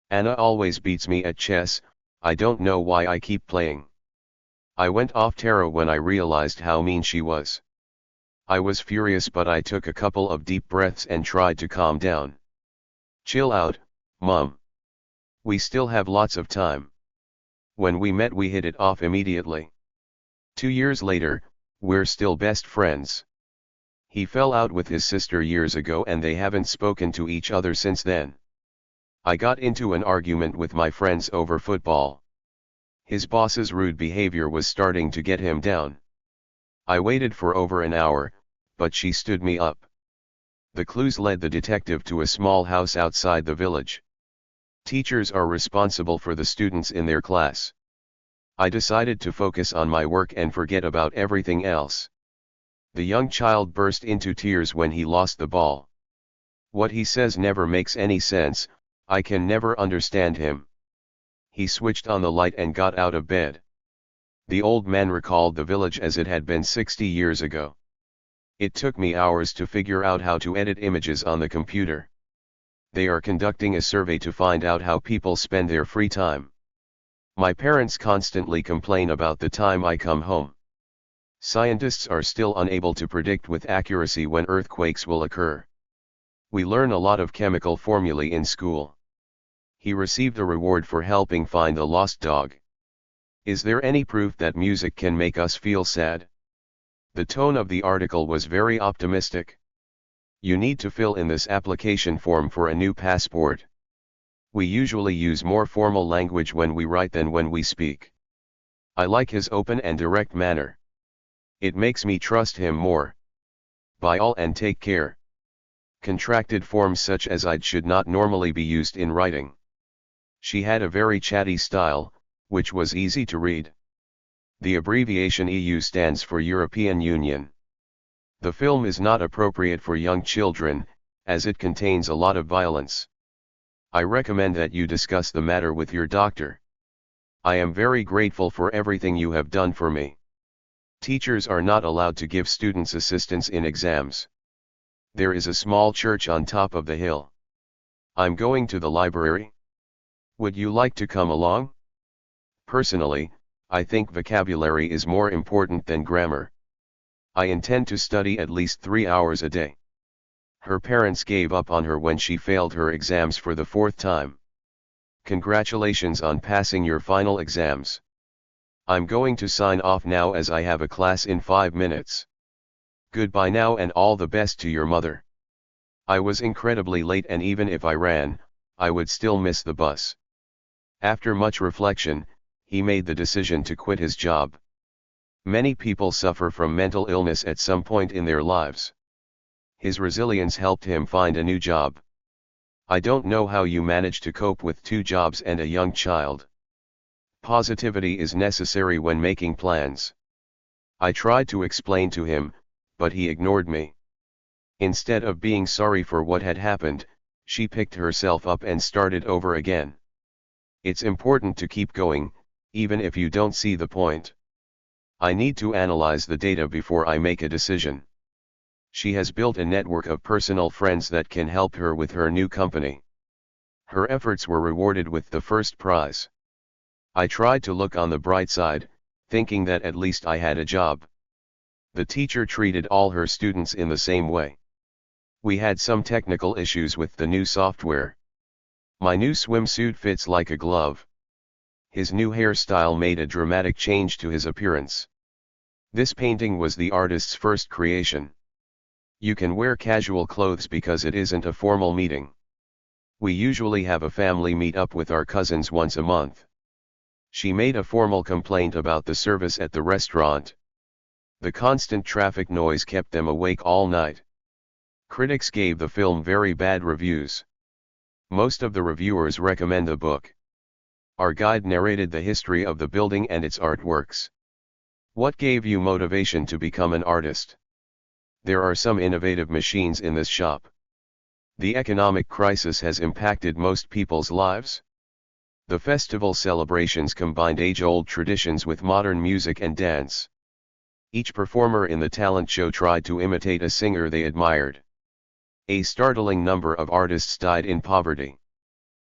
Anna always beats me at chess, I don't know why I keep playing. I went off Tara when I realized how mean she was. I was furious, but I took a couple of deep breaths and tried to calm down. Chill out, Mom. We still have lots of time. When we met we hit it off immediately. 2 years later, we're still best friends. He fell out with his sister years ago and they haven't spoken to each other since then. I got into an argument with my friends over football. His boss's rude behavior was starting to get him down. I waited for over an hour, but she stood me up. The clues led the detective to a small house outside the village. Teachers are responsible for the students in their class. I decided to focus on my work and forget about everything else. The young child burst into tears when he lost the ball. What he says never makes any sense, I can never understand him. He switched on the light and got out of bed. The old man recalled the village as it had been 60 years ago. It took me hours to figure out how to edit images on the computer. They are conducting a survey to find out how people spend their free time. My parents constantly complain about the time I come home. Scientists are still unable to predict with accuracy when earthquakes will occur. We learn a lot of chemical formulae in school. He received a reward for helping find a lost dog. Is there any proof that music can make us feel sad? The tone of the article was very optimistic. You need to fill in this application form for a new passport. We usually use more formal language when we write than when we speak. I like his open and direct manner. It makes me trust him more. Bye all and take care. Contracted forms such as I'd should not normally be used in writing. She had a very chatty style, which was easy to read. The abbreviation EU stands for European Union. The film is not appropriate for young children, as it contains a lot of violence. I recommend that you discuss the matter with your doctor. I am very grateful for everything you have done for me. Teachers are not allowed to give students assistance in exams. There is a small church on top of the hill. I'm going to the library. Would you like to come along? Personally, I think vocabulary is more important than grammar. I intend to study at least 3 hours a day. Her parents gave up on her when she failed her exams for the 4th time. Congratulations on passing your final exams. I'm going to sign off now as I have a class in 5 minutes. Goodbye now and all the best to your mother. I was incredibly late and even if I ran, I would still miss the bus. After much reflection, he made the decision to quit his job. Many people suffer from mental illness at some point in their lives. His resilience helped him find a new job. I don't know how you manage to cope with 2 jobs and a young child. Positivity is necessary when making plans. I tried to explain to him, but he ignored me. Instead of being sorry for what had happened, she picked herself up and started over again. It's important to keep going, even if you don't see the point. I need to analyze the data before I make a decision. She has built a network of personal friends that can help her with her new company. Her efforts were rewarded with the first prize. I tried to look on the bright side, thinking that at least I had a job. The teacher treated all her students in the same way. We had some technical issues with the new software. My new swimsuit fits like a glove. His new hairstyle made a dramatic change to his appearance. This painting was the artist's first creation. You can wear casual clothes because it isn't a formal meeting. We usually have a family meet up with our cousins once a month. She made a formal complaint about the service at the restaurant. The constant traffic noise kept them awake all night. Critics gave the film very bad reviews. Most of the reviewers recommend the book. Our guide narrated the history of the building and its artworks. What gave you motivation to become an artist? There are some innovative machines in this shop. The economic crisis has impacted most people's lives. The festival celebrations combined age-old traditions with modern music and dance. Each performer in the talent show tried to imitate a singer they admired. A startling number of artists died in poverty.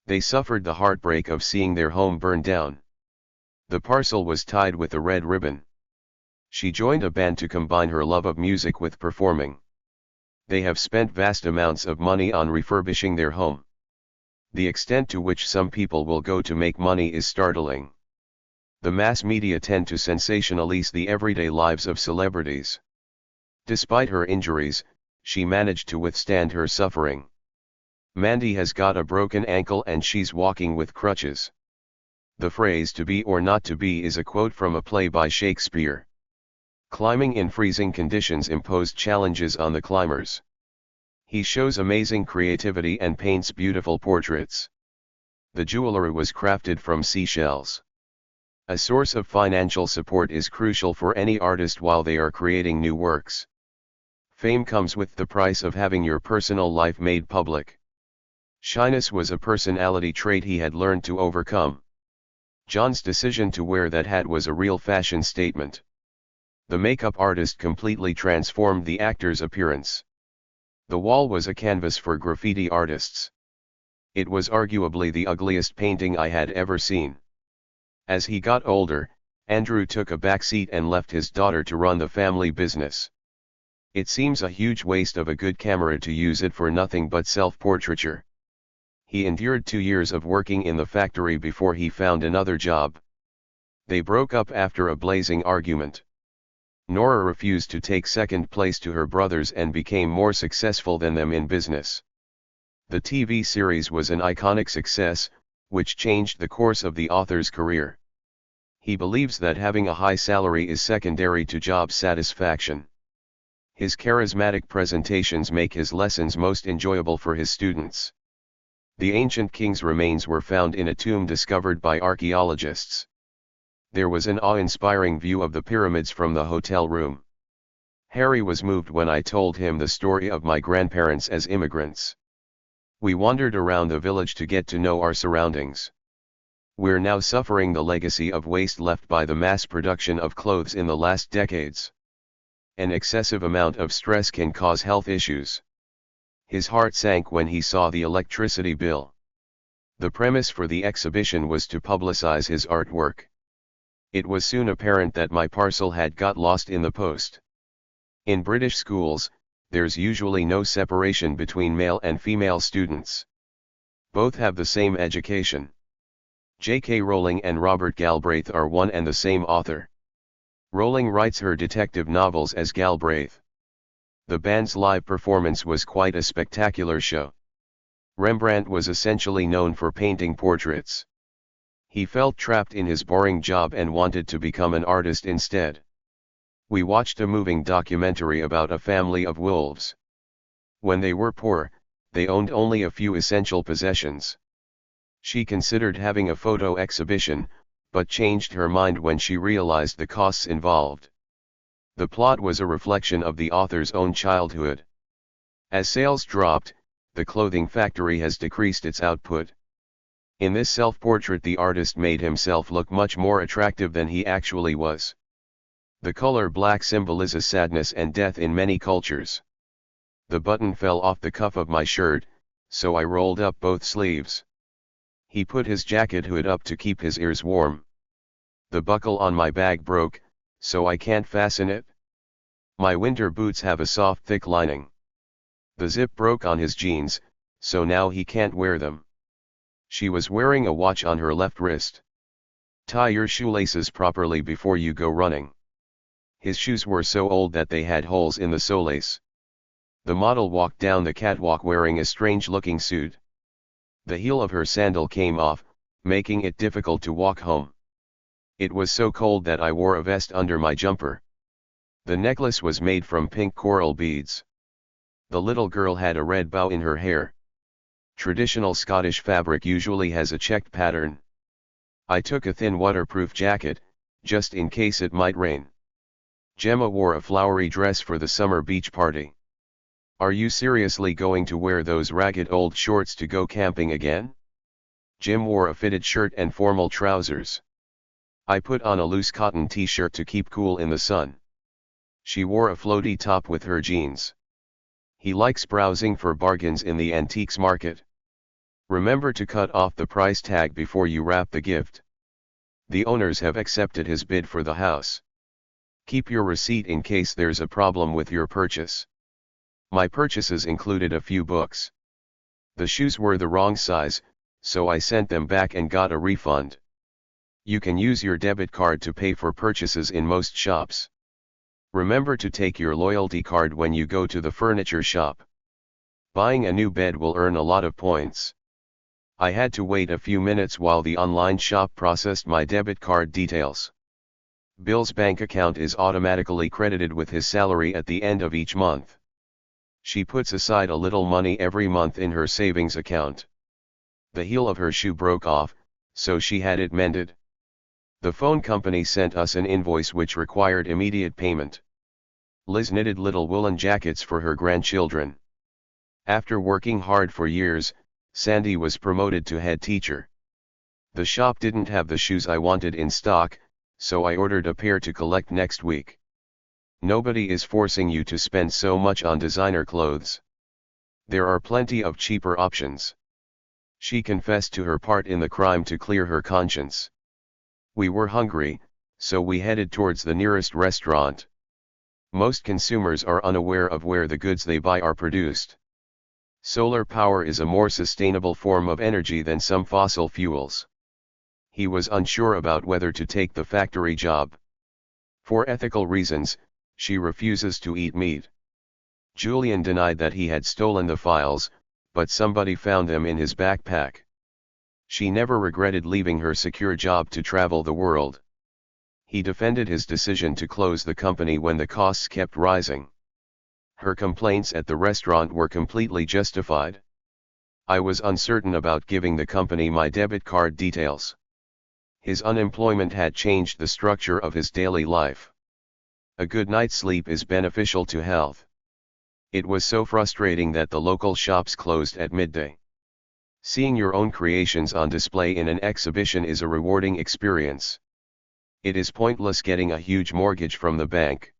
They suffered the heartbreak of seeing their home burn down. The parcel was tied with a red ribbon. She joined a band to combine her love of music with performing. They have spent vast amounts of money on refurbishing their home. The extent to which some people will go to make money is startling. The mass media tend to sensationalize the everyday lives of celebrities. Despite her injuries, she managed to withstand her suffering. Mandy has got a broken ankle and she's walking with crutches. The phrase "to be or not to be" is a quote from a play by Shakespeare. Climbing in freezing conditions imposed challenges on the climbers. He shows amazing creativity and paints beautiful portraits. The jewelry was crafted from seashells. A source of financial support is crucial for any artist while they are creating new works. Fame comes with the price of having your personal life made public. Shyness was a personality trait he had learned to overcome. John's decision to wear that hat was a real fashion statement. The makeup artist completely transformed the actor's appearance. The wall was a canvas for graffiti artists. It was arguably the ugliest painting I had ever seen. As he got older, Andrew took a back seat and left his daughter to run the family business. It seems a huge waste of a good camera to use it for nothing but self-portraiture. He endured 2 years of working in the factory before he found another job. They broke up after a blazing argument. Nora refused to take second place to her brothers and became more successful than them in business. The TV series was an iconic success, which changed the course of the author's career. He believes that having a high salary is secondary to job satisfaction. His charismatic presentations make his lessons most enjoyable for his students. The ancient king's remains were found in a tomb discovered by archaeologists. There was an awe-inspiring view of the pyramids from the hotel room. Harry was moved when I told him the story of my grandparents as immigrants. We wandered around the village to get to know our surroundings. We're now suffering the legacy of waste left by the mass production of clothes in the last decades. An excessive amount of stress can cause health issues. His heart sank when he saw the electricity bill. The premise for the exhibition was to publicize his artwork. It was soon apparent that my parcel had got lost in the post. In British schools, there's usually no separation between male and female students. Both have the same education. J.K. Rowling and Robert Galbraith are one and the same author. Rowling writes her detective novels as Galbraith. The band's live performance was quite a spectacular show. Rembrandt was essentially known for painting portraits. He felt trapped in his boring job and wanted to become an artist instead. We watched a moving documentary about a family of wolves. When they were poor, they owned only a few essential possessions. She considered having a photo exhibition, but changed her mind when she realized the costs involved. The plot was a reflection of the author's own childhood. As sales dropped, the clothing factory has decreased its output. In this self-portrait, the artist made himself look much more attractive than he actually was. The color black symbolizes sadness and death in many cultures. The button fell off the cuff of my shirt, so I rolled up both sleeves. He put his jacket hood up to keep his ears warm. The buckle on my bag broke, so I can't fasten it. My winter boots have a soft thick lining. The zip broke on his jeans, so now he can't wear them. She was wearing a watch on her left wrist. Tie your shoelaces properly before you go running. His shoes were so old that they had holes in the solace. The model walked down the catwalk wearing a strange-looking suit. The heel of her sandal came off, making it difficult to walk home. It was so cold that I wore a vest under my jumper. The necklace was made from pink coral beads. The little girl had a red bow in her hair. Traditional Scottish fabric usually has a checked pattern. I took a thin waterproof jacket, just in case it might rain. Gemma wore a flowery dress for the summer beach party. Are you seriously going to wear those ragged old shorts to go camping again? Jim wore a fitted shirt and formal trousers. I put on a loose cotton t-shirt to keep cool in the sun. She wore a floaty top with her jeans. He likes browsing for bargains in the antiques market. Remember to cut off the price tag before you wrap the gift. The owners have accepted his bid for the house. Keep your receipt in case there's a problem with your purchase. My purchases included a few books. The shoes were the wrong size, so I sent them back and got a refund. You can use your debit card to pay for purchases in most shops. Remember to take your loyalty card when you go to the furniture shop. Buying a new bed will earn a lot of points. I had to wait a few minutes while the online shop processed my debit card details. Bill's bank account is automatically credited with his salary at the end of each month. She puts aside a little money every month in her savings account. The heel of her shoe broke off, so she had it mended. The phone company sent us an invoice which required immediate payment. Liz knitted little woolen jackets for her grandchildren. After working hard for years, Sandy was promoted to head teacher. The shop didn't have the shoes I wanted in stock, so I ordered a pair to collect next week. Nobody is forcing you to spend so much on designer clothes. There are plenty of cheaper options. She confessed to her part in the crime to clear her conscience. We were hungry, so we headed towards the nearest restaurant. Most consumers are unaware of where the goods they buy are produced. Solar power is a more sustainable form of energy than some fossil fuels. He was unsure about whether to take the factory job. For ethical reasons, she refuses to eat meat. Julian denied that he had stolen the files, but somebody found them in his backpack. She never regretted leaving her secure job to travel the world. He defended his decision to close the company when the costs kept rising. Her complaints at the restaurant were completely justified. I was uncertain about giving the company my debit card details. His unemployment had changed the structure of his daily life. A good night's sleep is beneficial to health. It was so frustrating that the local shops closed at midday. Seeing your own creations on display in an exhibition is a rewarding experience. It is pointless getting a huge mortgage from the bank.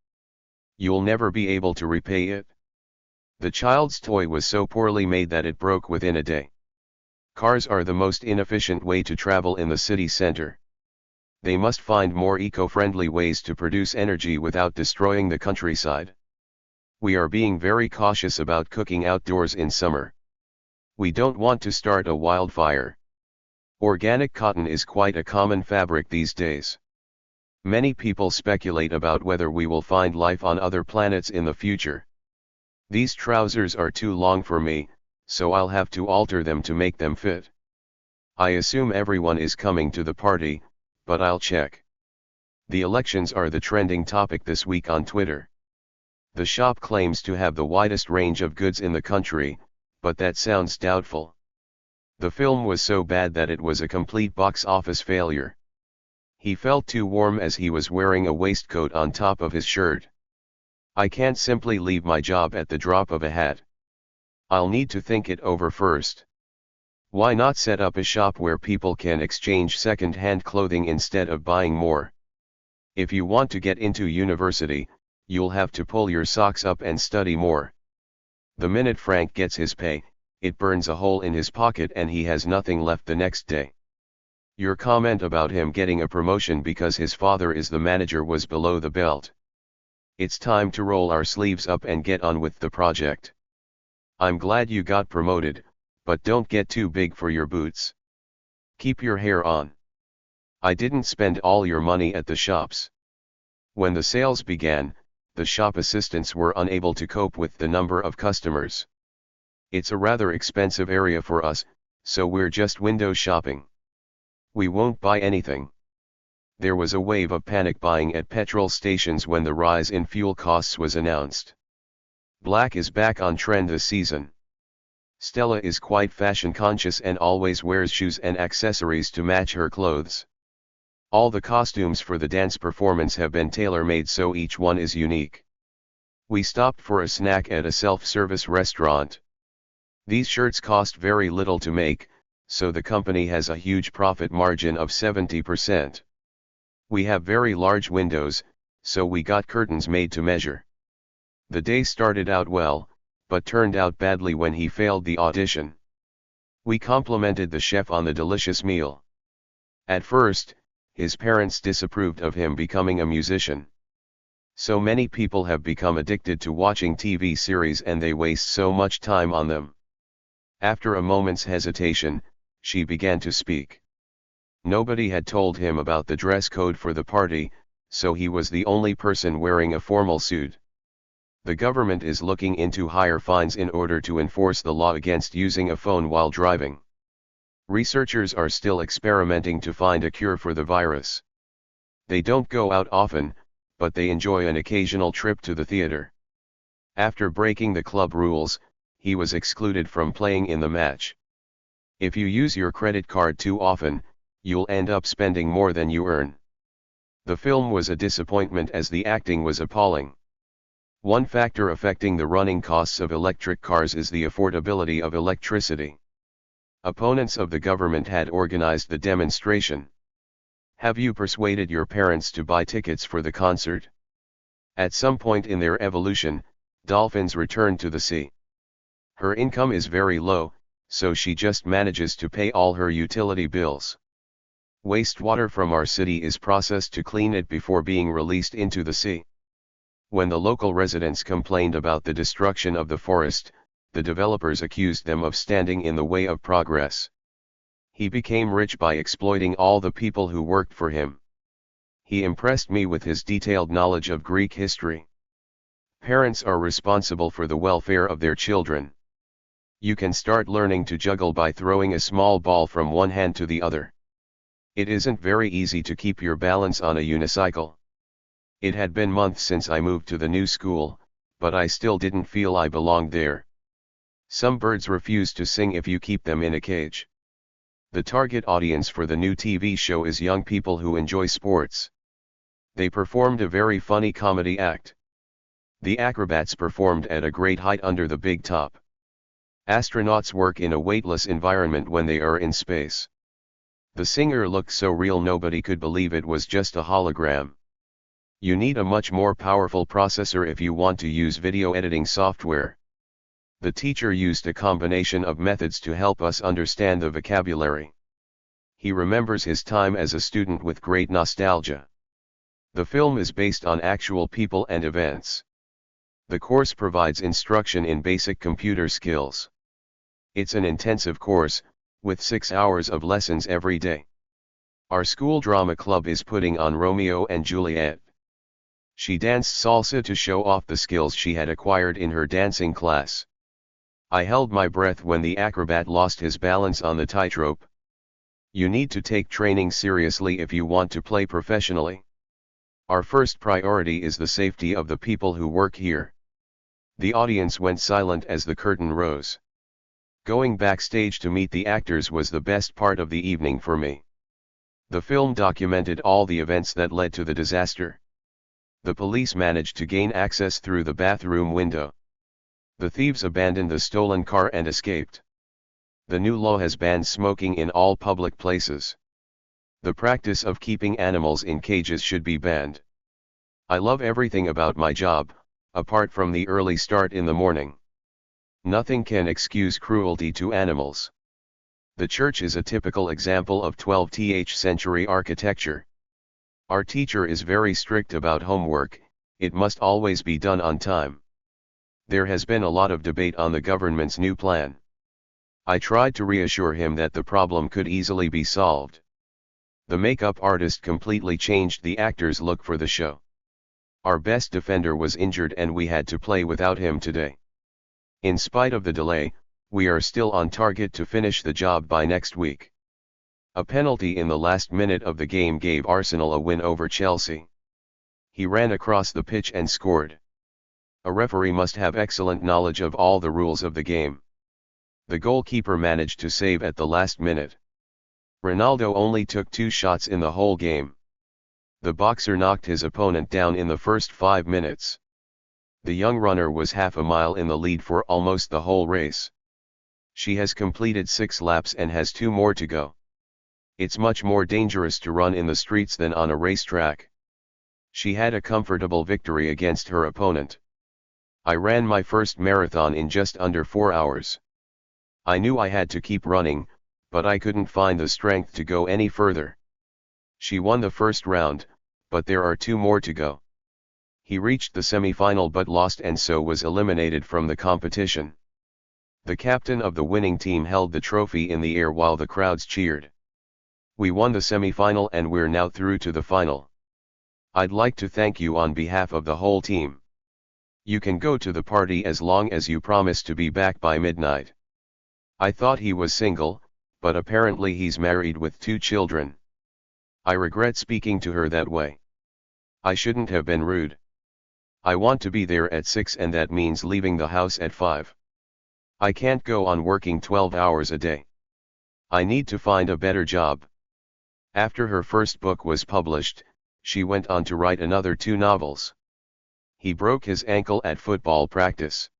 You'll never be able to repay it. The child's toy was so poorly made that it broke within a day. Cars are the most inefficient way to travel in the city center. They must find more eco-friendly ways to produce energy without destroying the countryside. We are being very cautious about cooking outdoors in summer. We don't want to start a wildfire. Organic cotton is quite a common fabric these days. Many people speculate about whether we will find life on other planets in the future. These trousers are too long for me, so I'll have to alter them to make them fit. I assume everyone is coming to the party, but I'll check. The elections are the trending topic this week on Twitter. The shop claims to have the widest range of goods in the country, but that sounds doubtful. The film was so bad that it was a complete box office failure. He felt too warm as he was wearing a waistcoat on top of his shirt. I can't simply leave my job at the drop of a hat. I'll need to think it over first. Why not set up a shop where people can exchange second-hand clothing instead of buying more? If you want to get into university, you'll have to pull your socks up and study more. The minute Frank gets his pay, it burns a hole in his pocket and he has nothing left the next day. Your comment about him getting a promotion because his father is the manager was below the belt. It's time to roll our sleeves up and get on with the project. I'm glad you got promoted, but don't get too big for your boots. Keep your hair on. I didn't spend all your money at the shops. When the sales began, the shop assistants were unable to cope with the number of customers. It's a rather expensive area for us, so we're just window shopping. We won't buy anything. There was a wave of panic buying at petrol stations when the rise in fuel costs was announced. Black is back on trend this season. Stella is quite fashion conscious and always wears shoes and accessories to match her clothes. All the costumes for the dance performance have been tailor-made so each one is unique. We stopped for a snack at a self-service restaurant. These shirts cost very little to make, so the company has a huge profit margin of 70%. We have very large windows, so we got curtains made to measure. The day started out well, but turned out badly when he failed the audition. We complimented the chef on the delicious meal. At first, his parents disapproved of him becoming a musician. So many people have become addicted to watching TV series and they waste so much time on them. After a moment's hesitation, she began to speak. Nobody had told him about the dress code for the party, so he was the only person wearing a formal suit. The government is looking into higher fines in order to enforce the law against using a phone while driving. Researchers are still experimenting to find a cure for the virus. They don't go out often, but they enjoy an occasional trip to the theater. After breaking the club rules, he was excluded from playing in the match. If you use your credit card too often, you'll end up spending more than you earn. The film was a disappointment as the acting was appalling. One factor affecting the running costs of electric cars is the affordability of electricity. Opponents of the government had organized the demonstration. Have you persuaded your parents to buy tickets for the concert? At some point in their evolution, dolphins return to the sea. Her income is very low, so she just manages to pay all her utility bills. Wastewater from our city is processed to clean it before being released into the sea. When the local residents complained about the destruction of the forest, the developers accused them of standing in the way of progress. He became rich by exploiting all the people who worked for him. He impressed me with his detailed knowledge of Greek history. Parents are responsible for the welfare of their children. You can start learning to juggle by throwing a small ball from one hand to the other. It isn't very easy to keep your balance on a unicycle. It had been months since I moved to the new school, but I still didn't feel I belonged there. Some birds refuse to sing if you keep them in a cage. The target audience for the new TV show is young people who enjoy sports. They performed a very funny comedy act. The acrobats performed at a great height under the big top. Astronauts work in a weightless environment when they are in space. The singer looked so real nobody could believe it was just a hologram. You need a much more powerful processor if you want to use video editing software. The teacher used a combination of methods to help us understand the vocabulary. He remembers his time as a student with great nostalgia. The film is based on actual people and events. The course provides instruction in basic computer skills. It's an intensive course, with 6 hours of lessons every day. Our school drama club is putting on Romeo and Juliet. She danced salsa to show off the skills she had acquired in her dancing class. I held my breath when the acrobat lost his balance on the tightrope. You need to take training seriously if you want to play professionally. Our first priority is the safety of the people who work here. The audience went silent as the curtain rose. Going backstage to meet the actors was the best part of the evening for me. The film documented all the events that led to the disaster. The police managed to gain access through the bathroom window. The thieves abandoned the stolen car and escaped. The new law has banned smoking in all public places. The practice of keeping animals in cages should be banned. I love everything about my job, apart from the early start in the morning. Nothing can excuse cruelty to animals. The church is a typical example of 12th century architecture. Our teacher is very strict about homework, It must always be done on time. There has been a lot of debate on the government's new plan. I tried to reassure him that the problem could easily be solved. The makeup artist completely changed the actor's look for the show. Our best defender was injured and we had to play without him today. In spite of the delay, we are still on target to finish the job by next week. A penalty in the last minute of the game gave Arsenal a win over Chelsea. He ran across the pitch and scored. A referee must have excellent knowledge of all the rules of the game. The goalkeeper managed to save at the last minute. Ronaldo only took 2 shots in the whole game. The boxer knocked his opponent down in the first 5 minutes. The young runner was half a mile in the lead for almost the whole race. She has completed 6 laps and has 2 more to go. It's much more dangerous to run in the streets than on a racetrack. She had a comfortable victory against her opponent. I ran my first marathon in just under 4 hours. I knew I had to keep running, but I couldn't find the strength to go any further. She won the first round, but there are 2 more to go. He reached the semi-final but lost and so was eliminated from the competition. The captain of the winning team held the trophy in the air while the crowds cheered. We won the semi-final and we're now through to the final. I'd like to thank you on behalf of the whole team. You can go to the party as long as you promise to be back by midnight. I thought he was single, but apparently he's married with 2 children. I regret speaking to her that way. I shouldn't have been rude. I want to be there at 6 and that means leaving the house at 5. I can't go on working 12 hours a day. I need to find a better job. After her first book was published, she went on to write another 2 novels. He broke his ankle at football practice.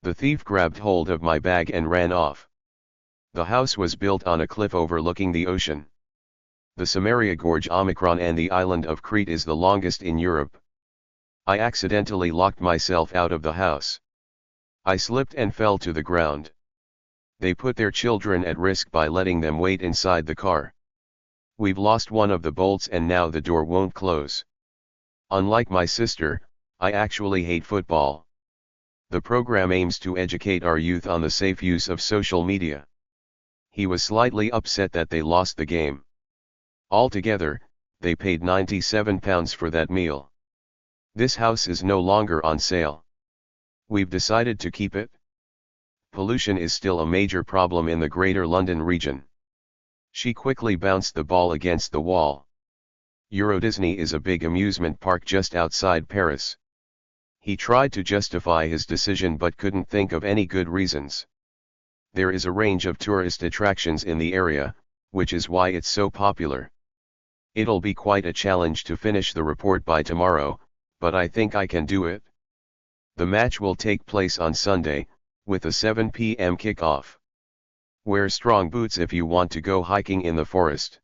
The thief grabbed hold of my bag and ran off. The house was built on a cliff overlooking the ocean. The Samaria Gorge Omicron and the island of Crete is the longest in Europe. I accidentally locked myself out of the house. I slipped and fell to the ground. They put their children at risk by letting them wait inside the car. We've lost one of the bolts and now the door won't close. Unlike my sister, I actually hate football. The program aims to educate our youth on the safe use of social media. He was slightly upset that they lost the game. Altogether, they paid £97 for that meal. This house is no longer on sale. We've decided to keep it. Pollution is still a major problem in the Greater London region. She quickly bounced the ball against the wall. Euro Disney is a big amusement park just outside Paris. He tried to justify his decision but couldn't think of any good reasons. There is a range of tourist attractions in the area, which is why it's so popular. It'll be quite a challenge to finish the report by tomorrow, but I think I can do it. The match will take place on Sunday, with a 7 p.m. kickoff. Wear strong boots if you want to go hiking in the forest.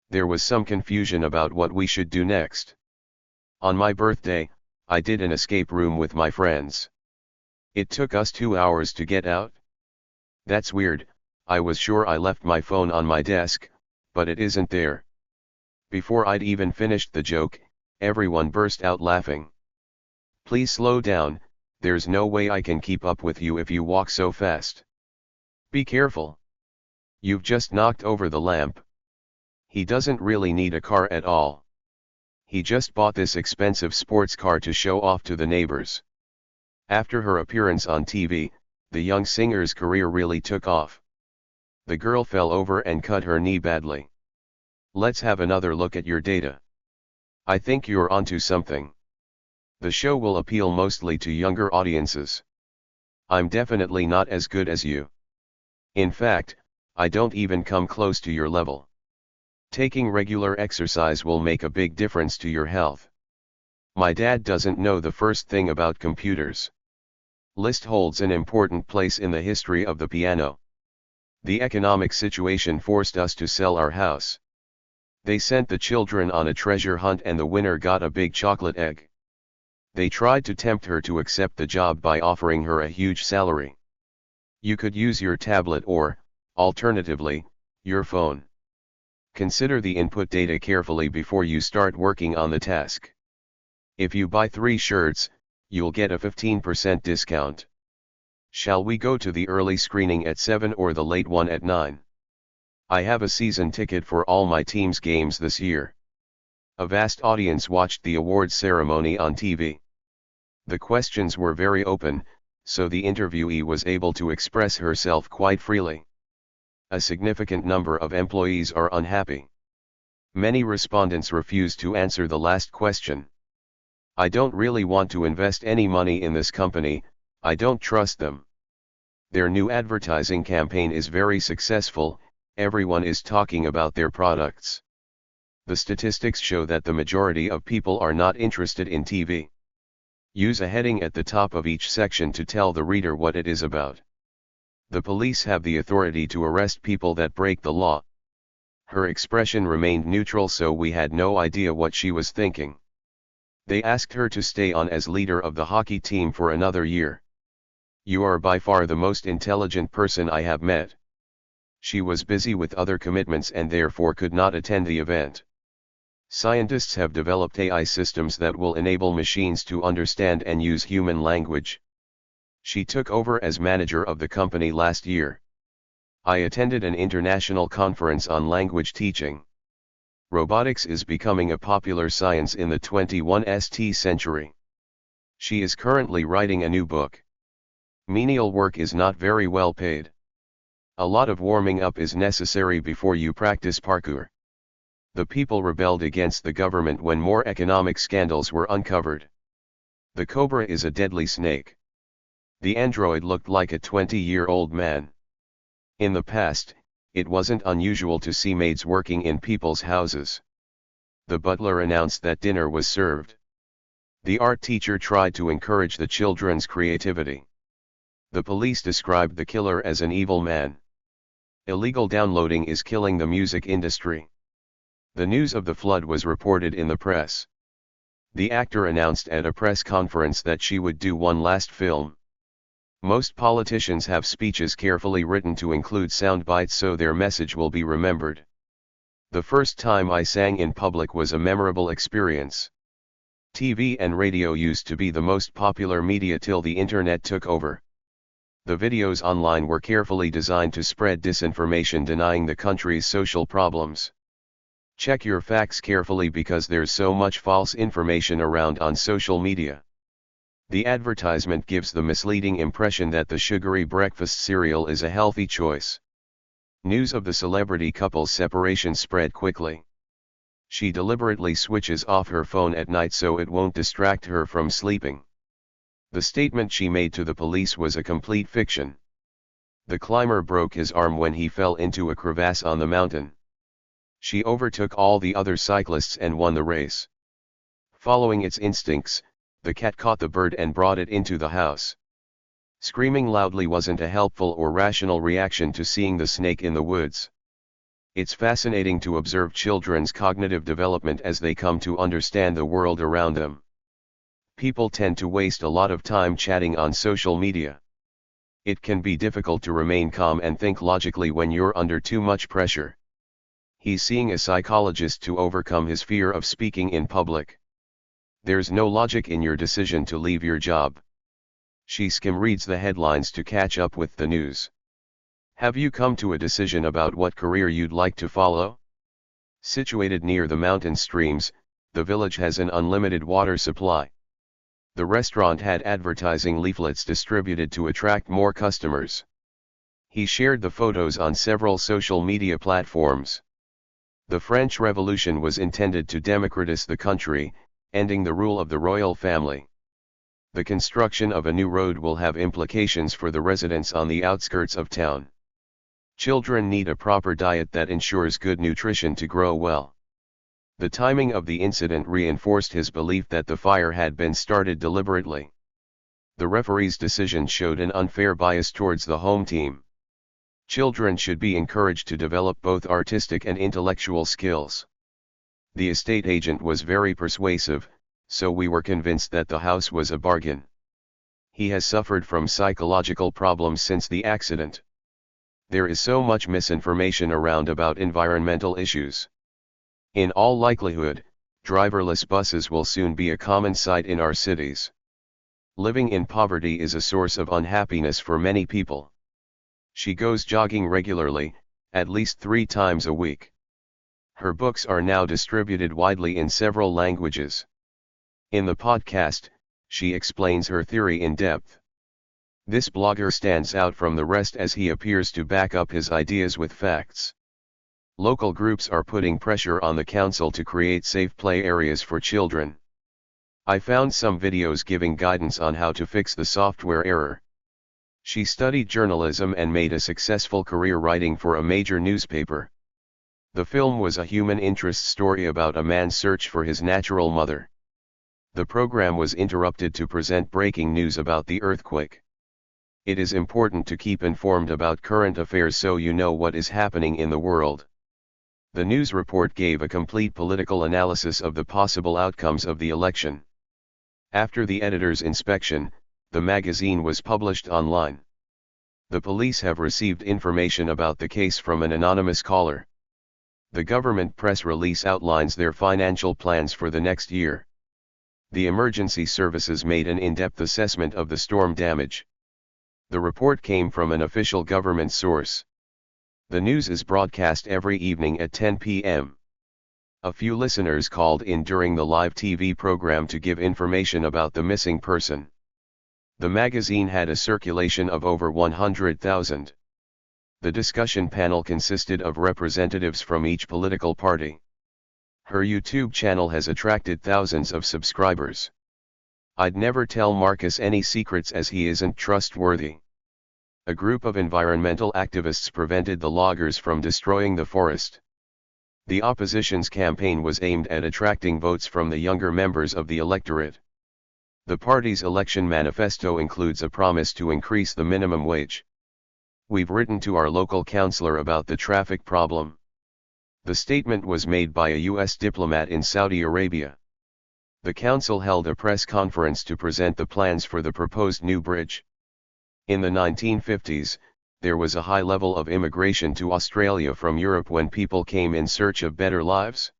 There was some confusion about what we should do next. On my birthday, I did an escape room with my friends. It took us 2 hours to get out. That's weird, I was sure I left my phone on my desk, but it isn't there. Before I'd even finished the joke, everyone burst out laughing. Please slow down, there's no way I can keep up with you if you walk so fast. Be careful. You've just knocked over the lamp. He doesn't really need a car at all. He just bought this expensive sports car to show off to the neighbors. After her appearance on TV, the young singer's career really took off. The girl fell over and cut her knee badly. Let's have another look at your data. I think you're onto something. The show will appeal mostly to younger audiences. I'm definitely not as good as you. In fact, I don't even come close to your level. Taking regular exercise will make a big difference to your health. My dad doesn't know the first thing about computers. Liszt holds an important place in the history of the piano. The economic situation forced us to sell our house. They sent the children on a treasure hunt and the winner got a big chocolate egg. They tried to tempt her to accept the job by offering her a huge salary. You could use your tablet or, alternatively, your phone. Consider the input data carefully before you start working on the task. If you buy 3 shirts, you'll get a 15% discount. Shall we go to the early screening at 7 or the late one at 9? I have a season ticket for all my team's games this year. A vast audience watched the awards ceremony on TV. The questions were very open, so the interviewee was able to express herself quite freely. A significant number of employees are unhappy. Many respondents refuse to answer the last question. I don't really want to invest any money in this company, I don't trust them. Their new advertising campaign is very successful, everyone is talking about their products. The statistics show that the majority of people are not interested in TV. Use a heading at the top of each section to tell the reader what it is about. The police have the authority to arrest people that break the law. Her expression remained neutral, so we had no idea what she was thinking. They asked her to stay on as leader of the hockey team for another year. You are by far the most intelligent person I have met. She was busy with other commitments and therefore could not attend the event. Scientists have developed AI systems that will enable machines to understand and use human language. She took over as manager of the company last year. I attended an international conference on language teaching. Robotics is becoming a popular science in the 21st century. She is currently writing a new book. Menial work is not very well paid. A lot of warming up is necessary before you practice parkour. The people rebelled against the government when more economic scandals were uncovered. The cobra is a deadly snake. The android looked like a 20-year-old man. In the past, it wasn't unusual to see maids working in people's houses. The butler announced that dinner was served. The art teacher tried to encourage the children's creativity. The police described the killer as an evil man. Illegal downloading is killing the music industry. The news of the flood was reported in the press. The actor announced at a press conference that she would do one last film. Most politicians have speeches carefully written to include sound bites so their message will be remembered. The first time I sang in public was a memorable experience. TV and radio used to be the most popular media till the internet took over. The videos online were carefully designed to spread disinformation denying the country's social problems. Check your facts carefully because there's so much false information around on social media. The advertisement gives the misleading impression that the sugary breakfast cereal is a healthy choice. News of the celebrity couple's separation spread quickly. She deliberately switches off her phone at night so it won't distract her from sleeping. The statement she made to the police was a complete fiction. The climber broke his arm when he fell into a crevasse on the mountain. She overtook all the other cyclists and won the race. Following its instincts, the cat caught the bird and brought it into the house. Screaming loudly wasn't a helpful or rational reaction to seeing the snake in the woods. It's fascinating to observe children's cognitive development as they come to understand the world around them. People tend to waste a lot of time chatting on social media. It can be difficult to remain calm and think logically when you're under too much pressure. He's seeing a psychologist to overcome his fear of speaking in public. There's no logic in your decision to leave your job. She skim reads the headlines to catch up with the news. Have you come to a decision about what career you'd like to follow? Situated near the mountain streams, the village has an unlimited water supply. The restaurant had advertising leaflets distributed to attract more customers. He shared the photos on several social media platforms. The French Revolution was intended to democratize the country, ending the rule of the royal family. The construction of a new road will have implications for the residents on the outskirts of town. Children need a proper diet that ensures good nutrition to grow well. The timing of the incident reinforced his belief that the fire had been started deliberately. The referee's decision showed an unfair bias towards the home team. Children should be encouraged to develop both artistic and intellectual skills. The estate agent was very persuasive, so we were convinced that the house was a bargain. He has suffered from psychological problems since the accident. There is so much misinformation around about environmental issues. In all likelihood, Driverless buses will soon be a common sight in our cities. Living in poverty is a source of unhappiness for many people. She goes jogging regularly, at least 3 times a week. Her books are now distributed widely in several languages. In the podcast, she explains her theory in depth. This blogger stands out from the rest as he appears to back up his ideas with facts. Local groups are putting pressure on the council to create safe play areas for children. I found some videos giving guidance on how to fix the software error. She studied journalism and made a successful career writing for a major newspaper. The film was a human interest story about a man's search for his natural mother. The program was interrupted to present breaking news about the earthquake. It is important to keep informed about current affairs so you know what is happening in the world. The news report gave a complete political analysis of the possible outcomes of the election. After the editor's inspection, the magazine was published online. The police have received information about the case from an anonymous caller. The government press release outlines their financial plans for the next year. The emergency services made an in-depth assessment of the storm damage. The report came from an official government source. The news is broadcast every evening at 10 p.m. A few listeners called in during the live TV program to give information about the missing person. The magazine had a circulation of over 100,000. The discussion panel consisted of representatives from each political party. Her YouTube channel has attracted thousands of subscribers. I'd never tell Marcus any secrets as he isn't trustworthy. A group of environmental activists prevented the loggers from destroying the forest. The opposition's campaign was aimed at attracting votes from the younger members of the electorate. The party's election manifesto includes a promise to increase the minimum wage. We've written to our local councillor about the traffic problem. The statement was made by a U.S. diplomat in Saudi Arabia. The council held a press conference to present the plans for the proposed new bridge. In the 1950s, there was a high level of immigration to Australia from Europe when people came in search of better lives.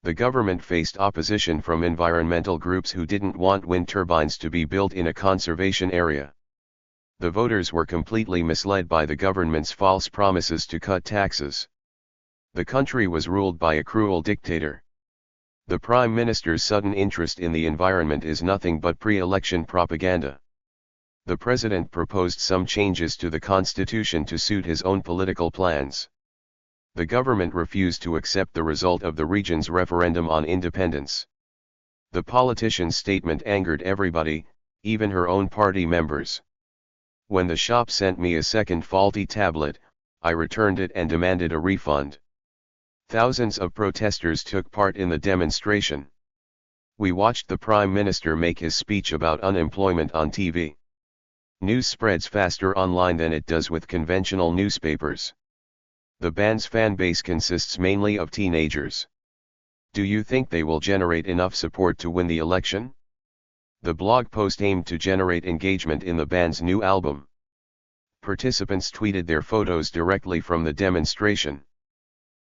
The government faced opposition from environmental groups who didn't want wind turbines to be built in a conservation area. The voters were completely misled by the government's false promises to cut taxes. The country was ruled by a cruel dictator. The Prime Minister's sudden interest in the environment is nothing but pre-election propaganda. The President proposed some changes to the Constitution to suit his own political plans. The government refused to accept the result of the region's referendum on independence. The politician's statement angered everybody, even her own party members. When the shop sent me a second faulty tablet, I returned it and demanded a refund. Thousands of protesters took part in the demonstration. We watched the Prime Minister make his speech about unemployment on TV. News spreads faster online than it does with conventional newspapers. The band's fan base consists mainly of teenagers. Do you think they will generate enough support to win the election? The blog post aimed to generate engagement in the band's new album. Participants tweeted their photos directly from the demonstration.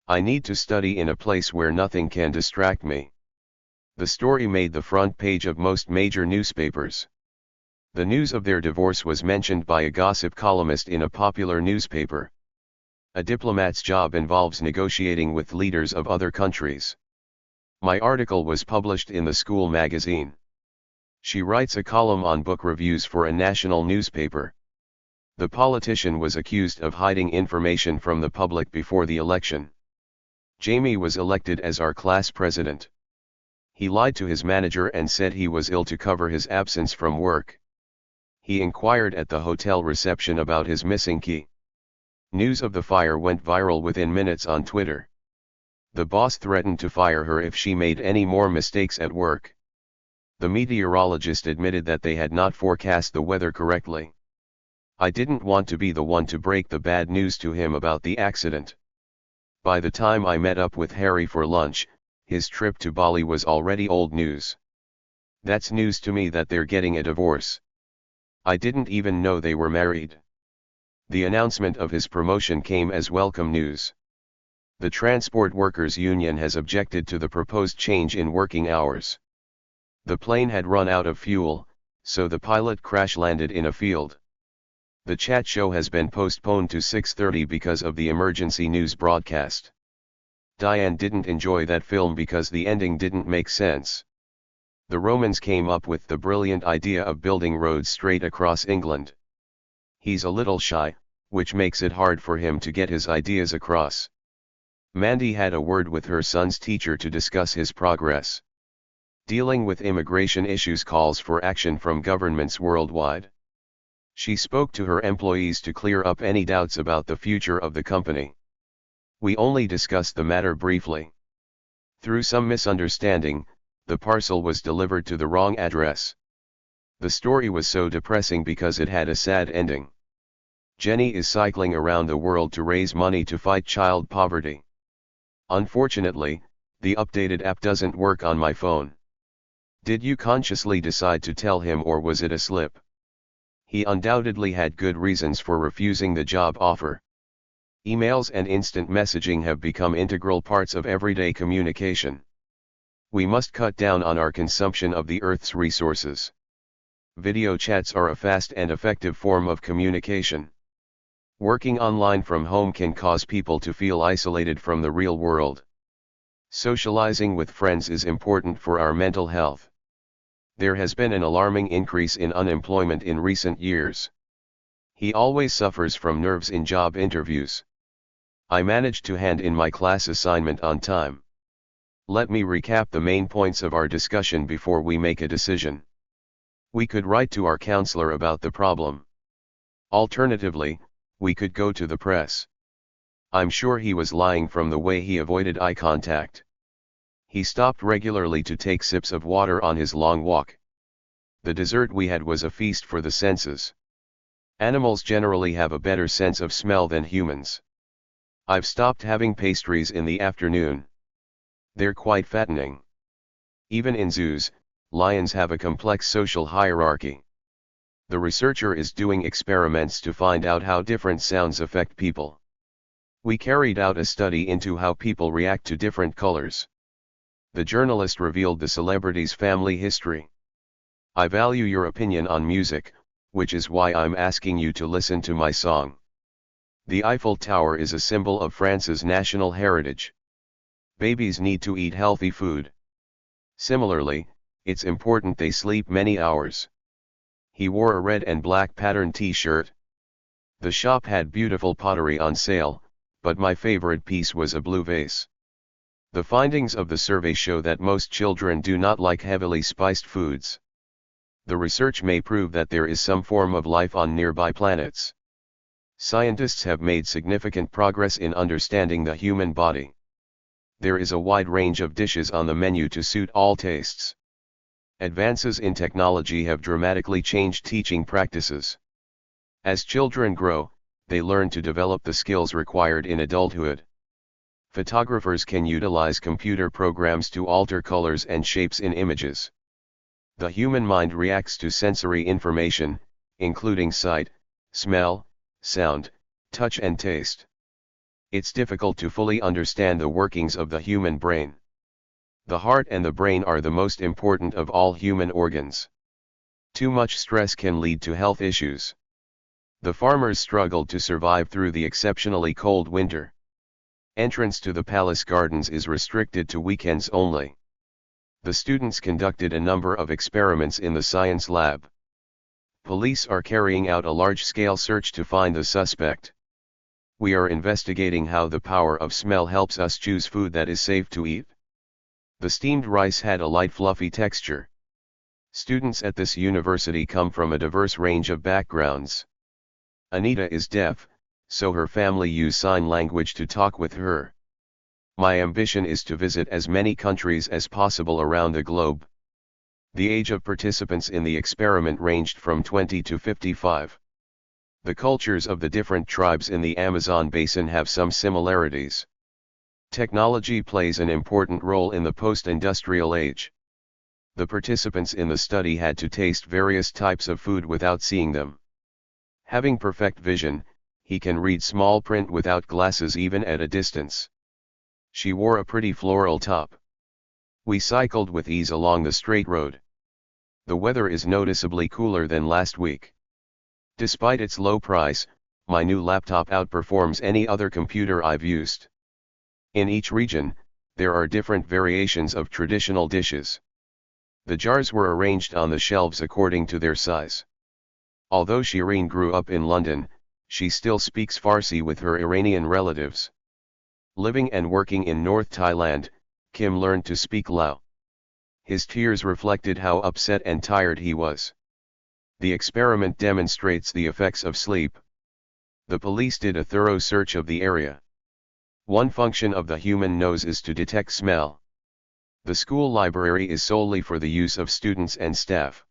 I need to study in a place where nothing can distract me. The story made the front page of most major newspapers. The news of their divorce was mentioned by a gossip columnist in a popular newspaper. A diplomat's job involves negotiating with leaders of other countries. My article was published in the school magazine. She writes a column on book reviews for a national newspaper. The politician was accused of hiding information from the public before the election. Jamie was elected as our class president. He lied to his manager and said he was ill to cover his absence from work. He inquired at the hotel reception about his missing key. News of the fire went viral within minutes on Twitter. The boss threatened to fire her if she made any more mistakes at work. The meteorologist admitted that they had not forecast the weather correctly. I didn't want to be the one to break the bad news to him about the accident. By the time I met up with Harry for lunch, his trip to Bali was already old news. That's news to me that they're getting a divorce. I didn't even know they were married. The announcement of his promotion came as welcome news. The Transport Workers Union has objected to the proposed change in working hours. The plane had run out of fuel, so the pilot crash-landed in a field. The chat show has been postponed to 6:30 because of the emergency news broadcast. Diane didn't enjoy that film because the ending didn't make sense. The Romans came up with the brilliant idea of building roads straight across England. He's a little shy, which makes it hard for him to get his ideas across. Mandy had a word with her son's teacher to discuss his progress. Dealing with immigration issues calls for action from governments worldwide. She spoke to her employees to clear up any doubts about the future of the company. We only discussed the matter briefly. Through some misunderstanding, the parcel was delivered to the wrong address. The story was so depressing because it had a sad ending. Jenny is cycling around the world to raise money to fight child poverty. Unfortunately, the updated app doesn't work on my phone. Did you consciously decide to tell him, or was it a slip? He undoubtedly had good reasons for refusing the job offer. Emails and instant messaging have become integral parts of everyday communication. We must cut down on our consumption of the Earth's resources. Video chats are a fast and effective form of communication. Working online from home can cause people to feel isolated from the real world. Socializing with friends is important for our mental health. There has been an alarming increase in unemployment in recent years. He always suffers from nerves in job interviews. I managed to hand in my class assignment on time. Let me recap the main points of our discussion before we make a decision. We could write to our counselor about the problem. Alternatively, we could go to the press. I'm sure he was lying from the way he avoided eye contact. He stopped regularly to take sips of water on his long walk. The dessert we had was a feast for the senses. Animals generally have a better sense of smell than humans. I've stopped having pastries in the afternoon. They're quite fattening. Even in zoos, lions have a complex social hierarchy. The researcher is doing experiments to find out how different sounds affect people. We carried out a study into how people react to different colors. The journalist revealed the celebrity's family history. I value your opinion on music, which is why I'm asking you to listen to my song. The Eiffel Tower is a symbol of France's national heritage. Babies need to eat healthy food. Similarly, it's important they sleep many hours. He wore a red and black patterned t-shirt. The shop had beautiful pottery on sale, but my favorite piece was a blue vase. The findings of the survey show that most children do not like heavily spiced foods. The research may prove that there is some form of life on nearby planets. Scientists have made significant progress in understanding the human body. There is a wide range of dishes on the menu to suit all tastes. Advances in technology have dramatically changed teaching practices. As children grow, they learn to develop the skills required in adulthood. Photographers can utilize computer programs to alter colors and shapes in images. The human mind reacts to sensory information, including sight, smell, sound, touch and taste. It's difficult to fully understand the workings of the human brain. The heart and the brain are the most important of all human organs. Too much stress can lead to health issues. The farmers struggled to survive through the exceptionally cold winter. Entrance to the palace gardens is restricted to weekends only. The students conducted a number of experiments in the science lab. Police are carrying out a large-scale search to find the suspect. We are investigating how the power of smell helps us choose food that is safe to eat. The steamed rice had a light fluffy texture. Students at this university come from a diverse range of backgrounds. Anita is deaf, so her family use sign language to talk with her. My ambition is to visit as many countries as possible around the globe. The age of participants in the experiment ranged from 20 to 55. The cultures of the different tribes in the Amazon basin have some similarities. Technology plays an important role in the post-industrial age. The participants in the study had to taste various types of food without seeing them. Having perfect vision, he can read small print without glasses even at a distance. She wore a pretty floral top. We cycled with ease along the straight road. The weather is noticeably cooler than last week. Despite its low price, my new laptop outperforms any other computer I've used. In each region, there are different variations of traditional dishes. The jars were arranged on the shelves according to their size. Although Shireen grew up in London, she still speaks Farsi with her Iranian relatives. Living and working in North Thailand, Kim learned to speak Lao. His tears reflected how upset and tired he was. The experiment demonstrates the effects of sleep. The police did a thorough search of the area. One function of the human nose is to detect smell. The school library is solely for the use of students and staff.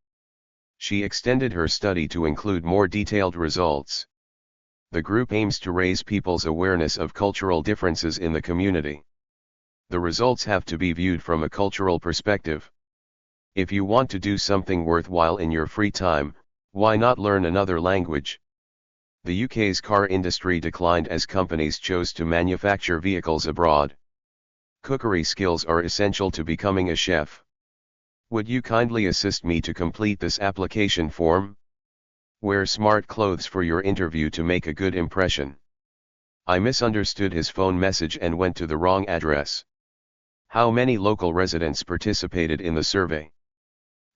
She extended her study to include more detailed results. The group aims to raise people's awareness of cultural differences in the community. The results have to be viewed from a cultural perspective. If you want to do something worthwhile in your free time, why not learn another language? The UK's car industry declined as companies chose to manufacture vehicles abroad. Cookery skills are essential to becoming a chef. Would you kindly assist me to complete this application form? Wear smart clothes for your interview to make a good impression. I misunderstood his phone message and went to the wrong address. How many local residents participated in the survey?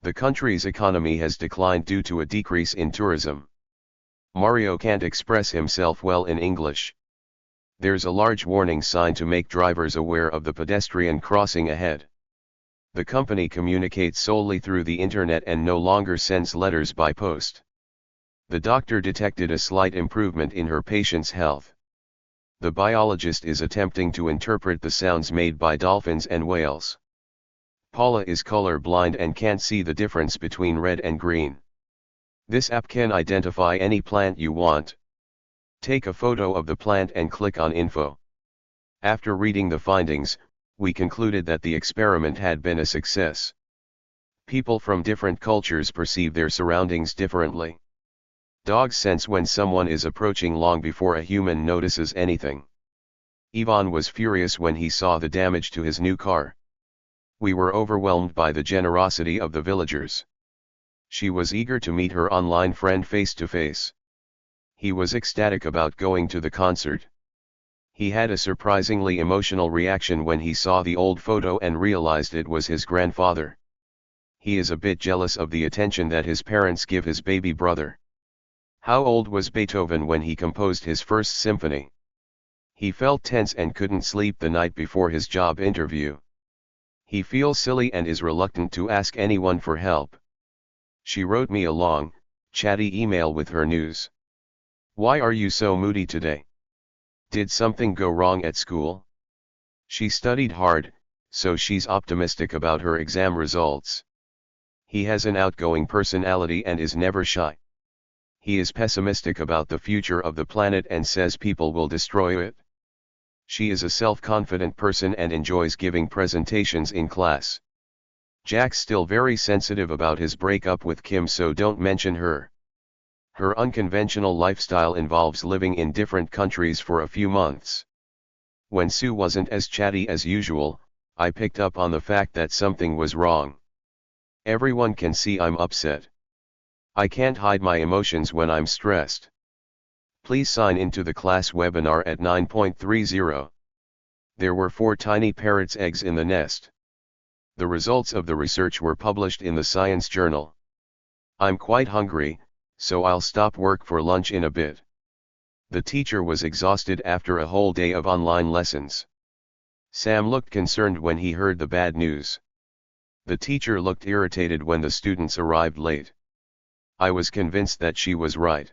The country's economy has declined due to a decrease in tourism. Mario can't express himself well in English. There's a large warning sign to make drivers aware of the pedestrian crossing ahead. The company communicates solely through the internet and no longer sends letters by post. The doctor detected a slight improvement in her patient's health. The biologist is attempting to interpret the sounds made by dolphins and whales. Paula is color blind and can't see the difference between red and green. This app can identify any plant you want. Take a photo of the plant and click on Info. After reading the findings, we concluded that the experiment had been a success. People from different cultures perceive their surroundings differently. Dogs sense when someone is approaching long before a human notices anything. Ivan was furious when he saw the damage to his new car. We were overwhelmed by the generosity of the villagers. She was eager to meet her online friend face to face. He was ecstatic about going to the concert. He had a surprisingly emotional reaction when he saw the old photo and realized it was his grandfather. He is a bit jealous of the attention that his parents give his baby brother. How old was Beethoven when he composed his first symphony? He felt tense and couldn't sleep the night before his job interview. He feels silly and is reluctant to ask anyone for help. She wrote me a long, chatty email with her news. Why are you so moody today? Did something go wrong at school? She studied hard, so she's optimistic about her exam results. He has an outgoing personality and is never shy. He is pessimistic about the future of the planet and says people will destroy it. She is a self-confident person and enjoys giving presentations in class. Jack's still very sensitive about his breakup with Kim, so don't mention her. Her unconventional lifestyle involves living in different countries for a few months. When Sue wasn't as chatty as usual, I picked up on the fact that something was wrong. Everyone can see I'm upset. I can't hide my emotions when I'm stressed. Please sign into the class webinar at 9:30. There were 4 tiny parrots' eggs in the nest. The results of the research were published in the Science Journal. I'm quite hungry, so I'll stop work for lunch in a bit. The teacher was exhausted after a whole day of online lessons. Sam looked concerned when he heard the bad news. The teacher looked irritated when the students arrived late. I was convinced that she was right.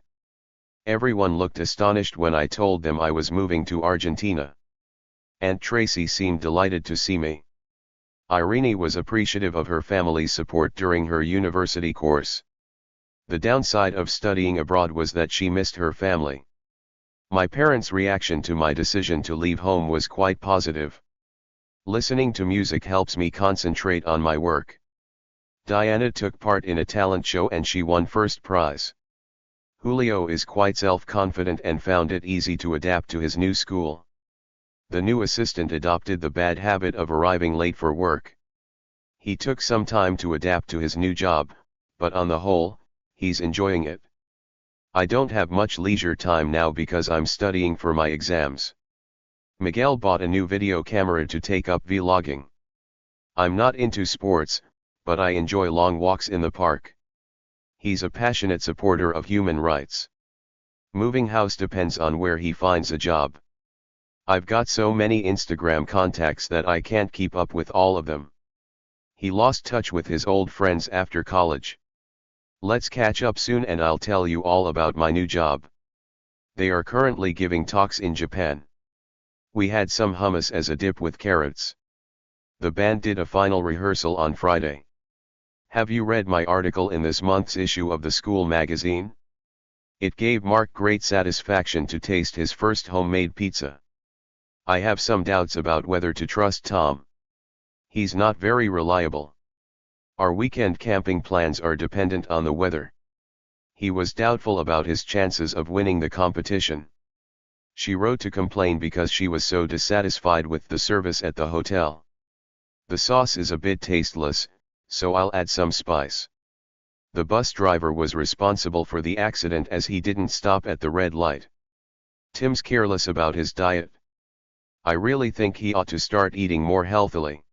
Everyone looked astonished when I told them I was moving to Argentina. Aunt Tracy seemed delighted to see me. Irene was appreciative of her family's support during her university course. The downside of studying abroad was that she missed her family. My parents' reaction to my decision to leave home was quite positive. Listening to music helps me concentrate on my work. Diana took part in a talent show and she won first prize. Julio is quite self-confident and found it easy to adapt to his new school. The new assistant adopted the bad habit of arriving late for work. He took some time to adapt to his new job, but on the whole, he's enjoying it. I don't have much leisure time now because I'm studying for my exams. Miguel bought a new video camera to take up vlogging. I'm not into sports, but I enjoy long walks in the park. He's a passionate supporter of human rights. Moving house depends on where he finds a job. I've got so many Instagram contacts that I can't keep up with all of them. He lost touch with his old friends after college. Let's catch up soon and I'll tell you all about my new job. They are currently giving talks in Japan. We had some hummus as a dip with carrots. The band did a final rehearsal on Friday. Have you read my article in this month's issue of the school magazine? It gave Mark great satisfaction to taste his first homemade pizza. I have some doubts about whether to trust Tom. He's not very reliable. Our weekend camping plans are dependent on the weather. He was doubtful about his chances of winning the competition. She wrote to complain because she was so dissatisfied with the service at the hotel. The sauce is a bit tasteless, so I'll add some spice. The bus driver was responsible for the accident as he didn't stop at the red light. Tim's careless about his diet. I really think he ought to start eating more healthily.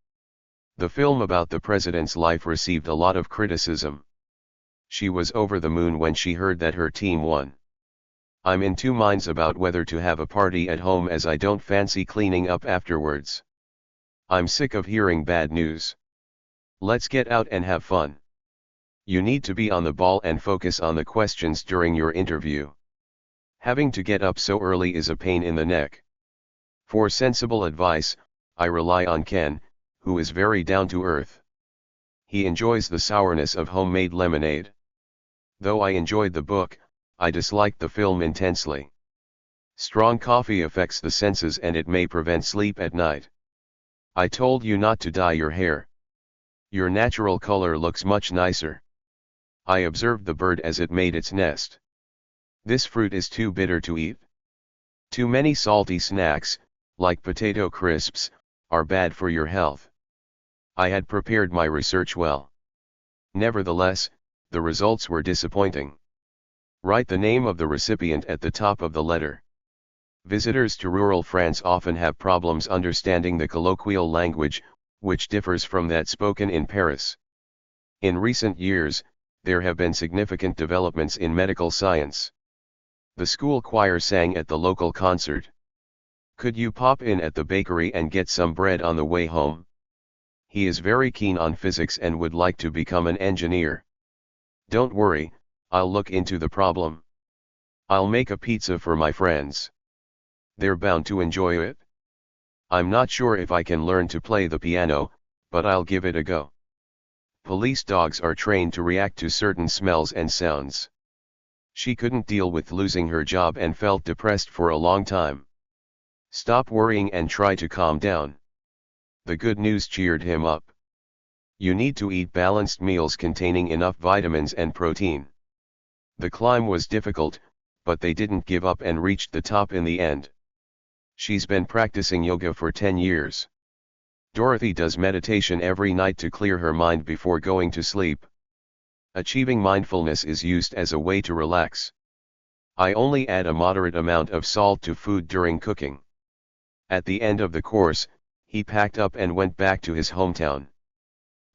The film about the president's life received a lot of criticism. She was over the moon when she heard that her team won. I'm in two minds about whether to have a party at home as I don't fancy cleaning up afterwards. I'm sick of hearing bad news. Let's get out and have fun. You need to be on the ball and focus on the questions during your interview. Having to get up so early is a pain in the neck. For sensible advice, I rely on Ken, who is very down to earth. He enjoys the sourness of homemade lemonade. Though I enjoyed the book, I disliked the film intensely. Strong coffee affects the senses and it may prevent sleep at night. I told you not to dye your hair. Your natural color looks much nicer. I observed the bird as it made its nest. This fruit is too bitter to eat. Too many salty snacks, like potato crisps, are bad for your health. I had prepared my research well. Nevertheless, the results were disappointing. Write the name of the recipient at the top of the letter. Visitors to rural France often have problems understanding the colloquial language, which differs from that spoken in Paris. In recent years, there have been significant developments in medical science. The school choir sang at the local concert. Could you pop in at the bakery and get some bread on the way home? He is very keen on physics and would like to become an engineer. Don't worry, I'll look into the problem. I'll make a pizza for my friends. They're bound to enjoy it. I'm not sure if I can learn to play the piano, but I'll give it a go. Police dogs are trained to react to certain smells and sounds. She couldn't deal with losing her job and felt depressed for a long time. Stop worrying and try to calm down. The good news cheered him up. You need to eat balanced meals containing enough vitamins and protein. The climb was difficult, but they didn't give up and reached the top in the end. She's been practicing yoga for 10 years. Dorothy does meditation every night to clear her mind before going to sleep. Achieving mindfulness is used as a way to relax. I only add a moderate amount of salt to food during cooking. At the end of the course, he packed up and went back to his hometown.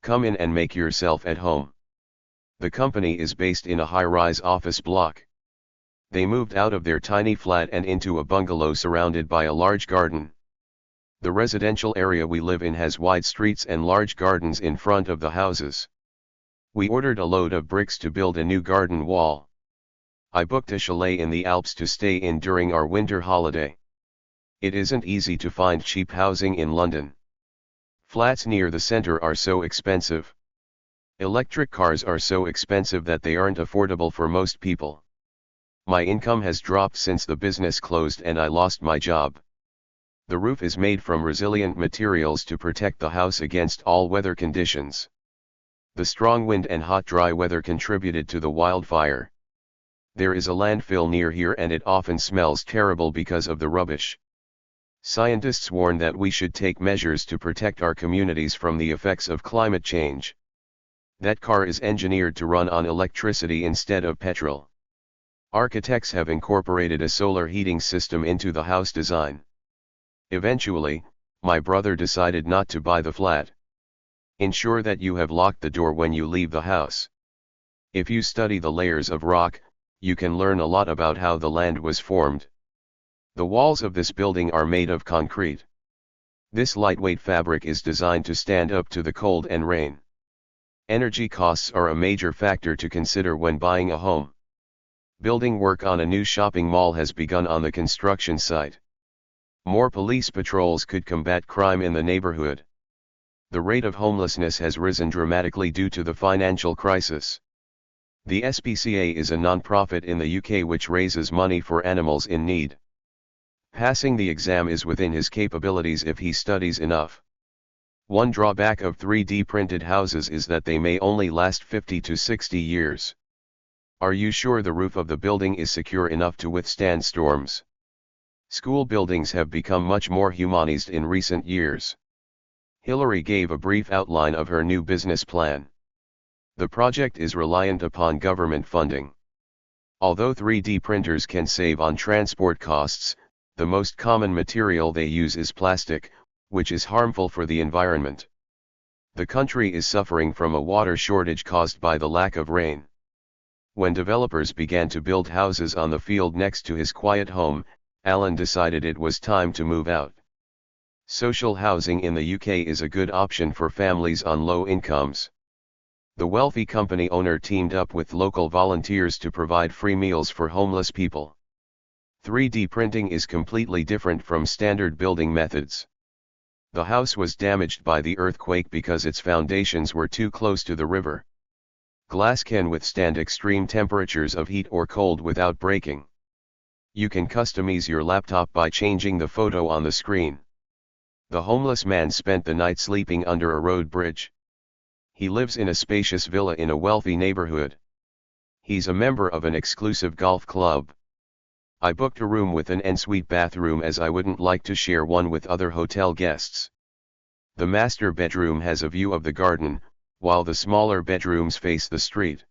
Come in and make yourself at home. The company is based in a high-rise office block. They moved out of their tiny flat and into a bungalow surrounded by a large garden. The residential area we live in has wide streets and large gardens in front of the houses. We ordered a load of bricks to build a new garden wall. I booked a chalet in the Alps to stay in during our winter holiday. It isn't easy to find cheap housing in London. Flats near the center are so expensive. Electric cars are so expensive that they aren't affordable for most people. My income has dropped since the business closed and I lost my job. The roof is made from resilient materials to protect the house against all weather conditions. The strong wind and hot dry weather contributed to the wildfire. There is a landfill near here and it often smells terrible because of the rubbish. Scientists warn that we should take measures to protect our communities from the effects of climate change. That car is engineered to run on electricity instead of petrol. Architects have incorporated a solar heating system into the house design. Eventually, my brother decided not to buy the flat. Ensure that you have locked the door when you leave the house. If you study the layers of rock, you can learn a lot about how the land was formed. The walls of this building are made of concrete. This lightweight fabric is designed to stand up to the cold and rain. Energy costs are a major factor to consider when buying a home. Building work on a new shopping mall has begun on the construction site. More police patrols could combat crime in the neighborhood. The rate of homelessness has risen dramatically due to the financial crisis. The SPCA is a non-profit in the UK which raises money for animals in need. Passing the exam is within his capabilities if he studies enough. One drawback of 3D printed houses is that they may only last 50 to 60 years. Are you sure the roof of the building is secure enough to withstand storms? School buildings have become much more humanized in recent years. Hillary gave a brief outline of her new business plan. The project is reliant upon government funding. Although 3D printers can save on transport costs, the most common material they use is plastic, which is harmful for the environment. The country is suffering from a water shortage caused by the lack of rain. When developers began to build houses on the field next to his quiet home, Alan decided it was time to move out. Social housing in the UK is a good option for families on low incomes. The wealthy company owner teamed up with local volunteers to provide free meals for homeless people. 3D printing is completely different from standard building methods. The house was damaged by the earthquake because its foundations were too close to the river. Glass can withstand extreme temperatures of heat or cold without breaking. You can customize your laptop by changing the photo on the screen. The homeless man spent the night sleeping under a road bridge. He lives in a spacious villa in a wealthy neighborhood. He's a member of an exclusive golf club. I booked a room with an ensuite bathroom as I wouldn't like to share one with other hotel guests. The master bedroom has a view of the garden, while the smaller bedrooms face the street.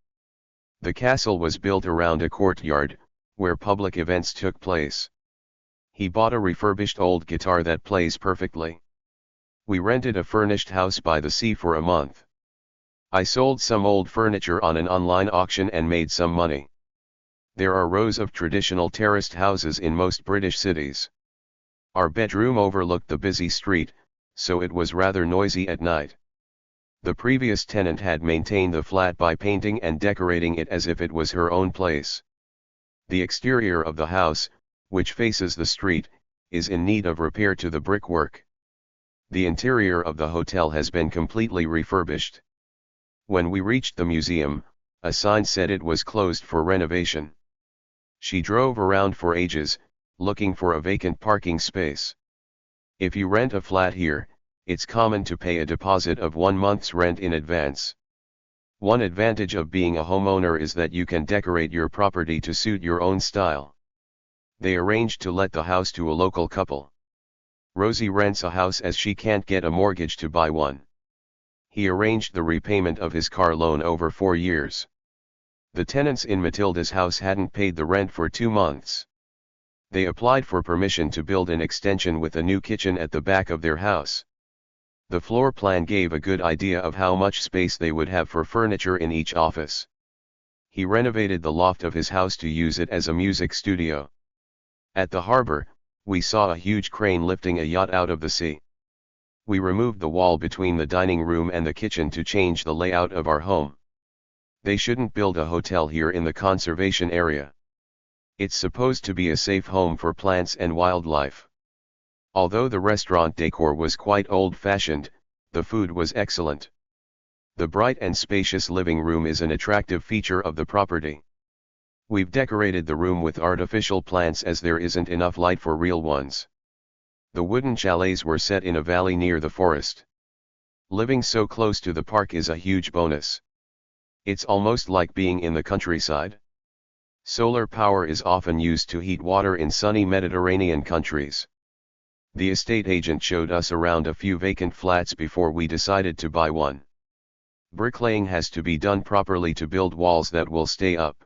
The castle was built around a courtyard, where public events took place. He bought a refurbished old guitar that plays perfectly. We rented a furnished house by the sea for a month. I sold some old furniture on an online auction and made some money. There are rows of traditional terraced houses in most British cities. Our bedroom overlooked the busy street, so it was rather noisy at night. The previous tenant had maintained the flat by painting and decorating it as if it was her own place. The exterior of the house, which faces the street, is in need of repair to the brickwork. The interior of the hotel has been completely refurbished. When we reached the museum, a sign said it was closed for renovation. She drove around for ages, looking for a vacant parking space. If you rent a flat here, it's common to pay a deposit of 1 month's rent in advance. One advantage of being a homeowner is that you can decorate your property to suit your own style. They arranged to let the house to a local couple. Rosie rents a house as she can't get a mortgage to buy one. He arranged the repayment of his car loan over 4 years. The tenants in Matilda's house hadn't paid the rent for 2 months. They applied for permission to build an extension with a new kitchen at the back of their house. The floor plan gave a good idea of how much space they would have for furniture in each office. He renovated the loft of his house to use it as a music studio. At the harbor, we saw a huge crane lifting a yacht out of the sea. We removed the wall between the dining room and the kitchen to change the layout of our home. They shouldn't build a hotel here in the conservation area. It's supposed to be a safe home for plants and wildlife. Although the restaurant decor was quite old-fashioned, the food was excellent. The bright and spacious living room is an attractive feature of the property. We've decorated the room with artificial plants as there isn't enough light for real ones. The wooden chalets were set in a valley near the forest. Living so close to the park is a huge bonus. It's almost like being in the countryside. Solar power is often used to heat water in sunny Mediterranean countries. The estate agent showed us around a few vacant flats before we decided to buy one. Bricklaying has to be done properly to build walls that will stay up.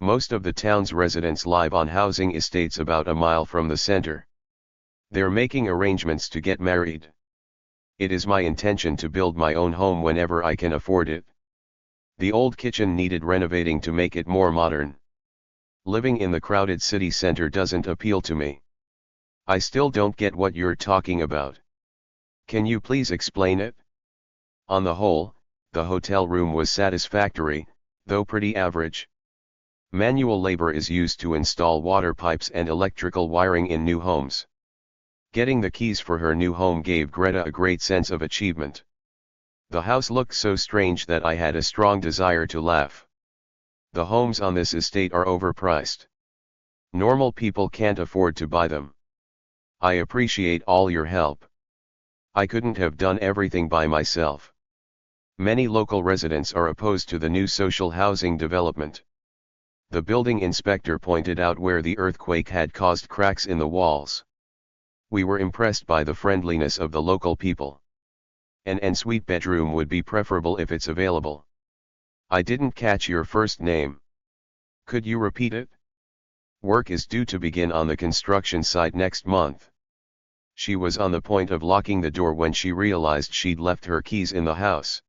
Most of the town's residents live on housing estates about a mile from the center. They're making arrangements to get married. It is my intention to build my own home whenever I can afford it. The old kitchen needed renovating to make it more modern. Living in the crowded city center doesn't appeal to me. I still don't get what you're talking about. Can you please explain it? On the whole, the hotel room was satisfactory, though pretty average. Manual labor is used to install water pipes and electrical wiring in new homes. Getting the keys for her new home gave Greta a great sense of achievement. The house looked so strange that I had a strong desire to laugh. The homes on this estate are overpriced. Normal people can't afford to buy them. I appreciate all your help. I couldn't have done everything by myself. Many local residents are opposed to the new social housing development. The building inspector pointed out where the earthquake had caused cracks in the walls. We were impressed by the friendliness of the local people. An ensuite bedroom would be preferable if it's available. I didn't catch your first name. Could you repeat it? Work is due to begin on the construction site next month. She was on the point of locking the door when she realized she'd left her keys in the house.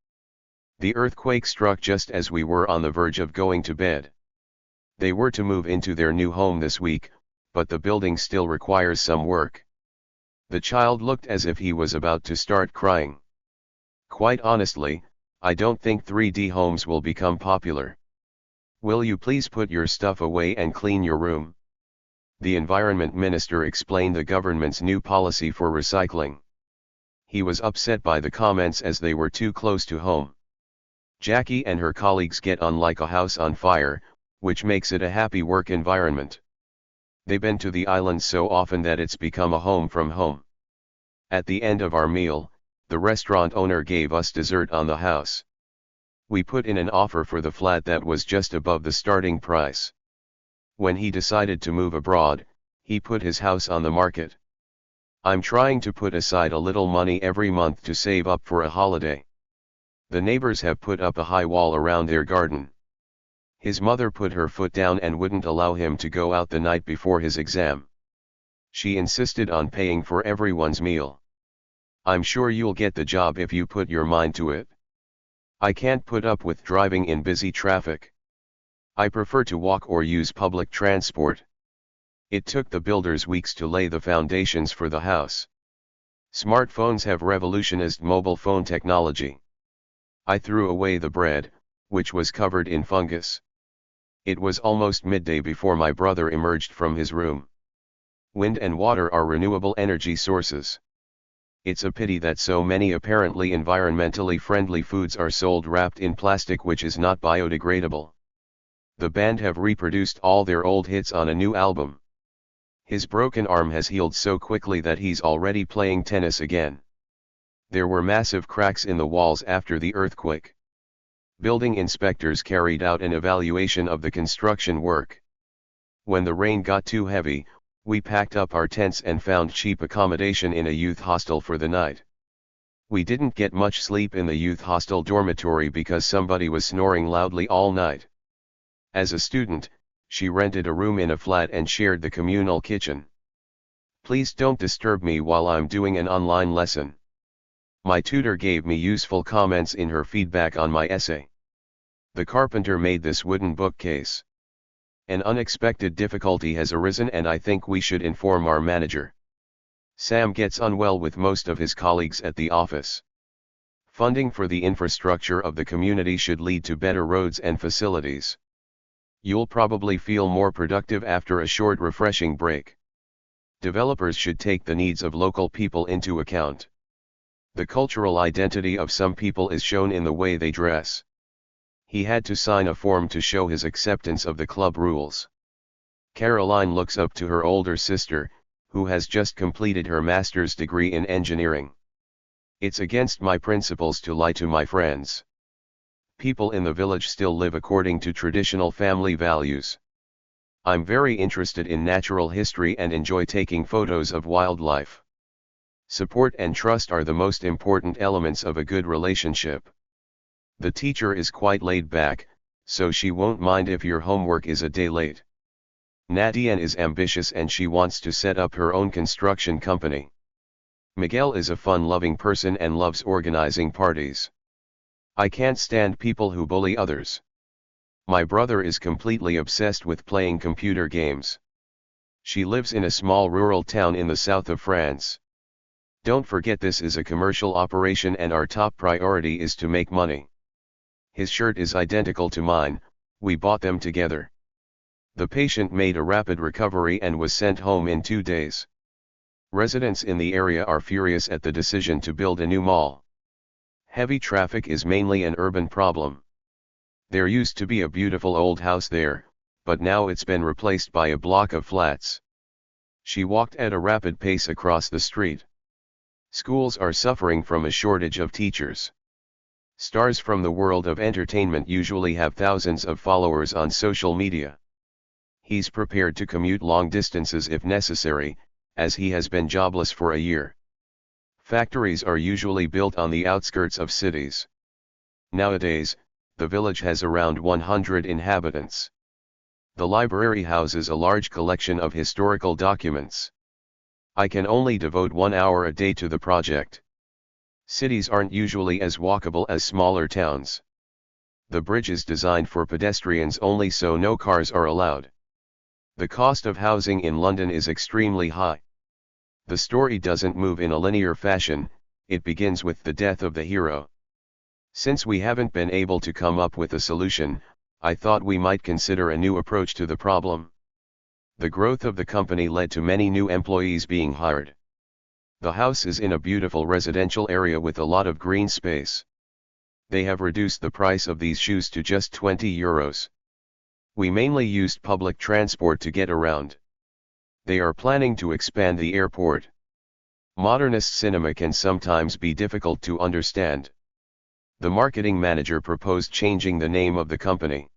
The earthquake struck just as we were on the verge of going to bed. They were to move into their new home this week, but the building still requires some work. The child looked as if he was about to start crying. Quite honestly, I don't think 3D homes will become popular. Will you please put your stuff away and clean your room? The Environment Minister explained the government's new policy for recycling. He was upset by the comments as they were too close to home. Jackie and her colleagues get on like a house on fire, which makes it a happy work environment. They've been to the island so often that it's become a home from home. At the end of our meal, the restaurant owner gave us dessert on the house. We put in an offer for the flat that was just above the starting price. When he decided to move abroad, he put his house on the market. I'm trying to put aside a little money every month to save up for a holiday. The neighbors have put up a high wall around their garden. His mother put her foot down and wouldn't allow him to go out the night before his exam. She insisted on paying for everyone's meal. I'm sure you'll get the job if you put your mind to it. I can't put up with driving in busy traffic. I prefer to walk or use public transport. It took the builders weeks to lay the foundations for the house. Smartphones have revolutionized mobile phone technology. I threw away the bread, which was covered in fungus. It was almost midday before my brother emerged from his room. Wind and water are renewable energy sources. It's a pity that so many apparently environmentally friendly foods are sold wrapped in plastic which is not biodegradable. The band have reproduced all their old hits on a new album. His broken arm has healed so quickly that he's already playing tennis again. There were massive cracks in the walls after the earthquake. Building inspectors carried out an evaluation of the construction work. When the rain got too heavy, we packed up our tents and found cheap accommodation in a youth hostel for the night. We didn't get much sleep in the youth hostel dormitory because somebody was snoring loudly all night. As a student, she rented a room in a flat and shared the communal kitchen. Please don't disturb me while I'm doing an online lesson. My tutor gave me useful comments in her feedback on my essay. The carpenter made this wooden bookcase. An unexpected difficulty has arisen and I think we should inform our manager. Sam gets unwell with most of his colleagues at the office. Funding for the infrastructure of the community should lead to better roads and facilities. You'll probably feel more productive after a short refreshing break. Developers should take the needs of local people into account. The cultural identity of some people is shown in the way they dress. He had to sign a form to show his acceptance of the club rules. Caroline looks up to her older sister, who has just completed her master's degree in engineering. It's against my principles to lie to my friends. People in the village still live according to traditional family values. I'm very interested in natural history and enjoy taking photos of wildlife. Support and trust are the most important elements of a good relationship. The teacher is quite laid back, so she won't mind if your homework is a day late. Nadine is ambitious and she wants to set up her own construction company. Miguel is a fun-loving person and loves organizing parties. I can't stand people who bully others. My brother is completely obsessed with playing computer games. She lives in a small rural town in the south of France. Don't forget this is a commercial operation and our top priority is to make money. His shirt is identical to mine, we bought them together. The patient made a rapid recovery and was sent home in 2 days. Residents in the area are furious at the decision to build a new mall. Heavy traffic is mainly an urban problem. There used to be a beautiful old house there, but now it's been replaced by a block of flats. She walked at a rapid pace across the street. Schools are suffering from a shortage of teachers. Stars from the world of entertainment usually have thousands of followers on social media. He's prepared to commute long distances if necessary, as he has been jobless for a year. Factories are usually built on the outskirts of cities. Nowadays, the village has around 100 inhabitants. The library houses a large collection of historical documents. I can only devote 1 hour a day to the project. Cities aren't usually as walkable as smaller towns. The bridge is designed for pedestrians only so no cars are allowed. The cost of housing in London is extremely high. The story doesn't move in a linear fashion, it begins with the death of the hero. Since we haven't been able to come up with a solution, I thought we might consider a new approach to the problem. The growth of the company led to many new employees being hired. The house is in a beautiful residential area with a lot of green space. They have reduced the price of these shoes to just €20. We mainly used public transport to get around. They are planning to expand the airport. Modernist cinema can sometimes be difficult to understand. The marketing manager proposed changing the name of the company.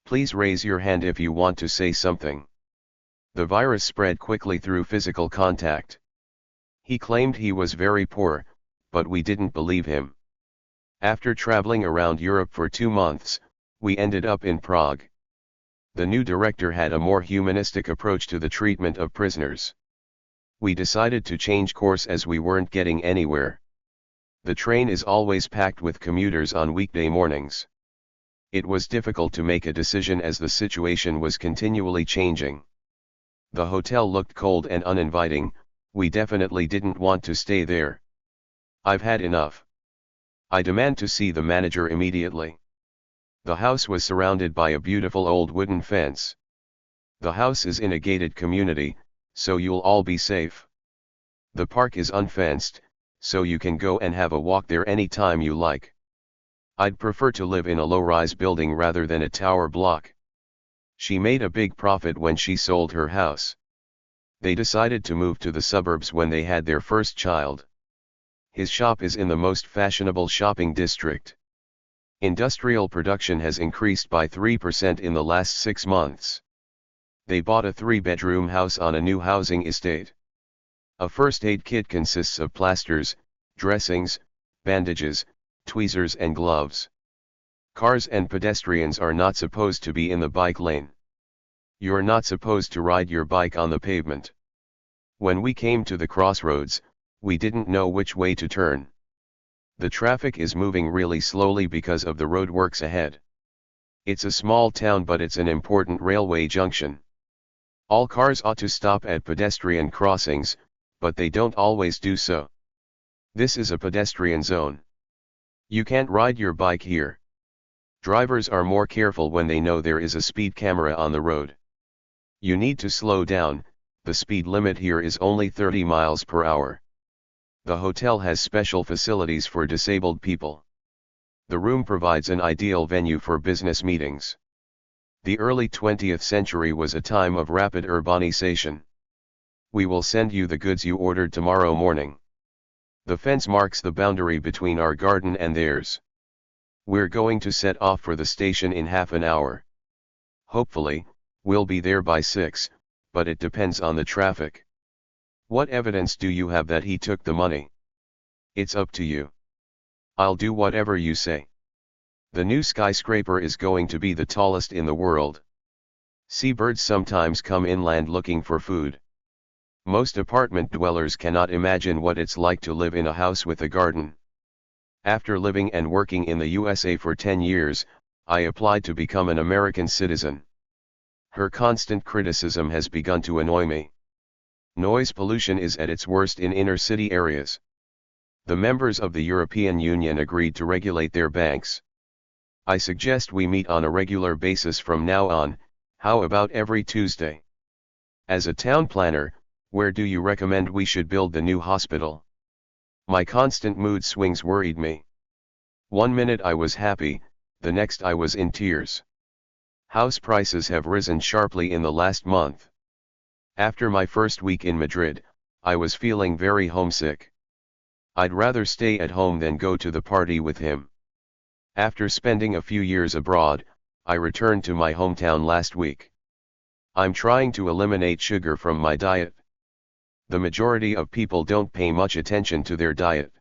Please raise your hand if you want to say something. The virus spread quickly through physical contact. He claimed he was very poor, but we didn't believe him. After traveling around Europe for 2 months, we ended up in Prague. The new director had a more humanistic approach to the treatment of prisoners. We decided to change course as we weren't getting anywhere. The train is always packed with commuters on weekday mornings. It was difficult to make a decision as the situation was continually changing. The hotel looked cold and uninviting, we definitely didn't want to stay there. I've had enough. I demand to see the manager immediately. The house was surrounded by a beautiful old wooden fence. The house is in a gated community, so you'll all be safe. The park is unfenced, so you can go and have a walk there any time you like. I'd prefer to live in a low-rise building rather than a tower block. She made a big profit when she sold her house. They decided to move to the suburbs when they had their first child. His shop is in the most fashionable shopping district. Industrial production has increased by 3% in the last 6 months. They bought a 3-bedroom house on a new housing estate. A first aid kit consists of plasters, dressings, bandages, tweezers and gloves. Cars and pedestrians are not supposed to be in the bike lane. You're not supposed to ride your bike on the pavement. When we came to the crossroads, we didn't know which way to turn. The traffic is moving really slowly because of the roadworks ahead. It's a small town but it's an important railway junction. All cars ought to stop at pedestrian crossings, but they don't always do so. This is a pedestrian zone. You can't ride your bike here. Drivers are more careful when they know there is a speed camera on the road. You need to slow down, the speed limit here is only 30 miles per hour. The hotel has special facilities for disabled people. The room provides an ideal venue for business meetings. The early 20th century was a time of rapid urbanization. We will send you the goods you ordered tomorrow morning. The fence marks the boundary between our garden and theirs. We're going to set off for the station in half an hour. Hopefully, we'll be there by 6, but it depends on the traffic. What evidence do you have that he took the money? It's up to you. I'll do whatever you say. The new skyscraper is going to be the tallest in the world. Seabirds sometimes come inland looking for food. Most apartment dwellers cannot imagine what it's like to live in a house with a garden. After living and working in the USA for 10 years, I applied to become an American citizen. Her constant criticism has begun to annoy me. Noise pollution is at its worst in inner city areas. The members of the European Union agreed to regulate their banks. I suggest we meet on a regular basis from now on. How about every Tuesday? As a town planner, where do you recommend we should build the new hospital? My constant mood swings worried me. One minute I was happy, the next I was in tears. House prices have risen sharply in the last month. After my first week in Madrid, I was feeling very homesick. I'd rather stay at home than go to the party with him. After spending a few years abroad, I returned to my hometown last week. I'm trying to eliminate sugar from my diet. The majority of people don't pay much attention to their diet.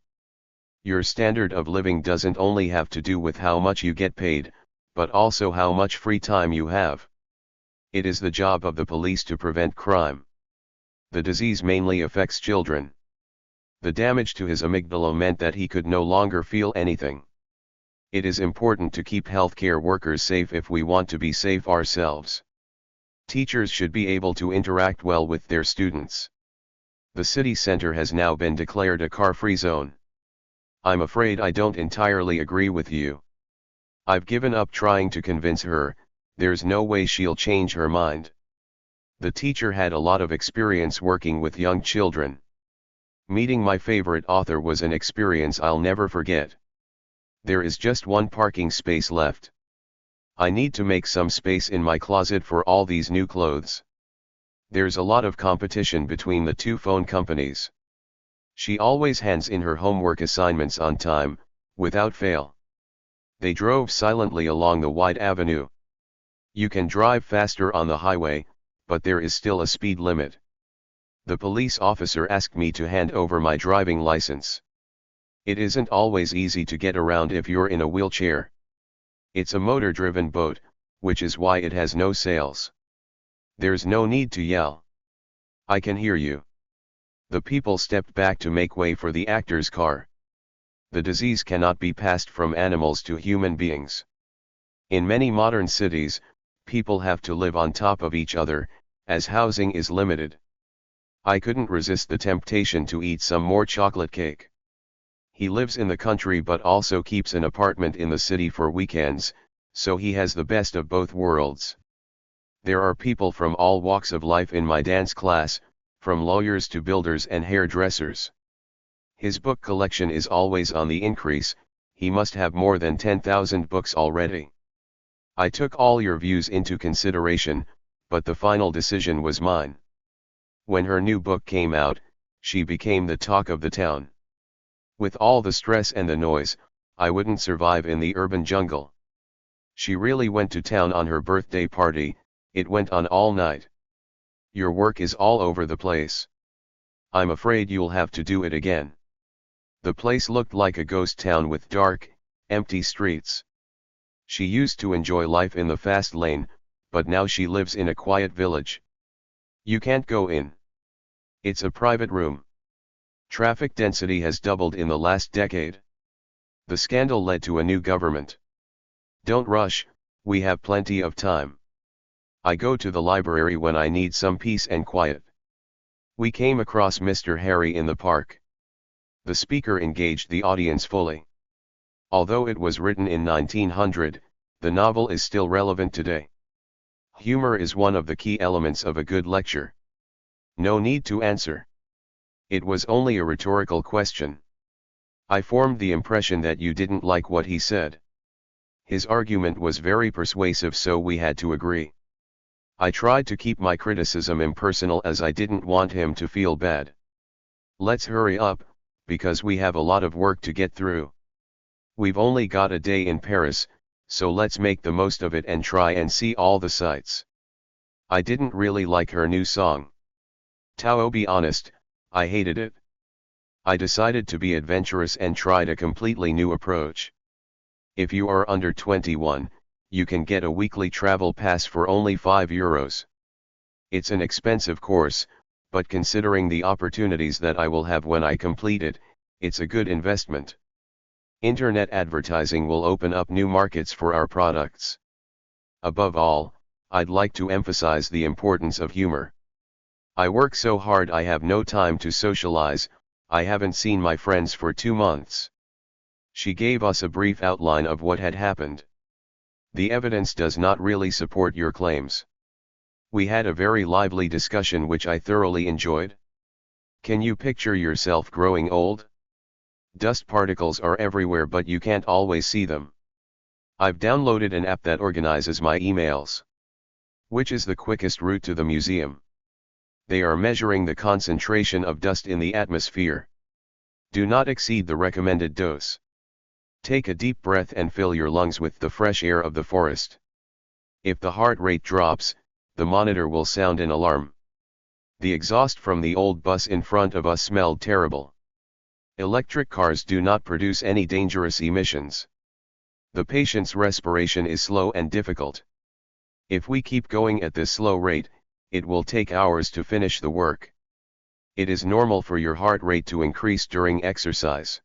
Your standard of living doesn't only have to do with how much you get paid, but also how much free time you have. It is the job of the police to prevent crime. The disease mainly affects children. The damage to his amygdala meant that he could no longer feel anything. It is important to keep healthcare workers safe if we want to be safe ourselves. Teachers should be able to interact well with their students. The city center has now been declared a car-free zone. I'm afraid I don't entirely agree with you. I've given up trying to convince her, there's no way she'll change her mind. The teacher had a lot of experience working with young children. Meeting my favorite author was an experience I'll never forget. There is just one parking space left. I need to make some space in my closet for all these new clothes. There's a lot of competition between the two phone companies. She always hands in her homework assignments on time, without fail. They drove silently along the wide avenue. You can drive faster on the highway, but there is still a speed limit. The police officer asked me to hand over my driving license. It isn't always easy to get around if you're in a wheelchair. It's a motor-driven boat, which is why it has no sails. There's no need to yell. I can hear you. The people stepped back to make way for the actor's car. The disease cannot be passed from animals to human beings. In many modern cities, people have to live on top of each other, as housing is limited. I couldn't resist the temptation to eat some more chocolate cake. He lives in the country but also keeps an apartment in the city for weekends, so he has the best of both worlds. There are people from all walks of life in my dance class, from lawyers to builders and hairdressers. His book collection is always on the increase. He must have more than 10,000 books already. I took all your views into consideration, but the final decision was mine. When her new book came out, she became the talk of the town. With all the stress and the noise, I wouldn't survive in the urban jungle. She really went to town on her birthday party. It went on all night. Your work is all over the place. I'm afraid you'll have to do it again. The place looked like a ghost town with dark, empty streets. She used to enjoy life in the fast lane, but now she lives in a quiet village. You can't go in. It's a private room. Traffic density has doubled in the last decade. The scandal led to a new government. Don't rush, we have plenty of time. I go to the library when I need some peace and quiet. We came across Mr. Harry in the park. The speaker engaged the audience fully. Although it was written in 1900, the novel is still relevant today. Humor is one of the key elements of a good lecture. No need to answer. It was only a rhetorical question. I formed the impression that you didn't like what he said. His argument was very persuasive, so we had to agree. I tried to keep my criticism impersonal as I didn't want him to feel bad. Let's hurry up, because we have a lot of work to get through. We've only got a day in Paris, so let's make the most of it and try and see all the sights. I didn't really like her new song. To be honest, I hated it. I decided to be adventurous and tried a completely new approach. If you are under 21, you can get a weekly travel pass for only €5. It's an expensive course, but considering the opportunities that I will have when I complete it, it's a good investment. Internet advertising will open up new markets for our products. Above all, I'd like to emphasize the importance of humor. I work so hard I have no time to socialize. I haven't seen my friends for 2 months. She gave us a brief outline of what had happened. The evidence does not really support your claims. We had a very lively discussion which I thoroughly enjoyed. Can you picture yourself growing old? Dust particles are everywhere but you can't always see them. I've downloaded an app that organizes my emails. Which is the quickest route to the museum? They are measuring the concentration of dust in the atmosphere. Do not exceed the recommended dose. Take a deep breath and fill your lungs with the fresh air of the forest. If the heart rate drops, the monitor will sound an alarm. The exhaust from the old bus in front of us smelled terrible. Electric cars do not produce any dangerous emissions. The patient's respiration is slow and difficult. If we keep going at this slow rate, it will take hours to finish the work. It is normal for your heart rate to increase during exercise.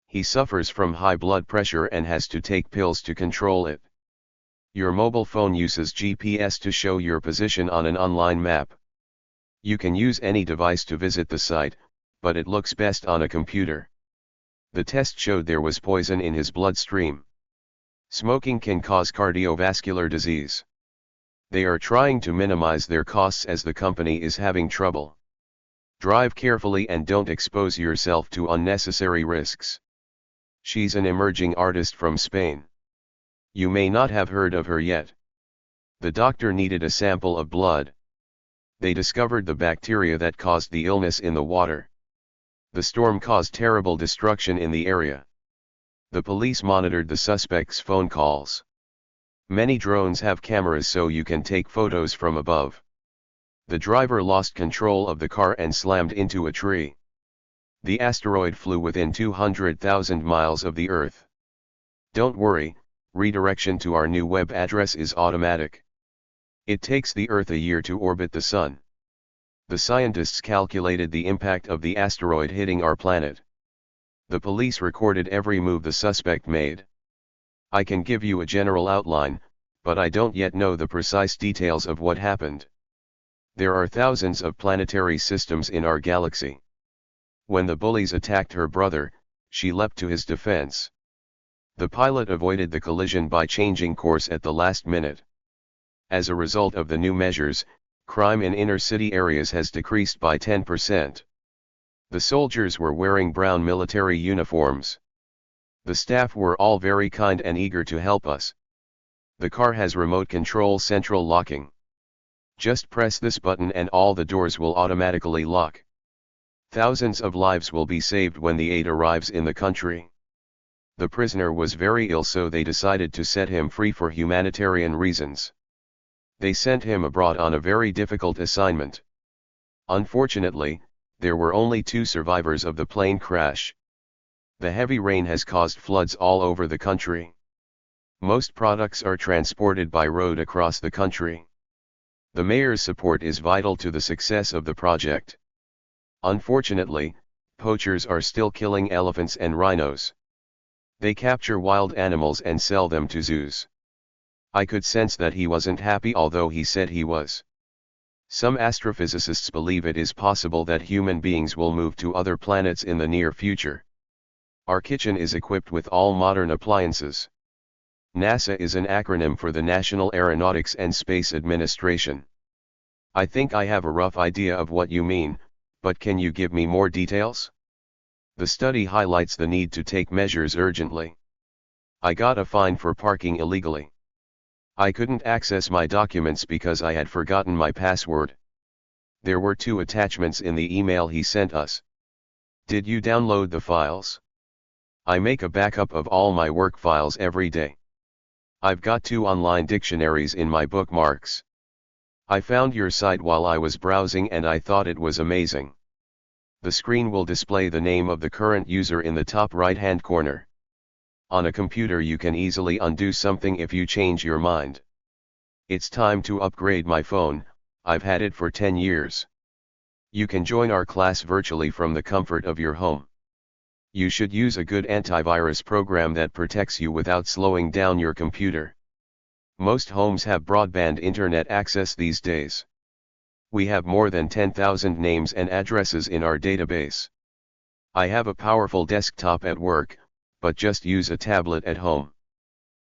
He suffers from high blood pressure and has to take pills to control it. Your mobile phone uses GPS to show your position on an online map. You can use any device to visit the site, but it looks best on a computer. The test showed there was poison in his bloodstream. Smoking can cause cardiovascular disease. They are trying to minimize their costs as the company is having trouble. Drive carefully and don't expose yourself to unnecessary risks. She's an emerging artist from Spain. You may not have heard of her yet. The doctor needed a sample of blood. They discovered the bacteria that caused the illness in the water. The storm caused terrible destruction in the area. The police monitored the suspect's phone calls. Many drones have cameras so you can take photos from above. The driver lost control of the car and slammed into a tree. The asteroid flew within 200,000 miles of the Earth. Don't worry, redirection to our new web address is automatic. It takes the Earth a year to orbit the Sun. The scientists calculated the impact of the asteroid hitting our planet. The police recorded every move the suspect made. I can give you a general outline, but I don't yet know the precise details of what happened. There are thousands of planetary systems in our galaxy. When the bullies attacked her brother, she leapt to his defense. The pilot avoided the collision by changing course at the last minute. As a result of the new measures, crime in inner-city areas has decreased by 10%. The soldiers were wearing brown military uniforms. The staff were all very kind and eager to help us. The car has remote control central locking. Just press this button and all the doors will automatically lock. Thousands of lives will be saved when the aid arrives in the country. The prisoner was very ill so they decided to set him free for humanitarian reasons. They sent him abroad on a very difficult assignment. Unfortunately, there were only 2 survivors of the plane crash. The heavy rain has caused floods all over the country. Most products are transported by road across the country. The mayor's support is vital to the success of the project. Unfortunately, poachers are still killing elephants and rhinos. They capture wild animals and sell them to zoos. I could sense that he wasn't happy although he said he was. Some astrophysicists believe it is possible that human beings will move to other planets in the near future. Our kitchen is equipped with all modern appliances. NASA is an acronym for the National Aeronautics and Space Administration. I think I have a rough idea of what you mean, but can you give me more details? The study highlights the need to take measures urgently. I got a fine for parking illegally. I couldn't access my documents because I had forgotten my password. There were 2 attachments in the email he sent us. Did you download the files? I make a backup of all my work files every day. I've got 2 online dictionaries in my bookmarks. I found your site while I was browsing and I thought it was amazing. The screen will display the name of the current user in the top right-hand corner. On a computer you can easily undo something if you change your mind. It's time to upgrade my phone, I've had it for 10 years. You can join our class virtually from the comfort of your home. You should use a good antivirus program that protects you without slowing down your computer. Most homes have broadband internet access these days. We have more than 10,000 names and addresses in our database. I have a powerful desktop at work, but just use a tablet at home.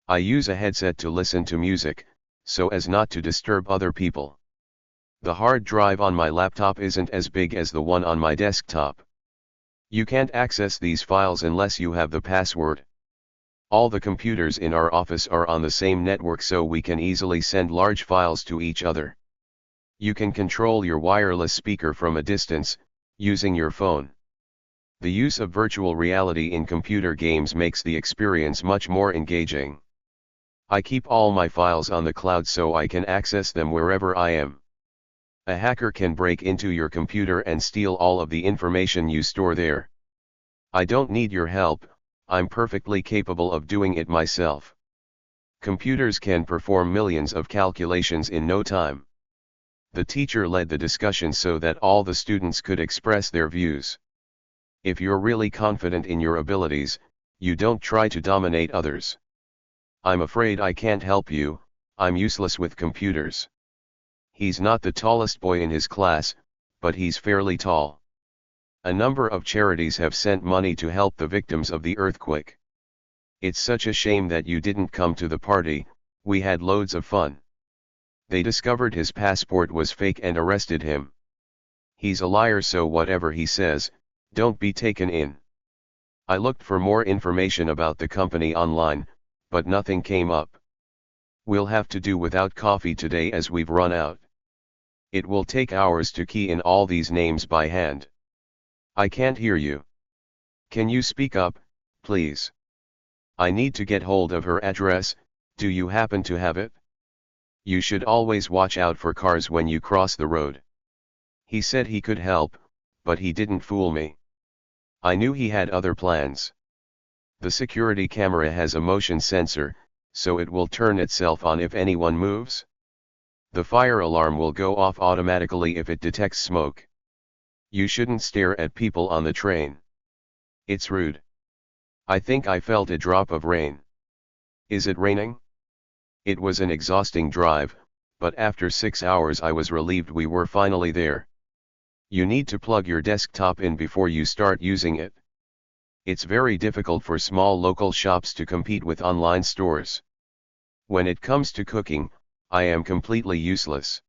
I use a headset to listen to music, so as not to disturb other people. The hard drive on my laptop isn't as big as the one on my desktop. You can't access these files unless you have the password. All the computers in our office are on the same network, so we can easily send large files to each other. You can control your wireless speaker from a distance, using your phone. The use of virtual reality in computer games makes the experience much more engaging. I keep all my files on the cloud so I can access them wherever I am. A hacker can break into your computer and steal all of the information you store there. I don't need your help, I'm perfectly capable of doing it myself. Computers can perform millions of calculations in no time. The teacher led the discussion so that all the students could express their views. If you're really confident in your abilities, you don't try to dominate others. I'm afraid I can't help you, I'm useless with computers. He's not the tallest boy in his class, but he's fairly tall. A number of charities have sent money to help the victims of the earthquake. It's such a shame that you didn't come to the party, we had loads of fun. They discovered his passport was fake and arrested him. He's a liar, so whatever he says, don't be taken in. I looked for more information about the company online, but nothing came up. We'll have to do without coffee today as we've run out. It will take hours to key in all these names by hand. I can't hear you. Can you speak up, please? I need to get hold of her address, do you happen to have it? You should always watch out for cars when you cross the road. He said he could help, but he didn't fool me. I knew he had other plans. The security camera has a motion sensor, so it will turn itself on if anyone moves. The fire alarm will go off automatically if it detects smoke. You shouldn't stare at people on the train. It's rude. I think I felt a drop of rain. Is it raining? It was an exhausting drive, but after 6 hours I was relieved we were finally there. You need to plug your desktop in before you start using it. It's very difficult for small local shops to compete with online stores. When it comes to cooking, I am completely useless.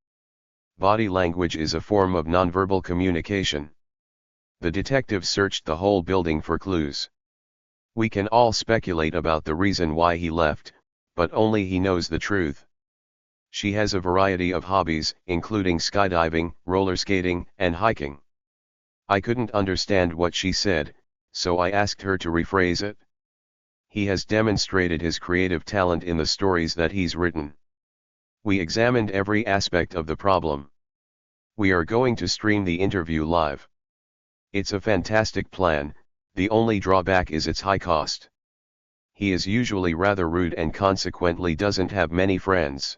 Body language is a form of nonverbal communication. The detective searched the whole building for clues. We can all speculate about the reason why he left, but only he knows the truth. She has a variety of hobbies, including skydiving, roller skating, and hiking. I couldn't understand what she said, so I asked her to rephrase it. He has demonstrated his creative talent in the stories that he's written. We examined every aspect of the problem. We are going to stream the interview live. It's a fantastic plan, the only drawback is its high cost. He is usually rather rude and consequently doesn't have many friends.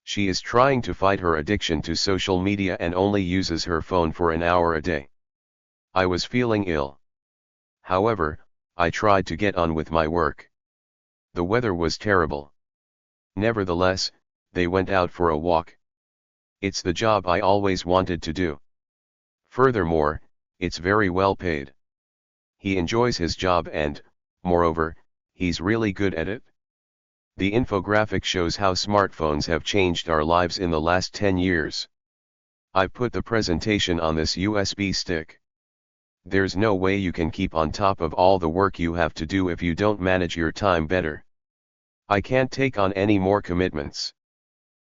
She is trying to fight her addiction to social media and only uses her phone for an hour a day. I was feeling ill. However, I tried to get on with my work. The weather was terrible. Nevertheless, they went out for a walk. It's the job I always wanted to do. Furthermore, it's very well paid. He enjoys his job and, moreover, he's really good at it. The infographic shows how smartphones have changed our lives in the last 10 years. I've put the presentation on this USB stick. There's no way you can keep on top of all the work you have to do if you don't manage your time better. I can't take on any more commitments.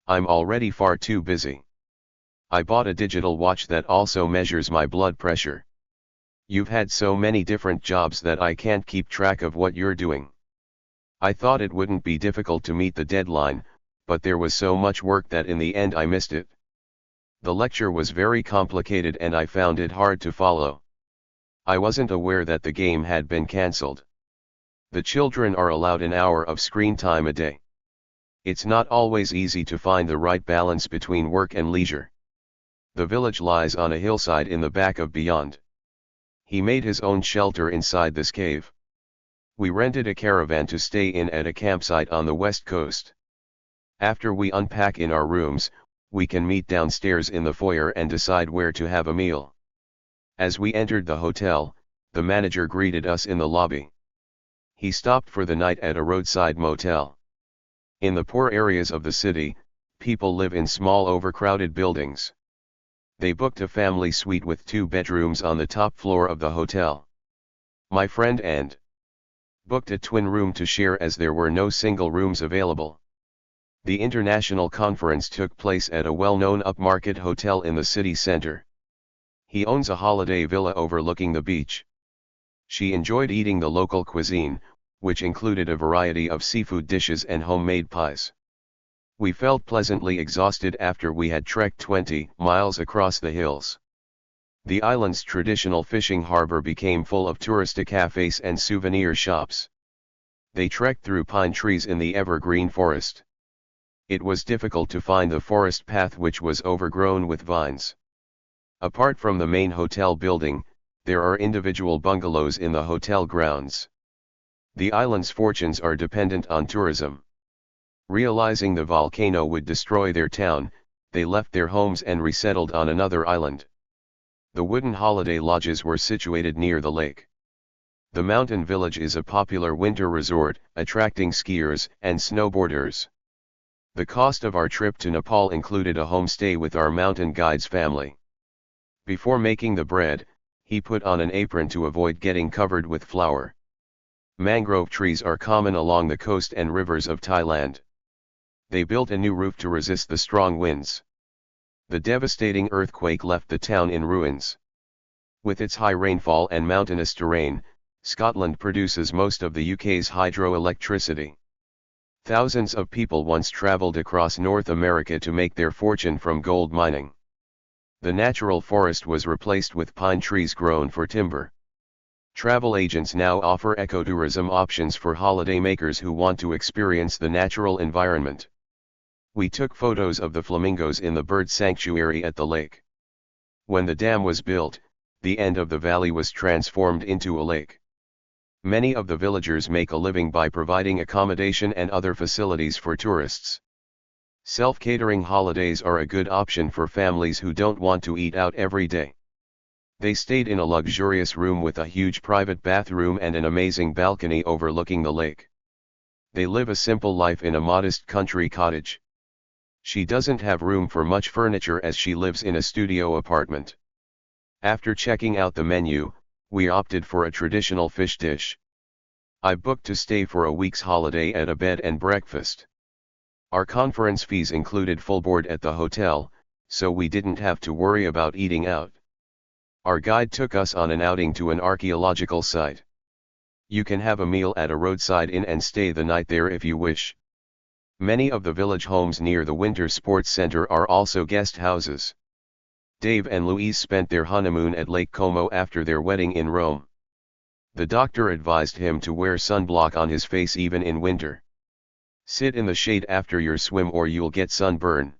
I'm already far too busy. I bought a digital watch that also measures my blood pressure. You've had so many different jobs that I can't keep track of what you're doing. I thought it wouldn't be difficult to meet the deadline, but there was so much work that in the end I missed it. The lecture was very complicated and I found it hard to follow. I wasn't aware that the game had been cancelled. The children are allowed an hour of screen time a day. It's not always easy to find the right balance between work and leisure. The village lies on a hillside in the back of Beyond. He made his own shelter inside this cave. We rented a caravan to stay in at a campsite on the west coast. After we unpack in our rooms, we can meet downstairs in the foyer and decide where to have a meal. As we entered the hotel, the manager greeted us in the lobby. He stopped for the night at a roadside motel. In the poor areas of the city, people live in small overcrowded buildings. They booked a family suite with 2 bedrooms on the top floor of the hotel. My friend and booked a twin room to share as there were no single rooms available. The international conference took place at a well-known upmarket hotel in the city center. He owns a holiday villa overlooking the beach. She enjoyed eating the local cuisine, which included a variety of seafood dishes and homemade pies. We felt pleasantly exhausted after we had trekked 20 miles across the hills. The island's traditional fishing harbor became full of touristic cafes and souvenir shops. They trekked through pine trees in the evergreen forest. It was difficult to find the forest path, which was overgrown with vines. Apart from the main hotel building, there are individual bungalows in the hotel grounds. The island's fortunes are dependent on tourism. Realizing the volcano would destroy their town, they left their homes and resettled on another island. The wooden holiday lodges were situated near the lake. The mountain village is a popular winter resort, attracting skiers and snowboarders. The cost of our trip to Nepal included a homestay with our mountain guide's family. Before making the bread, he put on an apron to avoid getting covered with flour. Mangrove trees are common along the coast and rivers of Thailand. They built a new roof to resist the strong winds. The devastating earthquake left the town in ruins. With its high rainfall and mountainous terrain, Scotland produces most of the UK's hydroelectricity. Thousands of people once travelled across North America to make their fortune from gold mining. The natural forest was replaced with pine trees grown for timber. Travel agents now offer ecotourism options for holidaymakers who want to experience the natural environment. We took photos of the flamingos in the bird sanctuary at the lake. When the dam was built, the end of the valley was transformed into a lake. Many of the villagers make a living by providing accommodation and other facilities for tourists. Self-catering holidays are a good option for families who don't want to eat out every day. They stayed in a luxurious room with a huge private bathroom and an amazing balcony overlooking the lake. They live a simple life in a modest country cottage. She doesn't have room for much furniture as she lives in a studio apartment. After checking out the menu, we opted for a traditional fish dish. I booked to stay for a week's holiday at a bed and breakfast. Our conference fees included full board at the hotel, so we didn't have to worry about eating out. Our guide took us on an outing to an archaeological site. You can have a meal at a roadside inn and stay the night there if you wish. Many of the village homes near the Winter Sports Center are also guest houses. Dave and Louise spent their honeymoon at Lake Como after their wedding in Rome. The doctor advised him to wear sunblock on his face even in winter. Sit in the shade after your swim or you'll get sunburn.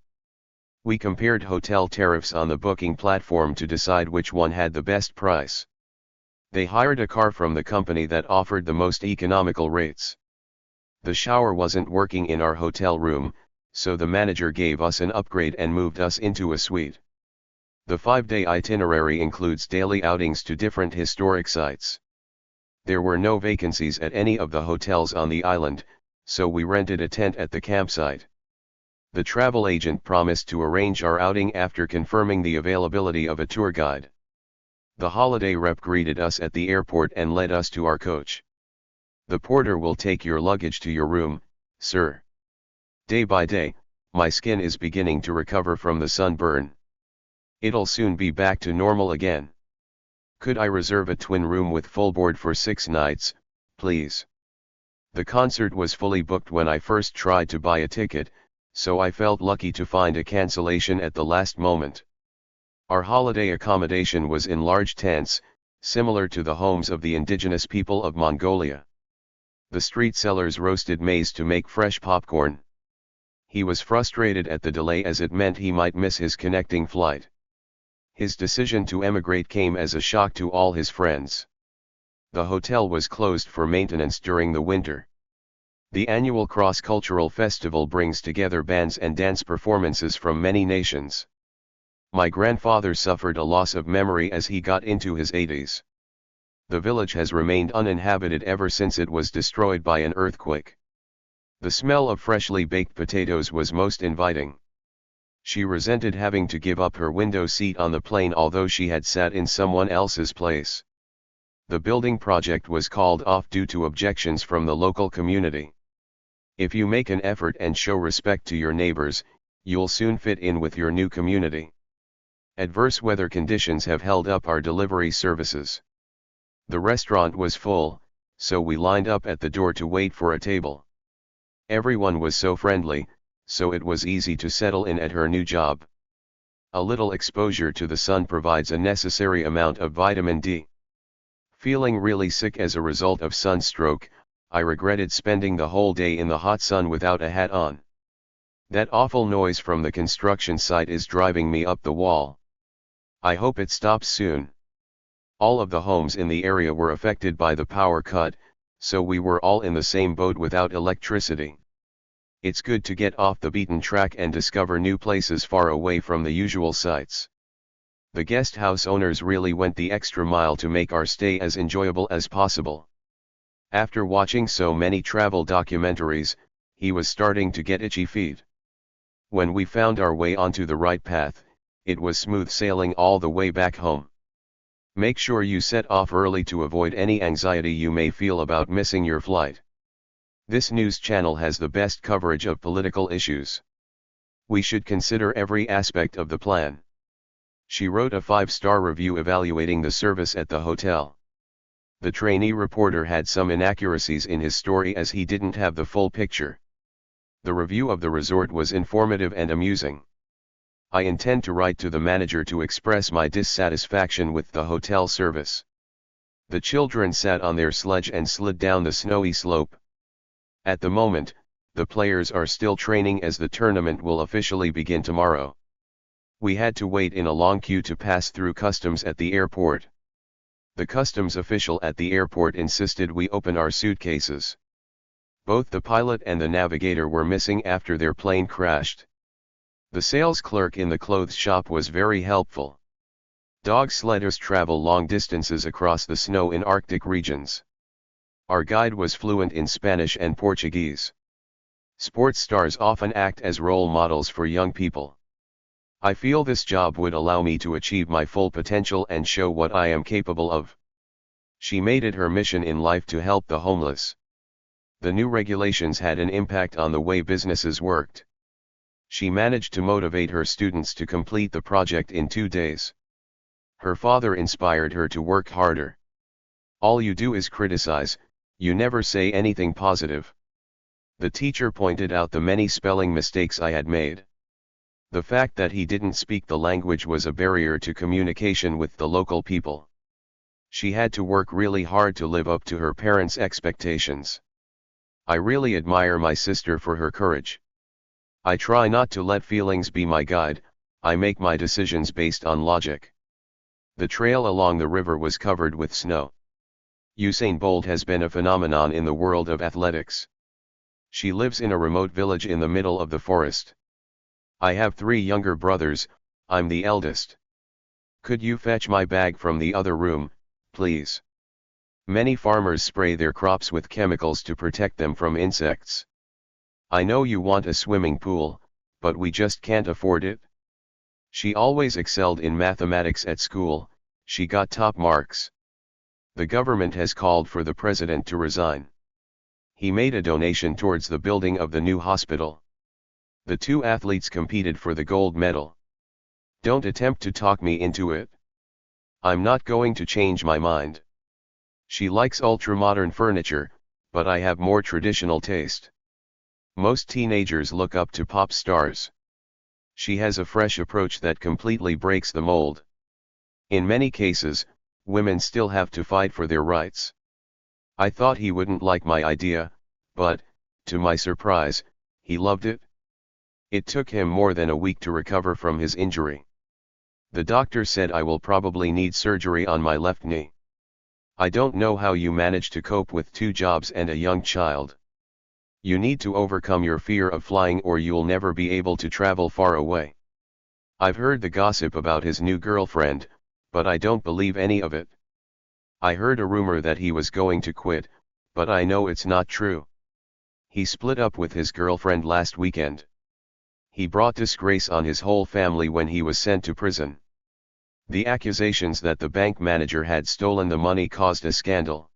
We compared hotel tariffs on the booking platform to decide which one had the best price. They hired a car from the company that offered the most economical rates. The shower wasn't working in our hotel room, so the manager gave us an upgrade and moved us into a suite. The 5-day itinerary includes daily outings to different historic sites. There were no vacancies at any of the hotels on the island, so we rented a tent at the campsite. The travel agent promised to arrange our outing after confirming the availability of a tour guide. The holiday rep greeted us at the airport and led us to our coach. The porter will take your luggage to your room, sir. Day by day, my skin is beginning to recover from the sunburn. It'll soon be back to normal again. Could I reserve a twin room with full board for 6 nights, please? The concert was fully booked when I first tried to buy a ticket, so I felt lucky to find a cancellation at the last moment. Our holiday accommodation was in large tents, similar to the homes of the indigenous people of Mongolia. The street sellers roasted maize to make fresh popcorn. He was frustrated at the delay as it meant he might miss his connecting flight. His decision to emigrate came as a shock to all his friends. The hotel was closed for maintenance during the winter. The annual cross-cultural festival brings together bands and dance performances from many nations. My grandfather suffered a loss of memory as he got into his 80s. The village has remained uninhabited ever since it was destroyed by an earthquake. The smell of freshly baked potatoes was most inviting. She resented having to give up her window seat on the plane although she had sat in someone else's place. The building project was called off due to objections from the local community. If you make an effort and show respect to your neighbors, you'll soon fit in with your new community. Adverse weather conditions have held up our delivery services. The restaurant was full, so we lined up at the door to wait for a table. Everyone was so friendly, so it was easy to settle in at her new job. A little exposure to the sun provides a necessary amount of vitamin D. Feeling really sick as a result of sunstroke, I regretted spending the whole day in the hot sun without a hat on. That awful noise from the construction site is driving me up the wall. I hope it stops soon. All of the homes in the area were affected by the power cut, so we were all in the same boat without electricity. It's good to get off the beaten track and discover new places far away from the usual sites. The guest house owners really went the extra mile to make our stay as enjoyable as possible. After watching so many travel documentaries, he was starting to get itchy feet. When we found our way onto the right path, it was smooth sailing all the way back home. Make sure you set off early to avoid any anxiety you may feel about missing your flight. This news channel has the best coverage of political issues. We should consider every aspect of the plan. She wrote a 5-star review evaluating the service at the hotel. The trainee reporter had some inaccuracies in his story as he didn't have the full picture. The review of the resort was informative and amusing. I intend to write to the manager to express my dissatisfaction with the hotel service. The children sat on their sledge and slid down the snowy slope. At the moment, the players are still training as the tournament will officially begin tomorrow. We had to wait in a long queue to pass through customs at the airport. The customs official at the airport insisted we open our suitcases. Both the pilot and the navigator were missing after their plane crashed. The sales clerk in the clothes shop was very helpful. Dog sledders travel long distances across the snow in Arctic regions. Our guide was fluent in Spanish and Portuguese. Sports stars often act as role models for young people. I feel this job would allow me to achieve my full potential and show what I am capable of. She made it her mission in life to help the homeless. The new regulations had an impact on the way businesses worked. She managed to motivate her students to complete the project in 2 days. Her father inspired her to work harder. All you do is criticize, you never say anything positive. The teacher pointed out the many spelling mistakes I had made. The fact that he didn't speak the language was a barrier to communication with the local people. She had to work really hard to live up to her parents' expectations. I really admire my sister for her courage. I try not to let feelings be my guide, I make my decisions based on logic. The trail along the river was covered with snow. Usain Bolt has been a phenomenon in the world of athletics. She lives in a remote village in the middle of the forest. I have 3 younger brothers, I'm the eldest. Could you fetch my bag from the other room, please? Many farmers spray their crops with chemicals to protect them from insects. I know you want a swimming pool, but we just can't afford it. She always excelled in mathematics at school, she got top marks. The government has called for the president to resign. He made a donation towards the building of the new hospital. The 2 athletes competed for the gold medal. Don't attempt to talk me into it. I'm not going to change my mind. She likes ultra-modern furniture, but I have more traditional taste. Most teenagers look up to pop stars. She has a fresh approach that completely breaks the mold. In many cases, women still have to fight for their rights. I thought he wouldn't like my idea, but, to my surprise, he loved it. It took him more than a week to recover from his injury. The doctor said I will probably need surgery on my left knee. I don't know how you manage to cope with 2 jobs and a young child. You need to overcome your fear of flying or you'll never be able to travel far away. I've heard the gossip about his new girlfriend, but I don't believe any of it. I heard a rumor that he was going to quit, but I know it's not true. He split up with his girlfriend last weekend. He brought disgrace on his whole family when he was sent to prison. The accusations that the bank manager had stolen the money caused a scandal.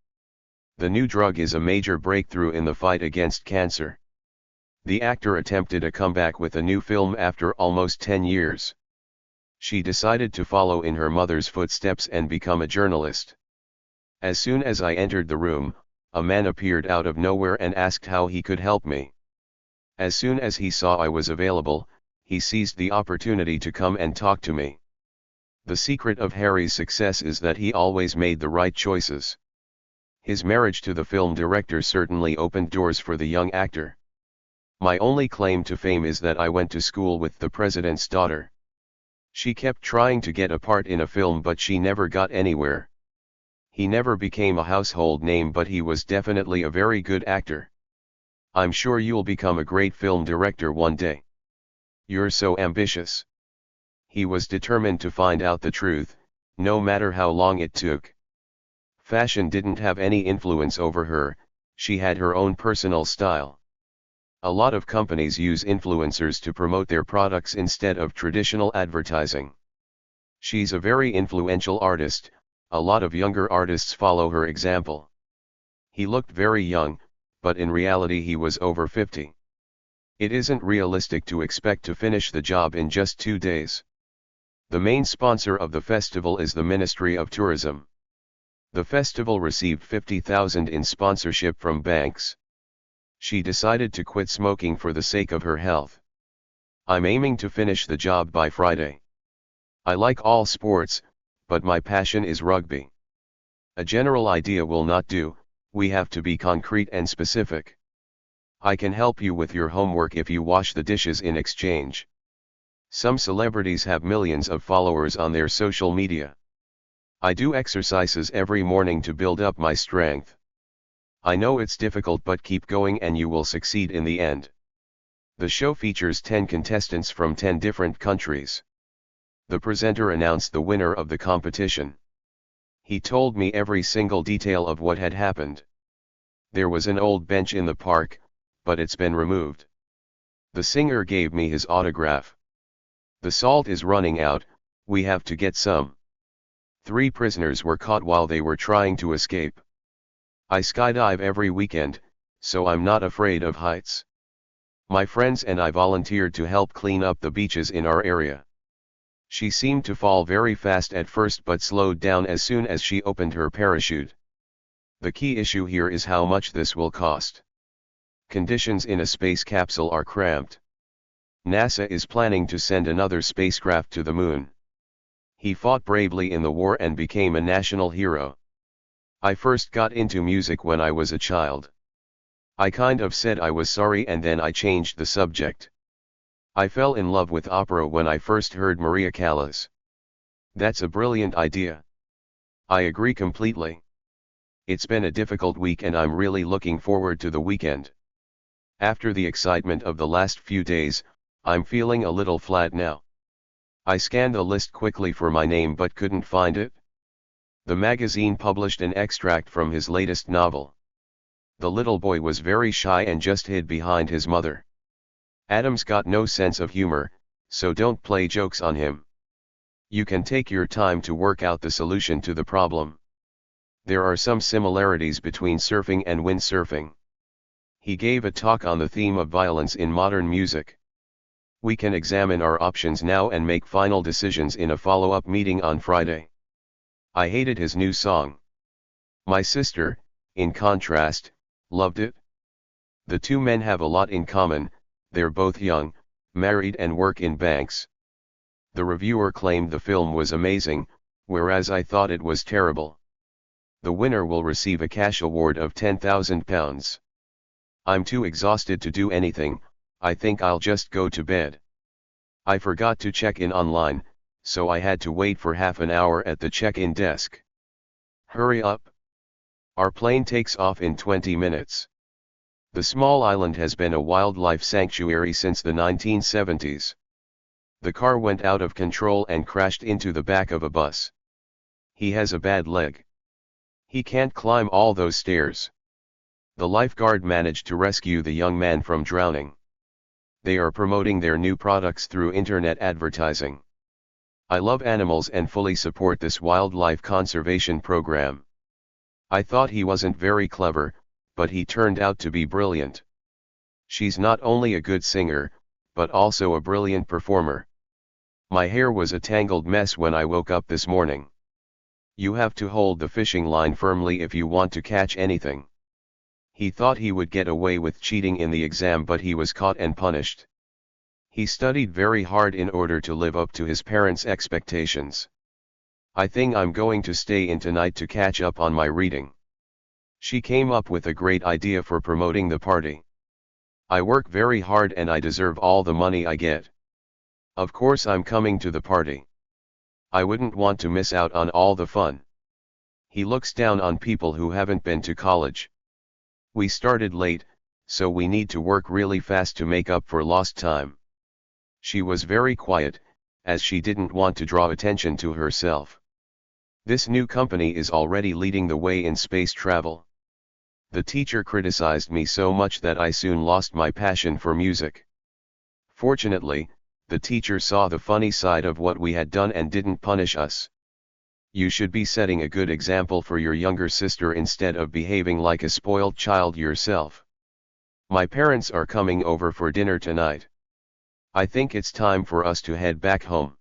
The new drug is a major breakthrough in the fight against cancer. The actor attempted a comeback with a new film after almost 10 years. She decided to follow in her mother's footsteps and become a journalist. As soon as I entered the room, a man appeared out of nowhere and asked how he could help me. As soon as he saw I was available, he seized the opportunity to come and talk to me. The secret of Harry's success is that he always made the right choices. His marriage to the film director certainly opened doors for the young actor. My only claim to fame is that I went to school with the president's daughter. She kept trying to get a part in a film but she never got anywhere. He never became a household name but he was definitely a very good actor. I'm sure you'll become a great film director one day. You're so ambitious. He was determined to find out the truth, no matter how long it took. Fashion didn't have any influence over her, she had her own personal style. A lot of companies use influencers to promote their products instead of traditional advertising. She's a very influential artist, a lot of younger artists follow her example. He looked very young, but in reality he was over 50. It isn't realistic to expect to finish the job in just 2 days. The main sponsor of the festival is the Ministry of Tourism. The festival received $50,000 in sponsorship from banks. She decided to quit smoking for the sake of her health. I'm aiming to finish the job by Friday. I like all sports, but my passion is rugby. A general idea will not do, we have to be concrete and specific. I can help you with your homework if you wash the dishes in exchange. Some celebrities have millions of followers on their social media. I do exercises every morning to build up my strength. I know it's difficult but keep going and you will succeed in the end. The show features 10 contestants from 10 different countries. The presenter announced the winner of the competition. He told me every single detail of what had happened. There was an old bench in the park, but it's been removed. The singer gave me his autograph. The salt is running out, we have to get some. 3 prisoners were caught while they were trying to escape. I skydive every weekend, so I'm not afraid of heights. My friends and I volunteered to help clean up the beaches in our area. She seemed to fall very fast at first but slowed down as soon as she opened her parachute. The key issue here is how much this will cost. Conditions in a space capsule are cramped. NASA is planning to send another spacecraft to the moon. He fought bravely in the war and became a national hero. I first got into music when I was a child. I kind of said I was sorry and then I changed the subject. I fell in love with opera when I first heard Maria Callas. That's a brilliant idea. I agree completely. It's been a difficult week and I'm really looking forward to the weekend. After the excitement of the last few days, I'm feeling a little flat now. I scanned the list quickly for my name but couldn't find it. The magazine published an extract from his latest novel. The little boy was very shy and just hid behind his mother. Adam's got no sense of humor, so don't play jokes on him. You can take your time to work out the solution to the problem. There are some similarities between surfing and windsurfing. He gave a talk on the theme of violence in modern music. We can examine our options now and make final decisions in a follow-up meeting on Friday. I hated his new song. My sister, in contrast, loved it. The 2 men have a lot in common, they're both young, married and work in banks. The reviewer claimed the film was amazing, whereas I thought it was terrible. The winner will receive a cash award of £10,000. I'm too exhausted to do anything, I think I'll just go to bed. I forgot to check in online, so I had to wait for half an hour at the check-in desk. Hurry up. Our plane takes off in 20 minutes. The small island has been a wildlife sanctuary since the 1970s. The car went out of control and crashed into the back of a bus. He has a bad leg. He can't climb all those stairs. The lifeguard managed to rescue the young man from drowning. They are promoting their new products through internet advertising. I love animals and fully support this wildlife conservation program. I thought he wasn't very clever, but he turned out to be brilliant. She's not only a good singer, but also a brilliant performer. My hair was a tangled mess when I woke up this morning. You have to hold the fishing line firmly if you want to catch anything. He thought he would get away with cheating in the exam, but he was caught and punished. He studied very hard in order to live up to his parents' expectations. I think I'm going to stay in tonight to catch up on my reading. She came up with a great idea for promoting the party. I work very hard and I deserve all the money I get. Of course I'm coming to the party. I wouldn't want to miss out on all the fun. He looks down on people who haven't been to college. We started late, so we need to work really fast to make up for lost time. She was very quiet, as she didn't want to draw attention to herself. This new company is already leading the way in space travel. The teacher criticized me so much that I soon lost my passion for music. Fortunately, the teacher saw the funny side of what we had done and didn't punish us. You should be setting a good example for your younger sister instead of behaving like a spoiled child yourself. My parents are coming over for dinner tonight. I think it's time for us to head back home.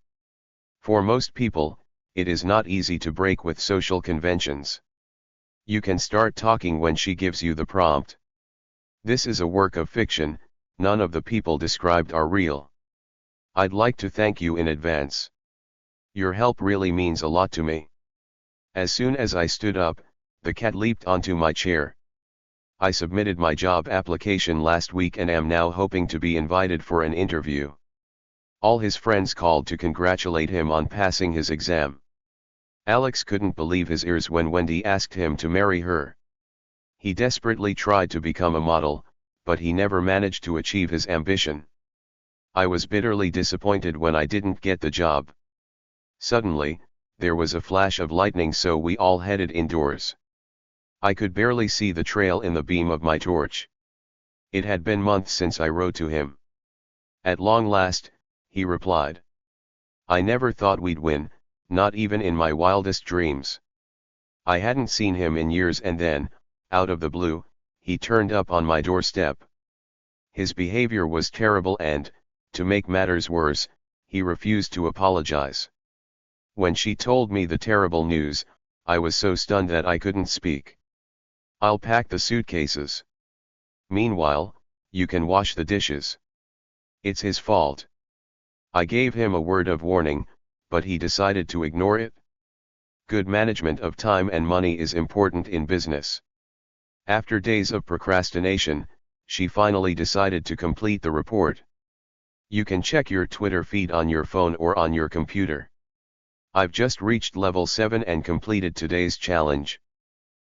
For most people, it is not easy to break with social conventions. You can start talking when she gives you the prompt. This is a work of fiction, none of the people described are real. I'd like to thank you in advance. Your help really means a lot to me. As soon as I stood up, the cat leaped onto my chair. I submitted my job application last week and am now hoping to be invited for an interview. All his friends called to congratulate him on passing his exam. Alex couldn't believe his ears when Wendy asked him to marry her. He desperately tried to become a model, but he never managed to achieve his ambition. I was bitterly disappointed when I didn't get the job. Suddenly, there was a flash of lightning, so we all headed indoors. I could barely see the trail in the beam of my torch. It had been months since I wrote to him. At long last, he replied. I never thought we'd win, not even in my wildest dreams. I hadn't seen him in years, and then, out of the blue, he turned up on my doorstep. His behavior was terrible and, to make matters worse, he refused to apologize. When she told me the terrible news, I was so stunned that I couldn't speak. I'll pack the suitcases. Meanwhile, you can wash the dishes. It's his fault. I gave him a word of warning, but he decided to ignore it. Good management of time and money is important in business. After days of procrastination, she finally decided to complete the report. You can check your Twitter feed on your phone or on your computer. I've just reached level 7 and completed today's challenge.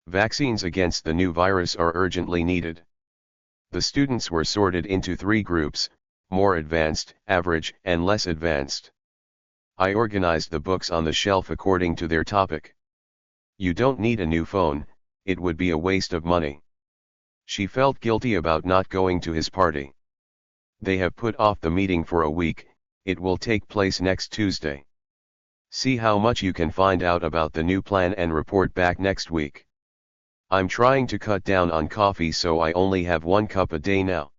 Vaccines against the new virus are urgently needed. The students were sorted into 3 groups, more advanced, average, and less advanced. I organized the books on the shelf according to their topic. You don't need a new phone, it would be a waste of money. She felt guilty about not going to his party. They have put off the meeting for a week, it will take place next Tuesday. See how much you can find out about the new plan and report back next week. I'm trying to cut down on coffee, so I only have 1 cup a day now.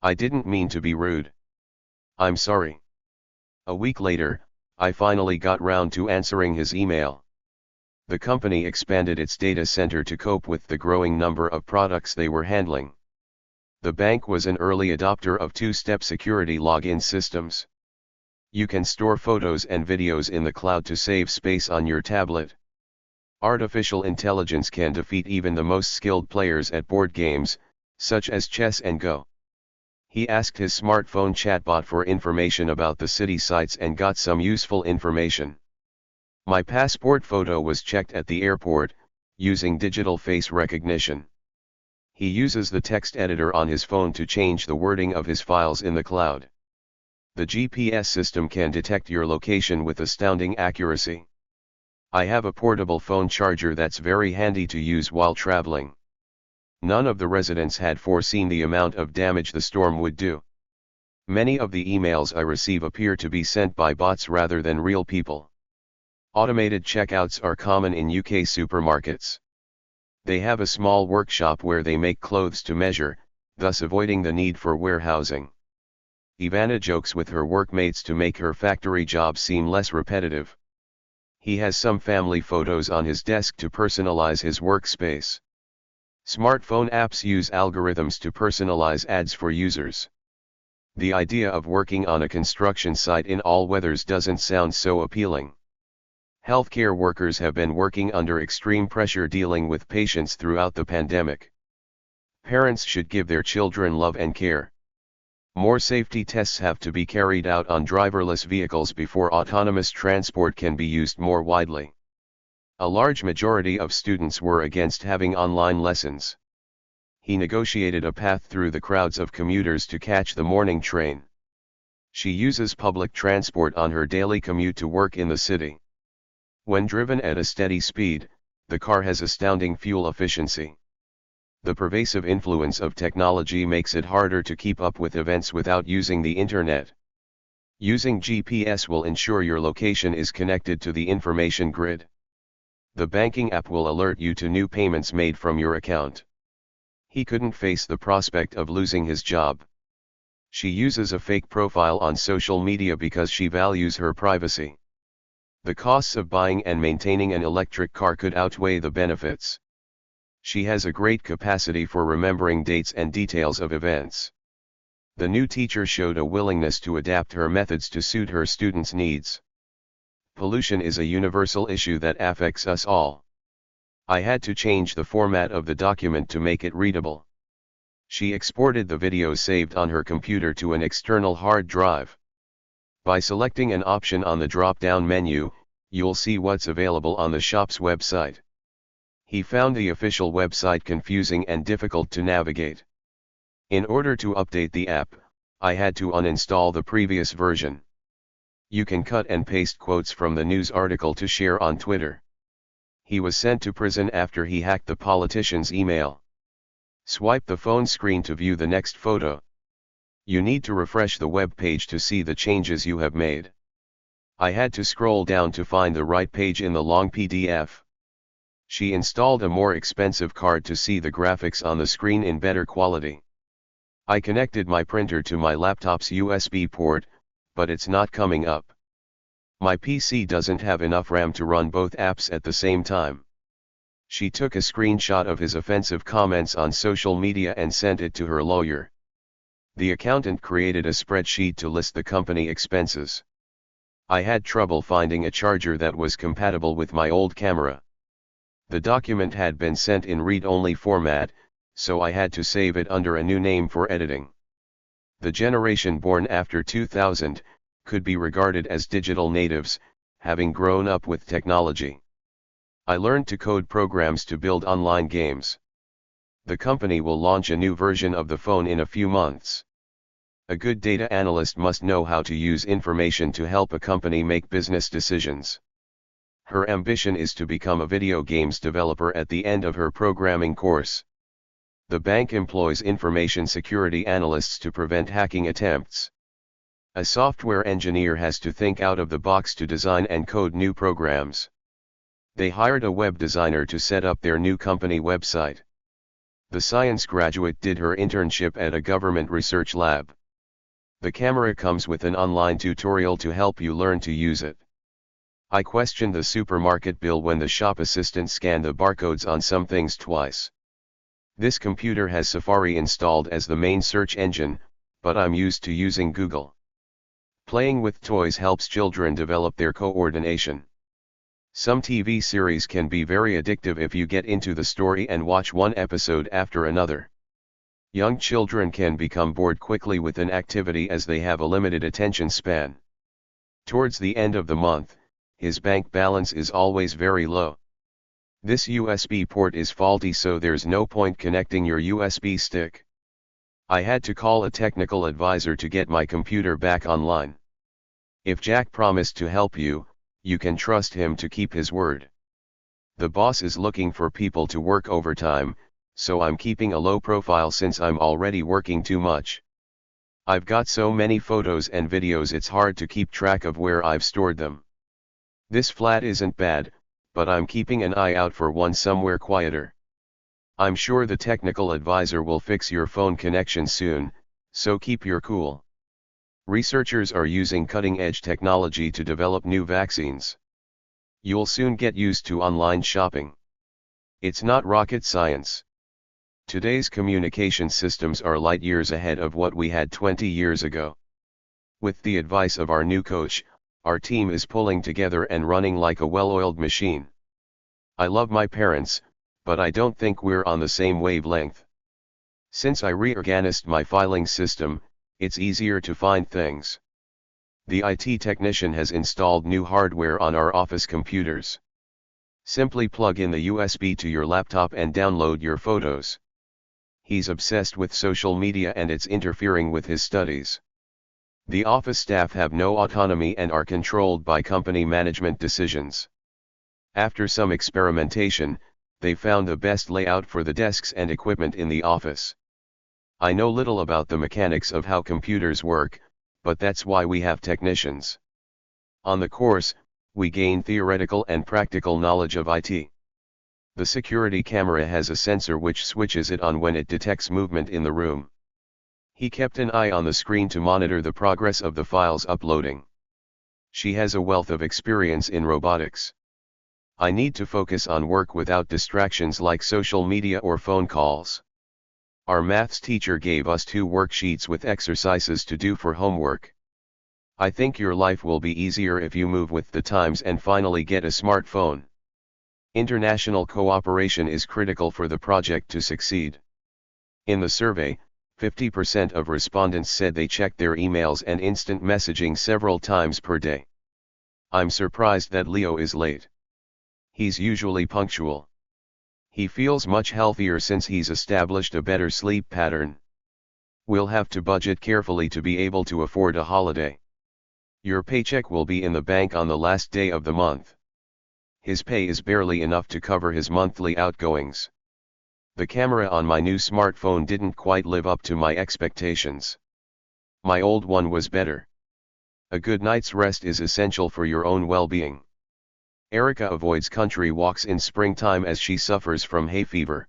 I didn't mean to be rude. I'm sorry. A week later, I finally got round to answering his email. The company expanded its data center to cope with the growing number of products they were handling. The bank was an early adopter of 2-step security login systems. You can store photos and videos in the cloud to save space on your tablet. Artificial intelligence can defeat even the most skilled players at board games, such as chess and Go. He asked his smartphone chatbot for information about the city sites and got some useful information. My passport photo was checked at the airport, using digital face recognition. He uses the text editor on his phone to change the wording of his files in the cloud. The GPS system can detect your location with astounding accuracy. I have a portable phone charger that's very handy to use while traveling. None of the residents had foreseen the amount of damage the storm would do. Many of the emails I receive appear to be sent by bots rather than real people. Automated checkouts are common in UK supermarkets. They have a small workshop where they make clothes to measure, thus avoiding the need for warehousing. Ivana jokes with her workmates to make her factory job seem less repetitive. He has some family photos on his desk to personalize his workspace. Smartphone apps use algorithms to personalize ads for users. The idea of working on a construction site in all weathers doesn't sound so appealing. Healthcare workers have been working under extreme pressure dealing with patients throughout the pandemic. Parents should give their children love and care. More safety tests have to be carried out on driverless vehicles before autonomous transport can be used more widely. A large majority of students were against having online lessons. He negotiated a path through the crowds of commuters to catch the morning train. She uses public transport on her daily commute to work in the city. When driven at a steady speed, the car has astounding fuel efficiency. The pervasive influence of technology makes it harder to keep up with events without using the internet. Using GPS will ensure your location is connected to the information grid. The banking app will alert you to new payments made from your account. He couldn't face the prospect of losing his job. She uses a fake profile on social media because she values her privacy. The costs of buying and maintaining an electric car could outweigh the benefits. She has a great capacity for remembering dates and details of events. The new teacher showed a willingness to adapt her methods to suit her students' needs. Pollution is a universal issue that affects us all. I had to change the format of the document to make it readable. She exported the video saved on her computer to an external hard drive. By selecting an option on the drop-down menu, you'll see what's available on the shop's website. He found the official website confusing and difficult to navigate. In order to update the app, I had to uninstall the previous version. You can cut and paste quotes from the news article to share on Twitter. He was sent to prison after he hacked the politician's email. Swipe the phone screen to view the next photo. You need to refresh the web page to see the changes you have made. I had to scroll down to find the right page in the long PDF. She installed a more expensive card to see the graphics on the screen in better quality. I connected my printer to my laptop's USB port, but it's not coming up. My PC doesn't have enough RAM to run both apps at the same time. She took a screenshot of his offensive comments on social media and sent it to her lawyer. The accountant created a spreadsheet to list the company expenses. I had trouble finding a charger that was compatible with my old camera. The document had been sent in read-only format, so I had to save it under a new name for editing. The generation born after 2000 could be regarded as digital natives, having grown up with technology. I learned to code programs to build online games. The company will launch a new version of the phone in a few months. A good data analyst must know how to use information to help a company make business decisions. Her ambition is to become a video games developer at the end of her programming course. The bank employs information security analysts to prevent hacking attempts. A software engineer has to think out of the box to design and code new programs. They hired a web designer to set up their new company website. The science graduate did her internship at a government research lab. The camera comes with an online tutorial to help you learn to use it. I questioned the supermarket bill when the shop assistant scanned the barcodes on some things twice. This computer has Safari installed as the main search engine, but I'm used to using Google. Playing with toys helps children develop their coordination. Some TV series can be very addictive if you get into the story and watch one episode after another. Young children can become bored quickly with an activity as they have a limited attention span. Towards the end of the month, his bank balance is always very low. This USB port is faulty, so there's no point connecting your USB stick. I had to call a technical advisor to get my computer back online. If Jack promised to help you, you can trust him to keep his word. The boss is looking for people to work overtime, so I'm keeping a low profile since I'm already working too much. I've got so many photos and videos it's hard to keep track of where I've stored them. This flat isn't bad, but I'm keeping an eye out for one somewhere quieter. I'm sure the technical advisor will fix your phone connection soon, so keep your cool. Researchers are using cutting-edge technology to develop new vaccines. You'll soon get used to online shopping. It's not rocket science. Today's communication systems are light years ahead of what we had 20 years ago. With the advice of our new coach, our team is pulling together and running like a well-oiled machine. I love my parents, but I don't think we're on the same wavelength. Since I reorganized my filing system, it's easier to find things. The IT technician has installed new hardware on our office computers. Simply plug in the USB to your laptop and download your photos. He's obsessed with social media and it's interfering with his studies. The office staff have no autonomy and are controlled by company management decisions. After some experimentation, they found the best layout for the desks and equipment in the office. I know little about the mechanics of how computers work, but that's why we have technicians. On the course, we gain theoretical and practical knowledge of IT. The security camera has a sensor which switches it on when it detects movement in the room. He kept an eye on the screen to monitor the progress of the files uploading. She has a wealth of experience in robotics. I need to focus on work without distractions like social media or phone calls. Our maths teacher gave us 2 worksheets with exercises to do for homework. I think your life will be easier if you move with the times and finally get a smartphone. International cooperation is critical for the project to succeed. In the survey, 50% of respondents said they checked their emails and instant messaging several times per day. I'm surprised that Leo is late. He's usually punctual. He feels much healthier since he's established a better sleep pattern. We'll have to budget carefully to be able to afford a holiday. Your paycheck will be in the bank on the last day of the month. His pay is barely enough to cover his monthly outgoings. The camera on my new smartphone didn't quite live up to my expectations. My old one was better. A good night's rest is essential for your own well-being. Erica avoids country walks in springtime as she suffers from hay fever.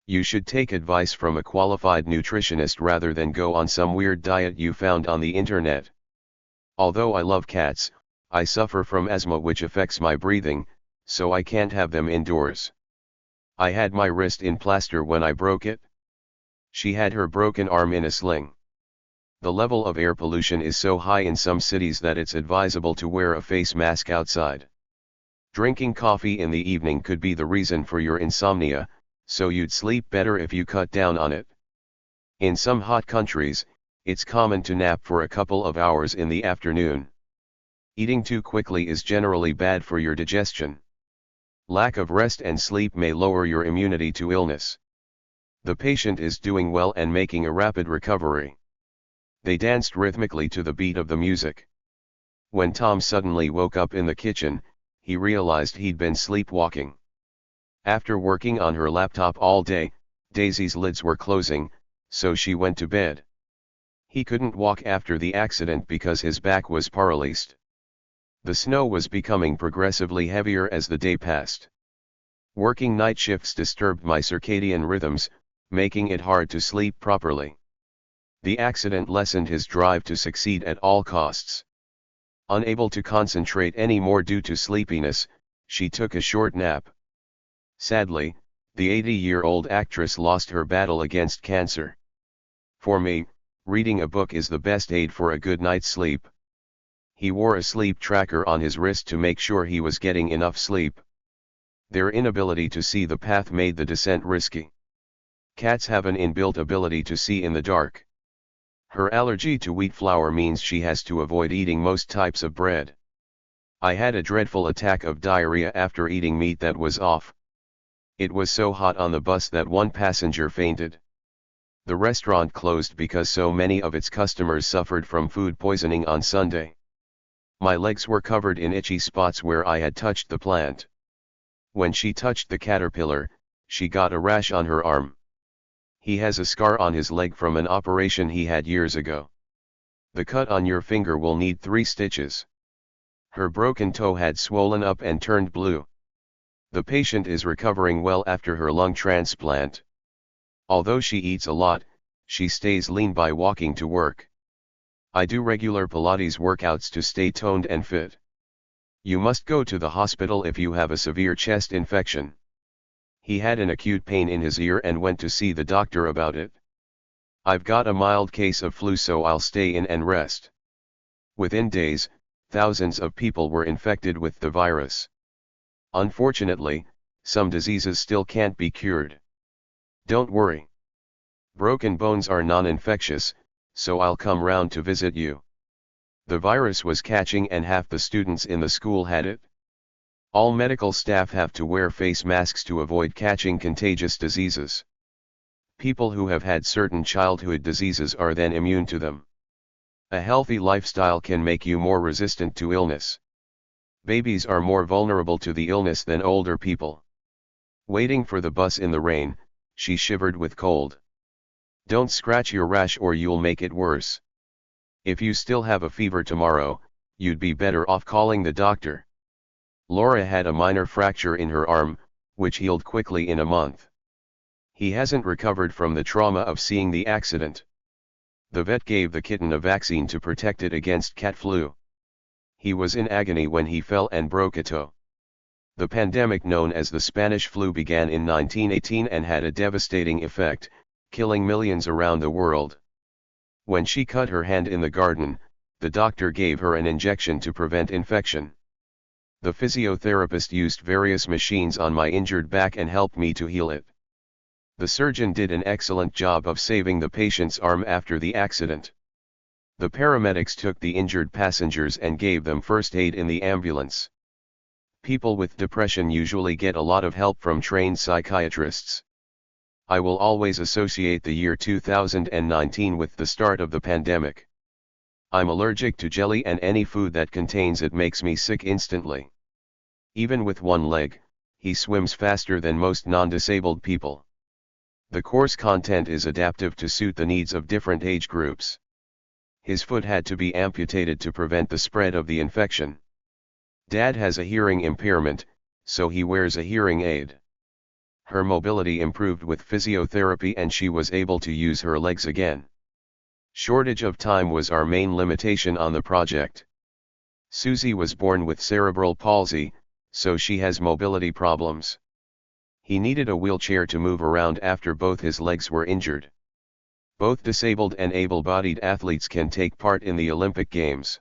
You should take advice from a qualified nutritionist rather than go on some weird diet you found on the internet. Although I love cats, I suffer from asthma which affects my breathing, so I can't have them indoors. I had my wrist in plaster when I broke it. She had her broken arm in a sling. The level of air pollution is so high in some cities that it's advisable to wear a face mask outside. Drinking coffee in the evening could be the reason for your insomnia, so you'd sleep better if you cut down on it. In some hot countries, it's common to nap for a couple of hours in the afternoon. Eating too quickly is generally bad for your digestion. Lack of rest and sleep may lower your immunity to illness. The patient is doing well and making a rapid recovery. They danced rhythmically to the beat of the music. When Tom suddenly woke up in the kitchen, he realized he'd been sleepwalking. After working on her laptop all day, Daisy's lids were closing, so she went to bed. He couldn't walk after the accident because his back was paralyzed. The snow was becoming progressively heavier as the day passed. Working night shifts disturbed my circadian rhythms, making it hard to sleep properly. The accident lessened his drive to succeed at all costs. Unable to concentrate anymore due to sleepiness, she took a short nap. Sadly, the 80-year-old actress lost her battle against cancer. For me, reading a book is the best aid for a good night's sleep. He wore a sleep tracker on his wrist to make sure he was getting enough sleep. Their inability to see the path made the descent risky. Cats have an inbuilt ability to see in the dark. Her allergy to wheat flour means she has to avoid eating most types of bread. I had a dreadful attack of diarrhea after eating meat that was off. It was so hot on the bus that one passenger fainted. The restaurant closed because so many of its customers suffered from food poisoning on Sunday. My legs were covered in itchy spots where I had touched the plant. When she touched the caterpillar, she got a rash on her arm. He has a scar on his leg from an operation he had years ago. The cut on your finger will need 3 stitches. Her broken toe had swollen up and turned blue. The patient is recovering well after her lung transplant. Although she eats a lot, she stays lean by walking to work. I do regular Pilates workouts to stay toned and fit. You must go to the hospital if you have a severe chest infection. He had an acute pain in his ear and went to see the doctor about it. I've got a mild case of flu, so I'll stay in and rest. Within days, thousands of people were infected with the virus. Unfortunately, some diseases still can't be cured. Don't worry. Broken bones are non-infectious, so I'll come round to visit you. The virus was catching and half the students in the school had it. All medical staff have to wear face masks to avoid catching contagious diseases. People who have had certain childhood diseases are then immune to them. A healthy lifestyle can make you more resistant to illness. Babies are more vulnerable to the illness than older people. Waiting for the bus in the rain, she shivered with cold. Don't scratch your rash or you'll make it worse. If you still have a fever tomorrow, you'd be better off calling the doctor. Laura had a minor fracture in her arm, which healed quickly in a month. He hasn't recovered from the trauma of seeing the accident. The vet gave the kitten a vaccine to protect it against cat flu. He was in agony when he fell and broke a toe. The pandemic known as the Spanish flu began in 1918 and had a devastating effect, killing millions around the world. When she cut her hand in the garden, the doctor gave her an injection to prevent infection. The physiotherapist used various machines on my injured back and helped me to heal it. The surgeon did an excellent job of saving the patient's arm after the accident. The paramedics took the injured passengers and gave them first aid in the ambulance. People with depression usually get a lot of help from trained psychiatrists. I will always associate the year 2019 with the start of the pandemic. I'm allergic to jelly, and any food that contains it makes me sick instantly. Even with one leg, he swims faster than most non-disabled people. The course content is adaptive to suit the needs of different age groups. His foot had to be amputated to prevent the spread of the infection. Dad has a hearing impairment, so he wears a hearing aid. Her mobility improved with physiotherapy and she was able to use her legs again. Shortage of time was our main limitation on the project. Susie was born with cerebral palsy, so she has mobility problems. He needed a wheelchair to move around after both his legs were injured. Both disabled and able-bodied athletes can take part in the Olympic Games.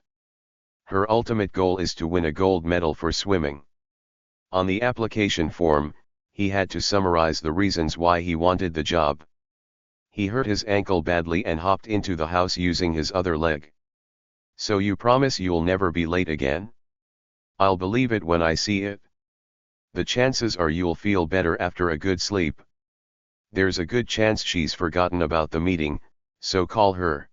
Her ultimate goal is to win a gold medal for swimming. On the application form, he had to summarize the reasons why he wanted the job. He hurt his ankle badly and hopped into the house using his other leg. So you promise you'll never be late again? I'll believe it when I see it. The chances are you'll feel better after a good sleep. There's a good chance she's forgotten about the meeting, so call her.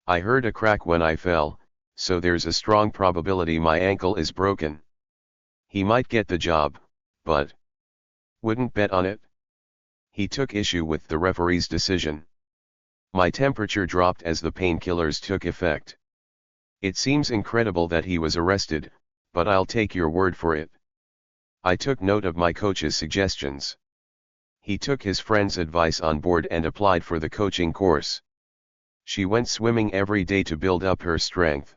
I heard a crack when I fell, so there's a strong probability my ankle is broken. He might get the job, but wouldn't bet on it. He took issue with the referee's decision. My temperature dropped as the painkillers took effect. It seems incredible that he was arrested, but I'll take your word for it. I took note of my coach's suggestions. He took his friend's advice on board and applied for the coaching course. She went swimming every day to build up her strength.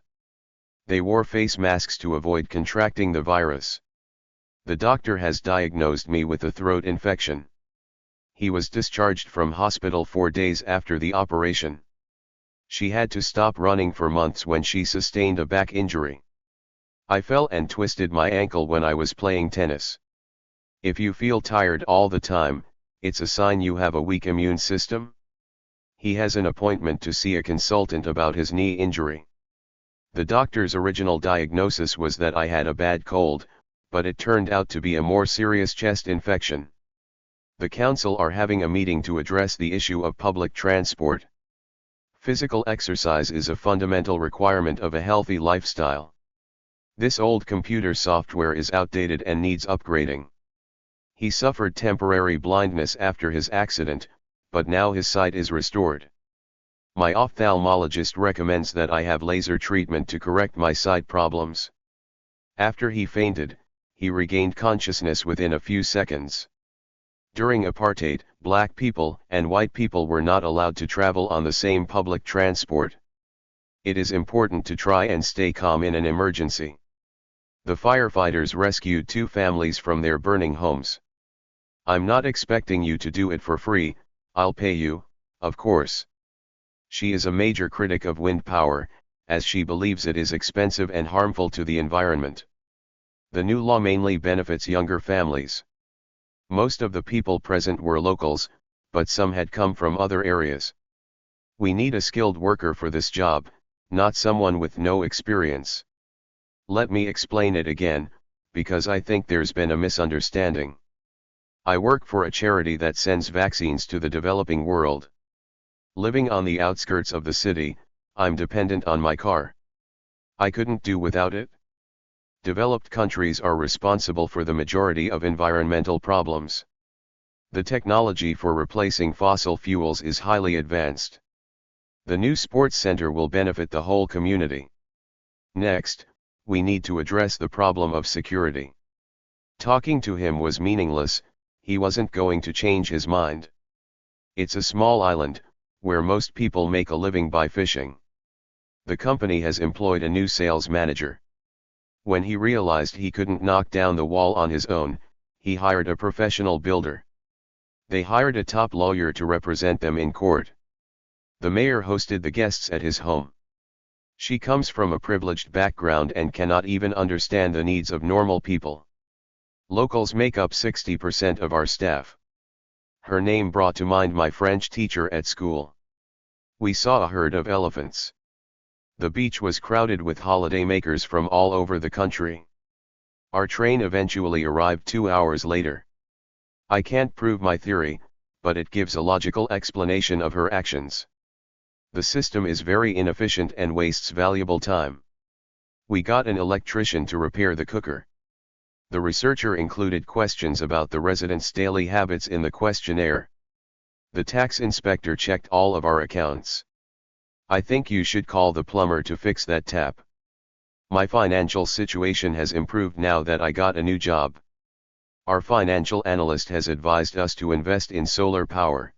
They wore face masks to avoid contracting the virus. The doctor has diagnosed me with a throat infection. He was discharged from hospital 4 days after the operation. She had to stop running for months when she sustained a back injury. I fell and twisted my ankle when I was playing tennis. If you feel tired all the time, it's a sign you have a weak immune system. He has an appointment to see a consultant about his knee injury. The doctor's original diagnosis was that I had a bad cold, but it turned out to be a more serious chest infection. The council are having a meeting to address the issue of public transport. Physical exercise is a fundamental requirement of a healthy lifestyle. This old computer software is outdated and needs upgrading. He suffered temporary blindness after his accident, but now his sight is restored. My ophthalmologist recommends that I have laser treatment to correct my sight problems. After he fainted, he regained consciousness within a few seconds. During apartheid, black people and white people were not allowed to travel on the same public transport. It is important to try and stay calm in an emergency. The firefighters rescued 2 families from their burning homes. I'm not expecting you to do it for free, I'll pay you, of course. She is a major critic of wind power, as she believes it is expensive and harmful to the environment. The new law mainly benefits younger families. Most of the people present were locals, but some had come from other areas. We need a skilled worker for this job, not someone with no experience. Let me explain it again, because I think there's been a misunderstanding. I work for a charity that sends vaccines to the developing world. Living on the outskirts of the city, I'm dependent on my car. I couldn't do without it. Developed countries are responsible for the majority of environmental problems. The technology for replacing fossil fuels is highly advanced. The new sports center will benefit the whole community. Next, we need to address the problem of security. Talking to him was meaningless, he wasn't going to change his mind. It's a small island, where most people make a living by fishing. The company has employed a new sales manager. When he realized he couldn't knock down the wall on his own, he hired a professional builder. They hired a top lawyer to represent them in court. The mayor hosted the guests at his home. She comes from a privileged background and cannot even understand the needs of normal people. Locals make up 60% of our staff. Her name brought to mind my French teacher at school. We saw a herd of elephants. The beach was crowded with holidaymakers from all over the country. Our train eventually arrived 2 hours later. I can't prove my theory, but it gives a logical explanation of her actions. The system is very inefficient and wastes valuable time. We got an electrician to repair the cooker. The researcher included questions about the residents' daily habits in the questionnaire. The tax inspector checked all of our accounts. I think you should call the plumber to fix that tap. My financial situation has improved now that I got a new job. Our financial analyst has advised us to invest in solar power.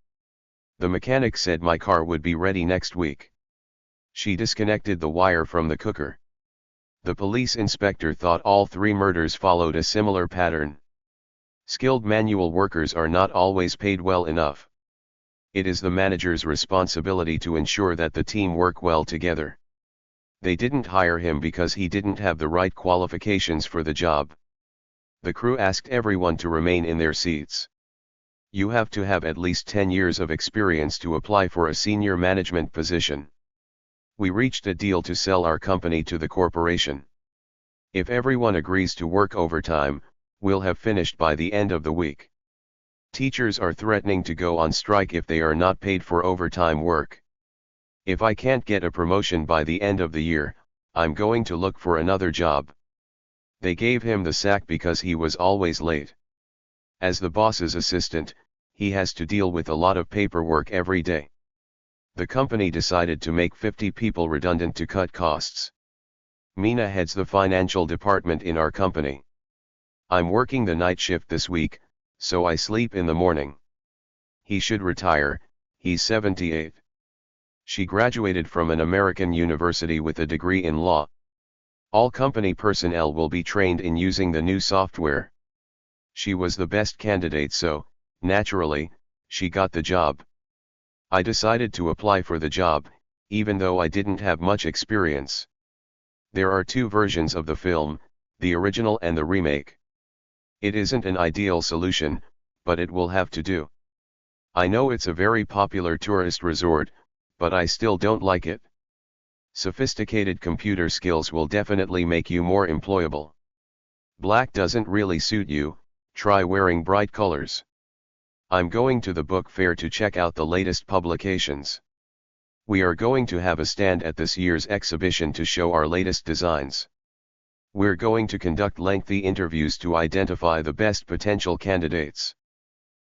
The mechanic said my car would be ready next week. She disconnected the wire from the cooker. The police inspector thought all 3 murders followed a similar pattern. Skilled manual workers are not always paid well enough. It is the manager's responsibility to ensure that the team work well together. They didn't hire him because he didn't have the right qualifications for the job. The crew asked everyone to remain in their seats. You have to have at least 10 years of experience to apply for a senior management position. We reached a deal to sell our company to the corporation. If everyone agrees to work overtime, we'll have finished by the end of the week. Teachers are threatening to go on strike if they are not paid for overtime work. If I can't get a promotion by the end of the year, I'm going to look for another job. They gave him the sack because he was always late. As the boss's assistant, he has to deal with a lot of paperwork every day. The company decided to make 50 people redundant to cut costs. Mina heads the financial department in our company. I'm working the night shift this week, so I sleep in the morning. He should retire, he's 78. She graduated from an American university with a degree in law. All company personnel will be trained in using the new software. She was the best candidate, so, naturally, she got the job. I decided to apply for the job, even though I didn't have much experience. There are two versions of the film, the original and the remake. It isn't an ideal solution, but it will have to do. I know it's a very popular tourist resort, but I still don't like it. Sophisticated computer skills will definitely make you more employable. Black doesn't really suit you, try wearing bright colors. I'm going to the book fair to check out the latest publications. We are going to have a stand at this year's exhibition to show our latest designs. We're going to conduct lengthy interviews to identify the best potential candidates.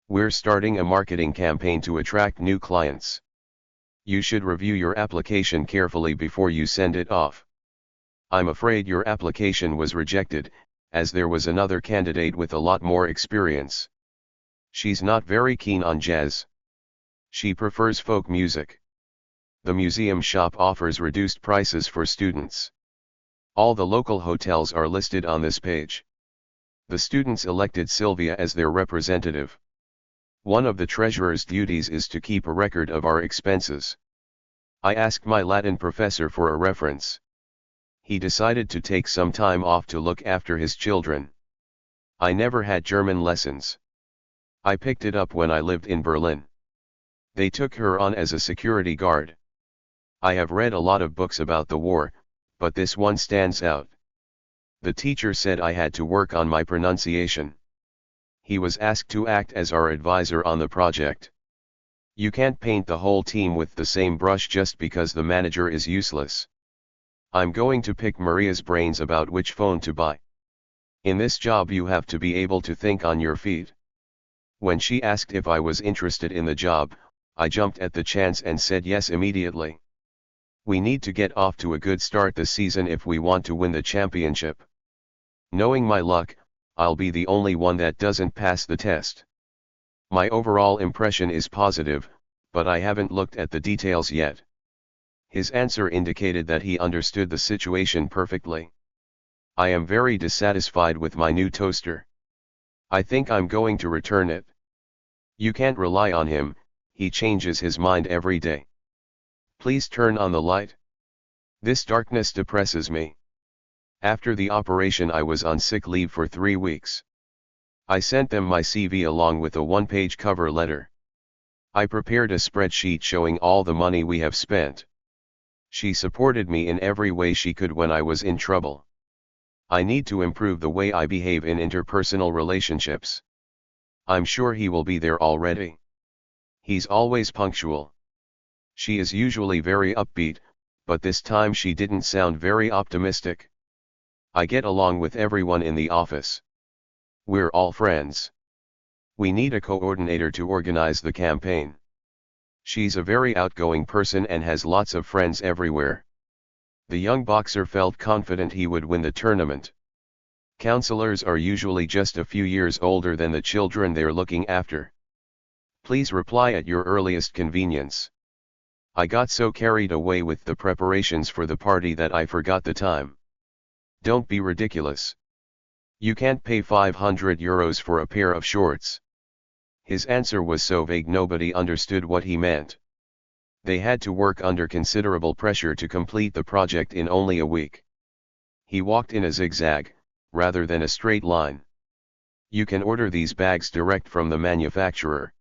We're starting a marketing campaign to attract new clients. You should review your application carefully before you send it off. I'm afraid your application was rejected, as there was another candidate with a lot more experience. She's not very keen on jazz. She prefers folk music. The museum shop offers reduced prices for students. All the local hotels are listed on this page. The students elected Sylvia as their representative. One of the treasurer's duties is to keep a record of our expenses. I asked my Latin professor for a reference. He decided to take some time off to look after his children. I never had German lessons. I picked it up when I lived in Berlin. They took her on as a security guard. I have read a lot of books about the war, but this one stands out. The teacher said I had to work on my pronunciation. He was asked to act as our advisor on the project. You can't paint the whole team with the same brush just because the manager is useless. I'm going to pick Maria's brains about which phone to buy. In this job you have to be able to think on your feet. When she asked if I was interested in the job, I jumped at the chance and said yes immediately. We need to get off to a good start this season if we want to win the championship. Knowing my luck, I'll be the only one that doesn't pass the test. My overall impression is positive, but I haven't looked at the details yet. His answer indicated that he understood the situation perfectly. I am very dissatisfied with my new toaster. I think I'm going to return it. You can't rely on him, he changes his mind every day. Please turn on the light. This darkness depresses me. After the operation I was on sick leave for 3 weeks. I sent them my CV along with a one-page cover letter. I prepared a spreadsheet showing all the money we have spent. She supported me in every way she could when I was in trouble. I need to improve the way I behave in interpersonal relationships. I'm sure he will be there already. He's always punctual. She is usually very upbeat, but this time she didn't sound very optimistic. I get along with everyone in the office. We're all friends. We need a coordinator to organize the campaign. She's a very outgoing person and has lots of friends everywhere. The young boxer felt confident he would win the tournament. Counselors are usually just a few years older than the children they're looking after. Please reply at your earliest convenience. I got so carried away with the preparations for the party that I forgot the time. Don't be ridiculous. You can't pay €500 for a pair of shorts. His answer was so vague nobody understood what he meant. They had to work under considerable pressure to complete the project in only a week. He walked in a zigzag, rather than a straight line. You can order these bags direct from the manufacturer.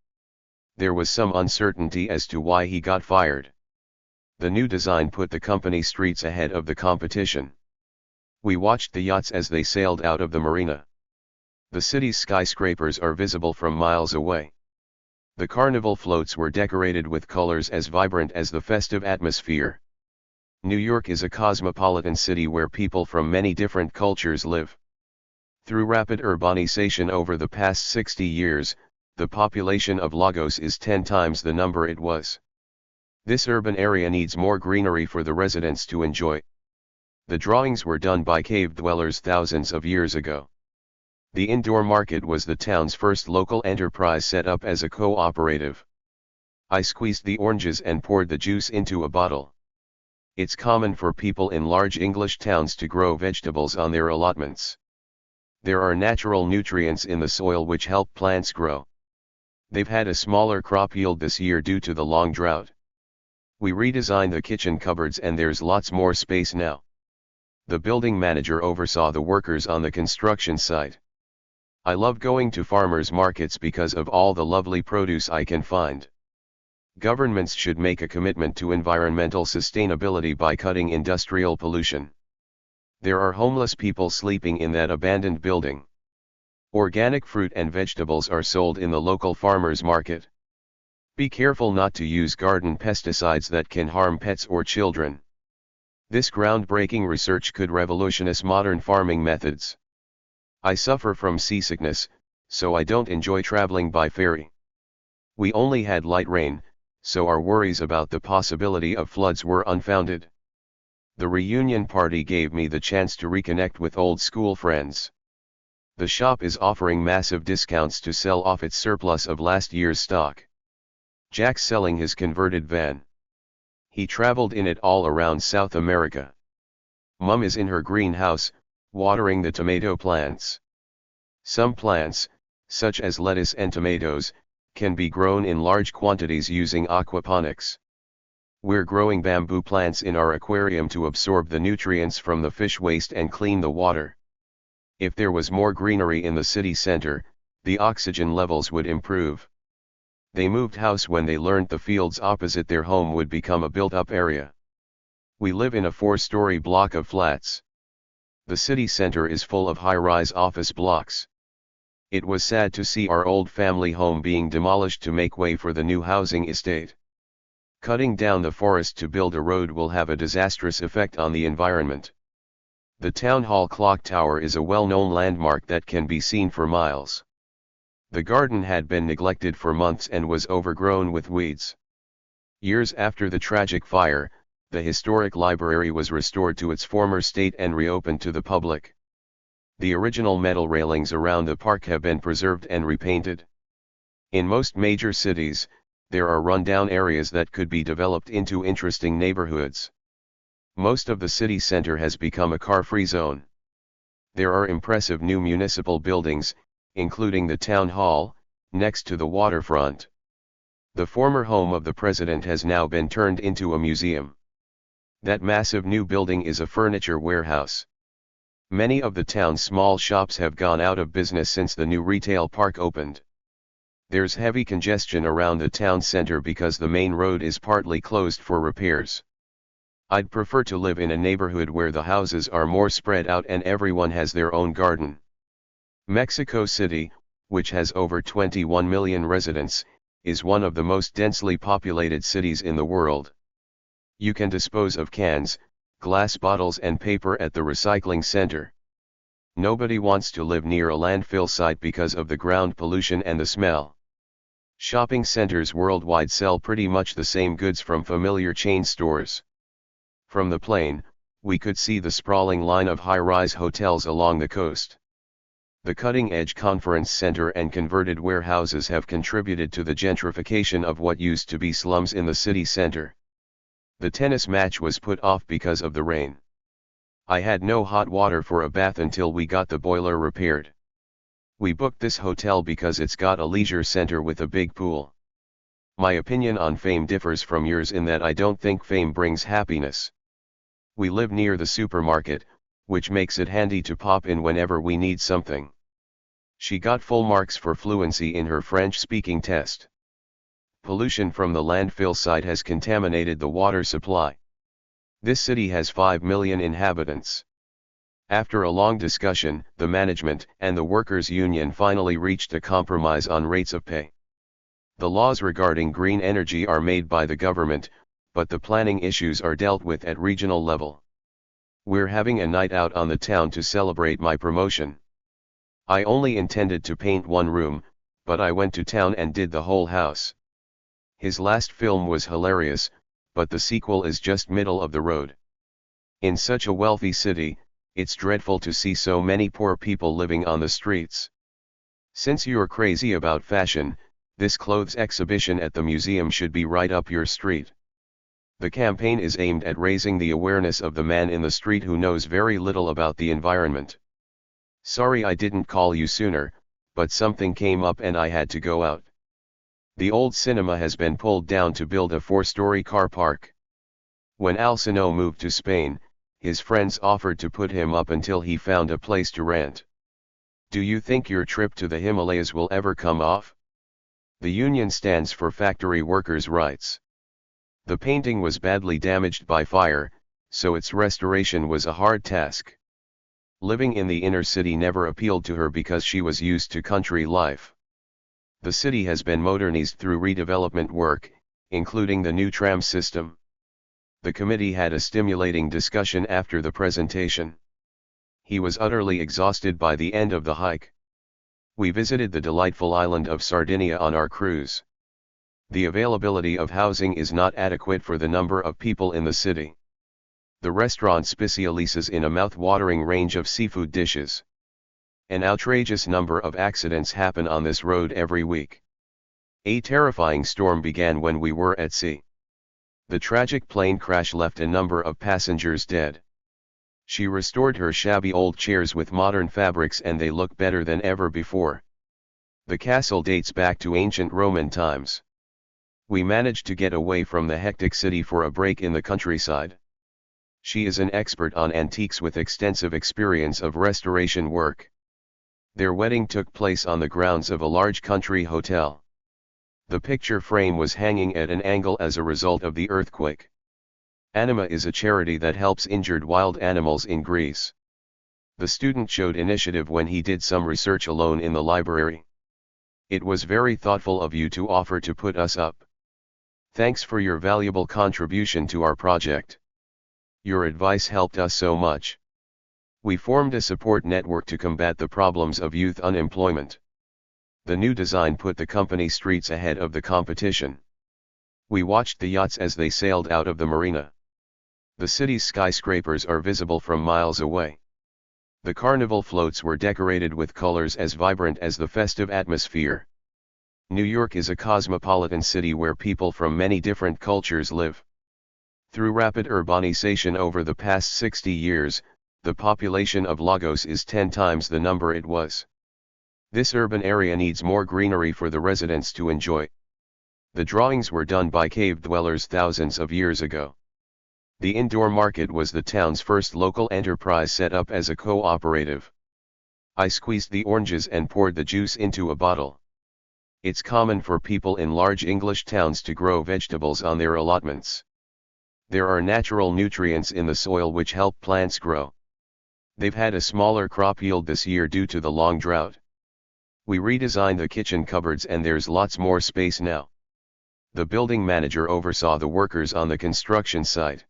There was some uncertainty as to why he got fired. The new design put the company streets ahead of the competition. We watched the yachts as they sailed out of the marina. The city's skyscrapers are visible from miles away. The carnival floats were decorated with colors as vibrant as the festive atmosphere. New York is a cosmopolitan city where people from many different cultures live. Through rapid urbanization over the past 60 years, the population of Lagos is 10 times the number it was. This urban area needs more greenery for the residents to enjoy. The drawings were done by cave dwellers thousands of years ago. The indoor market was the town's first local enterprise set up as a cooperative. I squeezed the oranges and poured the juice into a bottle. It's common for people in large English towns to grow vegetables on their allotments. There are natural nutrients in the soil which help plants grow. They've had a smaller crop yield this year due to the long drought. We redesigned the kitchen cupboards and there's lots more space now. The building manager oversaw the workers on the construction site. I love going to farmers markets because of all the lovely produce I can find. Governments should make a commitment to environmental sustainability by cutting industrial pollution. There are homeless people sleeping in that abandoned building. Organic fruit and vegetables are sold in the local farmers market. Be careful not to use garden pesticides that can harm pets or children. This groundbreaking research could revolutionize modern farming methods. I suffer from seasickness, so I don't enjoy traveling by ferry. We only had light rain, so our worries about the possibility of floods were unfounded. The reunion party gave me the chance to reconnect with old school friends. The shop is offering massive discounts to sell off its surplus of last year's stock. Jack's selling his converted van. He traveled in it all around South America. Mum is in her greenhouse, watering the tomato plants. Some plants, such as lettuce and tomatoes, can be grown in large quantities using aquaponics. We're growing bamboo plants in our aquarium to absorb the nutrients from the fish waste and clean the water. If there was more greenery in the city center, the oxygen levels would improve. They moved house when they learned the fields opposite their home would become a built-up area. We live in a 4-story block of flats. The city center is full of high-rise office blocks. It was sad to see our old family home being demolished to make way for the new housing estate. Cutting down the forest to build a road will have a disastrous effect on the environment. The town hall clock tower is a well-known landmark that can be seen for miles. The garden had been neglected for months and was overgrown with weeds. Years after the tragic fire, the historic library was restored to its former state and reopened to the public. The original metal railings around the park have been preserved and repainted. In most major cities, there are rundown areas that could be developed into interesting neighborhoods. Most of the city center has become a car-free zone. There are impressive new municipal buildings, including the town hall, next to the waterfront. The former home of the president has now been turned into a museum. That massive new building is a furniture warehouse. Many of the town's small shops have gone out of business since the new retail park opened. There's heavy congestion around the town center because the main road is partly closed for repairs. I'd prefer to live in a neighborhood where the houses are more spread out and everyone has their own garden. Mexico City, which has over 21 million residents, is one of the most densely populated cities in the world. You can dispose of cans, glass bottles and paper at the recycling center. Nobody wants to live near a landfill site because of the ground pollution and the smell. Shopping centers worldwide sell pretty much the same goods from familiar chain stores. From the plane, we could see the sprawling line of high-rise hotels along the coast. The cutting-edge conference center and converted warehouses have contributed to the gentrification of what used to be slums in the city center. The tennis match was put off because of the rain. I had no hot water for a bath until we got the boiler repaired. We booked this hotel because it's got a leisure center with a big pool. My opinion on fame differs from yours in that I don't think fame brings happiness. We live near the supermarket, which makes it handy to pop in whenever we need something. She got full marks for fluency in her French-speaking test. Pollution from the landfill site has contaminated the water supply. This city has 5 million inhabitants. After a long discussion, the management and the workers' union finally reached a compromise on rates of pay. The laws regarding green energy are made by the government, but the planning issues are dealt with at regional level. We're having a night out on the town to celebrate my promotion. I only intended to paint one room, but I went to town and did the whole house. His last film was hilarious, but the sequel is just middle of the road. In such a wealthy city, it's dreadful to see so many poor people living on the streets. Since you're crazy about fashion, this clothes exhibition at the museum should be right up your street. The campaign is aimed at raising the awareness of the man in the street who knows very little about the environment. Sorry I didn't call you sooner, but something came up and I had to go out. The old cinema has been pulled down to build a 4-story car park. When Alcino moved to Spain, his friends offered to put him up until he found a place to rent. Do you think your trip to the Himalayas will ever come off? The union stands for factory workers' rights. The painting was badly damaged by fire, so its restoration was a hard task. Living in the inner city never appealed to her because she was used to country life. The city has been modernized through redevelopment work, including the new tram system. The committee had a stimulating discussion after the presentation. He was utterly exhausted by the end of the hike. We visited the delightful island of Sardinia on our cruise. The availability of housing is not adequate for the number of people in the city. The restaurant specializes in a mouth-watering range of seafood dishes. An outrageous number of accidents happen on this road every week. A terrifying storm began when we were at sea. The tragic plane crash left a number of passengers dead. She restored her shabby old chairs with modern fabrics and they look better than ever before. The castle dates back to ancient Roman times. We managed to get away from the hectic city for a break in the countryside. She is an expert on antiques with extensive experience of restoration work. Their wedding took place on the grounds of a large country hotel. The picture frame was hanging at an angle as a result of the earthquake. Anima is a charity that helps injured wild animals in Greece. The student showed initiative when he did some research alone in the library. It was very thoughtful of you to offer to put us up. Thanks for your valuable contribution to our project. Your advice helped us so much. We formed a support network to combat the problems of youth unemployment. The new design put the company streets ahead of the competition. We watched the yachts as they sailed out of the marina. The city's skyscrapers are visible from miles away. The carnival floats were decorated with colors as vibrant as the festive atmosphere. New York is a cosmopolitan city where people from many different cultures live. Through rapid urbanization over the past 60 years, the population of Lagos is 10 times the number it was. This urban area needs more greenery for the residents to enjoy. The drawings were done by cave dwellers thousands of years ago. The indoor market was the town's first local enterprise set up as a cooperative. I squeezed the oranges and poured the juice into a bottle. It's common for people in large English towns to grow vegetables on their allotments. There are natural nutrients in the soil which help plants grow. They've had a smaller crop yield this year due to the long drought. We redesigned the kitchen cupboards and there's lots more space now. The building manager oversaw the workers on the construction site.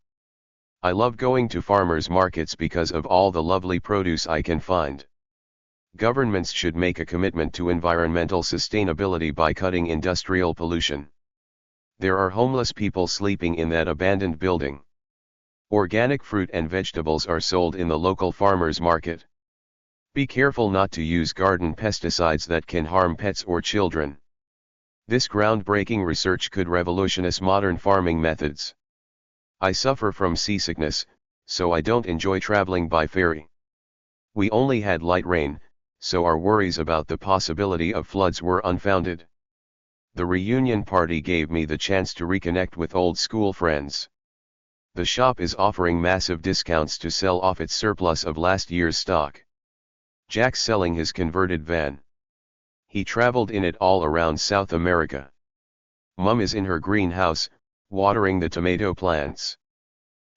I love going to farmers' markets because of all the lovely produce I can find. Governments should make a commitment to environmental sustainability by cutting industrial pollution. There are homeless people sleeping in that abandoned building. Organic fruit and vegetables are sold in the local farmers' market. Be careful not to use garden pesticides that can harm pets or children. This groundbreaking research could revolutionize modern farming methods. I suffer from seasickness, so I don't enjoy traveling by ferry. We only had light rain, so our worries about the possibility of floods were unfounded. The reunion party gave me the chance to reconnect with old school friends. The shop is offering massive discounts to sell off its surplus of last year's stock. Jack's selling his converted van. He traveled in it all around South America. Mum is in her greenhouse, watering the tomato plants.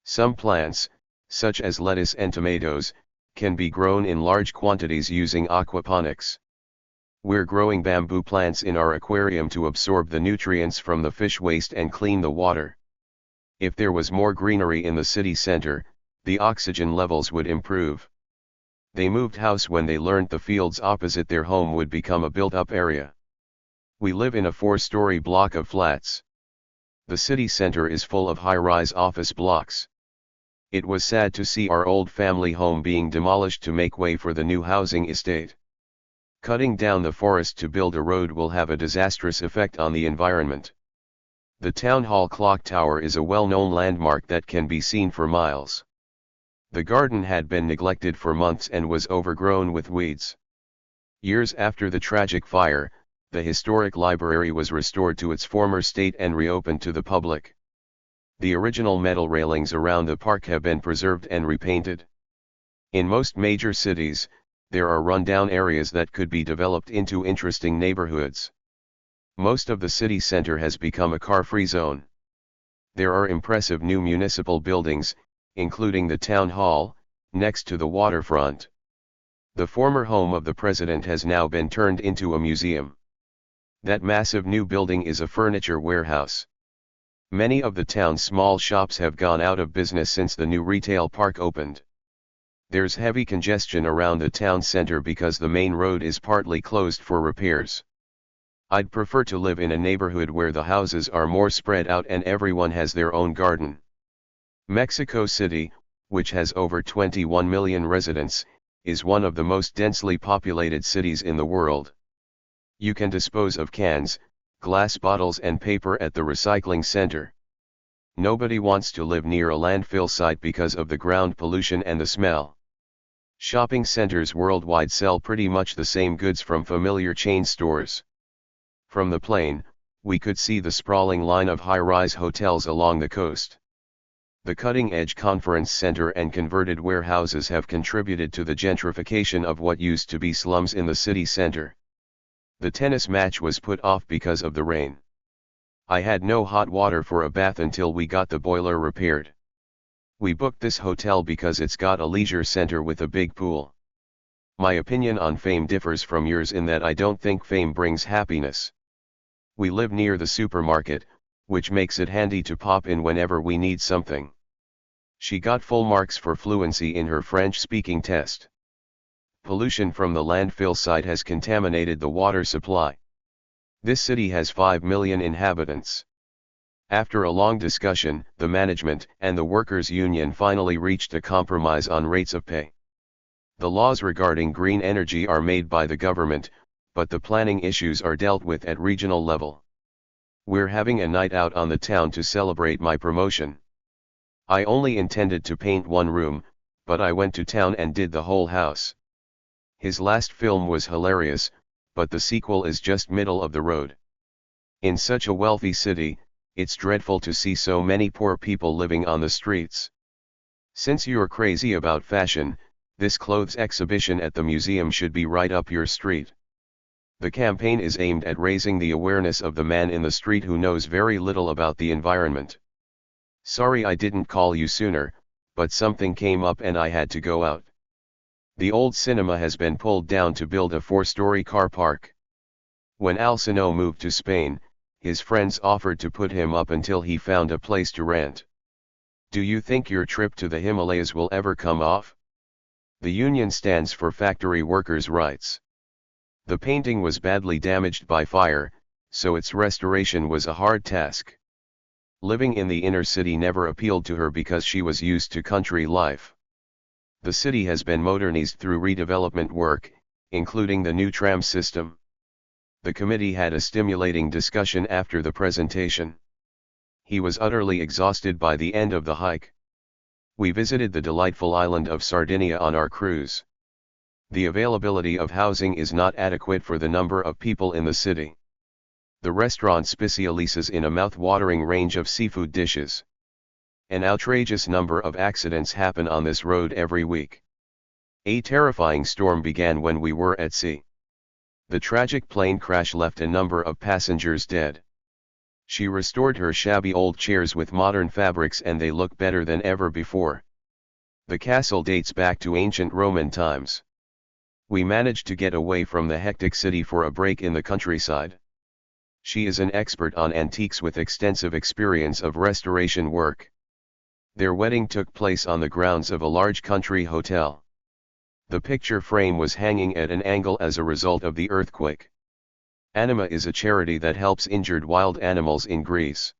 Some plants, such as lettuce and tomatoes, can be grown in large quantities using aquaponics. We're growing bamboo plants in our aquarium to absorb the nutrients from the fish waste and clean the water. If there was more greenery in the city center, the oxygen levels would improve. They moved house when they learned the fields opposite their home would become a built-up area. We live in a 4-story block of flats. The city center is full of high-rise office blocks. It was sad to see our old family home being demolished to make way for the new housing estate. Cutting down the forest to build a road will have a disastrous effect on the environment. The town hall clock tower is a well-known landmark that can be seen for miles. The garden had been neglected for months and was overgrown with weeds. Years after the tragic fire, the historic library was restored to its former state and reopened to the public. The original metal railings around the park have been preserved and repainted. In most major cities, there are rundown areas that could be developed into interesting neighborhoods. Most of the city center has become a car-free zone. There are impressive new municipal buildings, including the town hall, next to the waterfront. The former home of the president has now been turned into a museum. That massive new building is a furniture warehouse. Many of the town's small shops have gone out of business since the new retail park opened. There's heavy congestion around the town center because the main road is partly closed for repairs. I'd prefer to live in a neighborhood where the houses are more spread out and everyone has their own garden. Mexico City, which has over 21 million residents, is one of the most densely populated cities in the world. You can dispose of cans, glass bottles and paper at the recycling center. Nobody wants to live near a landfill site because of the ground pollution and the smell. Shopping centers worldwide sell pretty much the same goods from familiar chain stores. From the plane, we could see the sprawling line of high-rise hotels along the coast. The cutting-edge conference center and converted warehouses have contributed to the gentrification of what used to be slums in the city center. The tennis match was put off because of the rain. I had no hot water for a bath until we got the boiler repaired. We booked this hotel because it's got a leisure center with a big pool. My opinion on fame differs from yours in that I don't think fame brings happiness. We live near the supermarket, which makes it handy to pop in whenever we need something. She got full marks for fluency in her French-speaking test. Pollution from the landfill site has contaminated the water supply. This city has 5 million inhabitants. After a long discussion, the management and the workers' union finally reached a compromise on rates of pay. The laws regarding green energy are made by the government, but the planning issues are dealt with at regional level. We're having a night out on the town to celebrate my promotion. I only intended to paint one room, but I went to town and did the whole house. His last film was hilarious, but the sequel is just middle of the road. In such a wealthy city, it's dreadful to see so many poor people living on the streets. Since you're crazy about fashion, this clothes exhibition at the museum should be right up your street. The campaign is aimed at raising the awareness of the man in the street who knows very little about the environment. Sorry I didn't call you sooner, but something came up and I had to go out. The old cinema has been pulled down to build a 4-story car park. When Alcino moved to Spain, his friends offered to put him up until he found a place to rent. Do you think your trip to the Himalayas will ever come off? The union stands for factory workers' rights. The painting was badly damaged by fire, so its restoration was a hard task. Living in the inner city never appealed to her because she was used to country life. The city has been modernized through redevelopment work, including the new tram system. The committee had a stimulating discussion after the presentation. He was utterly exhausted by the end of the hike. We visited the delightful island of Sardinia on our cruise. The availability of housing is not adequate for the number of people in the city. The restaurant specializes in a mouth-watering range of seafood dishes. An outrageous number of accidents happen on this road every week. A terrifying storm began when we were at sea. The tragic plane crash left a number of passengers dead. She restored her shabby old chairs with modern fabrics and they look better than ever before. The castle dates back to ancient Roman times. We managed to get away from the hectic city for a break in the countryside. She is an expert on antiques with extensive experience of restoration work. Their wedding took place on the grounds of a large country hotel. The picture frame was hanging at an angle as a result of the earthquake. Anima is a charity that helps injured wild animals in Greece.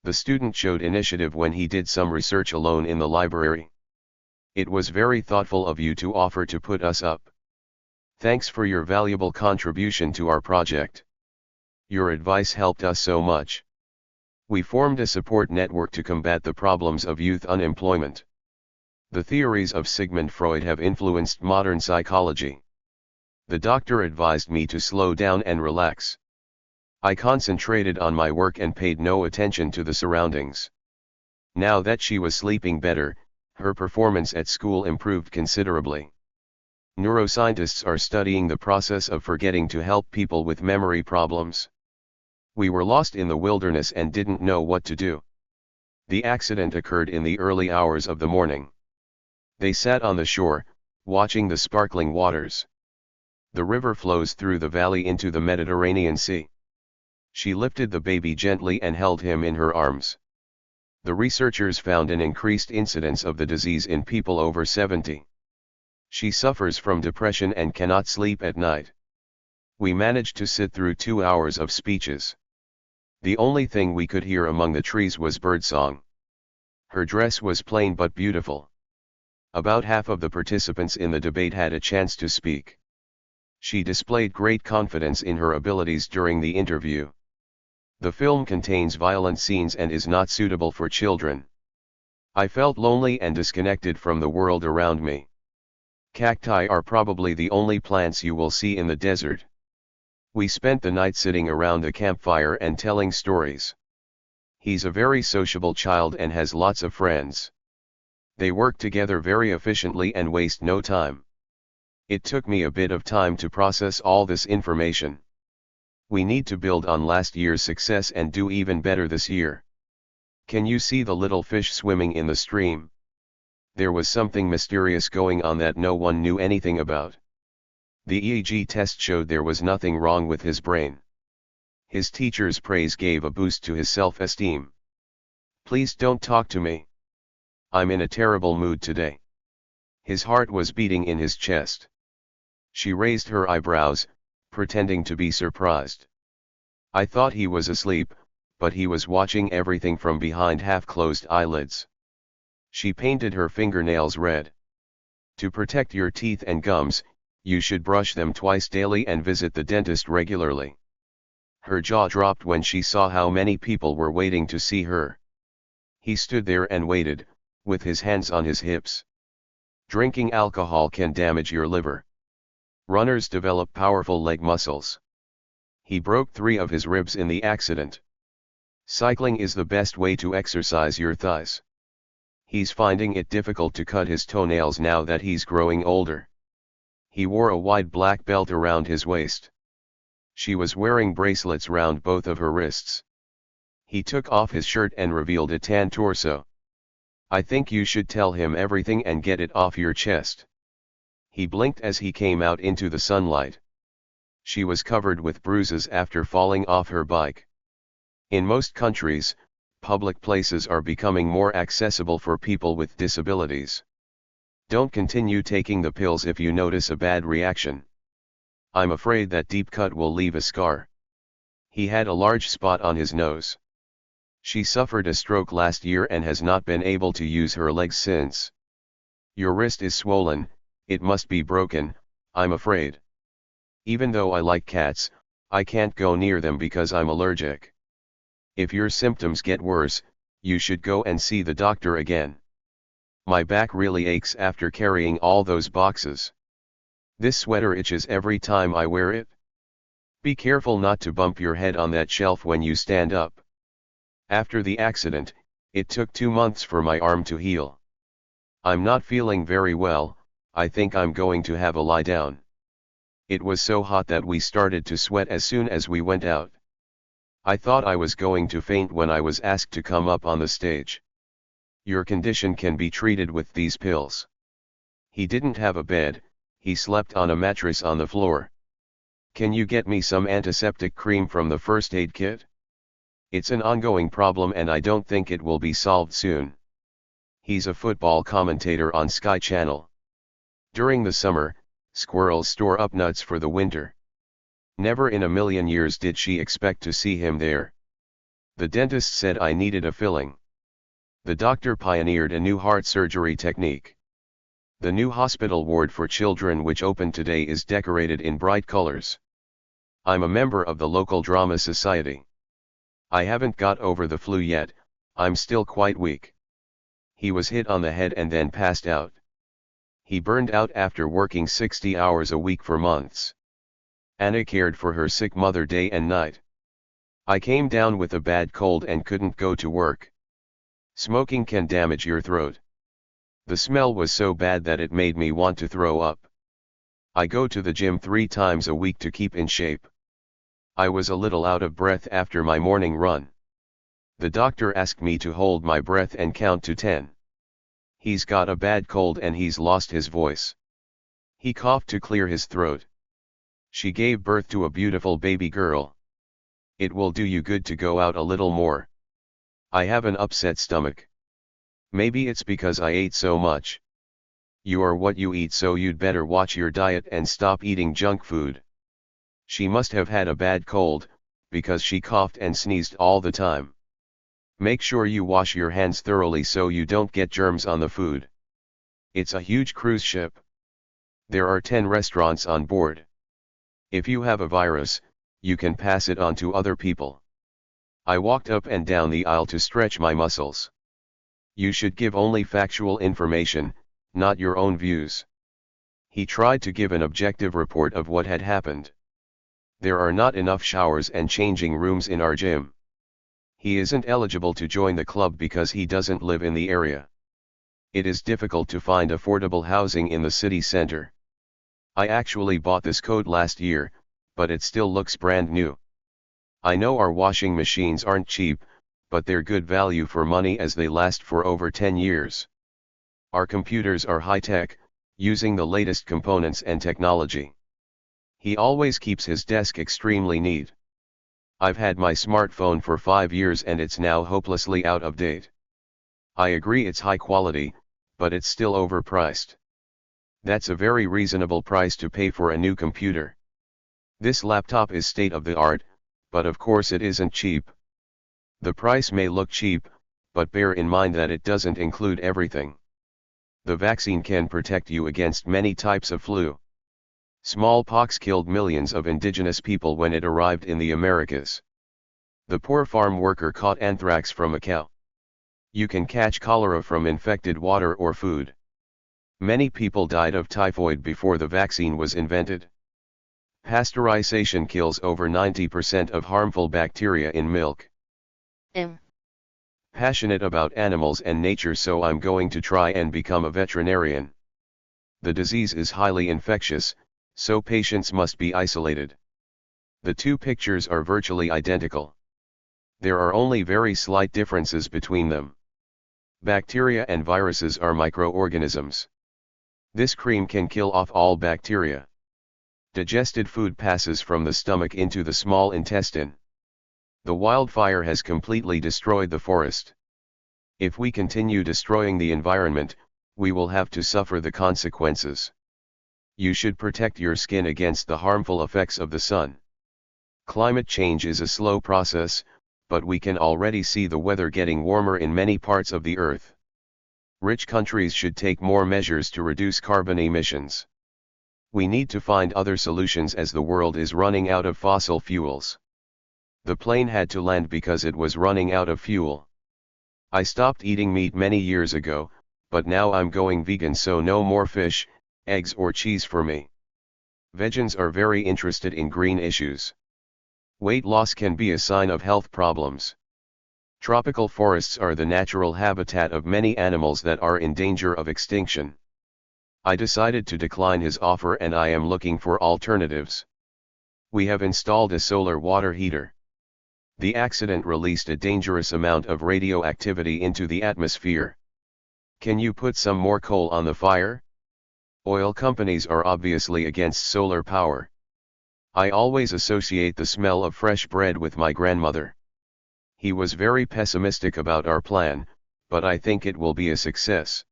The student showed initiative when he did some research alone in the library. It was very thoughtful of you to offer to put us up. Thanks for your valuable contribution to our project. Your advice helped us so much. We formed a support network to combat the problems of youth unemployment. The theories of Sigmund Freud have influenced modern psychology. The doctor advised me to slow down and relax. I concentrated on my work and paid no attention to the surroundings. Now that she was sleeping better, her performance at school improved considerably. Neuroscientists are studying the process of forgetting to help people with memory problems. We were lost in the wilderness and didn't know what to do. The accident occurred in the early hours of the morning. They sat on the shore, watching the sparkling waters. The river flows through the valley into the Mediterranean Sea. She lifted the baby gently and held him in her arms. The researchers found an increased incidence of the disease in people over 70. She suffers from depression and cannot sleep at night. We managed to sit through 2 hours of speeches. The only thing we could hear among the trees was birdsong. Her dress was plain but beautiful. About half of the participants in the debate had a chance to speak. She displayed great confidence in her abilities during the interview. The film contains violent scenes and is not suitable for children. I felt lonely and disconnected from the world around me. Cacti are probably the only plants you will see in the desert. We spent the night sitting around the campfire and telling stories. He's a very sociable child and has lots of friends. They work together very efficiently and waste no time. It took me a bit of time to process all this information. We need to build on last year's success and do even better this year. Can you see the little fish swimming in the stream? There was something mysterious going on that no one knew anything about. The EEG test showed there was nothing wrong with his brain. His teacher's praise gave a boost to his self-esteem. Please don't talk to me. I'm in a terrible mood today. His heart was beating in his chest. She raised her eyebrows, pretending to be surprised. I thought he was asleep, but he was watching everything from behind half-closed eyelids. She painted her fingernails red. To protect your teeth and gums, you should brush them twice daily and visit the dentist regularly. Her jaw dropped when she saw how many people were waiting to see her. He stood there and waited, with his hands on his hips. Drinking alcohol can damage your liver. Runners develop powerful leg muscles. He broke 3 of his ribs in the accident. Cycling is the best way to exercise your thighs. He's finding it difficult to cut his toenails now that he's growing older. He wore a wide black belt around his waist. She was wearing bracelets round both of her wrists. He took off his shirt and revealed a tan torso. I think you should tell him everything and get it off your chest. He blinked as he came out into the sunlight. She was covered with bruises after falling off her bike. In most countries, public places are becoming more accessible for people with disabilities. Don't continue taking the pills if you notice a bad reaction. I'm afraid that deep cut will leave a scar. He had a large spot on his nose. She suffered a stroke last year and has not been able to use her legs since. Your wrist is swollen, it must be broken, I'm afraid. Even though I like cats, I can't go near them because I'm allergic. If your symptoms get worse, you should go and see the doctor again. My back really aches after carrying all those boxes. This sweater itches every time I wear it. Be careful not to bump your head on that shelf when you stand up. After the accident, it took 2 months for my arm to heal. I'm not feeling very well, I think I'm going to have a lie down. It was so hot that we started to sweat as soon as we went out. I thought I was going to faint when I was asked to come up on the stage. Your condition can be treated with these pills. He didn't have a bed, he slept on a mattress on the floor. Can you get me some antiseptic cream from the first aid kit? It's an ongoing problem and I don't think it will be solved soon. He's a football commentator on Sky Channel. During the summer, squirrels store up nuts for the winter. Never in a million years did she expect to see him there. The dentist said I needed a filling. The doctor pioneered a new heart surgery technique. The new hospital ward for children which opened today is decorated in bright colors. I'm a member of the local drama society. I haven't got over the flu yet, I'm still quite weak. He was hit on the head and then passed out. He burned out after working 60 hours a week for months. Anna cared for her sick mother day and night. I came down with a bad cold and couldn't go to work. Smoking can damage your throat. The smell was so bad that it made me want to throw up. I go to the gym 3 times a week to keep in shape. I was a little out of breath after my morning run. The doctor asked me to hold my breath and count to 10. He's got a bad cold and he's lost his voice. He coughed to clear his throat. She gave birth to a beautiful baby girl. It will do you good to go out a little more. I have an upset stomach. Maybe it's because I ate so much. You are what you eat, so you'd better watch your diet and stop eating junk food. She must have had a bad cold, because she coughed and sneezed all the time. Make sure you wash your hands thoroughly so you don't get germs on the food. It's a huge cruise ship. There are 10 restaurants on board. If you have a virus, you can pass it on to other people. I walked up and down the aisle to stretch my muscles. You should give only factual information, not your own views. He tried to give an objective report of what had happened. There are not enough showers and changing rooms in our gym. He isn't eligible to join the club because he doesn't live in the area. It is difficult to find affordable housing in the city center. I actually bought this coat last year, but it still looks brand new. I know our washing machines aren't cheap, but they're good value for money as they last for over 10 years. Our computers are high-tech, using the latest components and technology. He always keeps his desk extremely neat. I've had my smartphone for 5 years and it's now hopelessly out of date. I agree it's high quality, but it's still overpriced. That's a very reasonable price to pay for a new computer. This laptop is state-of-the-art, but of course it isn't cheap. The price may look cheap, but bear in mind that it doesn't include everything. The vaccine can protect you against many types of flu. Smallpox killed millions of indigenous people when it arrived in the Americas. The poor farm worker caught anthrax from a cow. You can catch cholera from infected water or food. Many people died of typhoid before the vaccine was invented. Pasteurization kills over 90% of harmful bacteria in milk. Passionate about animals and nature, so I'm going to try and become a veterinarian. The disease is highly infectious, so patients must be isolated. The 2 pictures are virtually identical. There are only very slight differences between them. Bacteria and viruses are microorganisms. This cream can kill off all bacteria. Digested food passes from the stomach into the small intestine. The wildfire has completely destroyed the forest. If we continue destroying the environment, we will have to suffer the consequences. You should protect your skin against the harmful effects of the sun. Climate change is a slow process, but we can already see the weather getting warmer in many parts of the earth. Rich countries should take more measures to reduce carbon emissions. We need to find other solutions as the world is running out of fossil fuels. The plane had to land because it was running out of fuel. I stopped eating meat many years ago, but now I'm going vegan, so no more fish, eggs or cheese for me. Vegans are very interested in green issues. Weight loss can be a sign of health problems. Tropical forests are the natural habitat of many animals that are in danger of extinction. I decided to decline his offer and I am looking for alternatives. We have installed a solar water heater. The accident released a dangerous amount of radioactivity into the atmosphere. Can you put some more coal on the fire? Oil companies are obviously against solar power. I always associate the smell of fresh bread with my grandmother. He was very pessimistic about our plan, but I think it will be a success.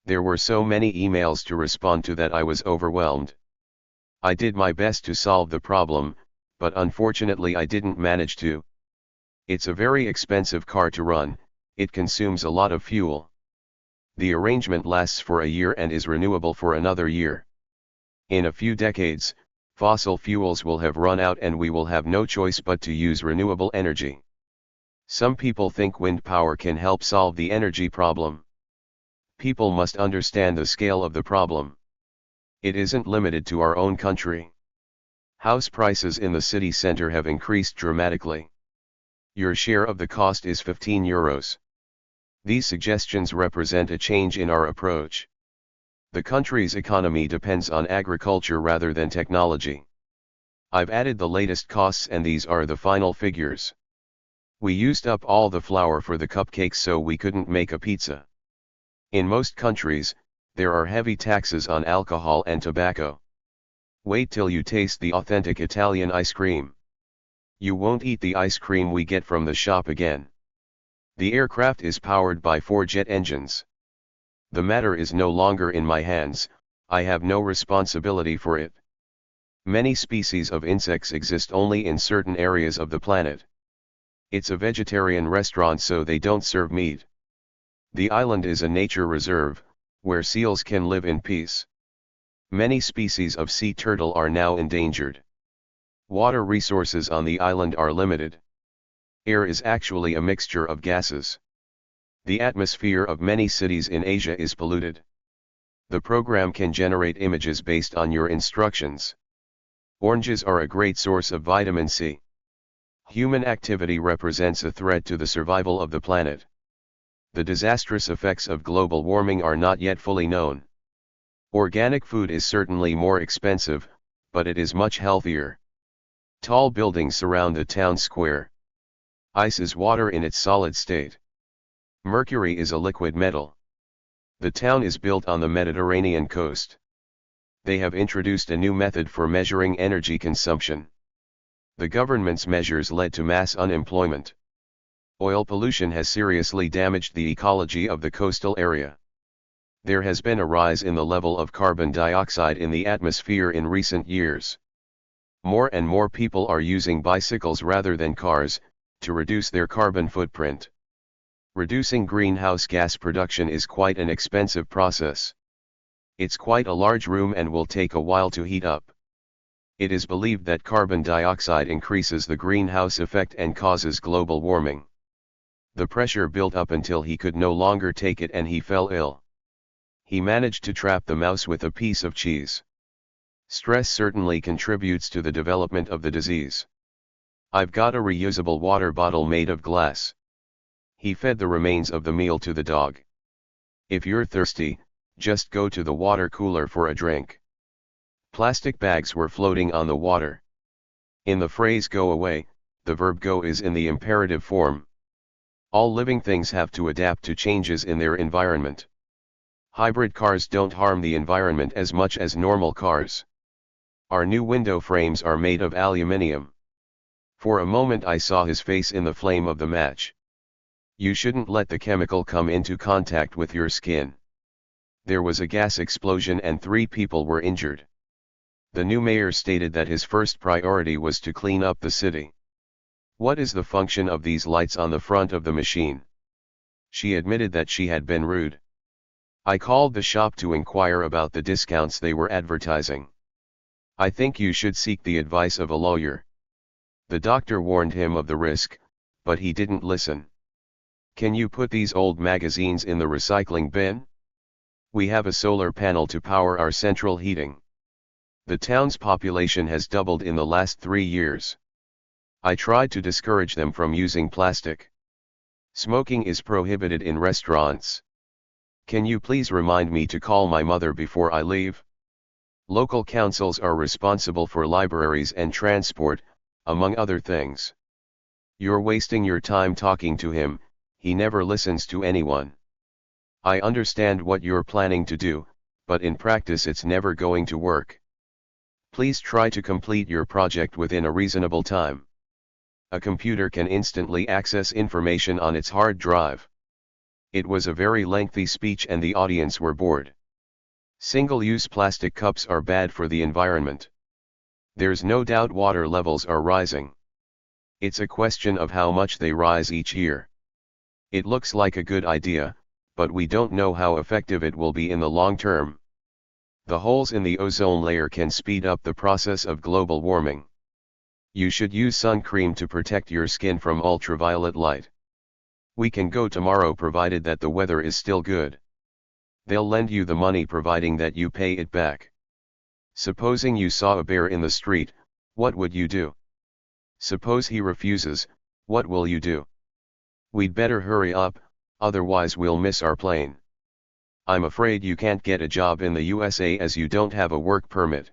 There were so many emails to respond to that I was overwhelmed. I did my best to solve the problem, but unfortunately I didn't manage to. It's a very expensive car to run, it consumes a lot of fuel. The arrangement lasts for a year and is renewable for another year. In a few decades, fossil fuels will have run out and we will have no choice but to use renewable energy. Some people think wind power can help solve the energy problem. People must understand the scale of the problem. It isn't limited to our own country. House prices in the city center have increased dramatically. Your share of the cost is 15 euros. These suggestions represent a change in our approach. The country's economy depends on agriculture rather than technology. I've added the latest costs and these are the final figures. We used up all the flour for the cupcakes so we couldn't make a pizza. In most countries, there are heavy taxes on alcohol and tobacco. Wait till you taste the authentic Italian ice cream. You won't eat the ice cream we get from the shop again. The aircraft is powered by 4 jet engines. The matter is no longer in my hands, I have no responsibility for it. Many species of insects exist only in certain areas of the planet. It's a vegetarian restaurant so they don't serve meat. The island is a nature reserve, where seals can live in peace. Many species of sea turtle are now endangered. Water resources on the island are limited. Air is actually a mixture of gases. The atmosphere of many cities in Asia is polluted. The program can generate images based on your instructions. Oranges are a great source of vitamin C. Human activity represents a threat to the survival of the planet. The disastrous effects of global warming are not yet fully known. Organic food is certainly more expensive, but it is much healthier. Tall buildings surround the town square. Ice is water in its solid state. Mercury is a liquid metal. The town is built on the Mediterranean coast. They have introduced a new method for measuring energy consumption. The government's measures led to mass unemployment. Oil pollution has seriously damaged the ecology of the coastal area. There has been a rise in the level of carbon dioxide in the atmosphere in recent years. More and more people are using bicycles rather than cars, to reduce their carbon footprint. Reducing greenhouse gas production is quite an expensive process. It's quite a large room and will take a while to heat up. It is believed that carbon dioxide increases the greenhouse effect and causes global warming. The pressure built up until he could no longer take it and he fell ill. He managed to trap the mouse with a piece of cheese. Stress certainly contributes to the development of the disease. I've got a reusable water bottle made of glass. He fed the remains of the meal to the dog. If you're thirsty, just go to the water cooler for a drink. Plastic bags were floating on the water. In the phrase go away, the verb go is in the imperative form. All living things have to adapt to changes in their environment. Hybrid cars don't harm the environment as much as normal cars. Our new window frames are made of aluminium. For a moment I saw his face in the flame of the match. You shouldn't let the chemical come into contact with your skin. There was a gas explosion and 3 people were injured. The new mayor stated that his first priority was to clean up the city. What is the function of these lights on the front of the machine? She admitted that she had been rude. I called the shop to inquire about the discounts they were advertising. I think you should seek the advice of a lawyer. The doctor warned him of the risk, but he didn't listen. Can you put these old magazines in the recycling bin? We have a solar panel to power our central heating. The town's population has doubled in the last 3 years. I tried to discourage them from using plastic. Smoking is prohibited in restaurants. Can you please remind me to call my mother before I leave? Local councils are responsible for libraries and transport, among other things. You're wasting your time talking to him, he never listens to anyone. I understand what you're planning to do, but in practice it's never going to work. Please try to complete your project within a reasonable time. A computer can instantly access information on its hard drive. It was a very lengthy speech and the audience were bored. Single-use plastic cups are bad for the environment. There's no doubt water levels are rising. It's a question of how much they rise each year. It looks like a good idea, but we don't know how effective it will be in the long term. The holes in the ozone layer can speed up the process of global warming. You should use sun cream to protect your skin from ultraviolet light. We can go tomorrow provided that the weather is still good. They'll lend you the money providing that you pay it back. Supposing you saw a bear in the street, What would you do? Suppose he refuses, what will you do? We'd better hurry up, otherwise we'll miss our plane. I'm afraid you can't get a job in the USA as you don't have a work permit.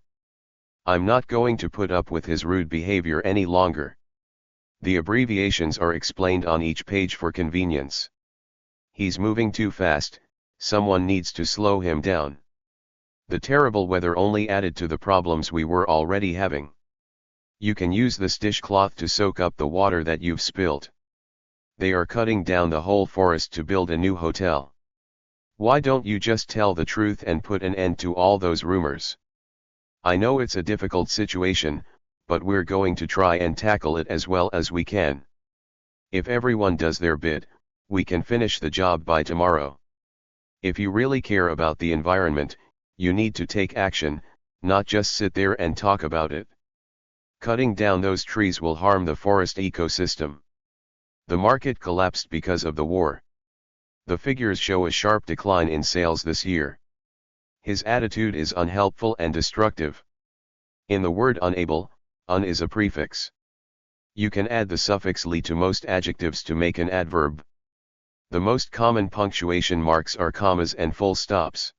I'm not going to put up with his rude behavior any longer. The abbreviations are explained on each page for convenience. He's moving too fast, someone needs to slow him down. The terrible weather only added to the problems we were already having. You can use this dishcloth to soak up the water that you've spilled. They are cutting down the whole forest to build a new hotel. Why don't you just tell the truth and put an end to all those rumors? I know it's a difficult situation, but we're going to try and tackle it as well as we can. If everyone does their bit, we can finish the job by tomorrow. If you really care about the environment, you need to take action, not just sit there and talk about it. Cutting down those trees will harm the forest ecosystem. The market collapsed because of the war. The figures show a sharp decline in sales this year. His attitude is unhelpful and destructive. In the word unable, un is a prefix. You can add the suffix ly to most adjectives to make an adverb. The most common punctuation marks are commas and full stops.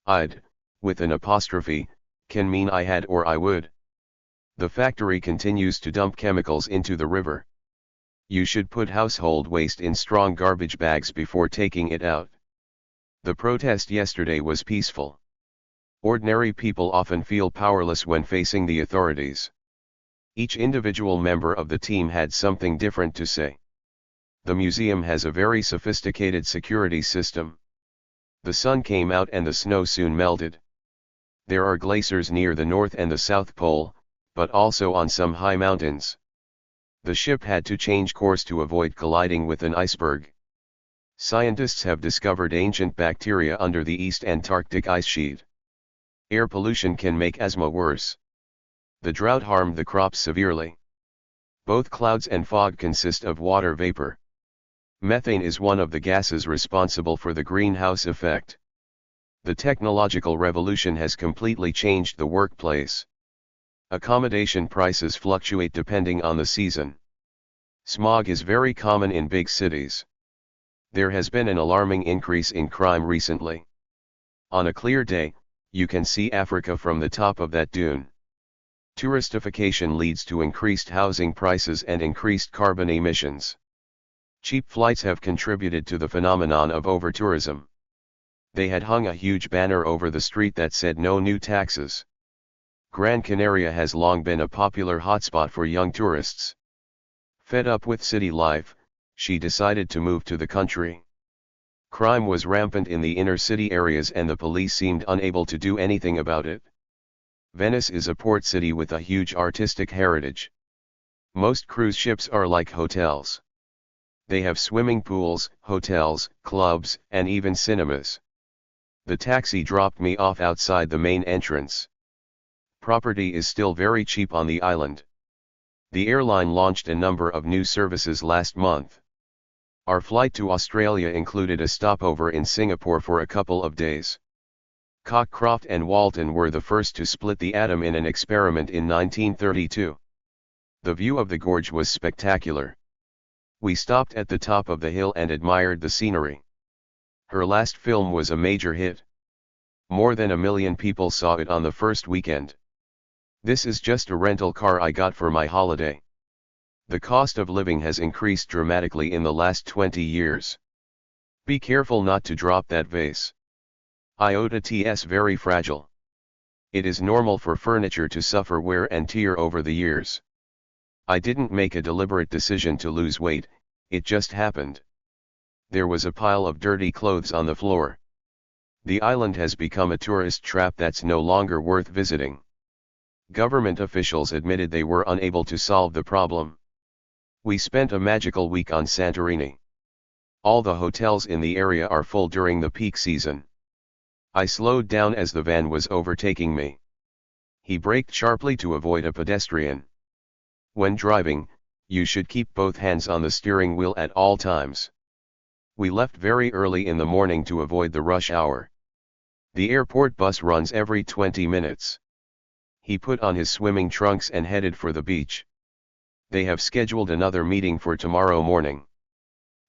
I'd, with an apostrophe, can mean I had or I would. The factory continues to dump chemicals into the river. You should put household waste in strong garbage bags before taking it out. The protest yesterday was peaceful. Ordinary people often feel powerless when facing the authorities. Each individual member of the team had something different to say. The museum has a very sophisticated security system. The sun came out and the snow soon melted. There are glaciers near the North and the South Pole, but also on some high mountains. The ship had to change course to avoid colliding with an iceberg. Scientists have discovered ancient bacteria under the East Antarctic ice sheet. Air pollution can make asthma worse. The drought harmed the crops severely. Both clouds and fog consist of water vapor. Methane is one of the gases responsible for the greenhouse effect. The technological revolution has completely changed the workplace. Accommodation prices fluctuate depending on the season. Smog is very common in big cities. There has been an alarming increase in crime recently. On a clear day, you can see Africa from the top of that dune. Touristification leads to increased housing prices and increased carbon emissions. Cheap flights have contributed to the phenomenon of over-tourism. They had hung a huge banner over the street that said no new taxes. Gran Canaria has long been a popular hotspot for young tourists. Fed up with city life, she decided to move to the country. Crime was rampant in the inner city areas and the police seemed unable to do anything about it. Venice is a port city with a huge artistic heritage. Most cruise ships are like hotels. They have swimming pools, hotels, clubs, and even cinemas. The taxi dropped me off outside the main entrance. Property is still very cheap on the island. The airline launched a number of new services last month. Our flight to Australia included a stopover in Singapore for a couple of days. Cockcroft and Walton were the first to split the atom in an experiment in 1932. The view of the gorge was spectacular. We stopped at the top of the hill and admired the scenery. Her last film was a major hit. More than 1 million people saw it on the first weekend. This is just a rental car I got for my holiday. The cost of living has increased dramatically in the last 20 years. Be careful not to drop that vase. IOTA's very fragile. It is normal for furniture to suffer wear and tear over the years. I didn't make a deliberate decision to lose weight, it just happened. There was a pile of dirty clothes on the floor. The island has become a tourist trap that's no longer worth visiting. Government officials admitted they were unable to solve the problem. We spent a magical week on Santorini. All the hotels in the area are full during the peak season. I slowed down as the van was overtaking me. He braked sharply to avoid a pedestrian. When driving, you should keep both hands on the steering wheel at all times. We left very early in the morning to avoid the rush hour. The airport bus runs every 20 minutes. He put on his swimming trunks and headed for the beach. They have scheduled another meeting for tomorrow morning.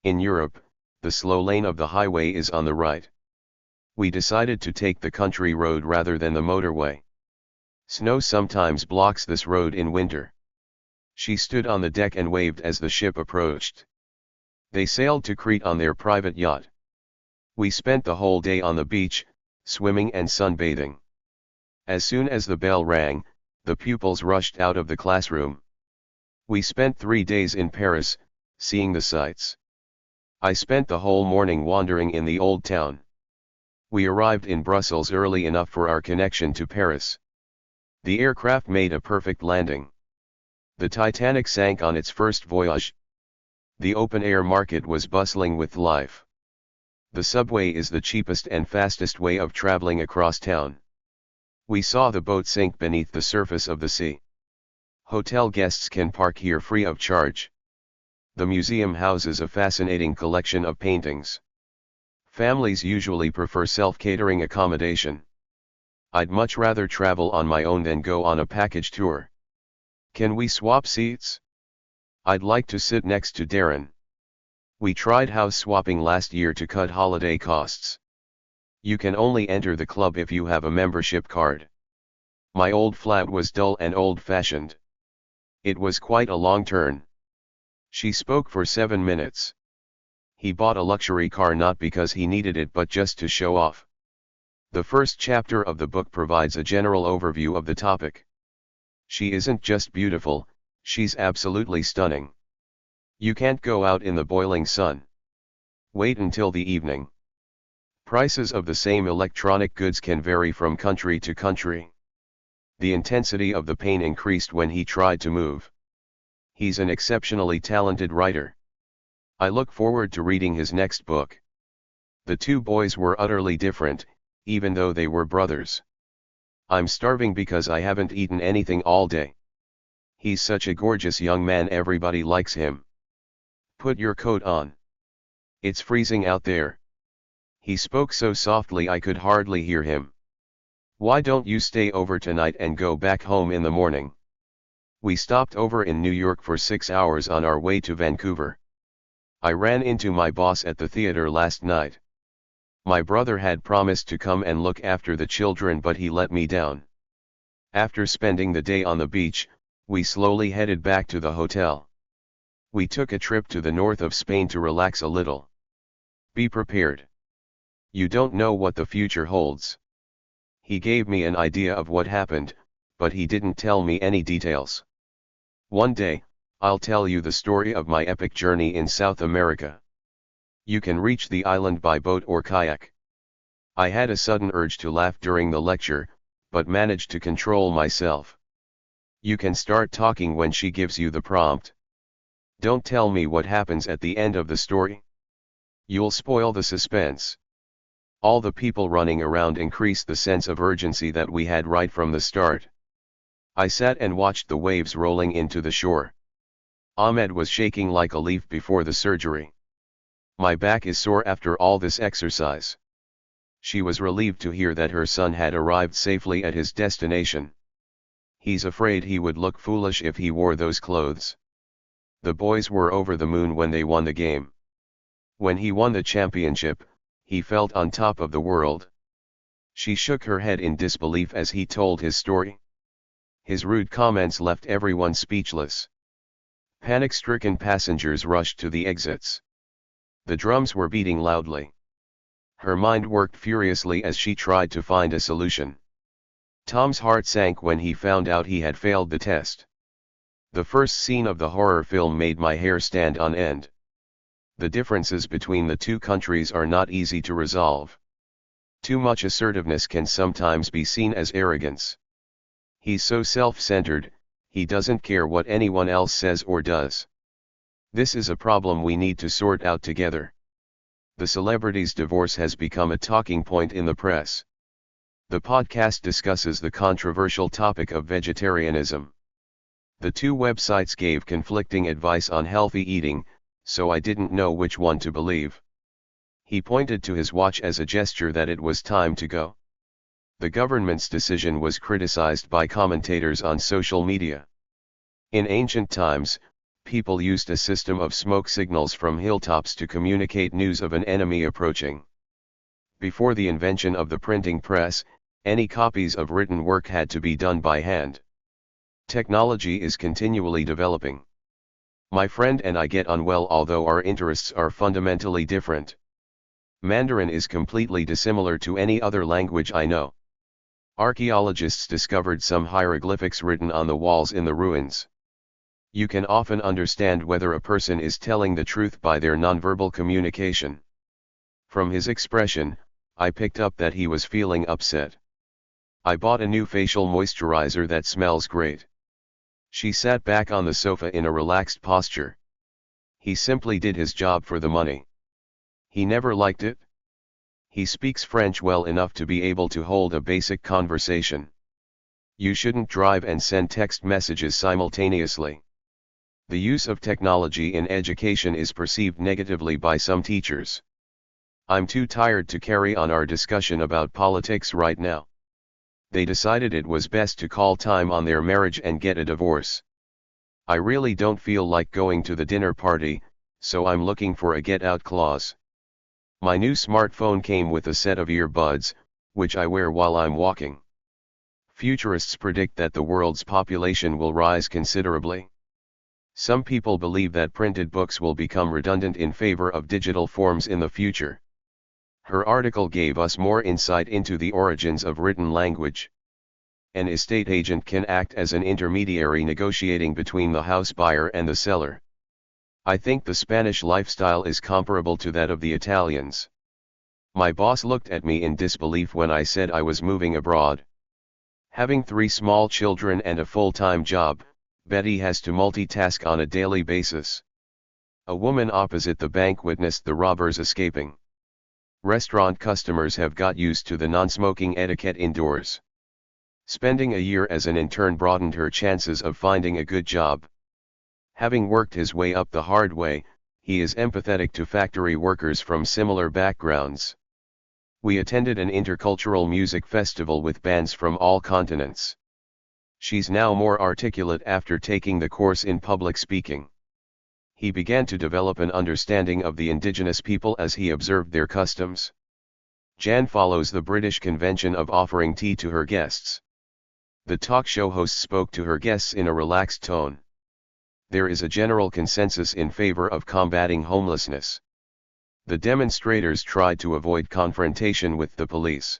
In Europe, the slow lane of the highway is on the right. We decided to take the country road rather than the motorway. Snow sometimes blocks this road in winter. She stood on the deck and waved as the ship approached. They sailed to Crete on their private yacht. We spent the whole day on the beach, swimming and sunbathing. As soon as the bell rang, the pupils rushed out of the classroom. We spent 3 days in Paris, seeing the sights. I spent the whole morning wandering in the old town. We arrived in Brussels early enough for our connection to Paris. The aircraft made a perfect landing. The Titanic sank on its first voyage. The open-air market was bustling with life. The subway is the cheapest and fastest way of traveling across town. We saw the boat sink beneath the surface of the sea. Hotel guests can park here free of charge. The museum houses a fascinating collection of paintings. Families usually prefer self-catering accommodation. I'd much rather travel on my own than go on a package tour. Can we swap seats? I'd like to sit next to Darren. We tried house swapping last year to cut holiday costs. You can only enter the club if you have a membership card. My old flat was dull and old-fashioned. It was quite a long turn. She spoke for 7 minutes. He bought a luxury car not because he needed it but just to show off. The first chapter of the book provides a general overview of the topic. She isn't just beautiful, she's absolutely stunning. You can't go out in the boiling sun. Wait until the evening. Prices of the same electronic goods can vary from country to country. The intensity of the pain increased when he tried to move. He's an exceptionally talented writer. I look forward to reading his next book. The two boys were utterly different, even though they were brothers. I'm starving because I haven't eaten anything all day. He's such a gorgeous young man, everybody likes him. Put your coat on. It's freezing out there. He spoke so softly I could hardly hear him. Why don't you stay over tonight and go back home in the morning? We stopped over in New York for 6 hours on our way to Vancouver. I ran into my boss at the theater last night. My brother had promised to come and look after the children but he let me down. After spending the day on the beach, we slowly headed back to the hotel. We took a trip to the north of Spain to relax a little. Be prepared. You don't know what the future holds. He gave me an idea of what happened, but he didn't tell me any details. One day, I'll tell you the story of my epic journey in South America. You can reach the island by boat or kayak. I had a sudden urge to laugh during the lecture, but managed to control myself. You can start talking when she gives you the prompt. Don't tell me what happens at the end of the story. You'll spoil the suspense. All the people running around increased the sense of urgency that we had right from the start. I sat and watched the waves rolling into the shore. Ahmed was shaking like a leaf before the surgery. My back is sore after all this exercise. She was relieved to hear that her son had arrived safely at his destination. He's afraid he would look foolish if he wore those clothes. The boys were over the moon when they won the game. When he won the championship, he felt on top of the world. She shook her head in disbelief as he told his story. His rude comments left everyone speechless. Panic-stricken passengers rushed to the exits. The drums were beating loudly. Her mind worked furiously as she tried to find a solution. Tom's heart sank when he found out he had failed the test. The first scene of the horror film made my hair stand on end. The differences between the two countries are not easy to resolve. Too much assertiveness can sometimes be seen as arrogance. He's so self-centered, he doesn't care what anyone else says or does. This is a problem we need to sort out together. The celebrity's divorce has become a talking point in the press. The podcast discusses the controversial topic of vegetarianism. The two websites gave conflicting advice on healthy eating, so I didn't know which one to believe. He pointed to his watch as a gesture that it was time to go. The government's decision was criticized by commentators on social media. In ancient times, people used a system of smoke signals from hilltops to communicate news of an enemy approaching. Before the invention of the printing press, any copies of written work had to be done by hand. Technology is continually developing. My friend and I get on well, although our interests are fundamentally different. Mandarin is completely dissimilar to any other language I know. Archaeologists discovered some hieroglyphics written on the walls in the ruins. You can often understand whether a person is telling the truth by their nonverbal communication. From his expression, I picked up that he was feeling upset. I bought a new facial moisturizer that smells great. She sat back on the sofa in a relaxed posture. He simply did his job for the money. He never liked it. He speaks French well enough to be able to hold a basic conversation. You shouldn't drive and send text messages simultaneously. The use of technology in education is perceived negatively by some teachers. I'm too tired to carry on our discussion about politics right now. They decided it was best to call time on their marriage and get a divorce. I really don't feel like going to the dinner party, so I'm looking for a get-out clause. My new smartphone came with a set of earbuds, which I wear while I'm walking. Futurists predict that the world's population will rise considerably. Some people believe that printed books will become redundant in favor of digital forms in the future. Her article gave us more insight into the origins of written language. An estate agent can act as an intermediary negotiating between the house buyer and the seller. I think the Spanish lifestyle is comparable to that of the Italians. My boss looked at me in disbelief when I said I was moving abroad. Having 3 small children and a full-time job, Betty has to multitask on a daily basis. A woman opposite the bank witnessed the robbers escaping. Restaurant customers have got used to the non-smoking etiquette indoors. Spending a year as an intern broadened her chances of finding a good job. Having worked his way up the hard way, he is empathetic to factory workers from similar backgrounds. We attended an intercultural music festival with bands from all continents. She's now more articulate after taking the course in public speaking. He began to develop an understanding of the indigenous people as he observed their customs. Jan follows the British convention of offering tea to her guests. The talk show host spoke to her guests in a relaxed tone. There is a general consensus in favor of combating homelessness. The demonstrators tried to avoid confrontation with the police.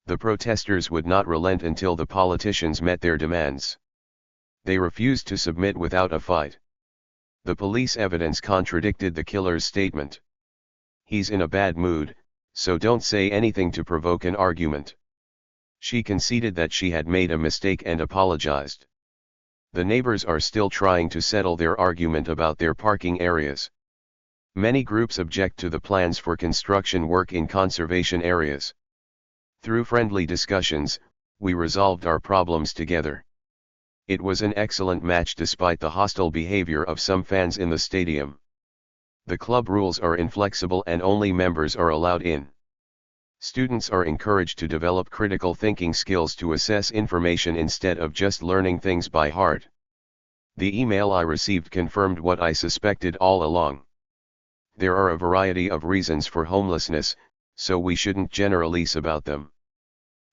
The protesters would not relent until the politicians met their demands. They refused to submit without a fight. The police evidence contradicted the killer's statement. He's in a bad mood, so don't say anything to provoke an argument. She conceded that she had made a mistake and apologized. The neighbors are still trying to settle their argument about their parking areas. Many groups object to the plans for construction work in conservation areas. Through friendly discussions, we resolved our problems together. It was an excellent match despite the hostile behavior of some fans in the stadium. The club rules are inflexible and only members are allowed in. Students are encouraged to develop critical thinking skills to assess information instead of just learning things by heart. The email I received confirmed what I suspected all along. There are a variety of reasons for homelessness, so we shouldn't generalize about them.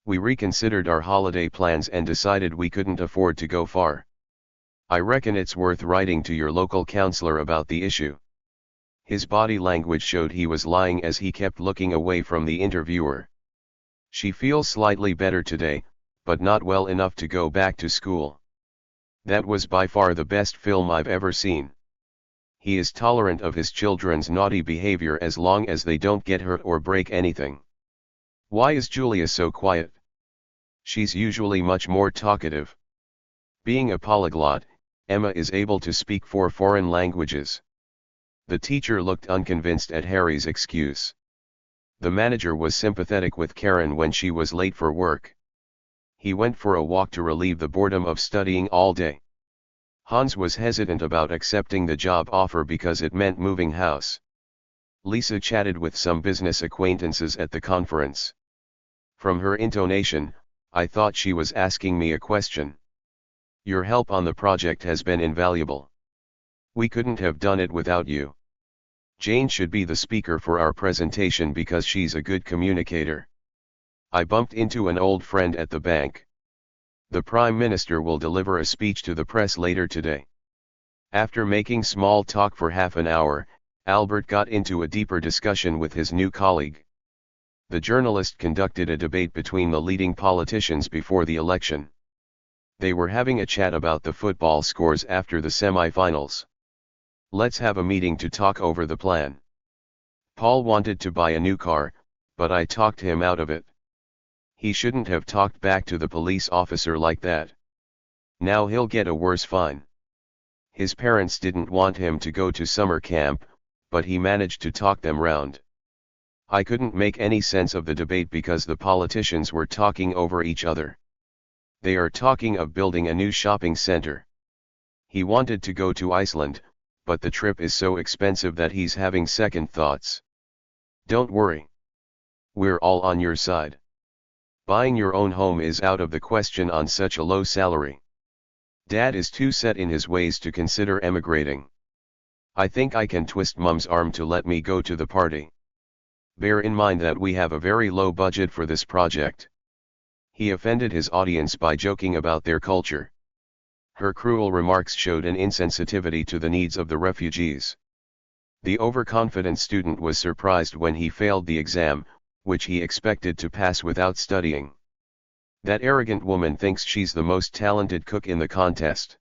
We reconsidered our holiday plans and decided we couldn't afford to go far. I reckon it's worth writing to your local counselor about the issue. His body language showed he was lying as he kept looking away from the interviewer. She feels slightly better today, but not well enough to go back to school. That was by far the best film I've ever seen. He is tolerant of his children's naughty behavior as long as they don't get hurt or break anything. Why is Julia so quiet? She's usually much more talkative. Being a polyglot, Emma is able to speak 4 foreign languages. The teacher looked unconvinced at Harry's excuse. The manager was sympathetic with Karen when she was late for work. He went for a walk to relieve the boredom of studying all day. Hans was hesitant about accepting the job offer because it meant moving house. Lisa chatted with some business acquaintances at the conference. From her intonation, I thought she was asking me a question. Your help on the project has been invaluable. We couldn't have done it without you. Jane should be the speaker for our presentation because she's a good communicator. I bumped into an old friend at the bank. The Prime Minister will deliver a speech to the press later today. After making small talk for half an hour, Albert got into a deeper discussion with his new colleague. The journalist conducted a debate between the leading politicians before the election. They were having a chat about the football scores after the semi-finals. Let's have a meeting to talk over the plan. Paul wanted to buy a new car, but I talked him out of it. He shouldn't have talked back to the police officer like that. Now he'll get a worse fine. His parents didn't want him to go to summer camp, but he managed to talk them round. I couldn't make any sense of the debate because the politicians were talking over each other. They are talking of building a new shopping center. He wanted to go to Iceland, but the trip is so expensive that he's having second thoughts. Don't worry. We're all on your side. Buying your own home is out of the question on such a low salary. Dad is too set in his ways to consider emigrating. I think I can twist Mum's arm to let me go to the party. Bear in mind that we have a very low budget for this project. He offended his audience by joking about their culture. Her cruel remarks showed an insensitivity to the needs of the refugees. The overconfident student was surprised when he failed the exam, which he expected to pass without studying. That arrogant woman thinks she's the most talented cook in the contest.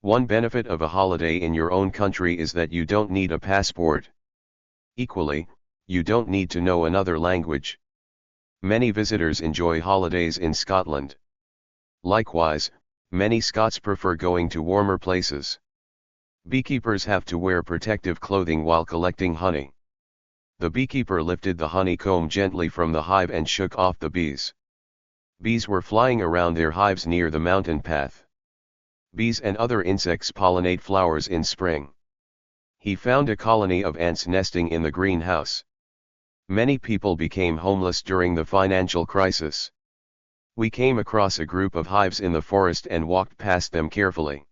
One benefit of a holiday in your own country is that you don't need a passport. Equally, you don't need to know another language. Many visitors enjoy holidays in Scotland. Likewise, many Scots prefer going to warmer places. Beekeepers have to wear protective clothing while collecting honey. The beekeeper lifted the honeycomb gently from the hive and shook off the bees. Bees were flying around their hives near the mountain path. Bees and other insects pollinate flowers in spring. He found a colony of ants nesting in the greenhouse. Many people became homeless during the financial crisis. We came across a group of hives in the forest and walked past them carefully.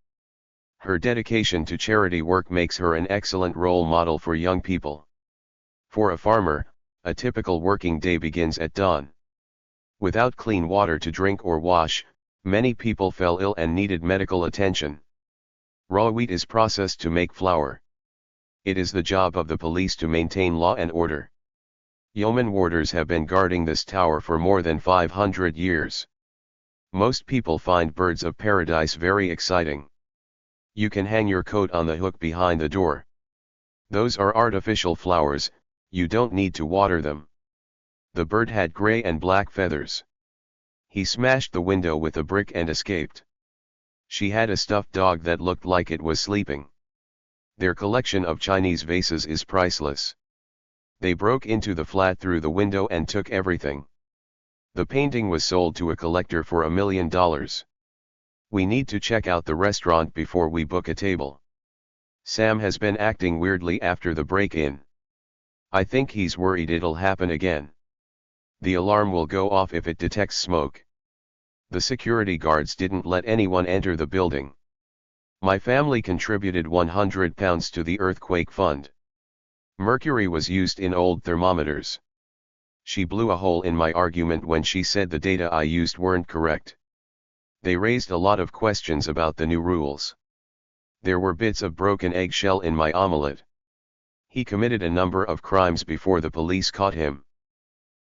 Her dedication to charity work makes her an excellent role model for young people. For a farmer, a typical working day begins at dawn. Without clean water to drink or wash, many people fell ill and needed medical attention. Raw wheat is processed to make flour. It is the job of the police to maintain law and order. Yeoman warders have been guarding this tower for more than 500 years. Most people find birds of paradise very exciting. You can hang your coat on the hook behind the door. Those are artificial flowers, you don't need to water them. The bird had gray and black feathers. He smashed the window with a brick and escaped. She had a stuffed dog that looked like it was sleeping. Their collection of Chinese vases is priceless. They broke into the flat through the window and took everything. The painting was sold to a collector for $1 million. We need to check out the restaurant before we book a table. Sam has been acting weirdly after the break-in. I think he's worried it'll happen again. The alarm will go off if it detects smoke. The security guards didn't let anyone enter the building. My family contributed £100 to the earthquake fund. Mercury was used in old thermometers. She blew a hole in my argument when she said the data I used weren't correct. They raised a lot of questions about the new rules. There were bits of broken eggshell in my omelette. He committed a number of crimes before the police caught him.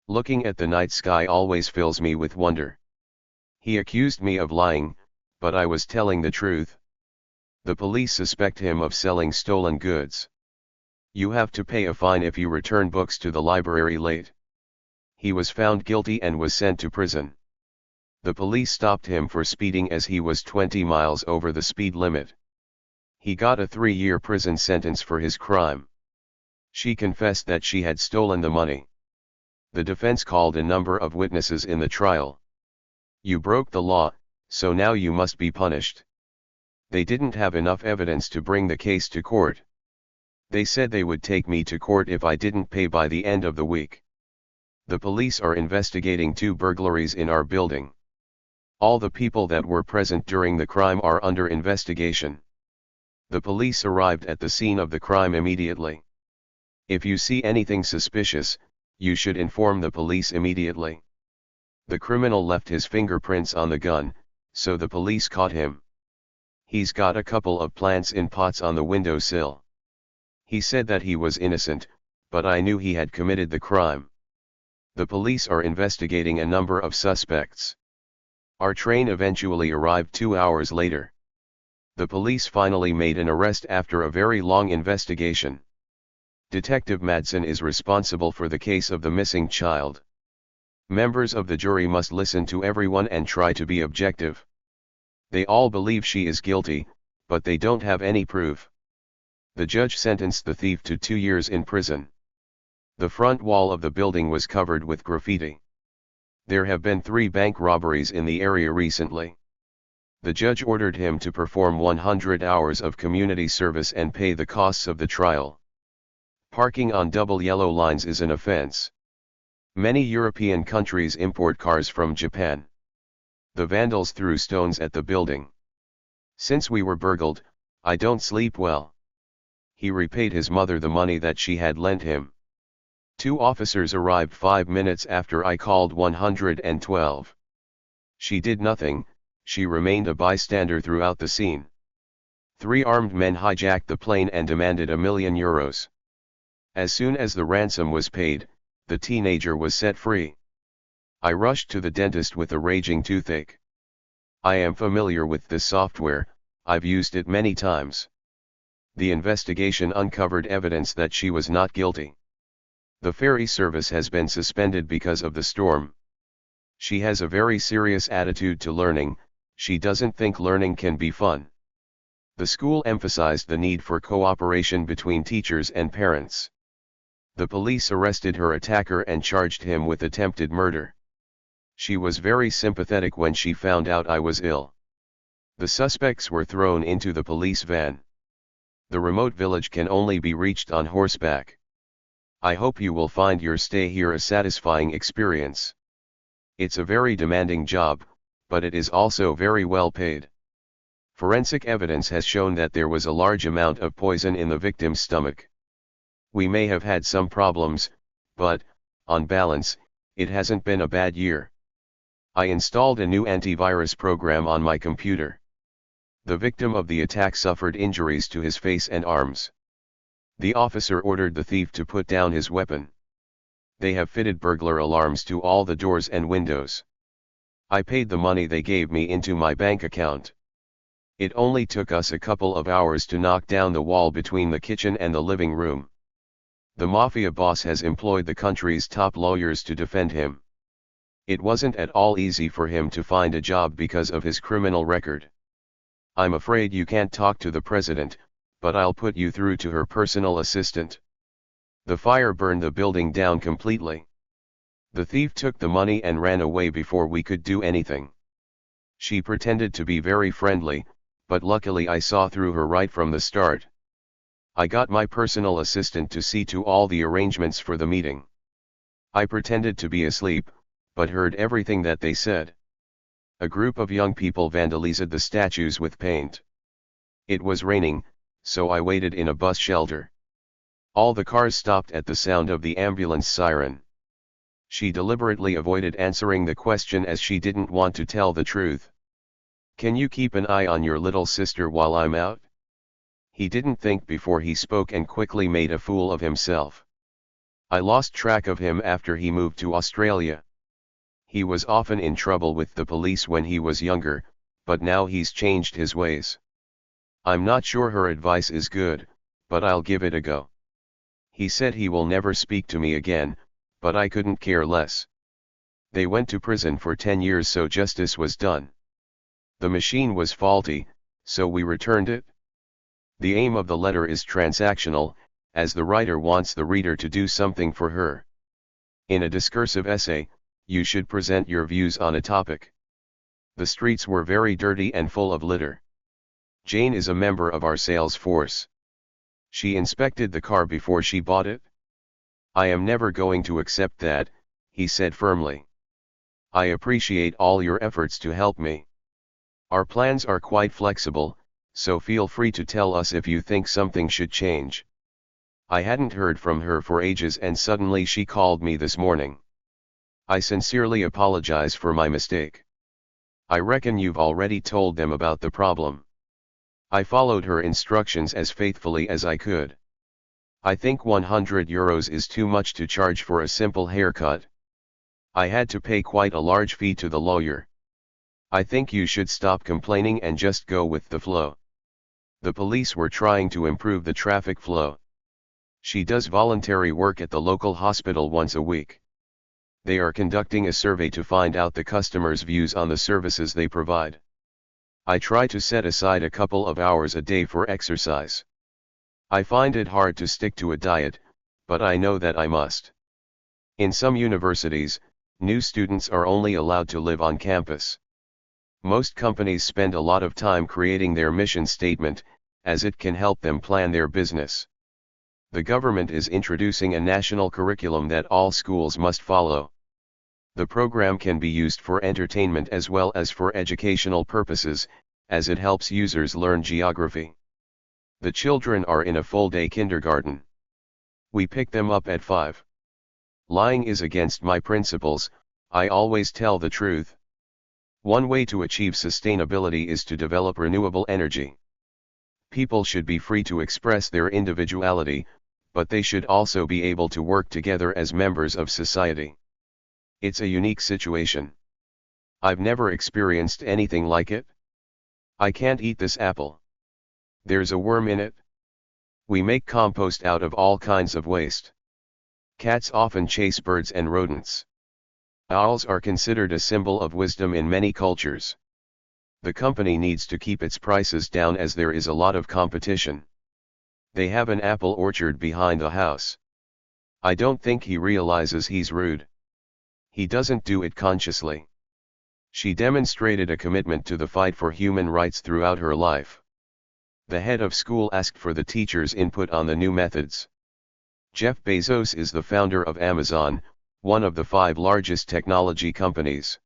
Looking at the night sky always fills me with wonder. He accused me of lying, but I was telling the truth. The police suspect him of selling stolen goods. You have to pay a fine if you return books to the library late. He was found guilty and was sent to prison. The police stopped him for speeding as he was 20 miles over the speed limit. He got a 3-year prison sentence for his crime. She confessed that she had stolen the money. The defense called a number of witnesses in the trial. You broke the law, so now you must be punished. They didn't have enough evidence to bring the case to court. They said they would take me to court if I didn't pay by the end of the week. The police are investigating 2 burglaries in our building. All the people that were present during the crime are under investigation. The police arrived at the scene of the crime immediately. If you see anything suspicious, you should inform the police immediately. The criminal left his fingerprints on the gun, so the police caught him. He's got a couple of plants in pots on the windowsill. He said that he was innocent, but I knew he had committed the crime. The police are investigating a number of suspects. Our train eventually arrived 2 hours later. The police finally made an arrest after a very long investigation. Detective Madsen is responsible for the case of the missing child. Members of the jury must listen to everyone and try to be objective. They all believe she is guilty, but they don't have any proof. The judge sentenced the thief to 2 years in prison. The front wall of the building was covered with graffiti. There have been 3 bank robberies in the area recently. The judge ordered him to perform 100 hours of community service and pay the costs of the trial. Parking on double yellow lines is an offense. Many European countries import cars from Japan. The vandals threw stones at the building. Since we were burgled, I don't sleep well. He repaid his mother the money that she had lent him. 2 officers arrived 5 minutes after I called 112. She did nothing, she remained a bystander throughout the scene. 3 armed men hijacked the plane and demanded €1,000,000. As soon as the ransom was paid, the teenager was set free. I rushed to the dentist with a raging toothache. I am familiar with this software, I've used it many times. The investigation uncovered evidence that she was not guilty. The ferry service has been suspended because of the storm. She has a very serious attitude to learning, she doesn't think learning can be fun. The school emphasized the need for cooperation between teachers and parents. The police arrested her attacker and charged him with attempted murder. She was very sympathetic when she found out I was ill. The suspects were thrown into the police van. The remote village can only be reached on horseback. I hope you will find your stay here a satisfying experience. It's a very demanding job, but it is also very well paid. Forensic evidence has shown that there was a large amount of poison in the victim's stomach. We may have had some problems, but, on balance, it hasn't been a bad year. I installed a new antivirus program on my computer. The victim of the attack suffered injuries to his face and arms. The officer ordered the thief to put down his weapon. They have fitted burglar alarms to all the doors and windows. I paid the money they gave me into my bank account. It only took us a couple of hours to knock down the wall between the kitchen and the living room. The mafia boss has employed the country's top lawyers to defend him. It wasn't at all easy for him to find a job because of his criminal record. I'm afraid you can't talk to the president, but I'll put you through to her personal assistant. The fire burned the building down completely. The thief took the money and ran away before we could do anything. She pretended to be very friendly, but luckily I saw through her right from the start. I got my personal assistant to see to all the arrangements for the meeting. I pretended to be asleep, but heard everything that they said. A group of young people vandalized the statues with paint. It was raining, so I waited in a bus shelter. All the cars stopped at the sound of the ambulance siren. She deliberately avoided answering the question as she didn't want to tell the truth. Can you keep an eye on your little sister while I'm out? He didn't think before he spoke and quickly made a fool of himself. I lost track of him after he moved to Australia. He was often in trouble with the police when he was younger, but now he's changed his ways. I'm not sure her advice is good, but I'll give it a go. He said he will never speak to me again, but I couldn't care less. They went to prison for 10 years so justice was done. The machine was faulty, so we returned it. The aim of the letter is transactional, as the writer wants the reader to do something for her. In a discursive essay, you should present your views on a topic. The streets were very dirty and full of litter. Jane is a member of our sales force. She inspected the car before she bought it. I am never going to accept that, he said firmly. I appreciate all your efforts to help me. Our plans are quite flexible, so feel free to tell us if you think something should change. I hadn't heard from her for ages and suddenly she called me this morning. I sincerely apologize for my mistake. I reckon you've already told them about the problem. I followed her instructions as faithfully as I could. I think €100 is too much to charge for a simple haircut. I had to pay quite a large fee to the lawyer. I think you should stop complaining and just go with the flow. The police were trying to improve the traffic flow. She does voluntary work at the local hospital once a week. They are conducting a survey to find out the customers' views on the services they provide. I try to set aside a couple of hours a day for exercise. I find it hard to stick to a diet, but I know that I must. In some universities, new students are only allowed to live on campus. Most companies spend a lot of time creating their mission statement, as it can help them plan their business. The government is introducing a national curriculum that all schools must follow. The program can be used for entertainment as well as for educational purposes, as it helps users learn geography. The children are in a full-day kindergarten. We pick them up at 5. Lying is against my principles. I always tell the truth. One way to achieve sustainability is to develop renewable energy. People should be free to express their individuality, but they should also be able to work together as members of society. It's a unique situation. I've never experienced anything like it. I can't eat this apple. There's a worm in it. We make compost out of all kinds of waste. Cats often chase birds and rodents. Owls are considered a symbol of wisdom in many cultures. The company needs to keep its prices down as there is a lot of competition. They have an apple orchard behind the house. I don't think he realizes he's rude. He doesn't do it consciously. She demonstrated a commitment to the fight for human rights throughout her life. The head of school asked for the teachers' input on the new methods. Jeff Bezos is the founder of Amazon, one of the 5 largest technology companies.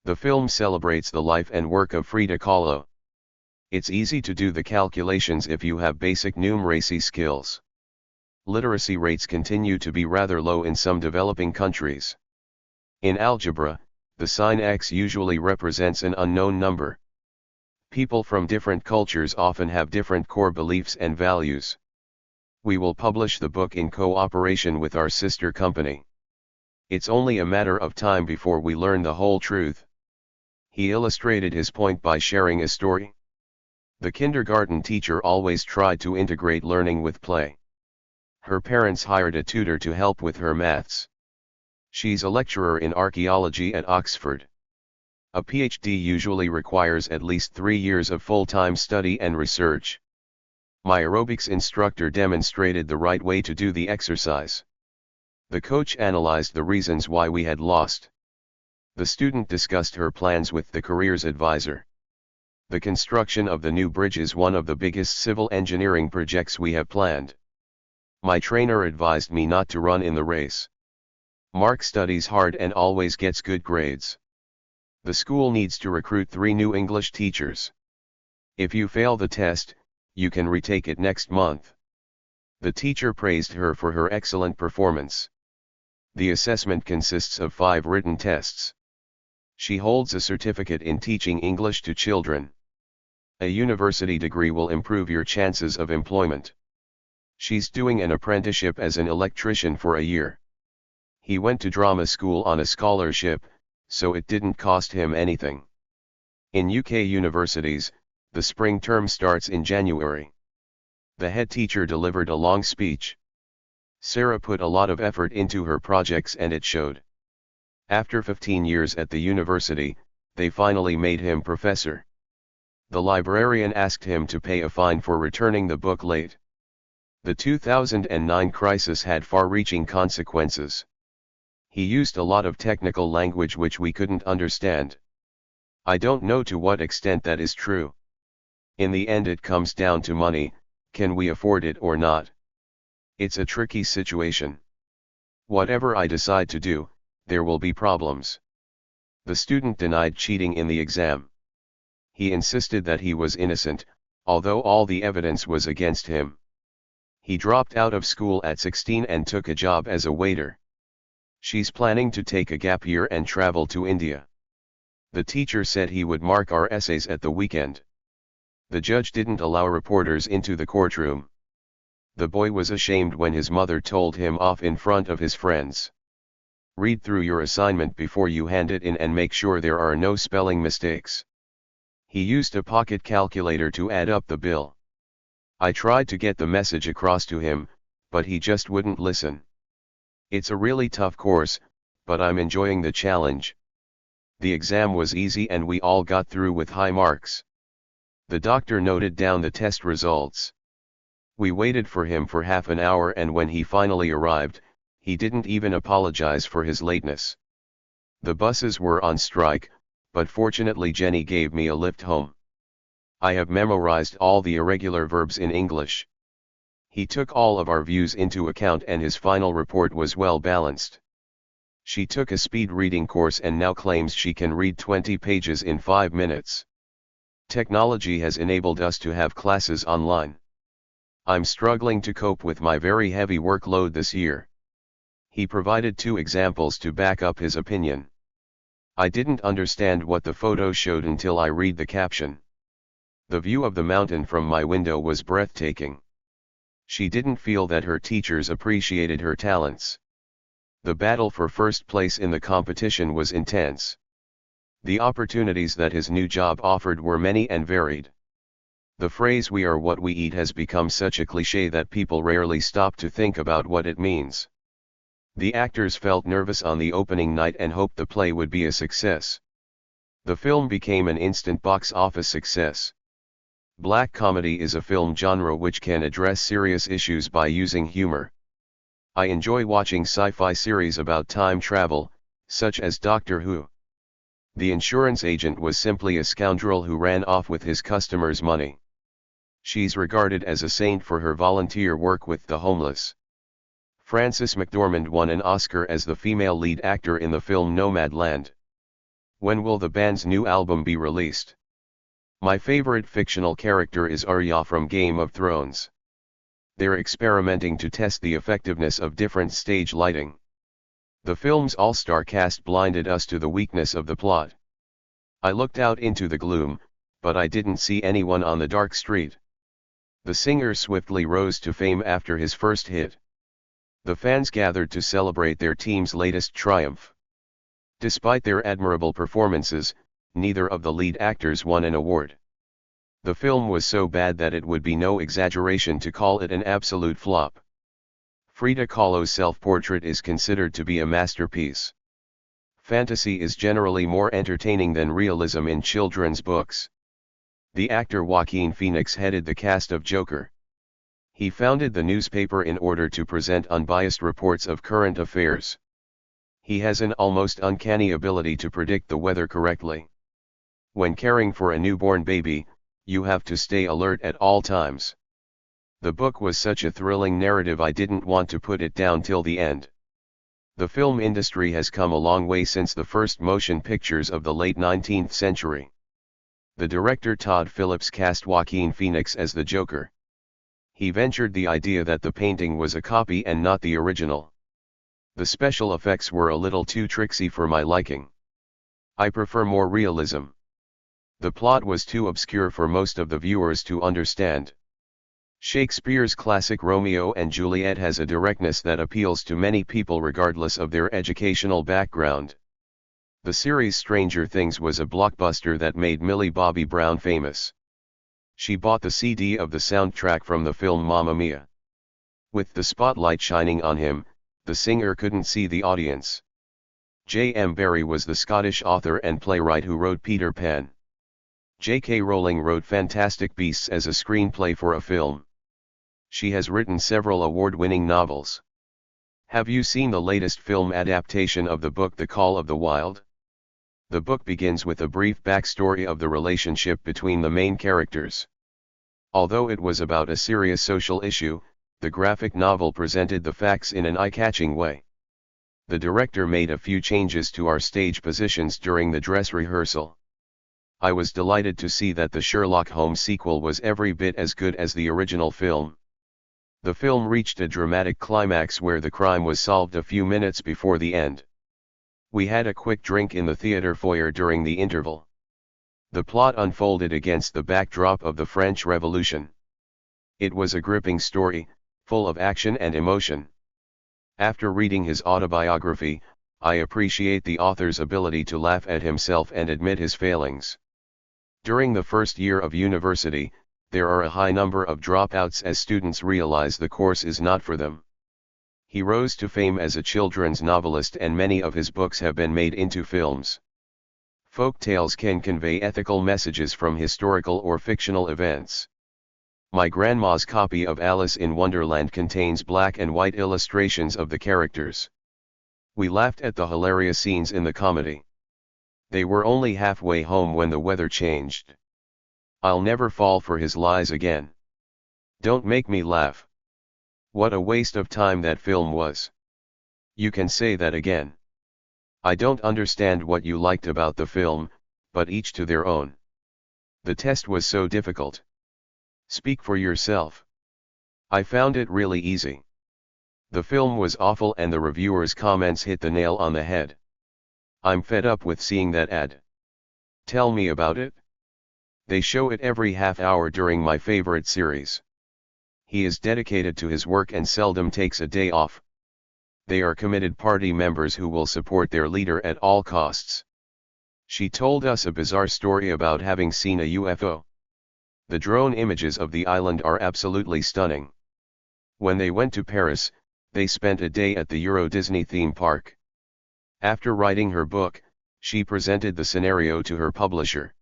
The film celebrates the life and work of Frida Kahlo. It's easy to do the calculations if you have basic numeracy skills. Literacy rates continue to be rather low in some developing countries. In algebra, the sign x usually represents an unknown number. People from different cultures often have different core beliefs and values. We will publish the book in cooperation with our sister company. It's only a matter of time before we learn the whole truth. He illustrated his point by sharing a story. The kindergarten teacher always tried to integrate learning with play. Her parents hired a tutor to help with her maths. She's a lecturer in archaeology at Oxford. A PhD usually requires at least 3 years of full-time study and research. My aerobics instructor demonstrated the right way to do the exercise. The coach analyzed the reasons why we had lost. The student discussed her plans with the careers advisor. The construction of the new bridge is one of the biggest civil engineering projects we have planned. My trainer advised me not to run in the race. Mark studies hard and always gets good grades. The school needs to recruit 3 new English teachers. If you fail the test, you can retake it next month. The teacher praised her for her excellent performance. The assessment consists of 5 written tests. She holds a certificate in teaching English to children. A university degree will improve your chances of employment. She's doing an apprenticeship as an electrician for a year. He went to drama school on a scholarship, so it didn't cost him anything. In UK universities, the spring term starts in January. The head teacher delivered a long speech. Sarah put a lot of effort into her projects and it showed. After 15 years at the university, they finally made him professor. The librarian asked him to pay a fine for returning the book late. The 2009 crisis had far-reaching consequences. He used a lot of technical language which we couldn't understand. I don't know to what extent that is true. In the end it comes down to money, can we afford it or not? It's a tricky situation. Whatever I decide to do, there will be problems. The student denied cheating in the exam. He insisted that he was innocent, although all the evidence was against him. He dropped out of school at 16 and took a job as a waiter. She's planning to take a gap year and travel to India. The teacher said he would mark our essays at the weekend. The judge didn't allow reporters into the courtroom. The boy was ashamed when his mother told him off in front of his friends. Read through your assignment before you hand it in and make sure there are no spelling mistakes. He used a pocket calculator to add up the bill. I tried to get the message across to him, but he just wouldn't listen. It's a really tough course, but I'm enjoying the challenge. The exam was easy and we all got through with high marks. The doctor noted down the test results. We waited for him for half an hour, and when he finally arrived, he didn't even apologize for his lateness. The buses were on strike, but fortunately Jenny gave me a lift home. I have memorized all the irregular verbs in English. He took all of our views into account and his final report was well balanced. She took a speed reading course and now claims she can read 20 pages in 5 minutes. Technology has enabled us to have classes online. I'm struggling to cope with my very heavy workload this year. He provided 2 examples to back up his opinion. I didn't understand what the photo showed until I read the caption. The view of the mountain from my window was breathtaking. She didn't feel that her teachers appreciated her talents. The battle for first place in the competition was intense. The opportunities that his new job offered were many and varied. The phrase "we are what we eat" has become such a cliché that people rarely stop to think about what it means. The actors felt nervous on the opening night and hoped the play would be a success. The film became an instant box office success. Black comedy is a film genre which can address serious issues by using humor. I enjoy watching sci-fi series about time travel, such as Doctor Who. The insurance agent was simply a scoundrel who ran off with his customers' money. She's regarded as a saint for her volunteer work with the homeless. Frances McDormand won an Oscar as the female lead actor in the film Nomadland. When will the band's new album be released? My favorite fictional character is Arya from Game of Thrones. They're experimenting to test the effectiveness of different stage lighting. The film's all-star cast blinded us to the weakness of the plot. I looked out into the gloom, but I didn't see anyone on the dark street. The singer swiftly rose to fame after his first hit. The fans gathered to celebrate their team's latest triumph. Despite their admirable performances, neither of the lead actors won an award. The film was so bad that it would be no exaggeration to call it an absolute flop. Frida Kahlo's self-portrait is considered to be a masterpiece. Fantasy is generally more entertaining than realism in children's books. The actor Joaquin Phoenix headed the cast of Joker. He founded the newspaper in order to present unbiased reports of current affairs. He has an almost uncanny ability to predict the weather correctly. When caring for a newborn baby, you have to stay alert at all times. The book was such a thrilling narrative I didn't want to put it down till the end. The film industry has come a long way since the first motion pictures of the late 19th century. The director Todd Phillips cast Joaquin Phoenix as the Joker. He ventured the idea that the painting was a copy and not the original. The special effects were a little too tricksy for my liking. I prefer more realism. The plot was too obscure for most of the viewers to understand. Shakespeare's classic Romeo and Juliet has a directness that appeals to many people regardless of their educational background. The series Stranger Things was a blockbuster that made Millie Bobby Brown famous. She bought the CD of the soundtrack from the film Mamma Mia. With the spotlight shining on him, the singer couldn't see the audience. J.M. Barrie was the Scottish author and playwright who wrote Peter Pan. J.K. Rowling wrote Fantastic Beasts as a screenplay for a film. She has written several award-winning novels. Have you seen the latest film adaptation of the book The Call of the Wild? The book begins with a brief backstory of the relationship between the main characters. Although it was about a serious social issue, the graphic novel presented the facts in an eye-catching way. The director made a few changes to our stage positions during the dress rehearsal. I was delighted to see that the Sherlock Holmes sequel was every bit as good as the original film. The film reached a dramatic climax where the crime was solved a few minutes before the end. We had a quick drink in the theater foyer during the interval. The plot unfolded against the backdrop of the French Revolution. It was a gripping story, full of action and emotion. After reading his autobiography, I appreciate the author's ability to laugh at himself and admit his failings. During the first year of university, there are a high number of dropouts as students realize the course is not for them. He rose to fame as a children's novelist, and many of his books have been made into films. Folk tales can convey ethical messages from historical or fictional events. My grandma's copy of Alice in Wonderland contains black and white illustrations of the characters. We laughed at the hilarious scenes in the comedy. They were only halfway home when the weather changed. I'll never fall for his lies again. Don't make me laugh. What a waste of time that film was. You can say that again. I don't understand what you liked about the film, but each to their own. The test was so difficult. Speak for yourself. I found it really easy. The film was awful and the reviewers' comments hit the nail on the head. I'm fed up with seeing that ad. Tell me about it. They show it every half hour during my favorite series. He is dedicated to his work and seldom takes a day off. They are committed party members who will support their leader at all costs. She told us a bizarre story about having seen a UFO. The drone images of the island are absolutely stunning. When they went to Paris, they spent a day at the Euro Disney theme park. After writing her book, she presented the scenario to her publisher.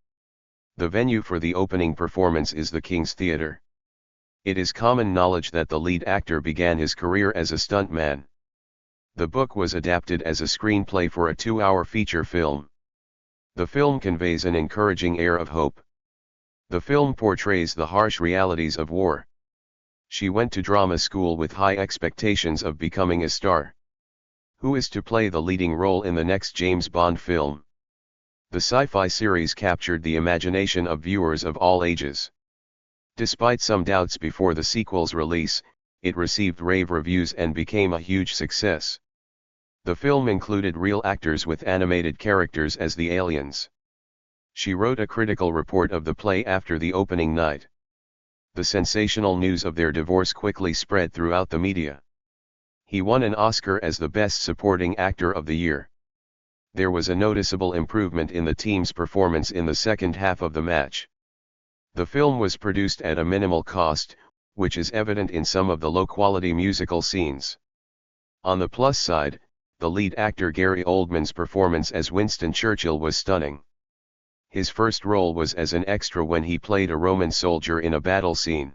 The venue for the opening performance is the King's Theatre. It is common knowledge that the lead actor began his career as a stuntman. The book was adapted as a screenplay for a 2-hour feature film. The film conveys an encouraging air of hope. The film portrays the harsh realities of war. She went to drama school with high expectations of becoming a star. Who is to play the leading role in the next James Bond film? The sci-fi series captured the imagination of viewers of all ages. Despite some doubts before the sequel's release, it received rave reviews and became a huge success. The film included real actors with animated characters as the aliens. She wrote a critical report of the play after the opening night. The sensational news of their divorce quickly spread throughout the media. He won an Oscar as the Best Supporting Actor of the Year. There was a noticeable improvement in the team's performance in the second half of the match. The film was produced at a minimal cost, which is evident in some of the low-quality musical scenes. On the plus side, the lead actor Gary Oldman's performance as Winston Churchill was stunning. His first role was as an extra when he played a Roman soldier in a battle scene.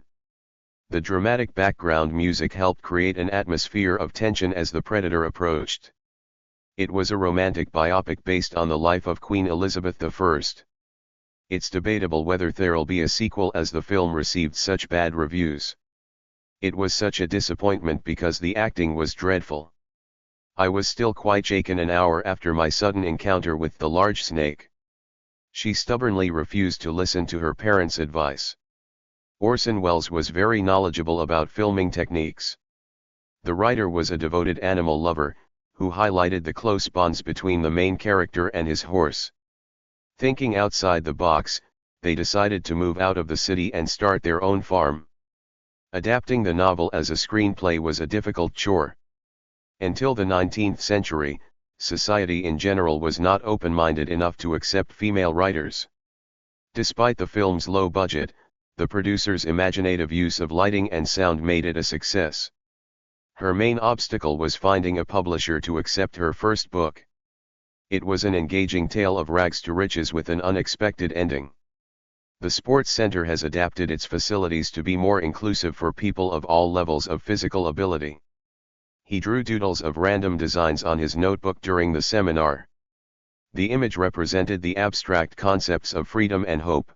The dramatic background music helped create an atmosphere of tension as the Predator approached. It was a romantic biopic based on the life of Queen Elizabeth I. It's debatable whether there'll be a sequel as the film received such bad reviews. It was such a disappointment because the acting was dreadful. I was still quite shaken an hour after my sudden encounter with the large snake. She stubbornly refused to listen to her parents' advice. Orson Welles was very knowledgeable about filming techniques. The writer was a devoted animal lover, who highlighted the close bonds between the main character and his horse. Thinking outside the box, they decided to move out of the city and start their own farm. Adapting the novel as a screenplay was a difficult chore. Until the 19th century, society in general was not open-minded enough to accept female writers. Despite the film's low budget, the producer's imaginative use of lighting and sound made it a success. Her main obstacle was finding a publisher to accept her first book. It was an engaging tale of rags to riches with an unexpected ending. The Sports Center has adapted its facilities to be more inclusive for people of all levels of physical ability. He drew doodles of random designs on his notebook during the seminar. The image represented the abstract concepts of freedom and hope.